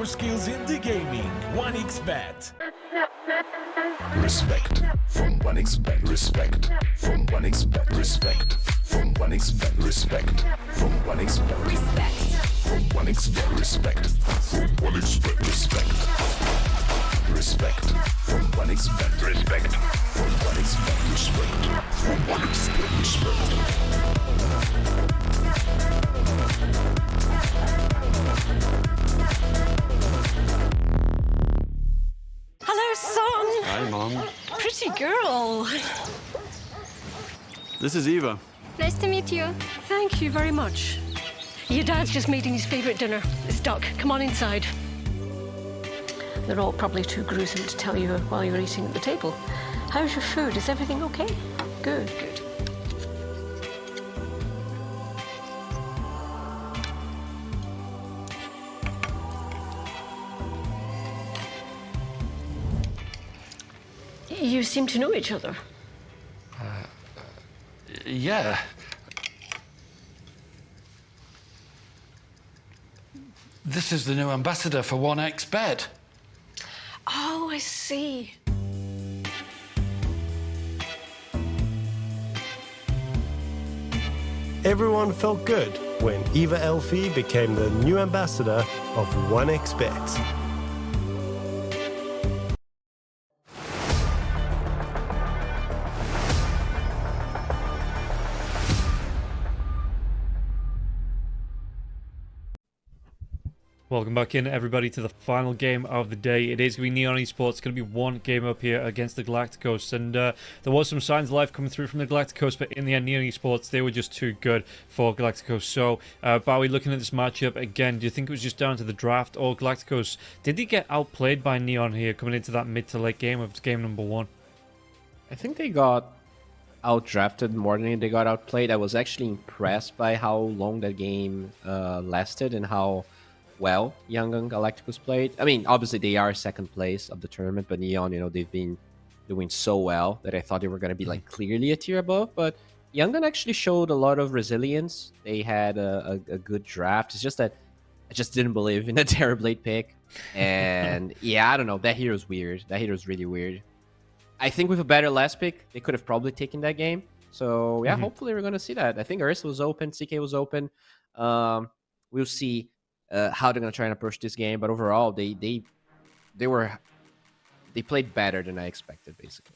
your skills in the gaming. 1xBet. Respect from 1xBet. Respect from 1xBet. Respect from 1xBet. Respect from 1xBet. Respect from 1xBet. Respect from 1xBet. Respect. Respect from 1xBet. Respect from 1xBet. Respect from 1xBet. Respect. Hello, son. Hi, Mom. Pretty girl. This is Eva. Nice to meet you. Thank you very much. Your dad's just making his favourite dinner. It's duck. Come on inside. They're all probably too gruesome to tell you while you're eating at the table. How's your food? Is everything okay? Good, good. You seem to know each other. Yeah. This is the new ambassador for 1xBet. Oh, I see. Everyone felt good when Eva Elfie became the new ambassador of 1xBet. Welcome back in, everybody, to the final game of the day. It is going to be Neon Esports. It's going to be one game up here against the Galacticos. And there was some signs of life coming through from the Galacticos, but in the end, Neon Esports, they were just too good for Galacticos. So, Bowie, looking at this matchup again, do you think it was just down to the draft, or Galacticos, did they get outplayed by Neon here coming into that mid to late game of game number 1? I think they got outdrafted more than they got outplayed. I was actually impressed by how long that game lasted and how well Young and Galacticos played. I mean, obviously they are second place of the tournament, but Neon, you know, they've been doing so well that I thought they were going to be like clearly a tier above. But Young actually showed a lot of resilience. They had a good draft. It's just that I just didn't believe in the Terrorblade pick. And yeah, I don't know. That hero's weird. That hero's really weird. I think with a better last pick, they could have probably taken that game. So yeah, hopefully we're going to see that. I think Ursa was open. CK was open. We'll see how they're going to try and approach this game, but overall they played better than I expected, basically.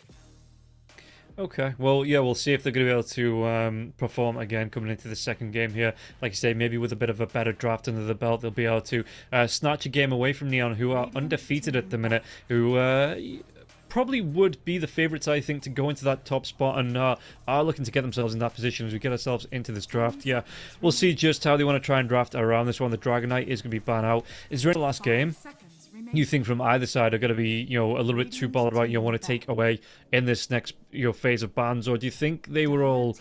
Okay, well, yeah, we'll see if they're going to be able to perform again coming into the second game here. Like I say, maybe with a bit of a better draft under the belt, they'll be able to snatch a game away from Neon, who are undefeated at the minute, who probably would be the favourites, I think, to go into that top spot and are looking to get themselves in that position as we get ourselves into this draft. Yeah, we'll see just how they want to try and draft around this one. The Dragon Knight is going to be banned out. Is there any last game you think from either side are going to be, you know, a little bit too bothered about, you know, want to take away in this next, you know, phase of bans, or do you think they were all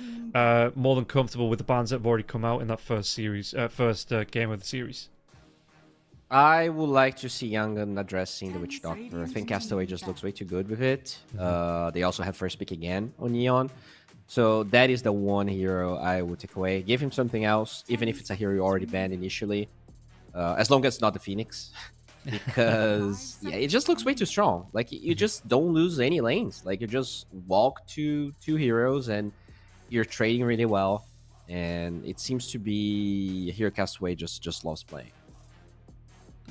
more than comfortable with the bans that have already come out in that first series, game of the series? I would like to see Young addressing the Witch Doctor. I think Castaway just looks way too good with it. They also have first pick again on Neon. So that is the one hero I would take away. Give him something else, even if it's a hero you already banned initially. As long as it's not the Phoenix. Because, yeah, it just looks way too strong. Like, you just don't lose any lanes. Like, you just walk to two heroes and you're trading really well. And it seems to be Hero Castaway just lost playing.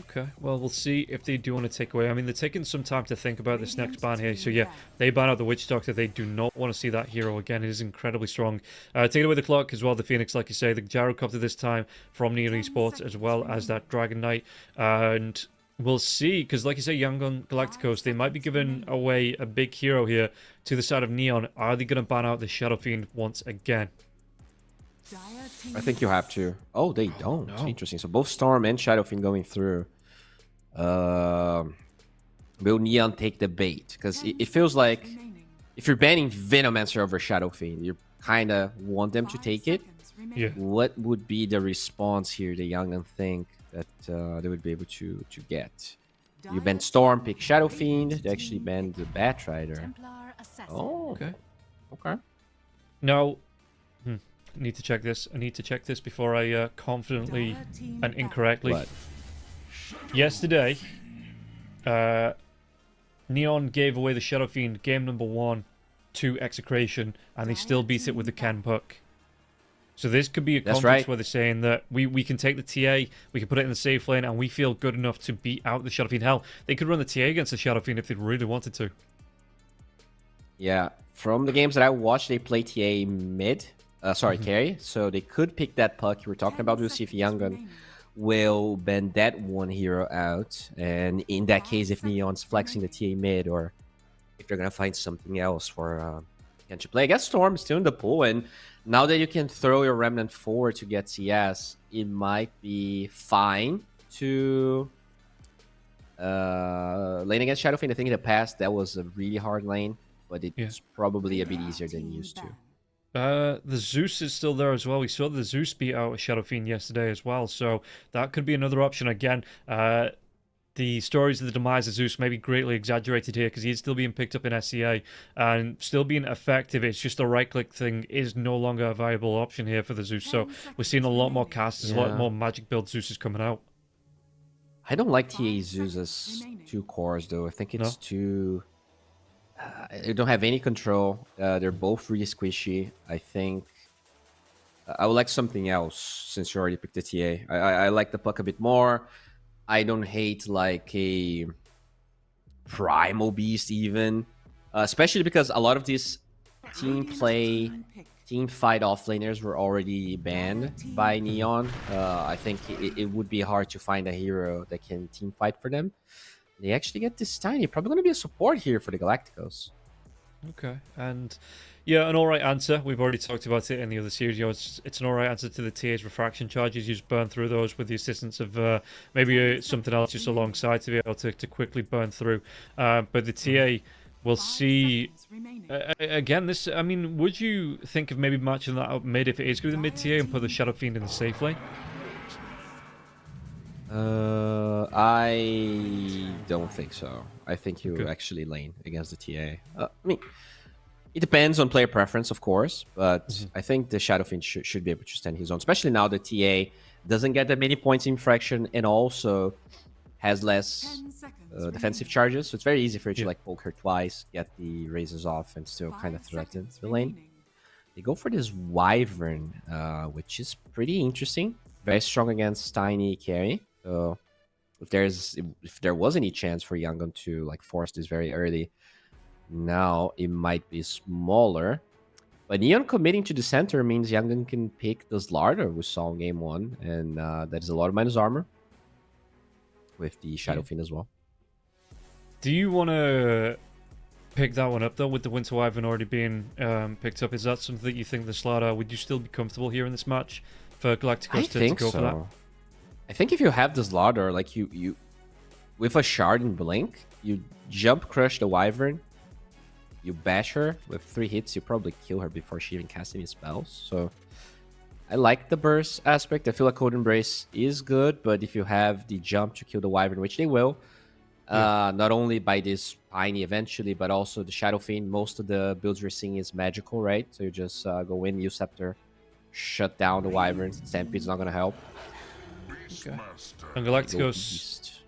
Okay, well, we'll see if they do want to take away. I mean, they're taking some time to think about this next ban here. So, yeah, they ban out the Witch Doctor. They do not want to see that hero again. It is incredibly strong. Taking away the clock as well, the Phoenix, like you say, the Gyrocopter this time from Neon Esports, as well as that Dragon Knight. And we'll see, because like you say, Young on Galacticos, they might be giving away a big hero here to the side of Neon. Are they going to ban out the Shadow Fiend once again? I think you have to. Oh, they don't. No. Interesting. So both Storm and Shadow Fiend going through. Will Neon take the bait? Because it feels like if you're banning Venomancer over Shadow Fiend, you kind of want them to take it. Yeah. What would be the response here the Young think that they would be able to get? You banned Storm, pick Shadow Fiend. They actually banned the Batrider. Oh, okay. Okay. Now, I need to check this. I need to check this before I confidently and incorrectly yesterday, Neon gave away the Shadow Fiend game number 1 to Execration, and they still beat it with the Ken puck. So this could be a context where they're saying that we can take the TA, we can put it in the safe lane, and we feel good enough to beat out the Shadow Fiend. Hell, they could run the TA against the Shadow Fiend if they really wanted to. Yeah, from the games that I watched, they play TA mid, carry, so they could pick that puck you were talking about. We'll see if Younggun will bend that one hero out, and in that case, if Neon's flexing the TA mid, or if they're gonna find something else for Ken to play. I guess Storm's still in the pool, and now that you can throw your Remnant forward to get CS, it might be fine to lane against Shadow Fiend. I think in the past that was a really hard lane, but it's probably a bit easier than used to. The Zeus is still there as well. We saw the Zeus beat out Shadow Fiend yesterday as well, so that could be another option. Again, the stories of the demise of Zeus may be greatly exaggerated here because he's still being picked up in SCA and still being effective. It's just the right-click thing is no longer a viable option here for the Zeus, so we're seeing a lot more casters, a lot more magic build Zeus is coming out. I don't like TA Zeus as 2 cores, though. I think it's too... they don't have any control. They're both really squishy. I think I would like something else since you already picked the TA. I like the puck a bit more. I don't hate like a Primal Beast even, especially because a lot of these team fight offlaners were already banned by Neon. I think it would be hard to find a hero that can team fight for them. They actually get this Tiny. Probably going to be a support here for the Galacticos. Okay, and yeah, an alright answer. We've already talked about it in the other series. You know, it's an alright answer to the TA's refraction charges. You just burn through those with the assistance of maybe something else just alongside to be able to quickly burn through. But the TA will see again. This, I mean, would you think of maybe matching that up mid if it is going to be the mid TA and put the Shadow Fiend in the safe lane? I don't think so. I think you actually lane against the TA. I mean, it depends on player preference, of course, but I think the Shadow Fiend should be able to stand his own, especially now the TA doesn't get that many points in fraction and also has less defensive charges. So it's very easy for you to like poke her twice, get the raises off, and still kind of threaten the lane. They go for this Wyvern, which is pretty interesting. Very strong against Tiny carry. So if there was any chance for Younggun to like force this very early, now it might be smaller. But Neon committing to the center means Younggun can pick the Slardar we saw in game 1, and that is a lot of minus armor with the Shadow Fiend as well. Do you want to pick that one up though, with the Winter Wyvern already being picked up? Is that something that you think the Slardar, would you still be comfortable here in this match for Galacticos to go for that? I think if you have this Slardar, like you with a Shard and Blink, you jump crush the Wyvern, you bash her with 3 hits, you probably kill her before she even casts any spells. So I like the burst aspect. I feel like Cold Embrace is good, but if you have the jump to kill the Wyvern, which they will, not only by this Tiny eventually, but also the Shadow Fiend, most of the builds we're seeing is magical, right? So you just go in, use Scepter, shut down the Wyvern. Stampede's not going to help. Okay. And Galacticos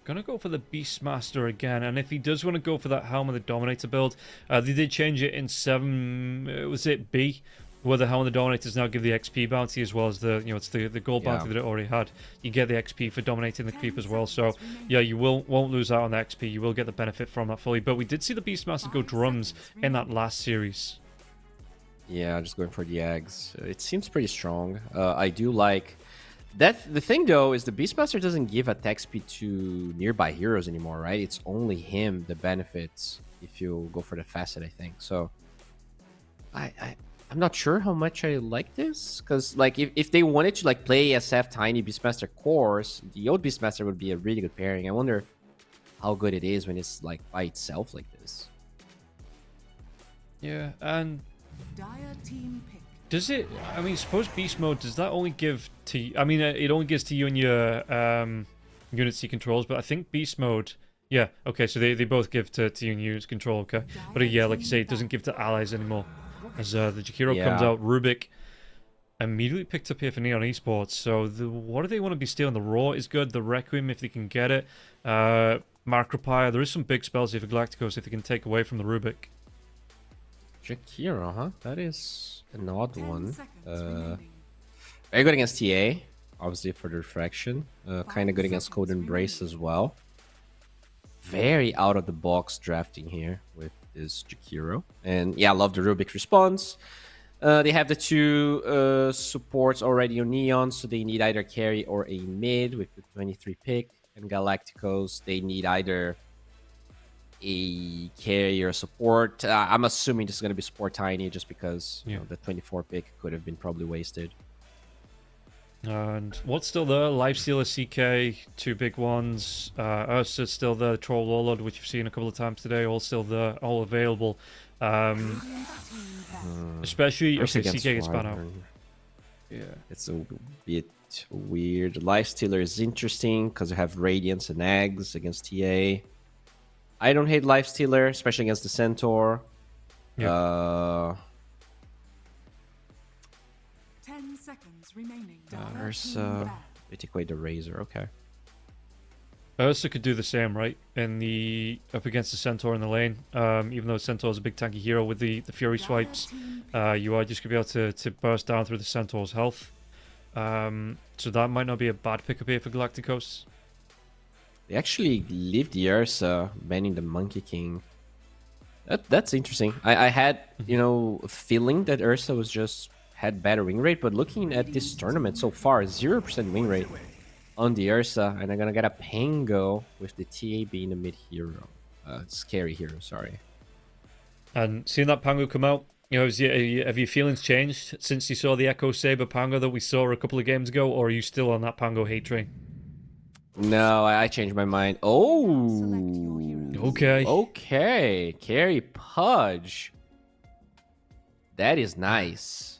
gonna go for the Beastmaster again, and if he does want to go for that Helm of the Dominator build, they did change it in 7. Was it B? Where the Helm of the Dominators now give the XP bounty as well as the, you know, it's the gold bounty that it already had. You get the XP for dominating the creep as well. So yeah, you won't lose out on the XP. You will get the benefit from that fully. But we did see the Beastmaster go drums in that last series. Yeah, just going for the eggs. It seems pretty strong. I do like that. The thing though is the Beastmaster doesn't give attack speed to nearby heroes anymore, right? It's only him that benefits if you go for the facet, I think. So I'm not sure how much I like this, because like if they wanted to like play SF Tiny Beastmaster cores, the old Beastmaster would be a really good pairing. I wonder how good it is when it's like by itself like this. Yeah, and does it, I mean, suppose beast mode, does that only give to, I mean, it only gives to you and your unity controls, but I think beast mode, yeah, okay, so they both give to you and units control, okay. But yeah, like you say, it doesn't give to allies anymore. As the Jakiro comes out, Rubik immediately picked up here for Neon Esports. So what do they want to be stealing? The Raw is good. The Requiem, if they can get it. Macropire. There is some big spells here for Galacticos if they can take away from the Rubik. Jakiro, huh? That is an odd one. Very good against TA, obviously for the refraction. Kind of good against Code Embrace as well. Very out of the box drafting here with this Jakiro. And yeah, I love the Rubik response. They have the two supports already on Neon, so they need either carry or a mid with the 23 pick. And Galacticos, they need either a carry or support. I'm assuming this is going to be support Tiny just because you know, the 24 pick could have been probably wasted. And what's still there? Lifestealer, CK, two big ones. Ursa's still there. Troll Warlord, which you've seen a couple of times today, all still there, all available. Especially if CK gets banned out. Yeah, it's a bit weird. Lifestealer is interesting because you have Radiance and Eggs against TA. I don't hate Lifestealer, especially against the Centaur. Yeah. 10 seconds remaining. Ursa. We take away the Razor. Okay. Ursa could do the same, right? In the up against the Centaur in the lane. Even though Centaur is a big tanky hero with the Fury swipes, you are just gonna be able to burst down through the Centaur's health. So that might not be a bad pickup here for Galacticos. They actually leave the Ursa, banning the Monkey King. That's interesting. I had, you know, a feeling that Ursa was just had better win rate, but looking at this tournament so far, 0% win rate on the Ursa, and I'm gonna get a Pango with the TA being a mid hero, scary hero. Sorry. And seeing that Pango come out, you know, have your feelings changed since you saw the Echo Saber Pango that we saw a couple of games ago, or are you still on that Pango hate train? No, I changed my mind. Oh, okay. Okay, carry Pudge. That is nice.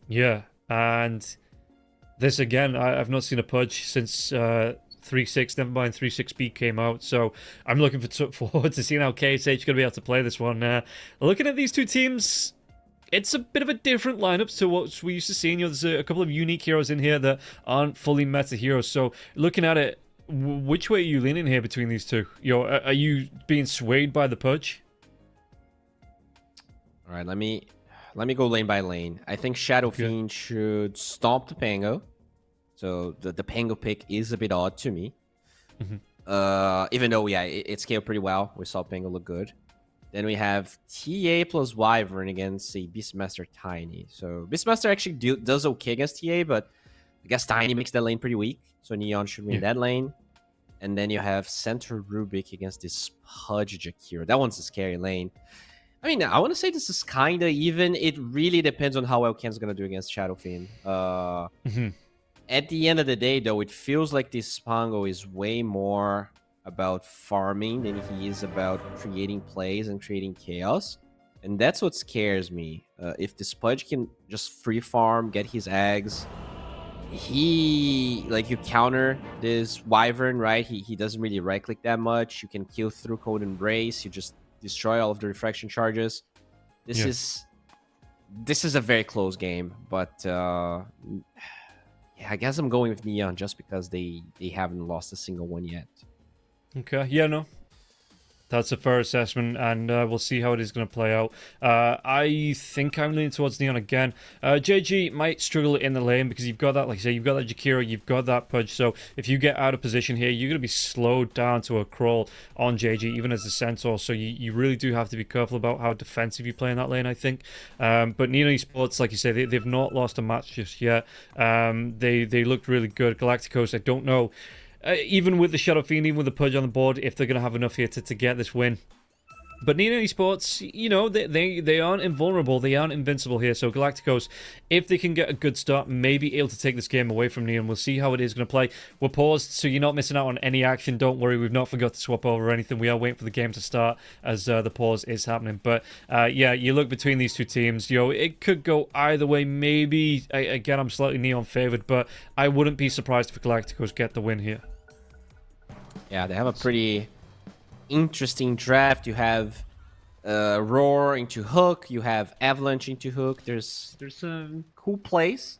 Yeah, and this again, I've not seen a Pudge since 3.6, never mind 3.6B came out, so I'm looking forward to seeing how KSH is going to be able to play this one. Looking at these two teams, it's a bit of a different lineup to what we used to seeing. You know, there's a couple of unique heroes in here that aren't fully meta heroes. So looking at it, which way are you leaning here between these two? You know, are you being swayed by the Pudge? All right, let me go lane by lane. I think Shadow Fiend should stomp the Pango. So the Pango pick is a bit odd to me. Even though, yeah, it scaled pretty well. We saw Pango look good. Then we have TA plus Wyvern against a Beastmaster Tiny. So Beastmaster actually does okay against TA, but I guess Tiny makes that lane pretty weak. So Neon should win that lane. And then you have Center Rubik against this Pudge Jakiro. That one's a scary lane. I mean, I want to say this is kind of even. It really depends on how well Ken's going to do against Shadow Fiend. At the end of the day, though, it feels like this Pango is way more about farming than he is about creating plays and creating chaos. And that's what scares me. If this Pudge can just free farm, get his eggs, you counter this Wyvern, right? He doesn't really right click that much. You can kill through Code Embrace. You just destroy all of the refraction charges. This is a very close game, but yeah, I guess I'm going with Neon just because they haven't lost a single one yet. Okay, yeah, no. That's a fair assessment, and we'll see how it is going to play out. I think I'm leaning towards Neon again. JG might struggle in the lane because you've got that, like I say, you've got that Jakiro, you've got that Pudge. So if you get out of position here, you're going to be slowed down to a crawl on JG, even as the Centaur. So you really do have to be careful about how defensive you play in that lane, I think. But Neon Esports, like you say, they've not lost a match just yet. They looked really good. Galacticos, I don't know. Even with the Shadow Fiend, even with the Pudge on the board, if they're going to have enough here to get this win. But Neon Esports, you know, they aren't invulnerable. They aren't invincible here. So Galacticos, if they can get a good start, may be able to take this game away from Neon. We'll see how it is going to play. We're paused, so you're not missing out on any action. Don't worry, we've not forgot to swap over or anything. We are waiting for the game to start as the pause is happening. But yeah, you look between these two teams. You know, it could go either way. Maybe, again, I'm slightly Neon favored, but I wouldn't be surprised if Galacticos get the win here. Yeah, they have a pretty interesting draft. You have Roar into hook. You have Avalanche into hook. There's some cool plays.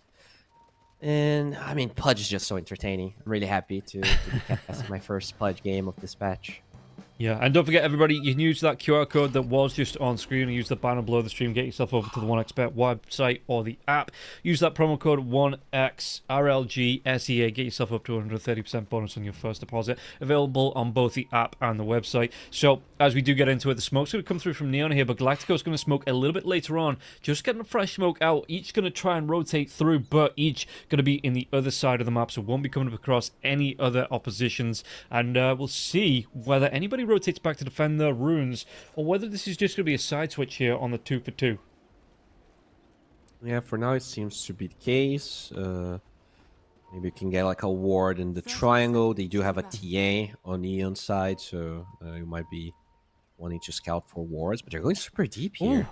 And I mean, Pudge is just so entertaining. I'm really happy to be casting my first Pudge game of this patch. Yeah, and don't forget, everybody, you can use that QR code that was just on screen and use the banner below the stream. Get yourself over to the 1xBet website or the app. Use that promo code 1XRLGSEA. Get yourself up to 130% bonus on your first deposit. Available on both the app and the website. So, as we do get into it, the smoke's going to come through from Neon here, but Galactico's going to smoke a little bit later on. Just getting a fresh smoke out. Each going to try and rotate through, but each going to be in the other side of the map, so won't be coming up across any other oppositions. And we'll see whether anybody rotates back to defend their runes, or whether this is just going to be a side switch here on the 2-for-2. Yeah, for now it seems to be the case. Maybe you can get like a ward in the triangle. They do have a TA on Neon side, so you might be wanting to scout for wards, but they're going super deep here. Ooh.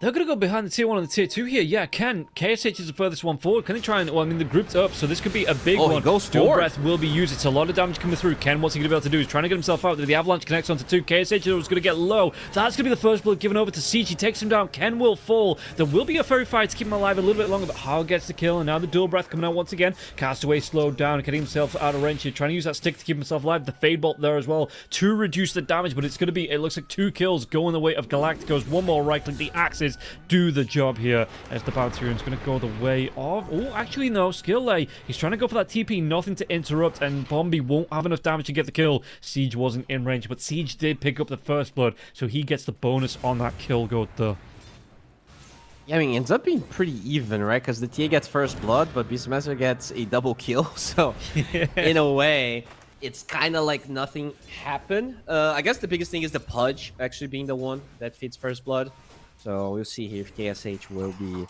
They're going to go behind the tier 1 and the tier 2 here. Yeah, KSH is the furthest one forward. Can they try and... Well, I mean, they're grouped up, so this could be a big one. He goes Dual forward. Breath will be used. It's a lot of damage coming through. Ken, what's he going to be able to do? He's trying to get himself out. The Avalanche connects onto 2. KSH is going to get low. That's going to be the first blood given over to Siege. He takes him down. Ken will fall. There will be a fairy fire to keep him alive a little bit longer, but Hao gets the kill, and now the Dual Breath coming out once again. Castaway slowed down, getting himself out of range here, trying to use that stick to keep himself alive. The Fade Bolt there as well to reduce the damage, but it's going to be, it looks like 2 kills going the way of Galacticos. One more right click. The axes do the job here, as the Bounty Rune's going to go the way of... Oh, actually, no. Skill Lay. He's trying to go for that TP. Nothing to interrupt, and Bombi won't have enough damage to get the kill. Siege wasn't in range, but Siege did pick up the first blood, so he gets the bonus on that kill goat, though. Yeah, I mean, it ends up being pretty even, right? Because the TA gets first blood, but Beastmaster gets a double kill. So, in a way, it's kind of like nothing happened. I guess the biggest thing is the Pudge actually being the one that feeds first blood. So we'll see here if KSH will be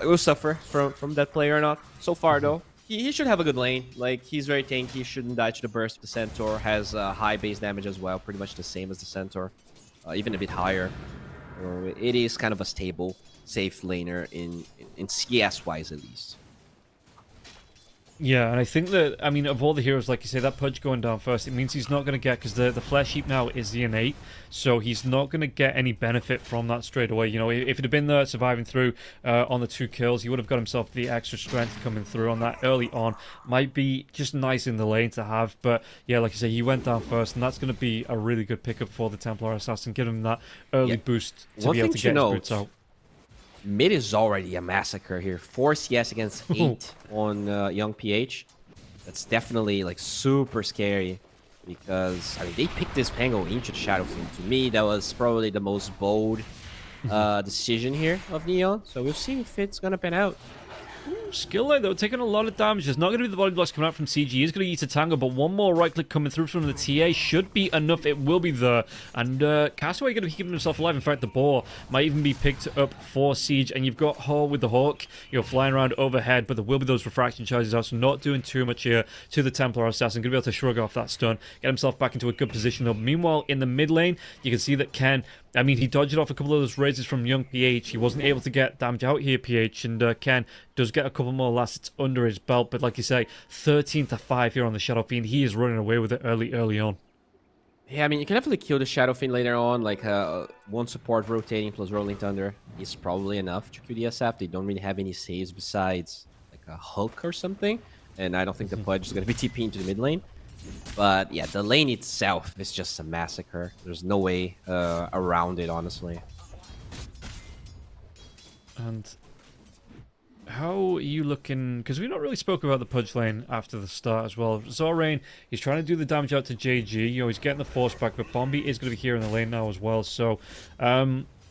will suffer from that play or not. So far, though, he should have a good lane. Like, he's very tanky. Shouldn't die to the burst. The Centaur has high base damage as well, pretty much the same as the Centaur, even a bit higher. So it is kind of a stable, safe laner in CS wise at least. Yeah, and I think that, I mean, of all the heroes, like you say, that Pudge going down first, it means he's not going to get, because the Flesh Heap now is the innate, so he's not going to get any benefit from that straight away. You know, if it had been there surviving through on the 2 kills, he would have got himself the extra strength coming through on that early on. Might be just nice in the lane to have, but yeah, like you say, he went down first, and that's going to be a really good pickup for the Templar Assassin, give him that early boost to be able to get his boots out. Mid is already a massacre here. 4 CS against 8 on Young PH. That's definitely like super scary because I mean they picked this Pango into the Shadow Fiend. To me, that was probably the most bold decision here of Neon. So we'll see if it's gonna pan out. Skill Light, though, taking a lot of damage. There's not going to be the body blocks coming out from CG. He's going to eat a tango, but one more right click coming through from the TA should be enough. It will be there. And Castaway going to be keeping himself alive. In fact, the boar might even be picked up for Siege. And you've got Hall with the Hawk, you're flying around overhead, but there will be those refraction charges out, so not doing too much here to the Templar Assassin. Going to be able to shrug off that stun, get himself back into a good position. Though. Meanwhile, in the mid lane, you can see that Ken, I mean, he dodged off a couple of those raises from Young PH. He wasn't able to get damage out here, PH, and Ken does get a couple more last under his belt. But like you say, 13-5 here on the Shadow Fiend. He is running away with it early on. Yeah, I mean, you can definitely kill the Shadow Fiend later on. Like, one support rotating plus Rolling Thunder is probably enough to kill the SF. They don't really have any saves besides, like, a Hulk or something. And I don't think the Pudge is going to be TPing into the mid lane. But yeah, the lane itself is just a massacre. There's no way around it, honestly. And how are you looking? Because we not really spoke about the Pudge lane after the start as well. Zorain, he's trying to do the damage out to JG. You know, he's getting the force back, but Bombi is going to be here in the lane now as well. So,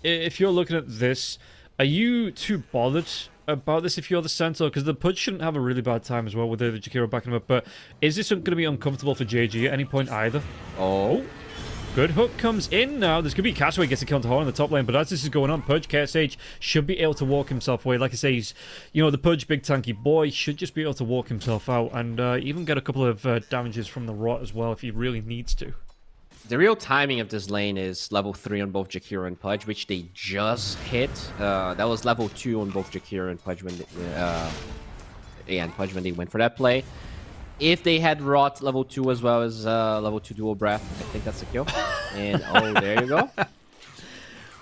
if you're looking at this, are you too bothered about this if you're the Centaur? Because the Pudge shouldn't have a really bad time as well with the Jakiro backing him up. But is this going to be uncomfortable for JG at any point either? Oh, good hook comes in now. There's going to be Castaway gets a kill to Horn in the top lane, but as this is going on, Pudge, KSH should be able to walk himself away. Like I say, he's, you know, the Pudge, big tanky boy, should just be able to walk himself out and even get a couple of damages from the rot as well if he really needs to. The real timing of this lane is level 3 on both Jakiro and Pudge, which they just hit. That was level 2 on both Jakiro and Pudge when they, Pudge when they went for that play. If they had Rot level 2 as well as level 2 dual breath, I think that's a kill. And oh, there you go.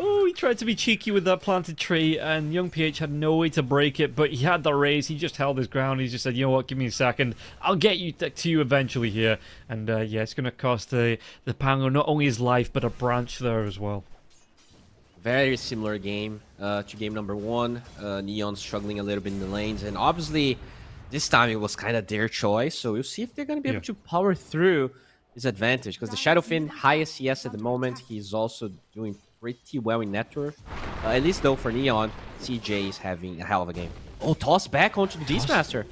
Oh, he tried to be cheeky with that planted tree, and young PH had no way to break it, but he had the raise. He just held his ground. He just said, you know what, give me a second. I'll get you to you eventually here. And yeah, it's going to cost the Pango not only his life, but a branch there as well. Very similar game to game number 1. Neon struggling a little bit in the lanes, and obviously this time it was kind of their choice. So we'll see if they're going to be able to power through this advantage, because the Shadowfiend, highest CS at the moment. He's also doing pretty well in net worth. At least though for Neon, CJ is having a hell of a game. Oh, toss back onto the Beastmaster.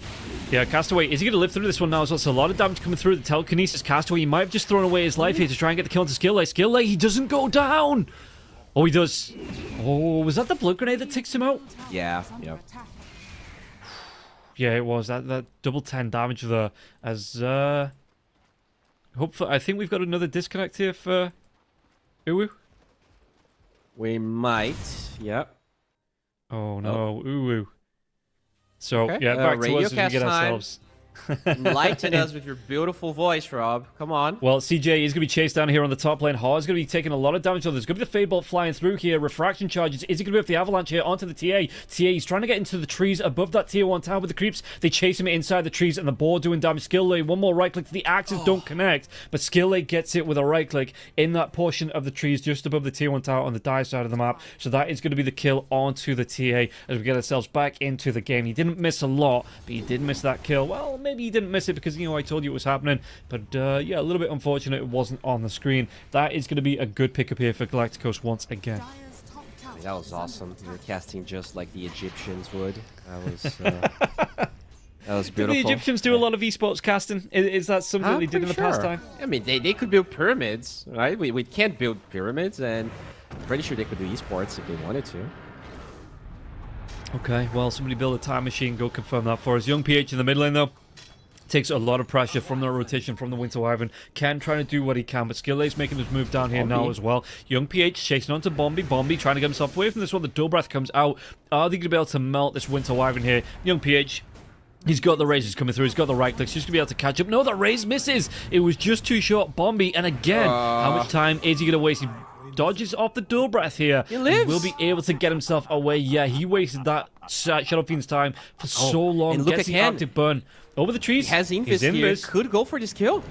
Yeah, Castaway, is he going to live through this one now as well? So a lot of damage coming through the telekinesis. Castaway, he might have just thrown away his life here to try and get the kill into Skill Lay. Skill Lay, he doesn't go down. Oh, he does. Oh, was that the blood grenade that takes him out? Yeah. Yeah, it was. That double 10 damage there. As, hopefully, I think we've got another disconnect here for Uwu. We might, yep. Oh no, Uwu. So, okay. yeah, back to us as we get time. ourselves. Enlighten us with your beautiful voice, Rob. Come on. Well, CJ is going to be chased down here on the top lane. Hard's going to be taking a lot of damage. So there's going to be the Fade Bolt flying through here. Refraction charges. Is he going to be with the Avalanche here onto the TA? TA, he's trying to get into the trees above that tier 1 tower with the creeps. They chase him inside the trees and the board doing damage. Skill Lay, one more right click. The axes don't connect, but Skill Lay gets it with a right click in that portion of the trees just above the tier 1 tower on the die side of the map. So that is going to be the kill onto the TA as we get ourselves back into the game. He didn't miss a lot, but he did miss that kill. Well, maybe he didn't miss it because, you know, I told you it was happening. But, yeah, a little bit unfortunate it wasn't on the screen. That is going to be a good pickup here for Galacticos once again. That was awesome. You're casting just like the Egyptians would. That was beautiful. Do the Egyptians do a lot of esports casting? Is that something they did in the past time? I mean, they could build pyramids, right? We can't build pyramids, and I'm pretty sure they could do esports if they wanted to. Okay, well, somebody build a time machine. Go confirm that for us. Young PH in the mid lane, though. Takes a lot of pressure from the rotation from the Winter Wyvern. Ken trying to do what he can, but Skill Lay's making his move down here now as well. Young PH chasing onto Bombi. Bombi trying to get himself away from this one. The Dual Breath comes out. Are they going to be able to melt this Winter Wyvern here? Young PH, he's got the raises coming through. He's got the right clicks. He's just going to be able to catch up. No, the raise misses. It was just too short. Bombi, and again, how much time is he going to waste? He dodges off the Dual Breath here. He lives. He will be able to get himself away. Yeah, he wasted that Shadow Fiend's time for so long. And look Gets at the active burn. Over the trees. He has Invis here. Could go for this kill.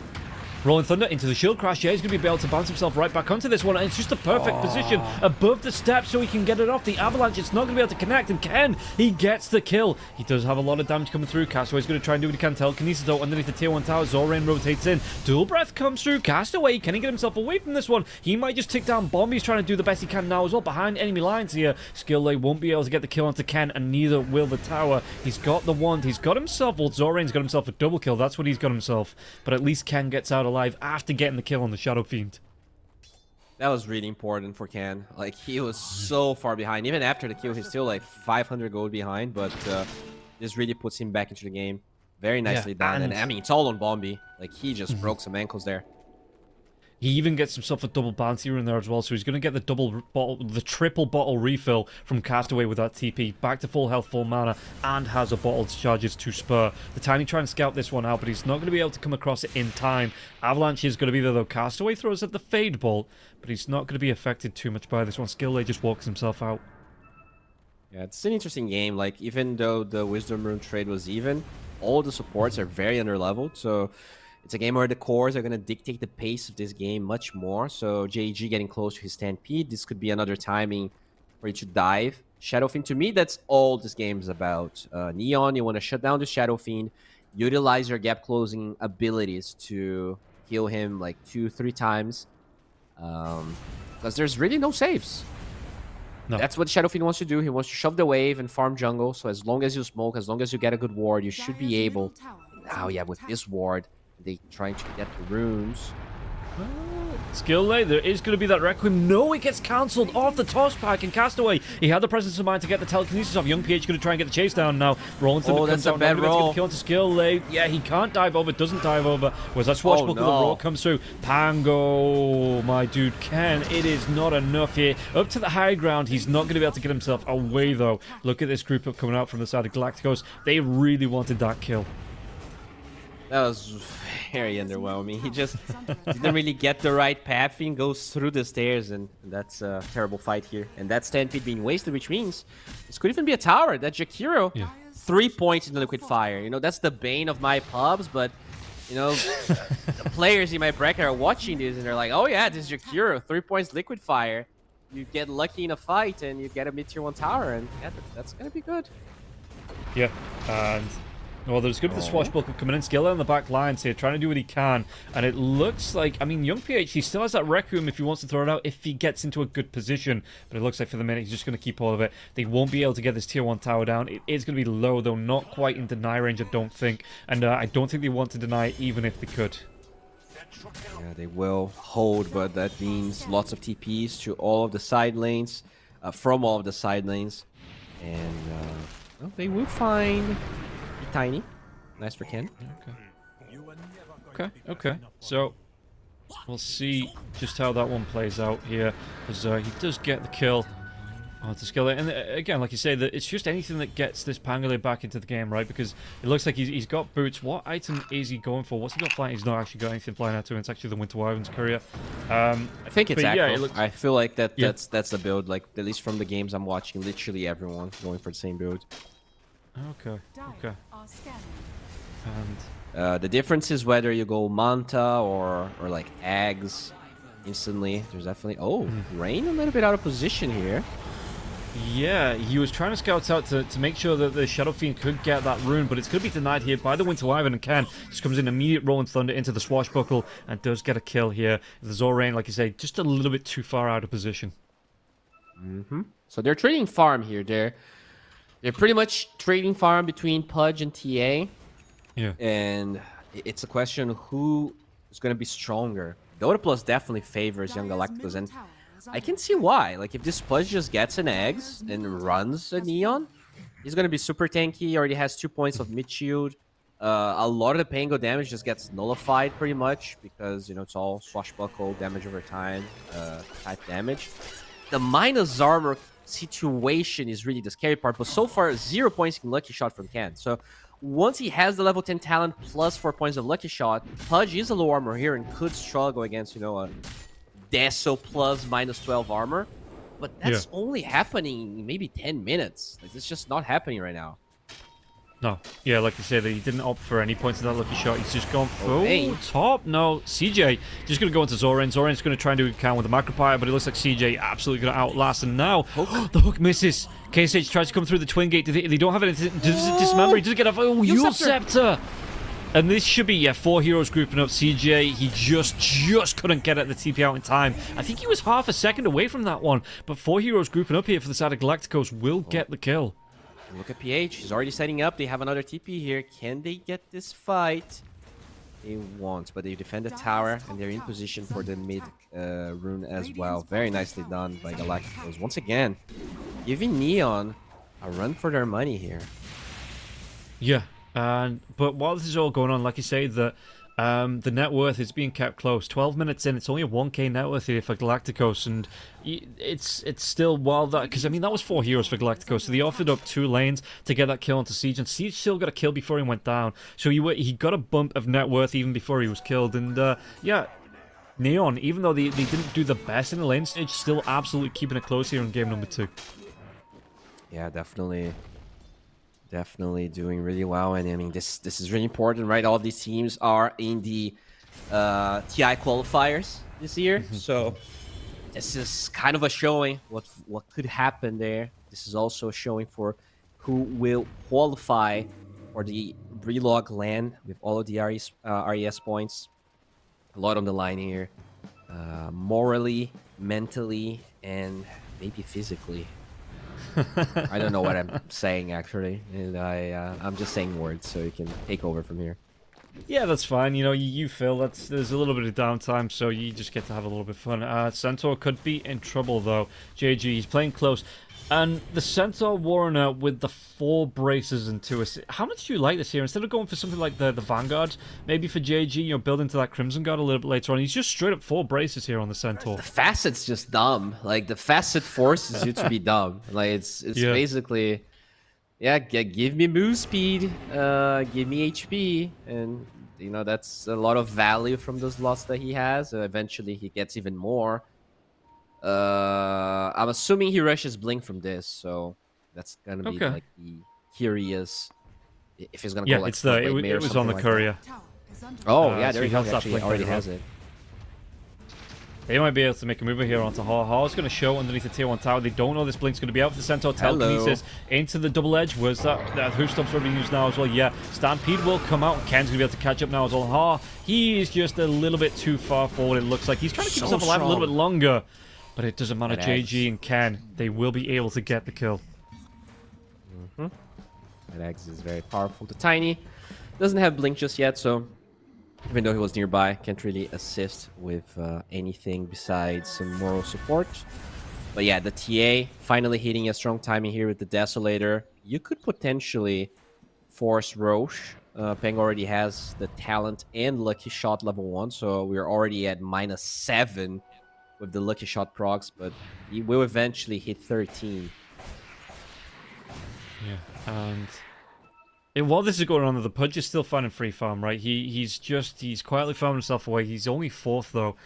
Rolling Thunder into the shield crash. Yeah, he's going to be able to bounce himself right back onto this one. And it's just the perfect position above the steps so he can get it off. The Avalanche, it's not going to be able to connect. And Ken, he gets the kill. He does have a lot of damage coming through. Castaway's going to try and do what he can. Telekinesis though underneath the tier 1 tower. Zorain rotates in. Dual Breath comes through. Castaway, can he get himself away from this one? He might just tick down Bomb. He's trying to do the best he can now as well. Behind enemy lines here. Skill Lay won't be able to get the kill onto Ken, and neither will the tower. He's got the wand. He's got himself, well, Zorain's got himself a double kill. That's what he's got himself. But at least Ken gets out alive after getting the kill on the Shadow Fiend. That was really important for Ken. Like, he was so far behind. Even after the kill, he's still like 500 gold behind, but this really puts him back into the game. Very nicely done. And I mean, it's all on Bombi. Like, he just broke some ankles there. He even gets himself a double bounty in there as well, so he's going to get the triple bottle refill from Castaway with that TP. Back to full health, full mana, and has a bottle charges to spur. The Tiny trying to scout this one out, but he's not going to be able to come across it in time. Avalanche is going to be there, though. Castaway throws at the Fade Bolt, but he's not going to be affected too much by this one. Skill Lay just walks himself out. Yeah, it's an interesting game. Like, even though the Wisdom Rune trade was even, all the supports are very underleveled, so it's a game where the cores are going to dictate the pace of this game much more. So JG getting close to his stampede. This could be another timing for you to dive. Shadow Fiend, to me, that's all this game is about. Neon, you want to shut down the Shadow Fiend, utilize your gap closing abilities to kill him like 2-3 times. Because there's really no saves. No. That's what Shadow Fiend wants to do. He wants to shove the wave and farm jungle. So as long as you smoke, as long as you get a good ward, you should be able. Now, yeah, with this ward, they trying to get the runes. Skill Lay, there is going to be that Requiem. No, it gets cancelled off the toss pack and Castaway. He had the presence of mind to get the telekinesis off. Young PH going to try and get the chase down now. Rolling Thunder comes down. Bad roll. To get the kill onto Skill Lay. Yeah, he can't dive over, doesn't dive over. Whereas that swashbuckle, the roll comes through. Pango, my dude, Ken, it is not enough here. Up to the high ground, he's not going to be able to get himself away, though. Look at this group up coming out from the side of Galacticos. They really wanted that kill. That was very underwhelming. He just didn't really get the right pathing, goes through the stairs, and that's a terrible fight here. And that's 10 feet being wasted, which means this could even be a tower. That Jakiro, 3 points in the liquid fire. You know, that's the bane of my pubs, but, you know, the players in my bracket are watching this, and they're like, oh yeah, this is Jakiro, 3 points liquid fire. You get lucky in a fight, and you get a mid-tier 1 tower, and yeah, that's going to be good. Yeah, and... Well, there's going to be the swashbuckle coming in. Skilla on the back lines here, trying to do what he can. And it looks like, I mean, Young PH, he still has that Requiem if he wants to throw it out, if he gets into a good position. But it looks like for the minute, he's just going to keep all of it. They won't be able to get this tier 1 tower down. It is going to be low, though, not quite in deny range, I don't think. And I don't think they want to deny it, even if they could. Yeah, they will hold, but that means lots of TPs to all of the side lanes, from all of the side lanes. And well, they will find... Tiny. Nice for Ken. Okay. So, we'll see just how that one plays out here. Because he does get the kill onto Skilla. And again, like you say, that it's just anything that gets this Pangolier back into the game, right? Because it looks like he's got boots. What item is he going for? What's he got flying? He's not actually got anything flying out to him. It's actually the Winter Wyvern's courier. I think it's yeah, Echo. I feel like that's the build. Like, at least from the games I'm watching, literally everyone going for the same build. Okay. And the difference is whether you go Manta or like Eggs instantly. There's definitely Rain a little bit out of position here. Yeah, he was trying to scout out to make sure that the Shadow Fiend could get that rune, but it's going to be denied here by the Winter Wyvern, and Ken just comes in immediate Rolling Thunder into the swashbuckle and does get a kill here. The Zorain, like you say, just a little bit too far out of position. So they're trading farm here. They're pretty much trading farm between Pudge and TA. Yeah. And it's a question who is going to be stronger. Dota Plus definitely favors Young Galacticos, and I can see why. Like, if this Pudge just gets an Eggs and runs a Neon, he's going to be super tanky. He already has 2 points of mid shield. A lot of the Pango damage just gets nullified pretty much because, you know, it's all swashbuckle damage over time type damage. The minus armor situation is really the scary part, but so far 0 points in lucky shot from Ken. So once he has the level 10 talent plus 4 points of lucky shot, Pudge is a low armor here and could struggle against, you know, a Deso plus minus 12 armor, but that's only happening in maybe 10 minutes. Like, it's just not happening right now. No. Yeah, like you said, he didn't opt for any points in that lucky shot. He's just gone full top. No, CJ just going to go into Zoran. Zoran's going to try and do a count with the Macropire, but it looks like CJ absolutely going to outlast. And now, the hook misses. KSH tries to come through the Twin Gate. They don't have anything. Does it dismember? He does get a... Oh, Yule Scepter! And this should be, 4 heroes grouping up. CJ, he just couldn't get at the TP out in time. I think he was half a second away from that one. But 4 heroes grouping up here for the side of Galacticos will get the kill. Look at PH. He's already setting up. They have another TP here. Can they get this fight? They won't, but they defend the tower, and they're in position for the mid rune as well. Very nicely done by Galacticos. Once again, giving Neon a run for their money here. Yeah. But while this is all going on, like you say, the net worth is being kept close. 12 minutes in, it's only a 1k net worth here for Galacticos, and it's still wild that, because I mean that was 4 heroes for Galacticos, so they offered up 2 lanes to get that kill onto Siege, and Siege still got a kill before he went down. So he got a bump of net worth even before he was killed, and yeah. Neon, even though they didn't do the best in the lane stage, still absolutely keeping it close here in game number 2. Yeah, definitely doing really well, and I mean this is really important, right? All of these teams are in the TI qualifiers this year, so this is kind of a showing what could happen there. This is also a showing for who will qualify for the Brelog LAN with all of the RES points. A lot on the line here, morally, mentally, and maybe physically. I don't know what I'm saying, actually, and I'm just saying words, so you can take over from here. Yeah, that's fine. You know, you feel there's a little bit of downtime, so you just get to have a little bit of fun. Centaur could be in trouble, though. JG, he's playing close. And the Centaur Warrener with the 4 braces and 2 assists. How much do you like this here? Instead of going for something like the Vanguard, maybe for JG, you know, build into that Crimson Guard a little bit later on. He's just straight up 4 braces here on the Centaur. The Facet's just dumb. Like, the Facet forces you to be dumb. Like, it's basically, yeah, give me move speed, give me HP, and You know, that's a lot of value from those lots that he has. Eventually, he gets even more. I'm assuming he rushes Blink from this, so that's gonna be like the curious if he's gonna go like it's the it was on the courier. Oh yeah, so there he you go. has that Actually, Blink already ready to has go. it. They might be able to make a move here onto Ha. Ha's going to show underneath the tier 1 tower. They don't know this Blink's going to be out for the Centaur. Telekinesis into the double edge. Was that Hoof Stomp's already used now as well? Yeah. Stampede will come out. Ken's going to be able to catch up now as well. Ha, he is just a little bit too far forward, it looks like. He's trying to keep himself alive a little bit longer. But it doesn't matter. JG and Ken, they will be able to get the kill. That X is very powerful. The Tiny doesn't have Blink just yet, so even though he was nearby, can't really assist with anything besides some moral support. But yeah, the TA finally hitting a strong timing here with the Desolator. You could potentially force Roche. Peng already has the talent and Lucky Shot level 1, so we're already at -7 with the Lucky Shot procs, but he will eventually hit 13. Yeah, and while this is going on, the Pudge is still finding free farm, right? He's quietly farming himself away. He's only 4th though.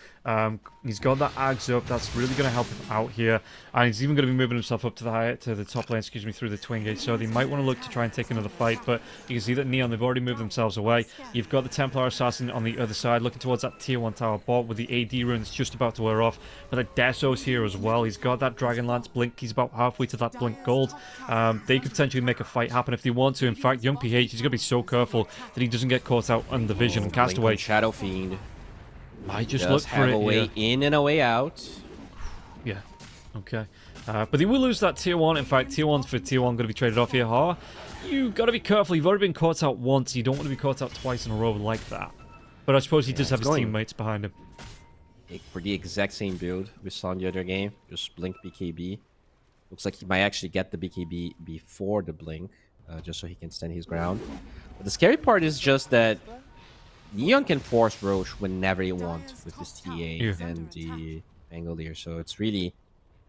He's got that Ags up. That's really going to help him out here, and he's even going to be moving himself up to the top lane. Excuse me, through the Twin Gate. So they might want to look to try and take another fight. But you can see that Neon, they've already moved themselves away. You've got the Templar Assassin on the other side, looking towards that tier 1 tower bot with the AD runes just about to wear off. But the Deso's here as well. He's got that Dragonlance Blink. He's about halfway to that Blink Gold. They could potentially make a fight happen if they want to. In fact, Young PH, he's going to be so careful that he doesn't get caught out under Vision and Castaway. Shadow Fiend. Might just look for it. A way in and a way out. Yeah. Okay. But they will lose that tier 1. In fact, tier 1's for tier 1 going to be traded off here. Ha, you got to be careful. You've already been caught out once. You don't want to be caught out twice in a row like that. But I suppose he does have his teammates behind him. For the exact same build we saw in the other game. Just Blink BKB. Looks like he might actually get the BKB before the Blink. Just so he can stand his ground. But the scary part is just that Neon can force Roche whenever he wants with this TA and the Angolier. So it's really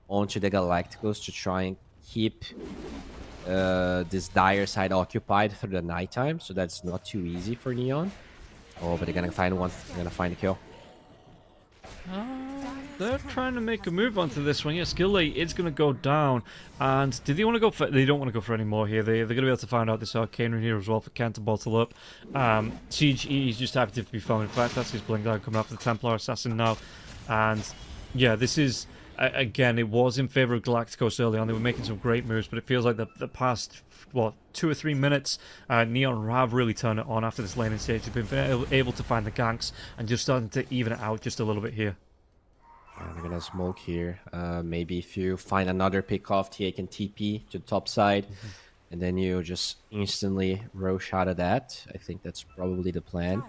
onto the Galacticos to try and keep this dire side occupied through the nighttime. So that's not too easy for Neon. Oh, but they're going to find one. They're going to find a kill. They're trying to make a move onto this one. Yeah, Skill 8 is going to go down. And did they want to go for... They don't want to go for any more here. They're going to be able to find out this Arcane Rune here as well for Ken to bottle up. Siege, he's just happy to be found. In fact, that's his Blink down coming out for the Templar Assassin now. And yeah, this is... Again, it was in favor of Galacticos early on. They were making some great moves, but it feels like the past, 2 or 3 minutes, Neon have really turned it on after this laning stage. They've been able to find the ganks and just starting to even it out just a little bit here. We're gonna smoke here. Maybe if you find another pick off, TA can TP to the top side, and then you just instantly Roche out of that. I think that's probably the plan.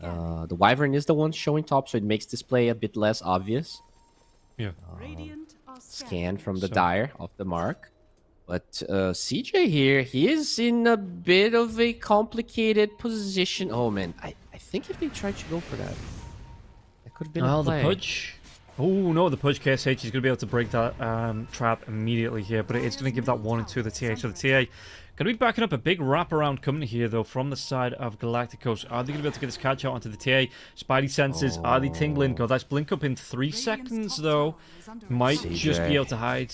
The Wyvern is the one showing top, so it makes this play a bit less obvious. Yeah. Scan from the Dire off the mark. But CJ here, he is in a bit of a complicated position. Oh man, I think if they tried to go for that, that could have been a play. The Pudge. Oh no, the Pudge KSH is going to be able to break that trap immediately here, but it's going to give that 1 and 2 to the TA. So the TA going to be backing up a big wraparound coming here though from the side of Galacticos. Are they going to be able to get this catch out onto the TA? Spidey senses, are they tingling? God, that's blink up in 3 seconds though. Might just be able to hide.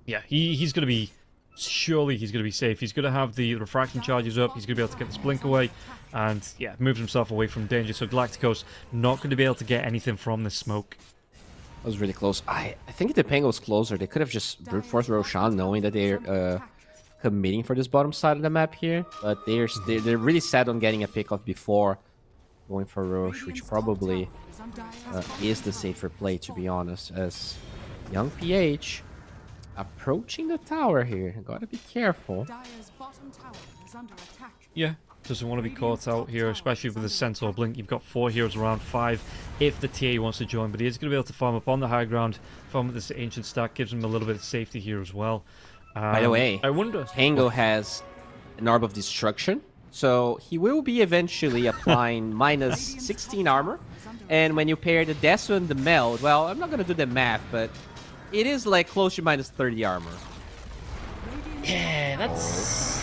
Yeah, he's going to be... Surely he's going to be safe. He's going to have the refraction charges up. He's going to be able to get this blink away. And yeah, moves himself away from danger. So Galacticos not going to be able to get anything from this smoke. That was really close. I think if the Peng was closer, they could have just brute forced Roshan, knowing that they're committing for this bottom side of the map here. But they're really set on getting a pick off before going for Roche, which probably is the safer play, to be honest, as Young PH approaching the tower here. Gotta be careful. Yeah, doesn't want to be caught out here, especially with the Centaur Blink. You've got 4 heroes around 5 if the TA wants to join, but he is going to be able to farm up on the high ground. Farm up this ancient stack, gives him a little bit of safety here as well. By the way, I wonder... Tango has an Orb of Destruction, so he will be eventually applying minus 16 armor. And when you pair the Desu and the Meld, well, I'm not going to do the math, but it is like close to minus 30 armor. Yeah, that's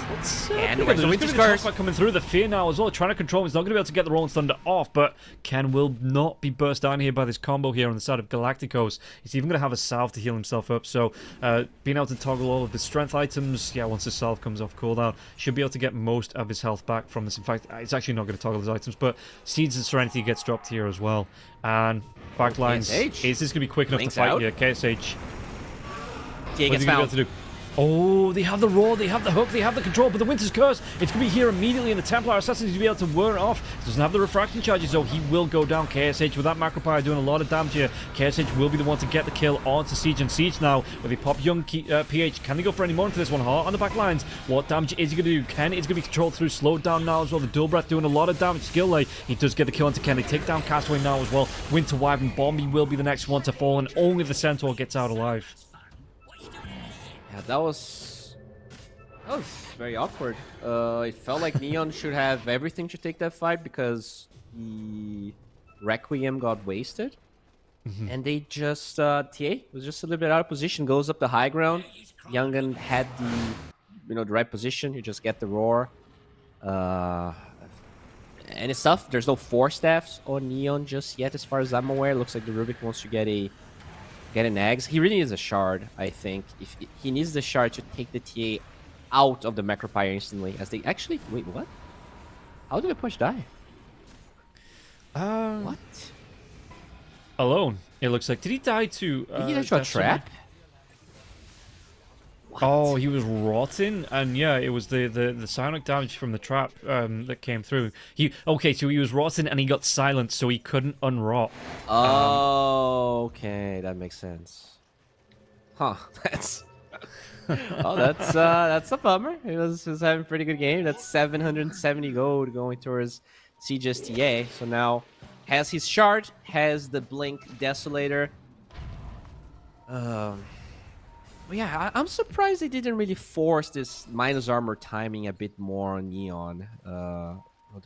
And pretty good. There's gonna be the top coming through. The fear now as well, trying to control him. He's not going to be able to get the Rolling Thunder off, but Ken will not be burst down here by this combo here on the side of Galacticos. He's even going to have a salve to heal himself up, so being able to toggle all of his strength items, yeah, once the salve comes off cooldown, should be able to get most of his health back from this. In fact, it's actually not going to toggle his items, but Seeds and Serenity gets dropped here as well. And backlines, is this going to be quick enough to fight here? KSH. He What's gets he going found. to be able to do? Oh, they have the roar, they have the hook, they have the control, but the Winter's Curse, it's going to be here immediately, and the Templar Assassin is going to be able to wear it off. Doesn't have the refraction charges, so he will go down. KSH with that macro power doing a lot of damage here. KSH will be the one to get the kill onto Siege, and Siege now, with a pop young PH. Can they go for any more into this one? Heart on the back lines. What damage is he going to do? Ken is going to be controlled through, slowed down now as well. The dual breath doing a lot of damage. Skill lay, he does get the kill onto Ken. They take down Castaway now as well. Winter Wyvern Bombi will be the next one to fall, and only the Centaur gets out alive. Yeah, that was very awkward. It felt like Neon should have everything to take that fight because the Requiem got wasted. And they just, TA was just a little bit out of position, goes up the high ground. Young'un had the right position. You just get the roar. And it's tough. There's no 4 staffs on Neon just yet, as far as I'm aware. Looks like the Rubik wants to get an eggs. He really needs a shard, I think. If he needs the shard to take the TA out of the Macropire instantly, as they actually... Wait, what? How did the push die? What? Alone, it looks like. Did he die to... Did he die to a trap? Oh, he was rotten, and yeah, it was the psionic damage from the trap that came through. Okay, so he was rotten and he got silenced, so he couldn't unrot. Oh, okay, that makes sense. Huh? That's that's a bummer. He was having a pretty good game. That's 770 gold going towards Siege's TA. So now has his shard, has the Blink Desolator. Well, yeah, I'm surprised they didn't really force this minus armor timing a bit more on Neon. The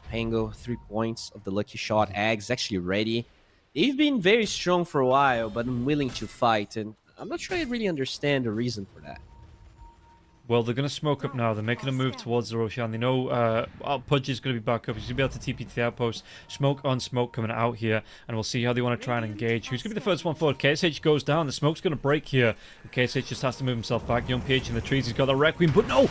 Pango, 3 points of the lucky shot. Ag's actually ready. They've been very strong for a while, but unwilling to fight, and I'm not sure I really understand the reason for that. Well, they're going to smoke up now. They're making a move towards the Roshan. They know Pudge is going to be back up. He's going to be able to TP to the outpost. Smoke on smoke coming out here. And we'll see how they want to try and engage. Who's going to be the first one forward? KSH goes down. The smoke's going to break here. KSH just has to move himself back. Young PH in the trees. He's got the Requiem, but no!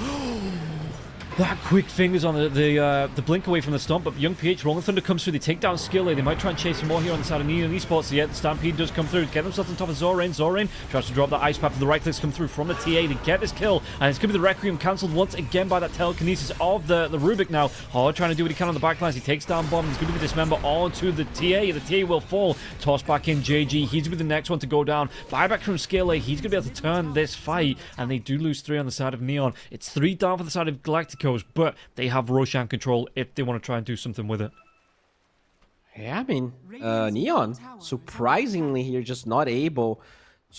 That quick fingers on the blink away from the stomp, but Young PH, Rolling Thunder comes through. They take down Skillet. They might try and chase him more here on the side of Neon Esports. Yet the Stampede does come through. Get themselves on top of Zorain. Zorain tries to drop the ice path. The right clicks come through from the TA to get this kill, and it's going to be the Requiem cancelled once again by that telekinesis of the Rubik now. Hard trying to do what he can on the backlines. He takes down Bomb. He's going to be dismember onto the TA. The TA will fall. Toss back in JG. He's going to be the next one to go down. Buyback from Skillet. He's going to be able to turn this fight, and they do lose 3 on the side of Neon. It's 3 down for the side of Galacticos, but they have Roshan control if they want to try and do something with it. Yeah, I mean, Neon, surprisingly here, just not able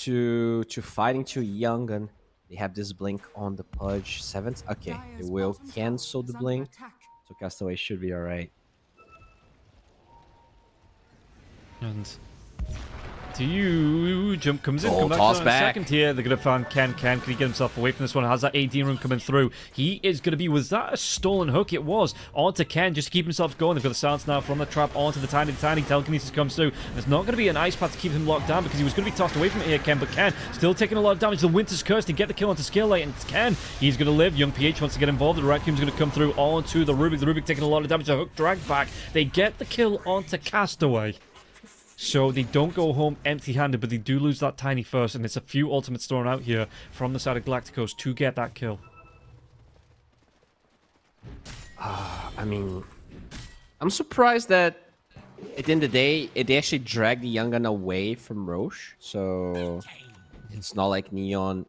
to fight into Young'un. They have this blink on the Pudge. 7th. Okay, they will cancel the blink. So Castaway should be alright. And do you jump comes in, come back toss to back. second here. They're gonna find Ken. Can he get himself away from this one? Has that AD rune coming through? He is gonna be, was that a stolen hook? It was onto Ken just to keep himself going. They've got the silence now from the trap onto the tiny telekinesis comes through. There's not gonna be an ice path to keep him locked down because he was gonna be tossed away from it here, Ken, but Ken still taking a lot of damage. The Winter's Curse to get the kill onto Skill Light, and it's Ken. He's gonna live. Young PH wants to get involved. The Requiem's gonna come through onto the Rubik. The Rubik taking a lot of damage. The hook drag back. They get the kill onto Castaway. So they don't go home empty-handed, but they do lose that tiny first, and it's a few ultimates thrown out here from the side of Galacticos to get that kill. I mean, I'm surprised that at the end of the day, they actually dragged the Young'un away from Roche. So it's not like Neon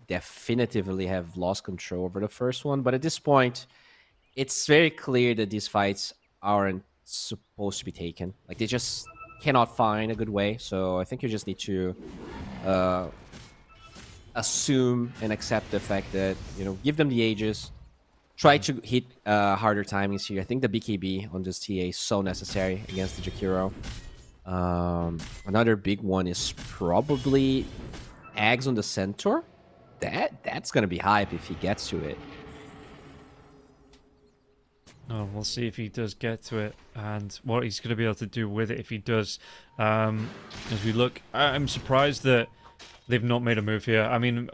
definitively have lost control over the first one. But at this point, it's very clear that these fights aren't supposed to be taken. Like, they just cannot find a good way. So I think you just need to assume and accept the fact that, you know, give them the ages. Try to hit harder timings here. I think the BKB on this TA is so necessary against the Jakiro. Another big one is probably Ags on the Centaur. that's gonna be hype if he gets to it. Oh, we'll see if he does get to it and what he's going to be able to do with it if he does. As we look, I'm surprised that they've not made a move here. I mean,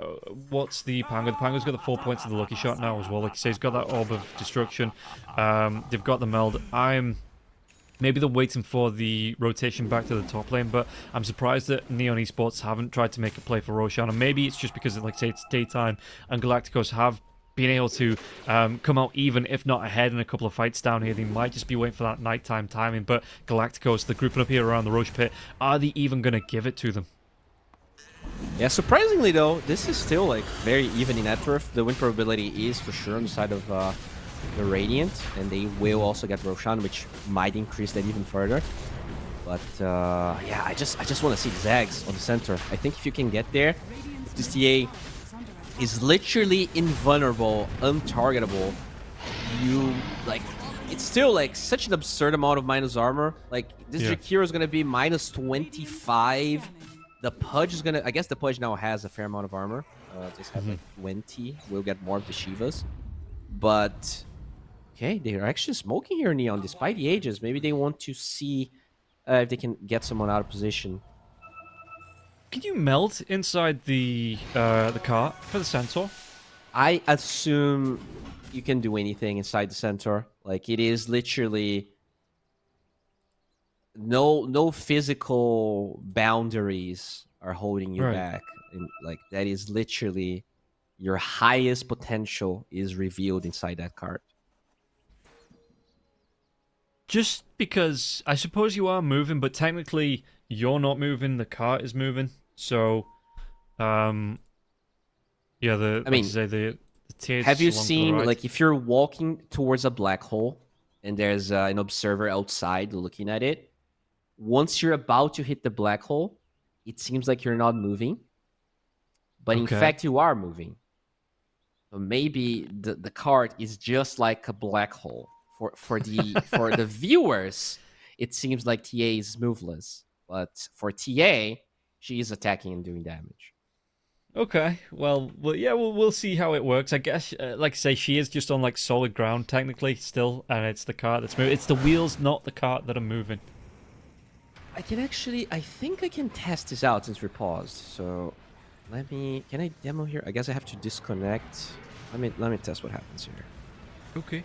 what's the Pango? The Pango's got the 4 points of the lucky shot now as well. Like you say, he's got that orb of destruction. They've got the meld. Maybe they're waiting for the rotation back to the top lane, but I'm surprised that Neon Esports haven't tried to make a play for Roshan. And maybe it's just because, like say, it's daytime and Galacticos have been able to come out even, if not ahead, in a couple of fights down here. They might just be waiting for that nighttime timing, but Galacticos, they're grouping up here around the Roche pit. Are they even going to give it to them? Yeah, surprisingly though, this is still like very even in net worth. The win probability is for sure on the side of the Radiant, and they will also get Roshan, which might increase that even further. But yeah, I just want to see Zags on the center. I think if you can get there, this TA is literally invulnerable, untargetable. You like, it's still like such an absurd amount of minus armor. Like this Jakiro is gonna be minus 25. The Pudge is gonna, I guess the Pudge now has a fair amount of armor. Just have like 20. We'll get more of the Shivas. But okay, they're actually smoking here, Neon, despite the ages. Maybe they want to see if they can get someone out of position. Can you melt inside the cart for the Centaur? I assume you can do anything inside the Centaur. Like, it is literally no physical boundaries are holding you back. And like, that is literally your highest potential is revealed inside that cart. Just because I suppose you are moving, but technically you're not moving, the cart is moving. So, yeah, the TH have you seen, like, if you're walking towards a black hole and there's an observer outside looking at it, once you're about to hit the black hole, it seems like you're not moving, but in fact you are moving. So maybe the cart is just like a black hole. For the viewers, it seems like TA is moveless, but for TA, she is attacking and doing damage. Okay, well, yeah, we'll see how it works. I guess, like I say, she is just on like solid ground technically still, and it's the cart that's moving. It's the wheels, not the cart, that are moving. I think I can test this out since we're paused. So, can I demo here? I guess I have to disconnect. Let me test what happens here. Okay.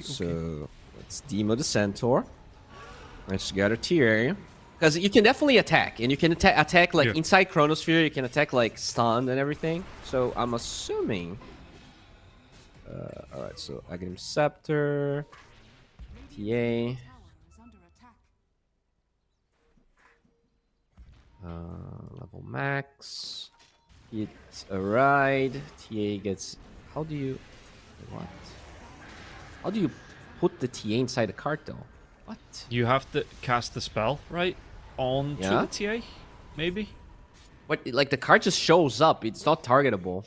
So let's demo the Centaur. Let's get a TA. Because you can definitely attack, and you can attack like inside Chronosphere. You can attack like stunned and everything. So I'm assuming. All right. So Aghanim Scepter, TA. Level max. It's a ride. TA gets. How do you? What? How do you put the TA inside the cart though? What? You have to cast the spell, right? Onto the TA, maybe? What? Like the cart just shows up. It's not targetable.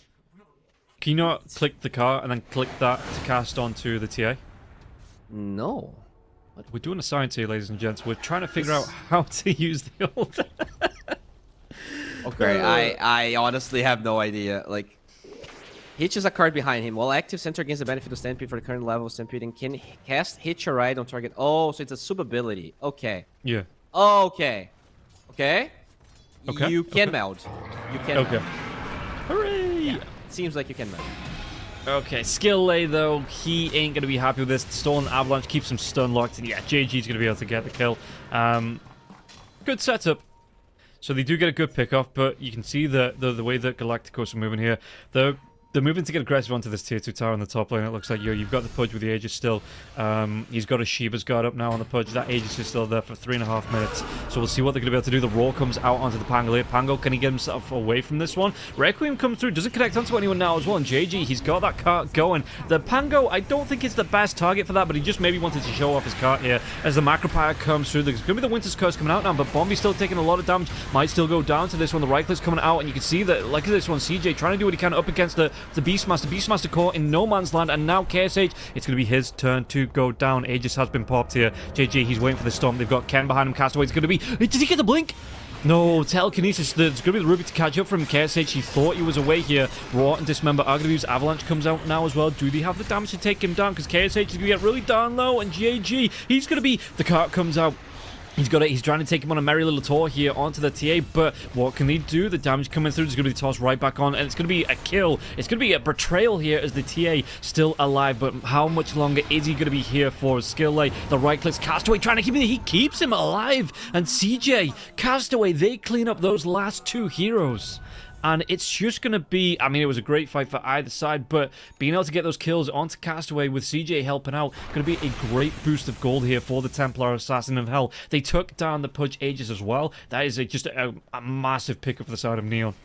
Can you not click the cart and then click that to cast onto the TA? No. What? We're doing a science here, ladies and gents. We're trying to figure out how to use the old... Okay, I honestly have no idea. Like, Hitch is a card behind him. While active, Centaur gains the benefit of Stampede for the current level of Stampede and can cast Hitch or Ride on target. Oh, so it's a sub ability. Okay. Yeah. Okay. You can meld. You can meld. Hooray! Yeah. Seems like you can meld. Okay, Skill Lay, though, he ain't going to be happy with this. Stolen Avalanche keeps him stun locked, and yeah, JG's going to be able to get the kill. Good setup. So they do get a good pick off, but you can see the way that Galacticos are moving here. They're moving to get aggressive onto this tier 2 tower on the top lane. It looks like you've got the Pudge with the Aegis still. He's got a Shiva's guard up now on the Pudge. That Aegis is still there for 3.5 minutes. So we'll see what they're going to be able to do. The Roar comes out onto the Pango here. Pango, can he get himself away from this one? Requiem comes through. Doesn't connect onto anyone now as well. And JG, he's got that cart going. The Pango, I don't think it's the best target for that, but he just maybe wanted to show off his cart here. As the Macropire comes through, there's going to be the Winter's Curse coming out now, but Bombi's still taking a lot of damage. Might still go down to this one. The right click's coming out, and you can see that, like this one, CJ trying to do what he can up against the Beastmaster. Beastmaster caught in no man's land, and now KSH, it's going to be his turn to go down. Aegis has been popped here. JJ, he's waiting for the storm. They've got Ken behind him. Castaway, it's going to be... Did he get the blink? No, telekinesis. There's going to be the Ruby to catch up from KSH. He thought he was away here. Raw and Dismember are going to use Avalanche comes out now as well. Do they have the damage to take him down? Because KSH is going to get really down low. And GAG, he's going to be... The cart comes out. He's got it. He's trying to take him on a merry little tour here onto the TA, but what can he do? The damage coming through is going to be tossed right back on, and it's going to be a kill. It's going to be a betrayal here as the TA still alive, but how much longer is he going to be here for? Skill lay, the right clicks, Castaway trying to keep him. He keeps him alive, and CJ, Castaway, they clean up those last two heroes. And it's just going to be... I mean, it was a great fight for either side, but being able to get those kills onto Castaway with CJ helping out, going to be a great boost of gold here for the Templar Assassin of Hell. They took down the Pudge Aegis as well. That is just a massive pickup for the side of Neon.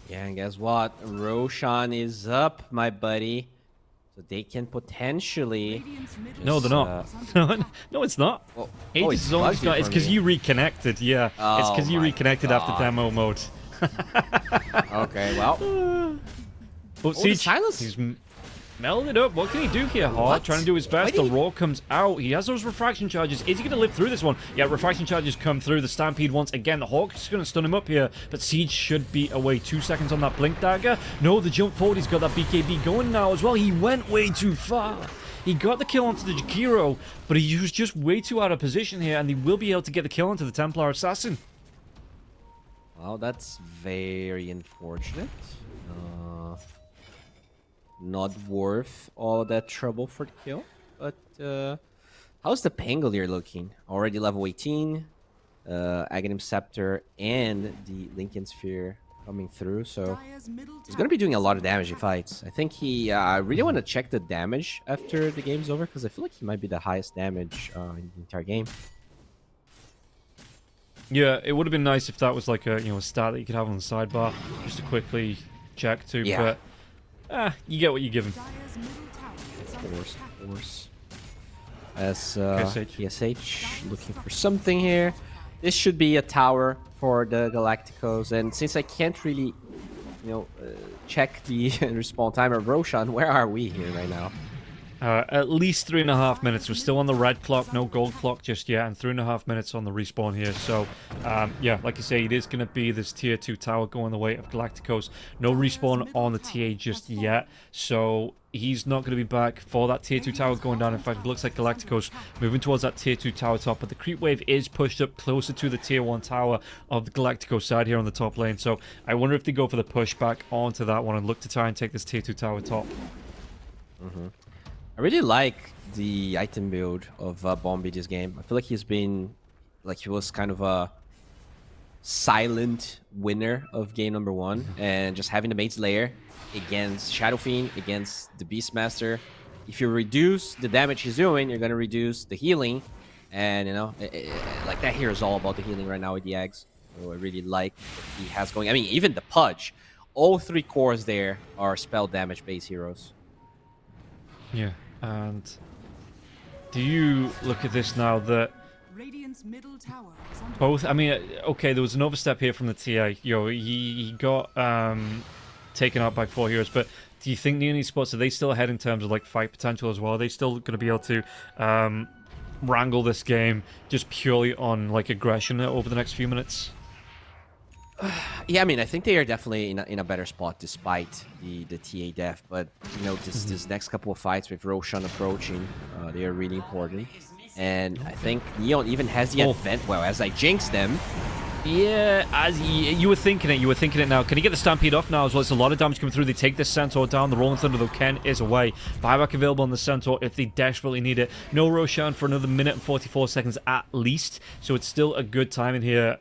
Yeah, and guess what? Roshan is up, my buddy. So they can potentially... No, they're not. No, it's not. Well, Aegis is almost not. It's because you reconnected, yeah. It's because you reconnected after demo mode. Okay, well. But see, he's melded up. What can he do here? Hard trying to do his best. The Raw comes out. He has those refraction charges. Is he going to live through this one? Yeah, refraction charges come through. The Stampede once again. The Hawk's going to stun him up here. But Siege should be away. 2 seconds on that Blink Dagger. No, the jump forward. He's got that BKB going now as well. He went way too far. He got the kill onto the Jakiro, but he was just way too out of position here, and he will be able to get the kill onto the Templar Assassin. Well, that's very unfortunate. Not worth all that trouble for the kill. But how's the Pangolier looking? Already level 18. Aghanim Scepter and the Lincoln Sphere coming through. So he's going to be doing a lot of damage in fights. I think he... I really want to check the damage after the game's over, because I feel like he might be the highest damage in the entire game. Yeah, it would have been nice if that was like a a stat that you could have on the sidebar just to quickly check too. Yeah. But you get what you give him. Of course. As KSH looking for something here. This should be a tower for the Galacticos, and since I can't really, check the respawn time of Roshan, where are we here right now? At least 3.5 minutes. We're still on the red clock, no gold clock just yet, and 3.5 minutes on the respawn here. So, yeah, like you say, it is going to be this tier 2 tower going the way of Galacticos. No respawn on the TA just yet, so he's not going to be back for that tier 2 tower going down. In fact, it looks like Galacticos moving towards that tier 2 tower top, but the creep wave is pushed up closer to the tier 1 tower of the Galacticos side here on the top lane. So, I wonder if they go for the pushback onto that one and look to try and take this tier 2 tower top. I really like the item build of Bombi this game. I feel like he's been, he was kind of a silent winner of game number 1, and just having the Mage Layer against Shadow Fiend, against the Beastmaster. If you reduce the damage he's doing, you're gonna reduce the healing, and like that here is all about the healing right now with the eggs. So I really like what he has going. I mean, even the Pudge, all 3 cores there are spell damage based heroes. Yeah. And do you look at this now that both... I mean, okay, there was an overstep here from the TA. He got taken out by 4 heroes, but do you think the only spots, are they still ahead in terms of fight potential as well? Are they still going to be able to wrangle this game just purely on aggression over the next few minutes? Yeah, I mean, I think they are definitely in a better spot despite the TA death. But, this next couple of fights with Roshan approaching, they are really important. And I think Neon even has the advent. Well, as I jinx them. Yeah, as you were thinking it. You were thinking it now. Can he get the Stampede off now as well? It's a lot of damage coming through. They take this Centaur down. The Rolling Thunder, though, Ken is away. Buyback available on the Centaur if they desperately need it. No Roshan for another minute and 44 seconds at least. So it's still a good time in here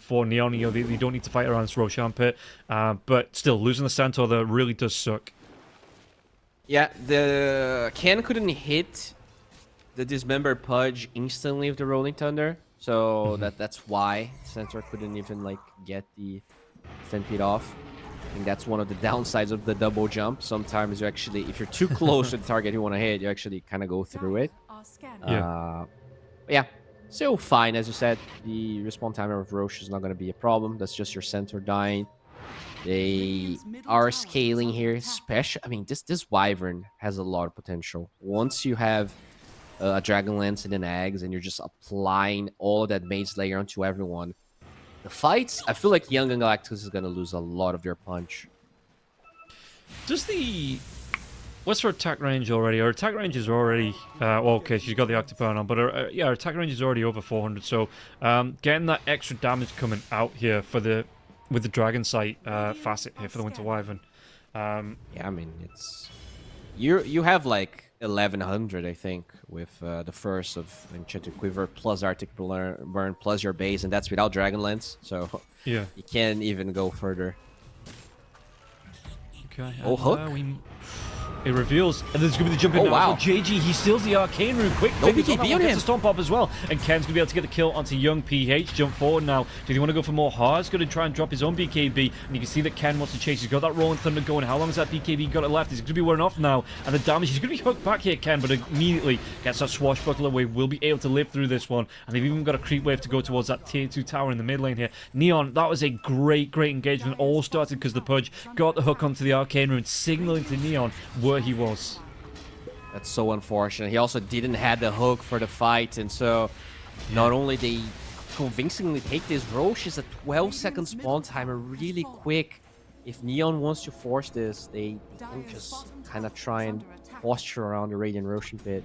for Neon. They don't need to fight around this Roshan pit. But still, losing the Centaur, though, really does suck. Yeah, the Ken couldn't hit the Dismember Pudge instantly with the Rolling Thunder. So that's why Centaur couldn't even get the Stampede off. I think that's one of the downsides of the double jump. Sometimes you actually, if you're too close to the target you want to hit, you actually kind of go through it. Yeah, still fine, as you said. The respawn timer of Roche is not going to be a problem. That's just your Centaur dying. They are scaling here, especially. I mean, this Wyvern has a lot of potential. Once you have a Dragonlance and an Eggs, and you're just applying all of that Mage Layer onto everyone, the fights, I feel like Young Galacticos is going to lose a lot of their punch. Does the... What's her attack range already? Her attack range is already... well, okay, she's got the Octoburn on, but yeah, her attack range is already over 400, so getting that extra damage coming out here for the... with the Dragon Sight facet here for the Winter Wyvern. Yeah, I mean, it's... You have like 1100, I think, with the first of Enchanted Quiver plus Arctic Burn plus your base, and that's without Dragonlance, so yeah, you can't even go further. Okay. Oh, hook. It reveals, and there's going to be the jump in now. Wow. So JG, he steals the Arcane Rune. Quick No fingers BKB on that one, on gets him. a Stomp Up as well. And Ken's going to be able to get the kill onto Young PH. Jump forward now. Do they want to go for more hard? He's going to try and drop his own BKB. And you can see that Ken wants to chase. He's got that Rolling Thunder going. How long has that BKB got left? He's going to be wearing off now. And the damage, he's going to be hooked back here, Ken, but immediately gets that Swashbuckler wave. Will be able to live through this one. And they've even got a creep wave to go towards that tier 2 tower in the mid lane here. Neon, that was a great engagement. All started because the Pudge got the hook onto the Arcane Rune, signaling to Neon where he was. That's so unfortunate. He also didn't have the hook for the fight, and so not only they convincingly take this, Roche is a 12-second spawn timer, really quick. If Neon wants to force this, they can just kind of try and posture around the Radiant Roshan pit.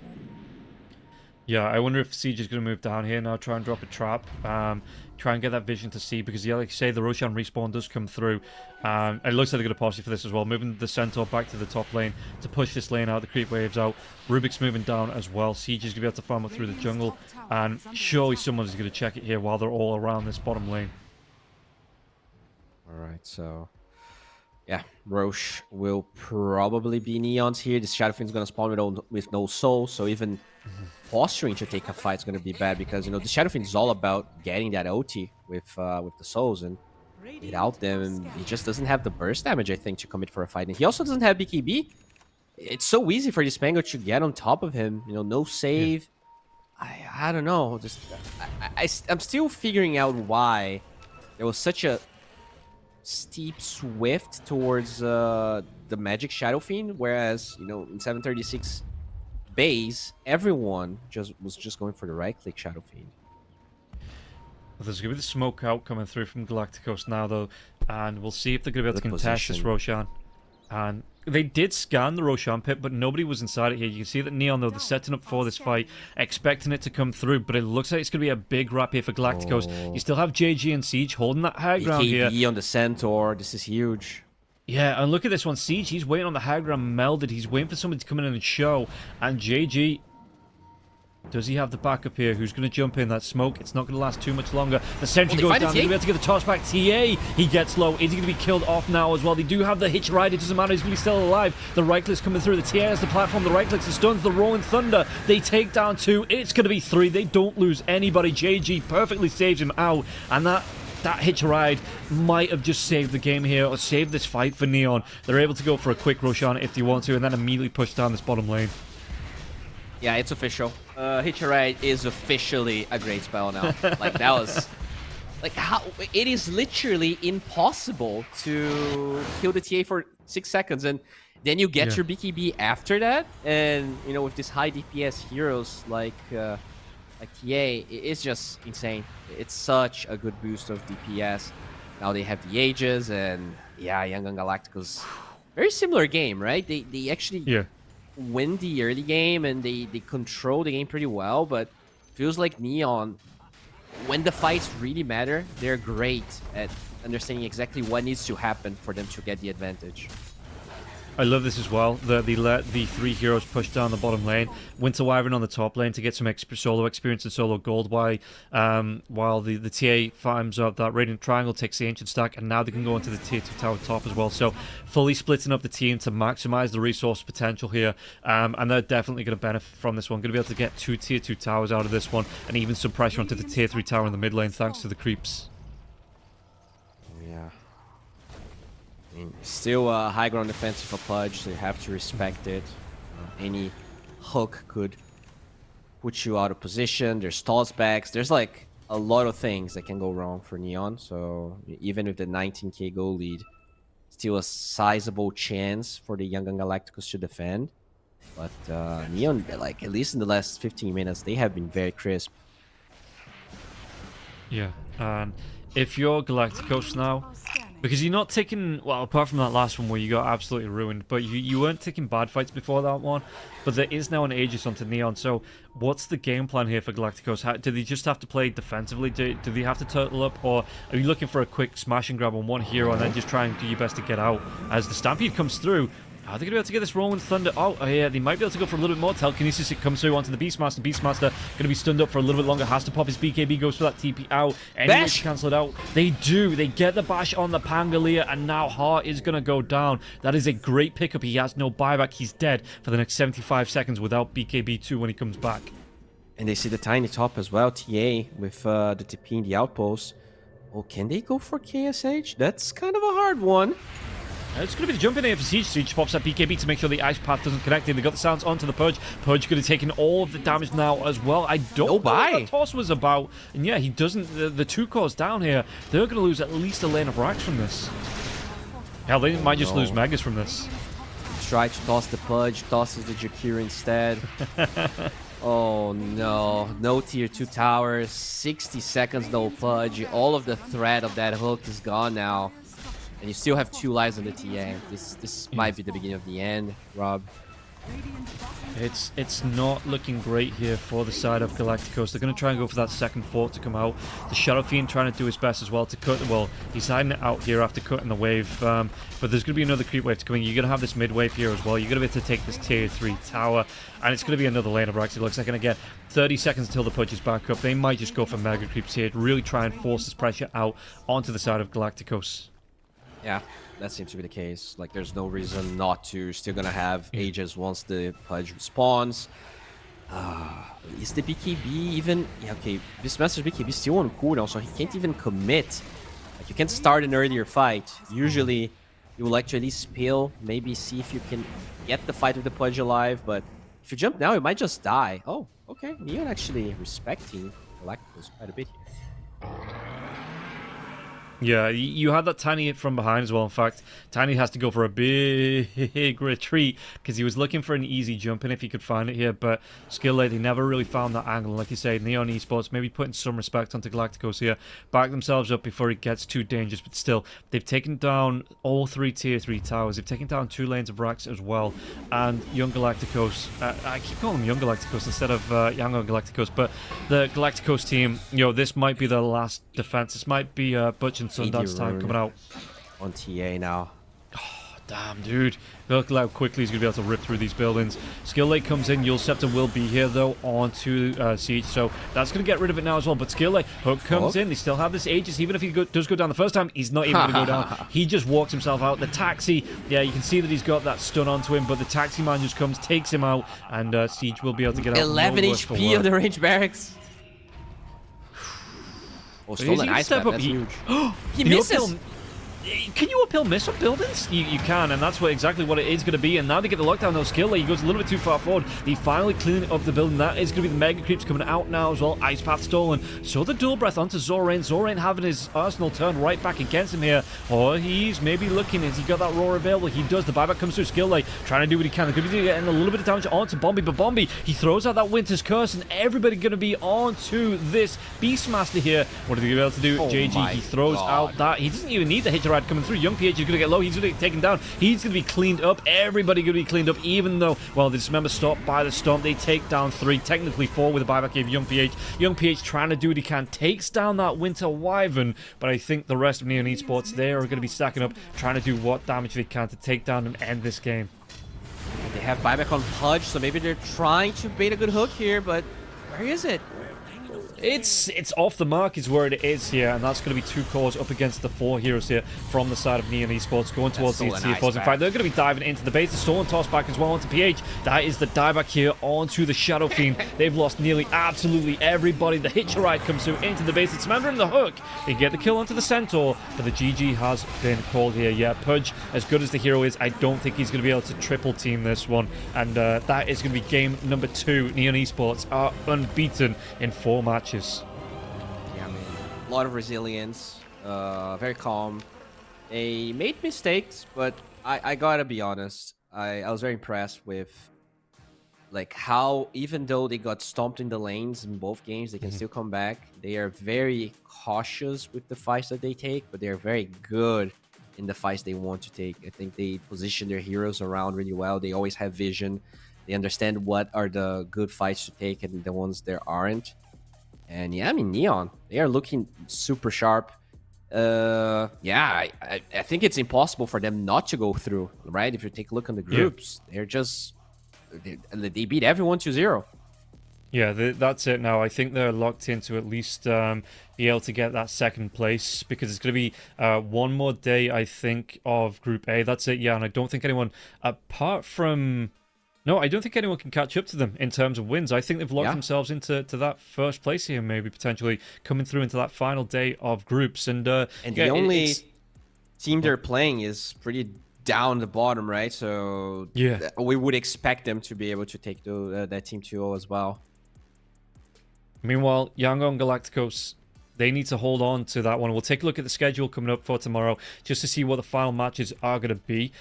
Yeah, I wonder if Siege is going to move down here now, try and drop a trap, try and get that vision to see, because yeah, like you say, the Roshan respawn does come through. It looks like they're going to posture for this as well, moving the Centaur back to the top lane to push this lane out, the creep waves out. Rubik's moving down as well. Siege is going to be able to farm up through the jungle, and surely someone is going to check it here while they're all around this bottom lane. Alright, so... yeah, Roche will probably be Neon's here. This Shadow Fiend's going to spawn with no soul, so even posturing to take a fight is going to be bad, because, you know, the Shadow Fiend is all about getting that OT with the souls, and without them, he just doesn't have the burst damage, I think, to commit for a fight. And he also doesn't have BKB. It's so easy for this Mango to get on top of him, you know, no save. Yeah. I don't know, just I'm still figuring out why there was such a steep swift towards the Magic Shadow Fiend, whereas, you know, in 736 base, everyone was just going for the right-click Shadow Fiend. There's going to be the smoke out coming through from Galacticos now, though, and we'll see if they're going to be able to contest this Roshan. And they did scan the Roshan pit, but nobody was inside it here. You can see that Neon, though, they're setting up for this fight, expecting it to come through, but it looks like it's going to be a big wrap here for Galacticos. Oh. You still have JG and Siege holding that high ground here. BKB on the Centaur, this is huge. Yeah, and look at this one. Siege, he's waiting on the high ground melded. He's waiting for somebody to come in and show. And JG, does he have the backup here? Who's going to jump in that smoke? It's not going to last too much longer. The sentry goes down. He's going to be able to get the toss back. TA, he gets low. Is he going to be killed off now as well? They do have the hitch ride. It doesn't matter. He's going to be still alive. The right click's coming through. The TA has the platform. The right clicks, the stuns, the rolling thunder. They take down 2. It's going to be 3. They don't lose anybody. JG perfectly saves him out. And that hitch ride might have just saved the game here, or saved this fight for Neon. They're able to go for a quick Roshan if they want to, and then immediately push down this bottom lane. Yeah, it's official. Hitch ride is officially a great spell now. Like, that was... like, how... it is literally impossible to kill the TA for 6 seconds, and then you get your BKB after that, and, you know, with these high DPS heroes like TA, it's just insane. It's such a good boost of DPS. Now they have the Aegis, and yeah, Young Galacticos, very similar game, right? They actually win the early game, and they control the game pretty well, but feels like Neon, when the fights really matter, they're great at understanding exactly what needs to happen for them to get the advantage. I love this as well. They let the 3 heroes push down the bottom lane. Winter Wyvern on the top lane to get some solo experience and solo gold, while the TA farms up that Radiant Triangle, takes the Ancient Stack, and now they can go into the tier 2 tower top as well. So fully splitting up the team to maximize the resource potential here, and they're definitely going to benefit from this one. Going to be able to get 2 tier 2 towers out of this one, and even some pressure onto the tier 3 tower in the mid lane thanks to the creeps. Yeah. Still a high ground defensive for Pudge, so you have to respect it. Any hook could put you out of position. There's toss backs. There's like a lot of things that can go wrong for Neon. So even with the 19k goal lead, still a sizable chance for the Young Galacticos to defend. But Neon, like, at least in the last 15 minutes, they have been very crisp. Yeah, and if you're Galacticos now, because you're not taking, well, apart from that last one where you got absolutely ruined, but you weren't taking bad fights before that one, but there is now an Aegis onto Neon, so what's the game plan here for Galacticos? Do they just have to play defensively? Do they have to turtle up, or are you looking for a quick smash and grab on one hero and then just try and do your best to get out? As the Stampede comes through, are they going to be able to get this rolling Thunder? Oh, yeah, they might be able to go for a little bit more. Telekinesis, it comes through onto the Beastmaster. Beastmaster going to be stunned up for a little bit longer. Has to pop his BKB, goes for that TP out. Anyway, to cancel it out. They do. They get the bash on the Pangolier, and now Heart is going to go down. That is a great pickup. He has no buyback. He's dead for the next 75 seconds without BKB2 when he comes back. And they see the tiny top as well, TA, with the TP in the outpost. Oh, can they go for KSH? That's kind of a hard one. It's going to be the jump in here for Siege. Siege pops that BKB to make sure the ice path doesn't connect. They got the sounds onto the Purge. Purge could have taken all of the damage now as well. I don't know what Toss was about. And yeah, he doesn't. The 2 cores down here, they're going to lose at least a lane of racks from this. Hell, they might just lose Megas from this. Try to toss the Pudge, tosses the Jakir instead. Oh no, no tier 2 towers, 60 seconds no Pudge. All of the threat of that hook is gone now. And you still have 2 lives on the TA. This might be the beginning of the end, Rob. It's not looking great here for the side of Galacticos. They're going to try and go for that second fort to come out. The Shadow Fiend trying to do his best as well to cut. Well, he's hiding it out here after cutting the wave. But there's going to be another creep wave to come in. You're going to have this mid wave here as well. You're going to be able to take this tier 3 tower. And it's going to be another lane of racks. It looks like. And again, 30 seconds until the Pudge is back up. They might just go for mega creeps here to really try and force this pressure out onto the side of Galacticos. Yeah, that seems to be the case. Like, there's no reason not to. Still gonna have Aegis once the Pudge spawns. Is the BKB even... Yeah, okay, this Master's BKB is still on cooldown, so he can't even commit. Like, you can't start an earlier fight. Usually, you would like to at least spill, maybe see if you can get the fight with the Pudge alive, but if you jump now, you might just die. Oh, okay, Neon actually respecting Galacticos quite a bit here. Yeah, you had that Tiny hit from behind as well. In fact, Tiny has to go for a big retreat because he was looking for an easy jump in if he could find it here. But Skillet, they never really found that angle. Like you say, Neon Esports maybe putting some respect onto Galacticos here. Back themselves up before it gets too dangerous. But still, they've taken down all 3 tier 3 towers. They've taken down 2 lanes of racks as well. And Young Galacticos, I keep calling them Young Galacticos instead of Younger Galacticos. But the Galacticos team, you know, this might be their last defense. This might be Butch and Sundance time coming out. On TA now. Oh, damn, dude. Look how quickly he's going to be able to rip through these buildings. Skill Lake comes in. Yule Scepter will be here, though, onto Siege. So that's going to get rid of it now as well. But Skill Lake, Hook comes in. They still have this Aegis. Even if he does go down the first time, he's not even going to go down. He just walks himself out. The Taxi, yeah, you can see that he's got that stun onto him. But the Taxi man just comes, takes him out. And Siege will be able to get out. 11 HP of the range barracks. Oh, stolen ice bat, that's huge. He misses! Can you uphill miss on buildings? You can, and that's exactly what it is going to be. And now they get the lockdown, though. Skill, he goes a little bit too far forward. He finally cleaning up the building. That is going to be the Mega Creeps coming out now as well. Ice Path stolen. So the Dual Breath onto Zorain. Zorain having his arsenal turned right back against him here. Or he's maybe looking. Has he got that roar available? He does. The buyback comes through. Skill, trying to do what he can. They're going to be getting a little bit of damage onto Bombi, but Bombi, he throws out that Winter's Curse, and everybody going to be onto this Beastmaster here. What are they going to be able to do? JG, he throws out that. He doesn't even need the Hit Ride coming through. Young PH is going to get low. He's going to get taken down. He's going to be cleaned up. Everybody going to be cleaned up, even though, well, the Dismember stopped by the Stomp. They take down 3, technically 4 with a buyback of Young PH. Young PH trying to do what he can. Takes down that Winter Wyvern, but I think the rest of Neon Esports, they are going to be stacking up, trying to do what damage they can to take down and end this game. They have buyback on Pudge, so maybe they're trying to bait a good hook here, but where is it? It's off the mark is where it is here, and that's going to be 2 cores up against the 4 heroes here from the side of Neon Esports going towards these tier 4s. In fact, they're going to be diving into the base. The stolen toss back as well onto PH. That is the dieback here onto the Shadow Fiend. They've lost nearly absolutely everybody. The Hitcher Ride comes through into the base. It's Member in the hook. They get the kill onto the Centaur, but the GG has been called here. Yeah, Pudge, as good as the hero is, I don't think he's going to be able to triple team this one, and that is going to be game number 2. Neon Esports are unbeaten in 4 matches. Yeah, man. A lot of resilience. Very calm. They made mistakes, but I gotta be honest. I was very impressed with like how even though they got stomped in the lanes in both games, they can still come back. They are very cautious with the fights that they take, but they're very good in the fights they want to take. I think they position their heroes around really well. They always have vision. They understand what are the good fights to take and the ones there aren't. And yeah, I mean, Neon, they are looking super sharp. Yeah, I think it's impossible for them not to go through, right? If you take a look on the groups, they're just... They beat everyone 2-0. Yeah, that's it now. I think they're locked into at least be able to get that second place, because it's going to be one more day, I think, of Group A. That's it, yeah, and I don't think anyone, apart from... No, I don't think anyone can catch up to them in terms of wins. I think they've locked themselves into that first place here, maybe potentially coming through into that final day of groups. And the only team they're playing is pretty down the bottom, right? So yeah, we would expect them to be able to take that team 2-0 as well. Meanwhile, Yangon Galacticos, they need to hold on to that one. We'll take a look at the schedule coming up for tomorrow just to see what the final matches are going to be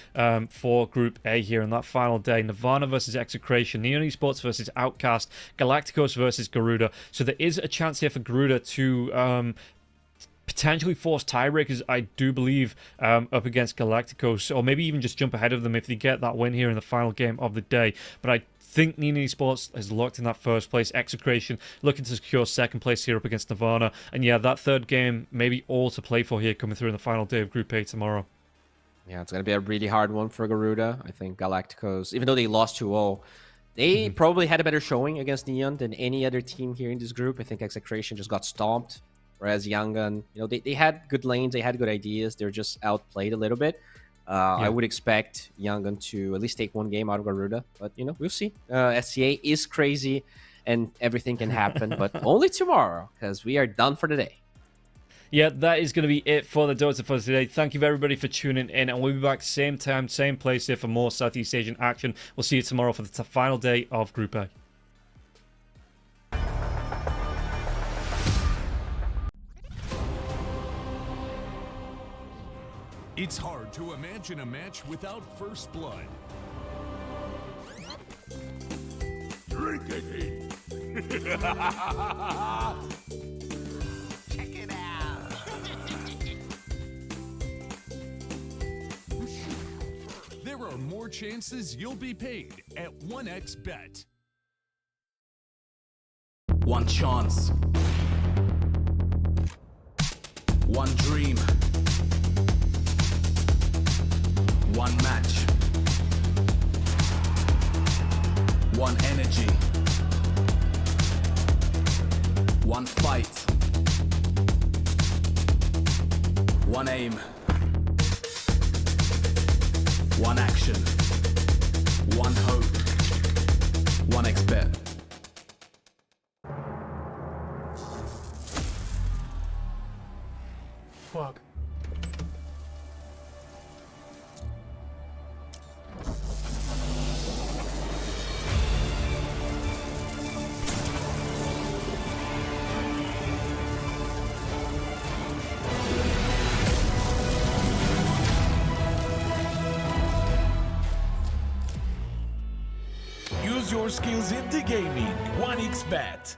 for Group A here on that final day. Nirvana versus Execration, Neon Esports versus Outcast, Galacticos versus Garuda. So there is a chance here for Garuda to potentially force tiebreakers, I do believe, up against Galacticos, or maybe even just jump ahead of them if they get that win here in the final game of the day. But I think Nina Esports has locked in that first place. Execration looking to secure second place here up against Nirvana. And yeah, that third game maybe all to play for here coming through in the final day of Group A tomorrow. Yeah, it's going to be a really hard one for Garuda. I think Galacticos, even though they lost 2-0, they probably had a better showing against Neon than any other team here in this group. I think Execration just got stomped, whereas Yangon, they had good lanes, they had good ideas. They're just outplayed a little bit. I would expect Yangon to at least take one game out of Garuda, but we'll see. SCA is crazy and everything can happen, but only tomorrow, because we are done for the day. Yeah, that is going to be it for the Dota for today. Thank you everybody for tuning in, and we'll be back same time, same place here for more Southeast Asian action. We'll see you tomorrow for the final day of Group A. It's hard to imagine a match without first blood. Drink it. Check it out. There are more chances you'll be paid at 1xBet. One chance. One dream. One match. One energy. One fight. One aim. One action. One hope. 1xBet. Fuck. Use your skills in the gaming. 1xBet.